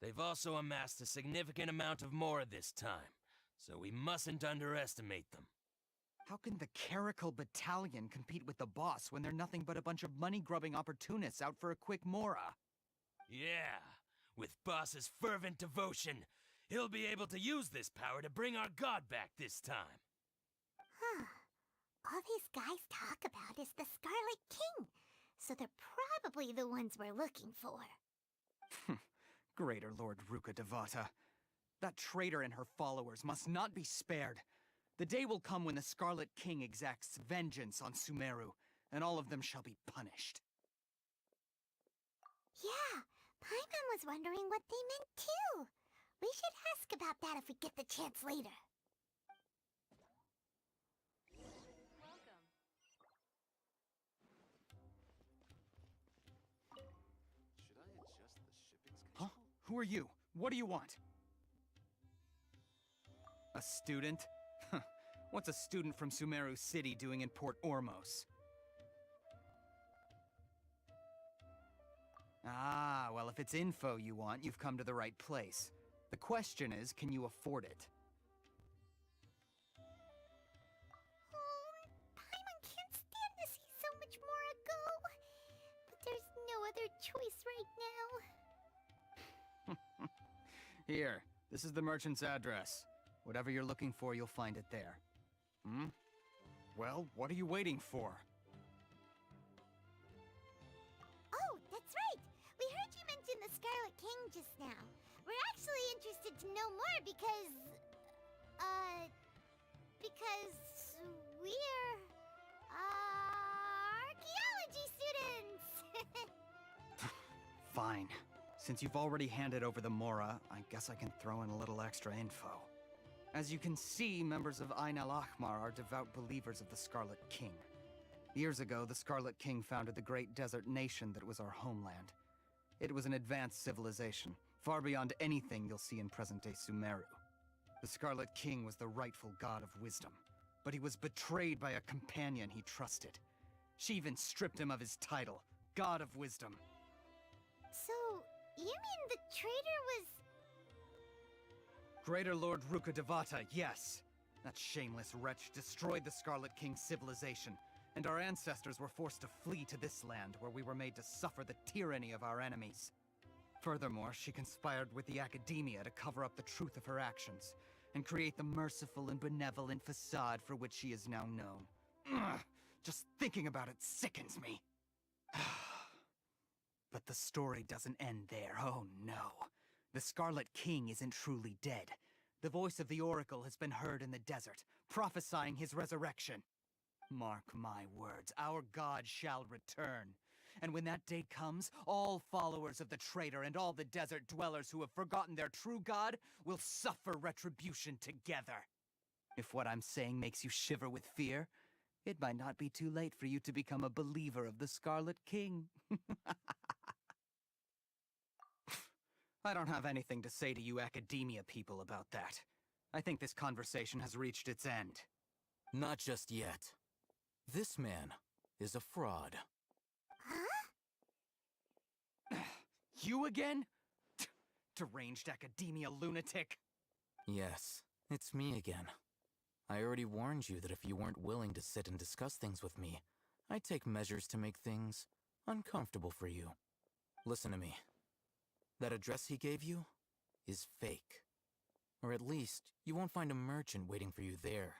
They've also amassed a significant amount of mora this time, so we mustn't underestimate them. How can the Caracal Battalion compete with the boss when they're nothing but a bunch of money-grubbing opportunists out for a quick mora? Yeah, with boss's fervent devotion, he'll be able to use this power to bring our god back this time. Huh. All these guys talk about is the Scarlet King, so they're probably the ones we're looking for. Greater Lord Ruka Devata. That traitor and her followers must not be spared. The day will come when the Scarlet King exacts vengeance on Sumeru, and all of them shall be punished. Yeah, Paimon was wondering what they meant too. We should ask about that if we get the chance later. Huh? Who are you? What do you want? A student? What's a student from Sumeru City doing in Port Ormos? Ah, well, if it's info you want, you've come to the right place. The question is, can you afford it? Paimon can't stand to see so much more go. But there's no other choice right now. Here, this is the merchant's address. Whatever you're looking for, you'll find it there. Hmm? Well, what are you waiting for? Oh, that's right! We heard you mention the Scarlet King just now. We're actually interested to know more because we're, archaeology students! Fine. Since you've already handed over the Mora, I guess I can throw in a little extra info. As you can see, members of Ain al-Ahmar are devout believers of the Scarlet King. Years ago, the Scarlet King founded the great desert nation that was our homeland. It was an advanced civilization, far beyond anything you'll see in present-day Sumeru. The Scarlet King was the rightful god of wisdom, but he was betrayed by a companion he trusted. She even stripped him of his title, God of Wisdom. So, you mean the traitor was... Greater Lord Rukkhadevata, yes. That shameless wretch destroyed the Scarlet King's civilization, and our ancestors were forced to flee to this land where we were made to suffer the tyranny of our enemies. Furthermore, she conspired with the Academia to cover up the truth of her actions, and create the merciful and benevolent facade for which she is now known. Ugh, just thinking about it sickens me. But the story doesn't end there, oh no. The Scarlet King isn't truly dead. The voice of the Oracle has been heard in the desert, prophesying his resurrection. Mark my words, our god shall return. And when that day comes, all followers of the traitor and all the desert dwellers who have forgotten their true god will suffer retribution together. If what I'm saying makes you shiver with fear, it might not be too late for you to become a believer of the Scarlet King. I don't have anything to say to you Academia people about that. I think this conversation has reached its end. Not just yet. This man is a fraud. You again? Deranged Academia lunatic. Yes, it's me again. I already warned you that if you weren't willing to sit and discuss things with me, I'd take measures to make things uncomfortable for you. Listen to me. That address he gave you is fake. Or at least, you won't find a merchant waiting for you there.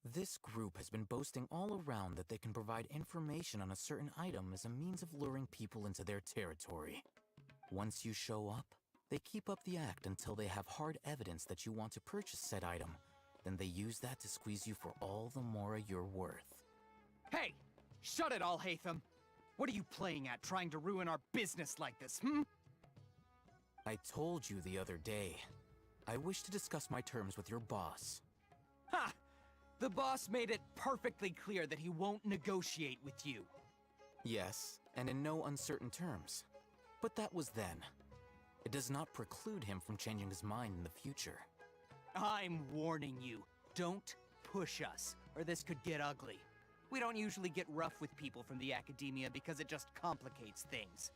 This group has been boasting all around that they can provide information on a certain item as a means of luring people into their territory. Once you show up, they keep up the act until they have hard evidence that you want to purchase said item. Then they use that to squeeze you for all the more you're worth. Hey! Shut it all, Hatham! What are you playing at, trying to ruin our business like this, hmm? I told you the other day. I wish to discuss my terms with your boss. Ha! The boss made it perfectly clear that he won't negotiate with you. Yes, and in no uncertain terms. But that was then. It does not preclude him from changing his mind in the future. I'm warning you. Don't push us, or this could get ugly. We don't usually get rough with people from the Academia because it just complicates things.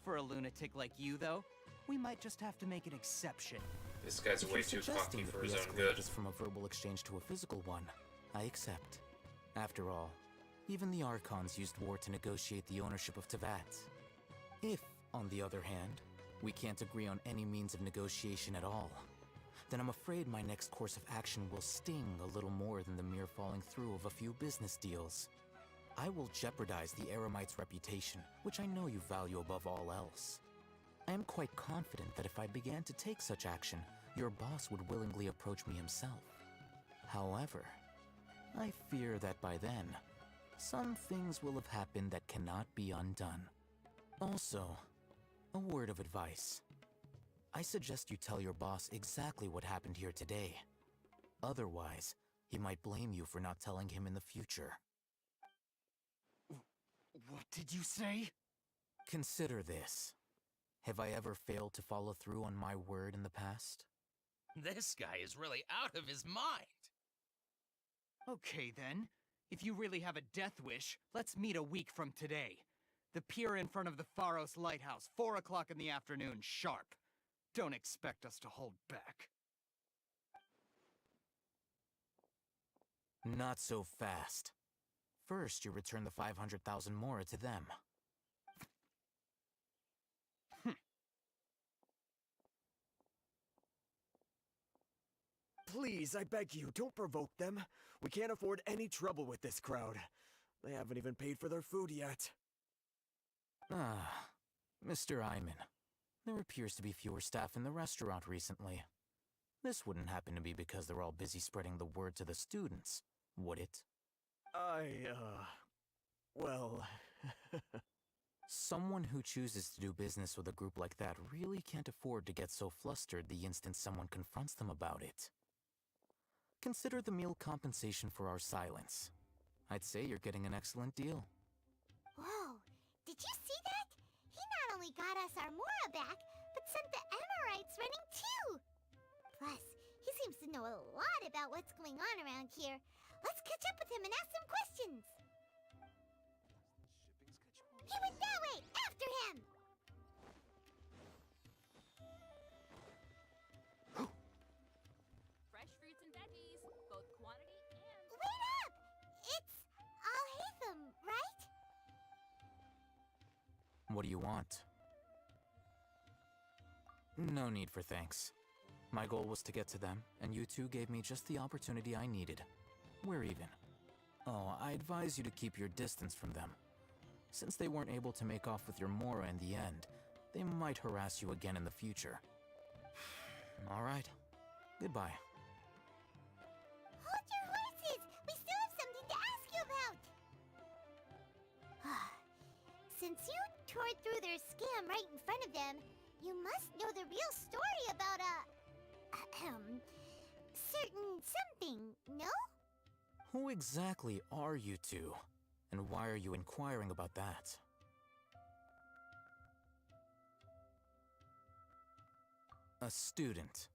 For a lunatic like you, though, we might just have to make an exception. This guy's way too cocky for his own good. Just from a verbal exchange to a physical one, I accept. After all, even the Archons used war to negotiate the ownership of Teyvat. If, on the other hand, we can't agree on any means of negotiation at all, then I'm afraid my next course of action will sting a little more than the mere falling through of a few business deals. I will jeopardize the Eremite's reputation, which I know you value above all else. I am quite confident that if I began to take such action, your boss would willingly approach me himself. However, I fear that by then, some things will have happened that cannot be undone. Also, a word of advice. I suggest you tell your boss exactly what happened here today. Otherwise, he might blame you for not telling him in the future. What did you say? Consider this. Have I ever failed to follow through on my word in the past? This guy is really out of his mind. Okay then. If you really have a death wish, let's meet a week from today. The pier in front of the Pharos Lighthouse, 4 o'clock in the afternoon, sharp. Don't expect us to hold back. Not so fast. First, you return the 500,000 Mora to them. please, I beg you, don't provoke them. We can't afford any trouble with this crowd. They haven't even paid for their food yet. Ah, Mr. Iman. There appears to be fewer staff in the restaurant recently. This wouldn't happen to be because they're all busy spreading the word to the students, would it? Well... Someone who chooses to do business with a group like that really can't afford to get so flustered the instant someone confronts them about it. Consider the meal compensation for our silence. I'd say you're getting an excellent deal. Whoa, did you see that? He not only got us our Mora back, but sent the Amorites running too! Plus, he seems to know a lot about what's going on around here. Let's catch up with him and ask some questions! He went that way! After him! Fresh fruits and veggies, both quantity and... Wait up! It's Al-Haytham, right? What do you want? No need for thanks. My goal was to get to them, and you two gave me just the opportunity I needed. We're even. Oh, I advise you to keep your distance from them. Since they weren't able to make off with your Mora in the end, they might harass you again in the future. Alright. Goodbye. Hold your horses! We still have something to ask you about! Since you tore through their scam right in front of them, you must know the real story about certain something, no? Who exactly are you two? And why are you inquiring about that? A student.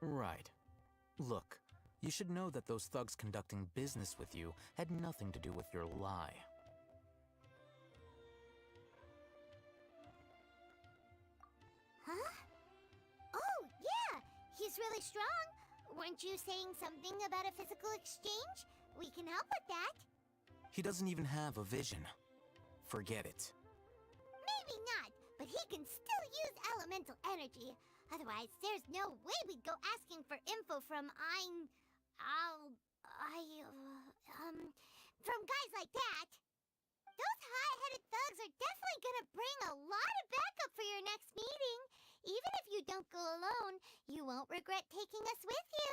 Right. Look, you should know that those thugs conducting business with you had nothing to do with your lie. Huh? Oh, yeah! He's really strong! Weren't you saying something about a physical exchange? We can help with that. He doesn't even have a vision. Forget it. Maybe not, but he can still use elemental energy. Otherwise, there's no way we'd go asking for info from from guys like that. Those hot-headed thugs are definitely gonna bring a lot of backup for your next meeting. Even if you don't go alone, you won't regret taking us with you.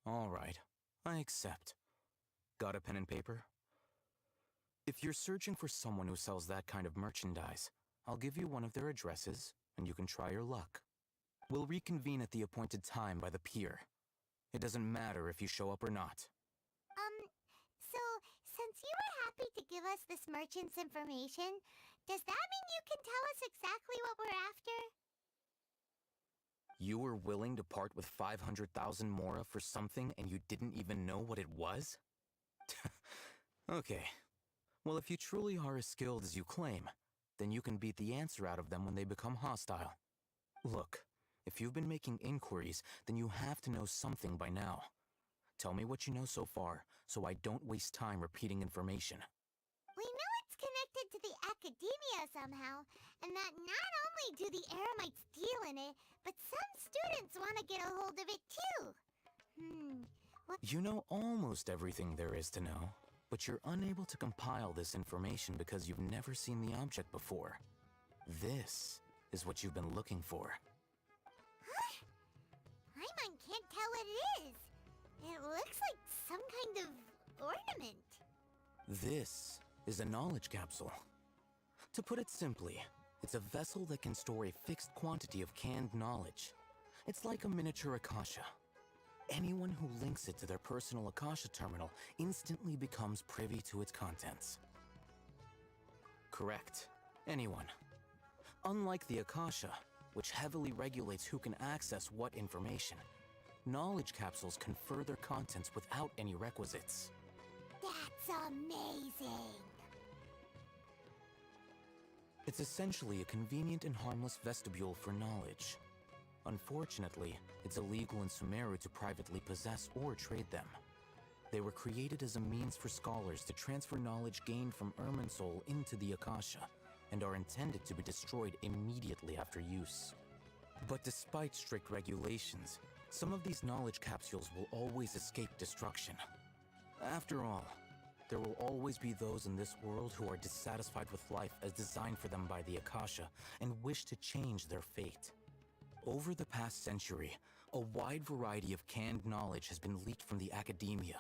Alright, I accept. Got a pen and paper? If you're searching for someone who sells that kind of merchandise, I'll give you one of their addresses, and you can try your luck. We'll reconvene at the appointed time by the pier. It doesn't matter if you show up or not. So, since you were happy to give us this merchant's information, does that mean you can tell us exactly what we're after? You were willing to part with 500,000 Mora for something and you didn't even know what it was? Okay. Well, if you truly are as skilled as you claim, then you can beat the answer out of them when they become hostile. Look, if you've been making inquiries, then you have to know something by now. Tell me what you know so far, so I don't waste time repeating information. We know it's connected to the academia somehow, and that not only do the Eremites deal in it, but some students want to get a hold of it too. What? You know almost everything there is to know, but you're unable to compile this information because you've never seen the object before. This is what you've been looking for. Huh? Paimon can't tell what it is. It looks like some kind of ornament. This is a knowledge capsule. To put it simply, it's a vessel that can store a fixed quantity of canned knowledge. It's like a miniature Akasha. Anyone who links it to their personal Akasha terminal instantly becomes privy to its contents. Correct. Anyone. Unlike the Akasha, which heavily regulates who can access what information, knowledge capsules confer their contents without any requisites. That's amazing! It's essentially a convenient and harmless vestibule for knowledge. Unfortunately, it's illegal in Sumeru to privately possess or trade them. They were created as a means for scholars to transfer knowledge gained from Irminsul into the Akasha, and are intended to be destroyed immediately after use. But despite strict regulations, some of these knowledge capsules will always escape destruction. After all, there will always be those in this world who are dissatisfied with life as designed for them by the Akasha and wish to change their fate. Over the past century, a wide variety of canned knowledge has been leaked from the academia.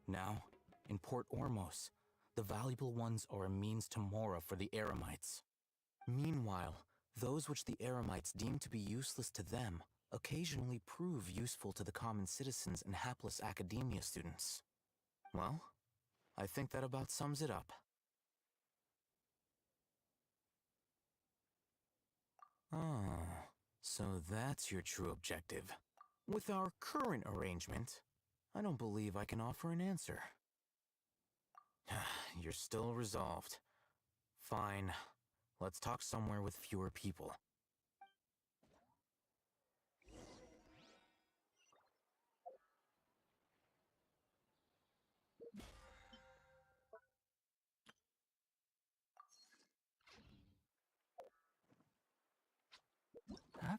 Now, in Port Ormos, the valuable ones are a means to Mora for the Eremites. Meanwhile, those which the Eremites deem to be useless to them occasionally prove useful to the common citizens and hapless academia students. Well, I think that about sums it up. Ah, so that's your true objective. With our current arrangement, I don't believe I can offer an answer. You're still resolved. Fine. Let's talk somewhere with fewer people. Huh?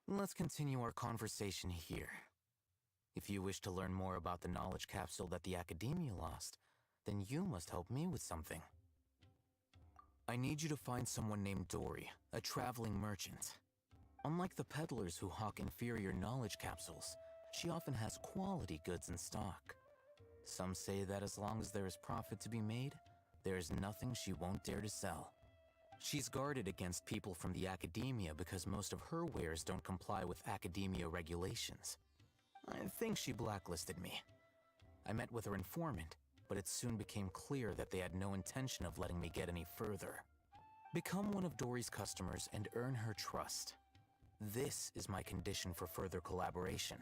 Let's continue our conversation here. If you wish to learn more about the knowledge capsule that the Academia lost, then you must help me with something. I need you to find someone named Dory, a traveling merchant. Unlike the peddlers who hawk inferior knowledge capsules, she often has quality goods in stock. Some say that as long as there is profit to be made, there is nothing she won't dare to sell. She's guarded against people from the Academia because most of her wares don't comply with Academia regulations. I think she blacklisted me. I met with her informant, but it soon became clear that they had no intention of letting me get any further. Become one of Dory's customers and earn her trust. This is my condition for further collaboration.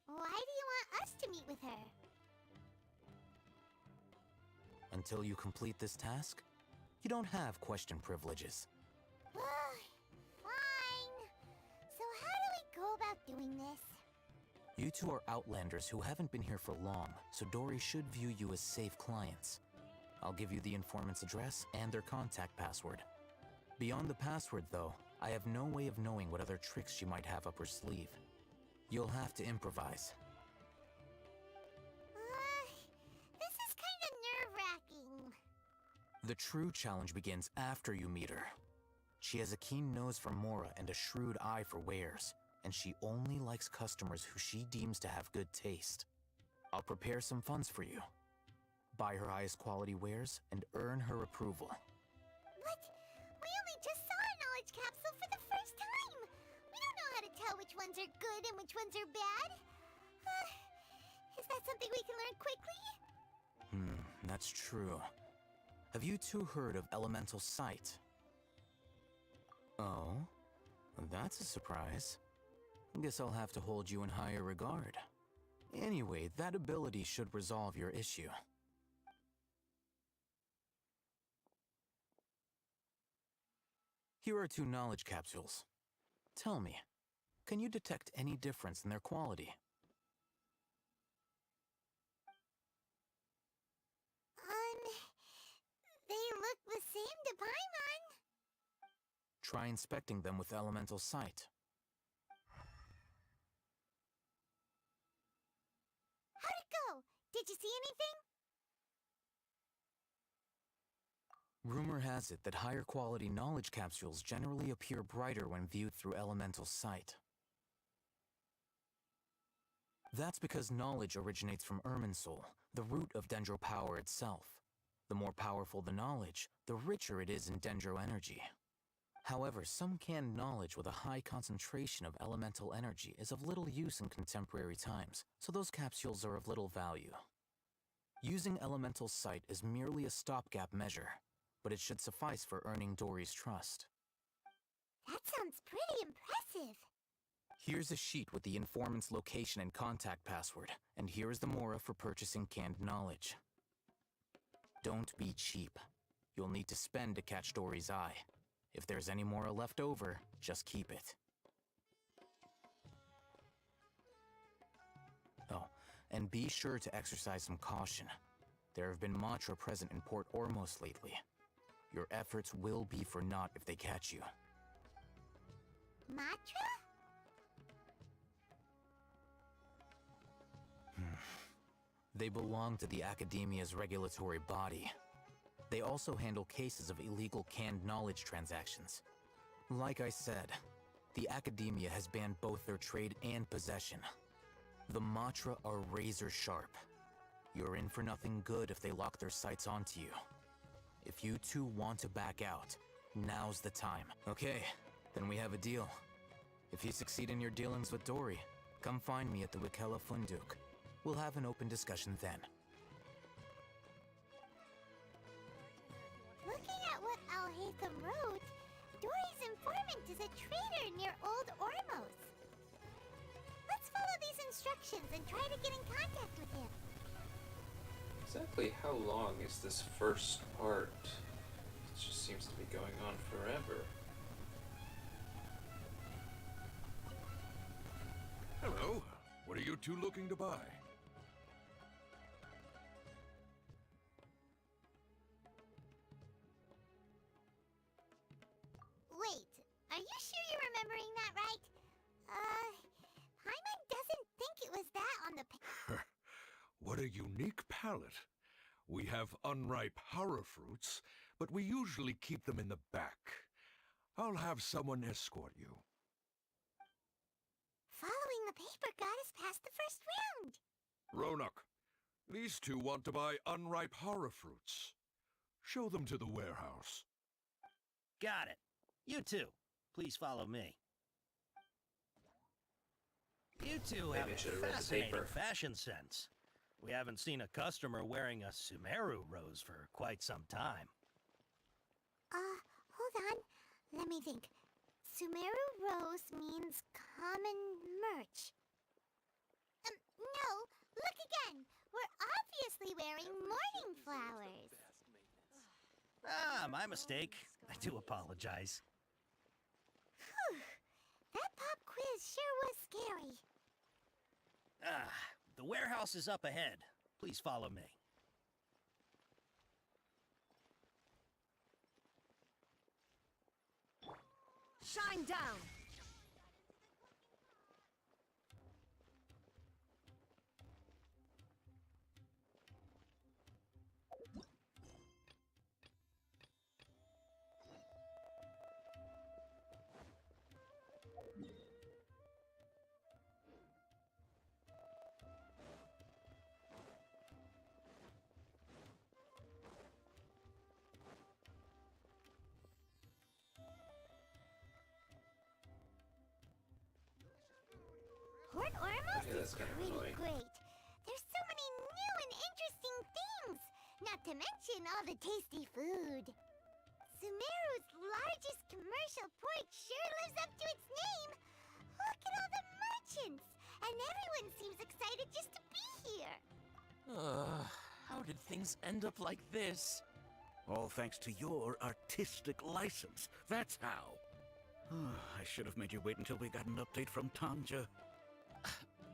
Why do you want us to meet with her? Until you complete this task, you don't have question privileges. Fine. So how do we go about doing this? You two are outlanders who haven't been here for long, so Dory should view you as safe clients. I'll give you the informant's address and their contact password. Beyond the password, though, I have no way of knowing what other tricks she might have up her sleeve. You'll have to improvise. This is kind of nerve-wracking. The true challenge begins after you meet her. She has a keen nose for Mora and a shrewd eye for wares, and she only likes customers who she deems to have good taste. I'll prepare some funds for you. Buy her highest quality wares and earn her approval. But we only just saw a knowledge capsule for the first time. We don't know how to tell which ones are good and which ones are bad. Is that something we can learn quickly? That's true. Have you two heard of elemental sight? Oh, that's a surprise. Guess I'll have to hold you in higher regard. Anyway, that ability should resolve your issue. Here are 2 knowledge capsules. Tell me, can you detect any difference in their quality? They look the same to Paimon. Try inspecting them with elemental sight. How'd it go? Did you see anything? Rumor has it that higher quality knowledge capsules generally appear brighter when viewed through elemental sight. That's because knowledge originates from Irminsul, the root of Dendro power itself. The more powerful the knowledge, the richer it is in Dendro energy. However, some canned knowledge with a high concentration of elemental energy is of little use in contemporary times, so those capsules are of little value. Using elemental sight is merely a stopgap measure, but it should suffice for earning Dory's trust. That sounds pretty impressive. Here's a sheet with the informant's location and contact password, and here is the Mora for purchasing canned knowledge. Don't be cheap. You'll need to spend to catch Dory's eye. If there's any more left over, just keep it. Oh, and be sure to exercise some caution. There have been Matra present in Port Ormos lately. Your efforts will be for naught if they catch you. Matra? They belong to the Academia's regulatory body. They also handle cases of illegal canned knowledge transactions. Like I said, the Academia has banned both their trade and possession. The Matra are razor sharp. You're in for nothing good if they lock their sights onto you. If you two want to back out, now's the time. Okay, then we have a deal. If you succeed in your dealings with Dory, come find me at the Wikela Funduk. We'll have an open discussion then. Looking at what Al-Haytham wrote, Dory's informant is a traitor near Old Ormos. Let's follow these instructions and try to get in contact with him. Exactly how long is this first part? It just seems to be going on forever. Hello. What are you two looking to buy? Wait, are you sure you're remembering that right? Paimon doesn't think it was that on the What a unique palate. We have unripe horror fruits, but we usually keep them in the back. I'll have someone escort you. Following the paper got us past the first round. Ronak, these two want to buy unripe horror fruits. Show them to the warehouse. Got it. You two, please follow me. You two have Maybe I should have a read the fascinating paper. fashion sense. We haven't seen a customer wearing a Sumeru rose for quite some time. Hold on. Let me think. Sumeru Rose means common merch. No, look again. We're obviously wearing morning flowers. Ah, my mistake. I do apologize. Whew. That pop quiz sure was scary. Ah, the warehouse is up ahead. Please follow me. Shine down! Port Ormos Okay, is that's kind of pretty annoying. great. There's so many new and interesting things. Not to mention all the tasty food. Sumeru's largest commercial port sure lives up to its name. Look at all the merchants. And everyone seems excited just to be here. How did things end up like this? All thanks to your artistic license. That's how. I should have made you wait until we got an update from Tanja.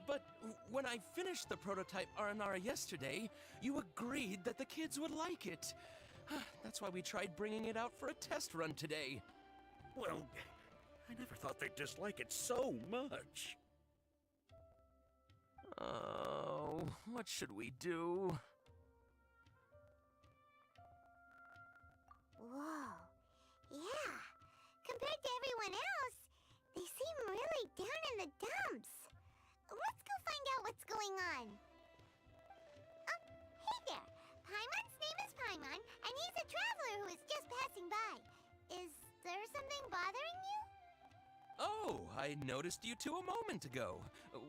But when I finished the prototype Aranara yesterday, you agreed that the kids would like it. That's why we tried bringing it out for a test run today. Well, I never thought they'd dislike it so much. Oh, what should we do? Whoa. Yeah. Compared to everyone else, they seem really down in the dumps. Let's go find out what's going on. Oh, hey there. Paimon's name is Paimon, and he's a traveler who is just passing by. Is there something bothering you? Oh, I noticed you two a moment ago.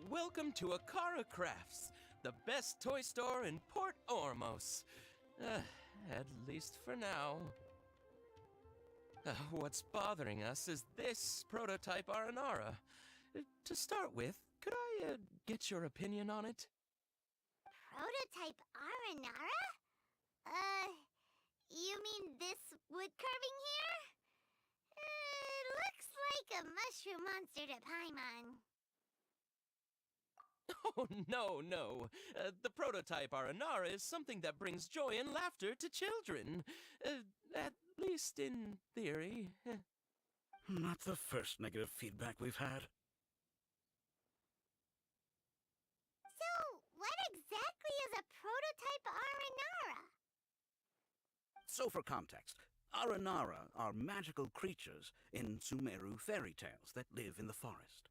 Welcome to Akara Crafts, the best toy store in Port Ormos. At least for now. What's bothering us is this prototype Aranara. To start with, could I get your opinion on it? Prototype Aranara? You mean this like a mushroom monster to Paimon. Oh, no, no. The prototype Aranara is something that brings joy and laughter to children. At least in theory. Not the first negative feedback we've had. So, what exactly is a prototype Aranara? So for context, Aranara are magical creatures in Sumeru fairy tales that live in the forest.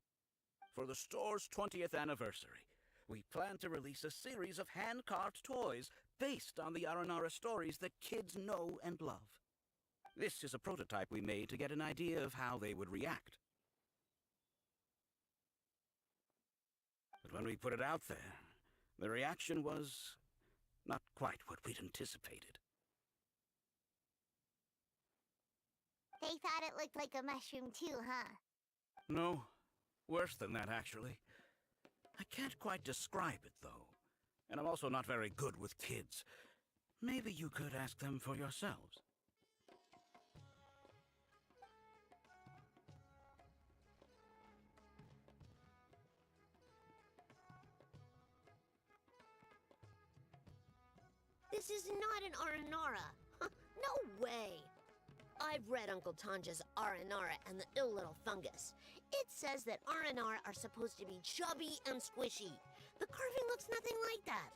For the store's 20th anniversary, we plan to release a series of hand-carved toys based on the Aranara stories that kids know and love. This is a prototype we made to get an idea of how they would react. But when we put it out there, the reaction was not quite what we'd anticipated. They thought it looked like a mushroom too, huh? No, worse than that, actually. I can't quite describe it, though. And I'm also not very good with kids. Maybe you could ask them for yourselves. This is not an Aranara. No way. I've read Uncle Tanja's Aranara and the Ill Little Fungus. It says that Aranara are supposed to be chubby and squishy. The carving looks nothing like that.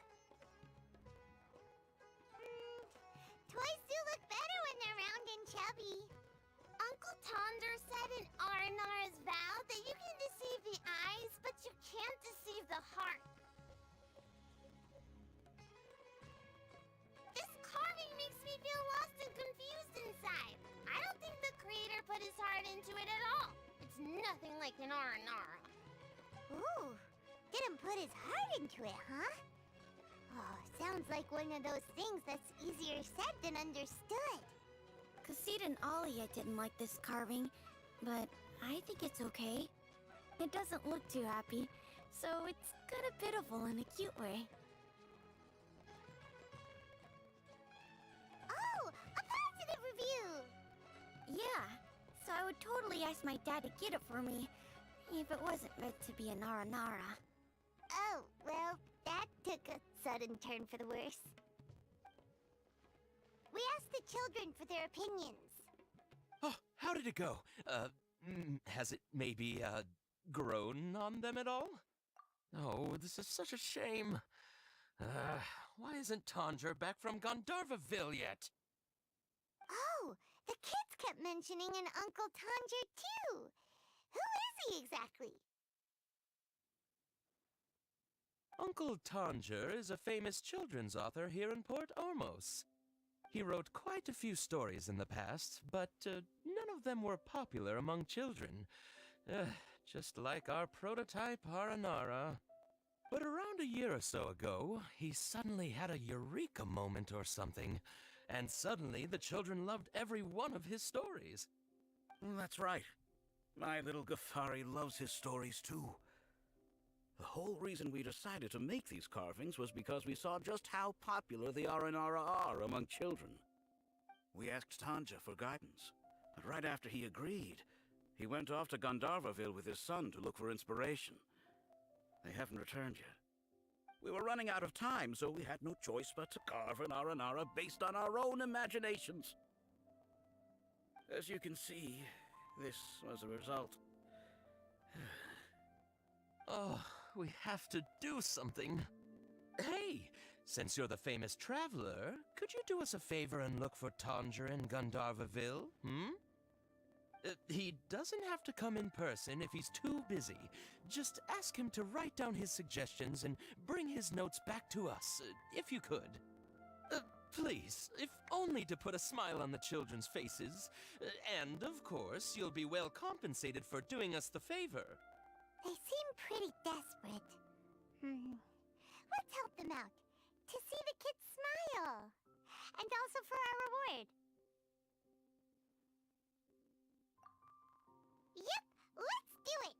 Toys do look better when they're round and chubby. Uncle Tonder said in Aranara's vow that you can deceive the eyes, but you can't deceive the heart. This carving makes me feel lost and confused inside. I don't think the creator put his heart into it at all. It's nothing like an Aranara. Ooh, didn't put his heart into it, huh? Oh, sounds like one of those things that's easier said than understood. Kassid and Alia didn't like this carving, but I think it's okay. It doesn't look too happy, so it's kind of pitiful in a cute way. Oh, a positive review! Yeah, so I would totally ask my dad to get it for me, if it wasn't meant to be an Aranara. Oh, well, that took a sudden turn for the worse. We asked the children for their opinions. Oh, how did it go? Has it maybe, grown on them at all? Oh, this is such a shame. Why isn't Tanger back from Gandharvaville yet? Oh, the kids kept mentioning an Uncle Tanger, too. Who is he exactly? Uncle Tanger is a famous children's author here in Port Ormos. He wrote quite a few stories in the past, but none of them were popular among children. Just like our prototype Aranara. But around a year or so ago, he suddenly had a eureka moment or something, and suddenly the children loved every one of his stories. That's right. My little Ghaffari loves his stories too. The whole reason we decided to make these carvings was because we saw just how popular the Aranara are among children. We asked Tanja for guidance, but right after he agreed, he went off to Gandharvaville with his son to look for inspiration. They haven't returned yet. We were running out of time, so we had no choice but to carve an Aranara based on our own imaginations. As you can see, this was the result. Oh, we have to do something. Hey, since you're the famous traveler, could you do us a favor and look for Tanger in Gandharvaville, He doesn't have to come in person if he's too busy. Just ask him to write down his suggestions and bring his notes back to us, if you could. Please, if only to put a smile on the children's faces. And, of course, you'll be well compensated for doing us the favor. They seem pretty desperate. Let's help them out. To see the kids smile. And also for our reward. Yep, let's do it!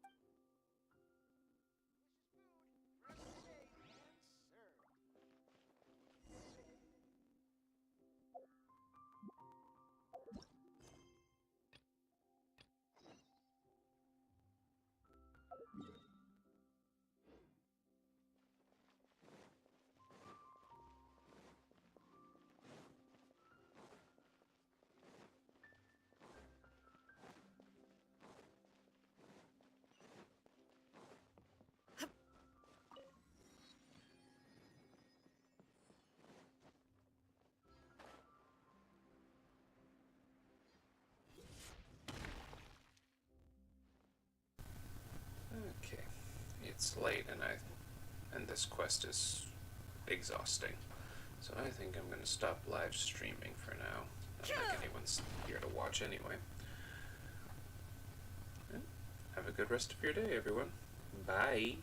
it's late and this quest is exhausting. So I think I'm gonna stop live streaming for now. Not like anyone's here to watch anyway. Yeah. Have a good rest of your day, everyone. Bye.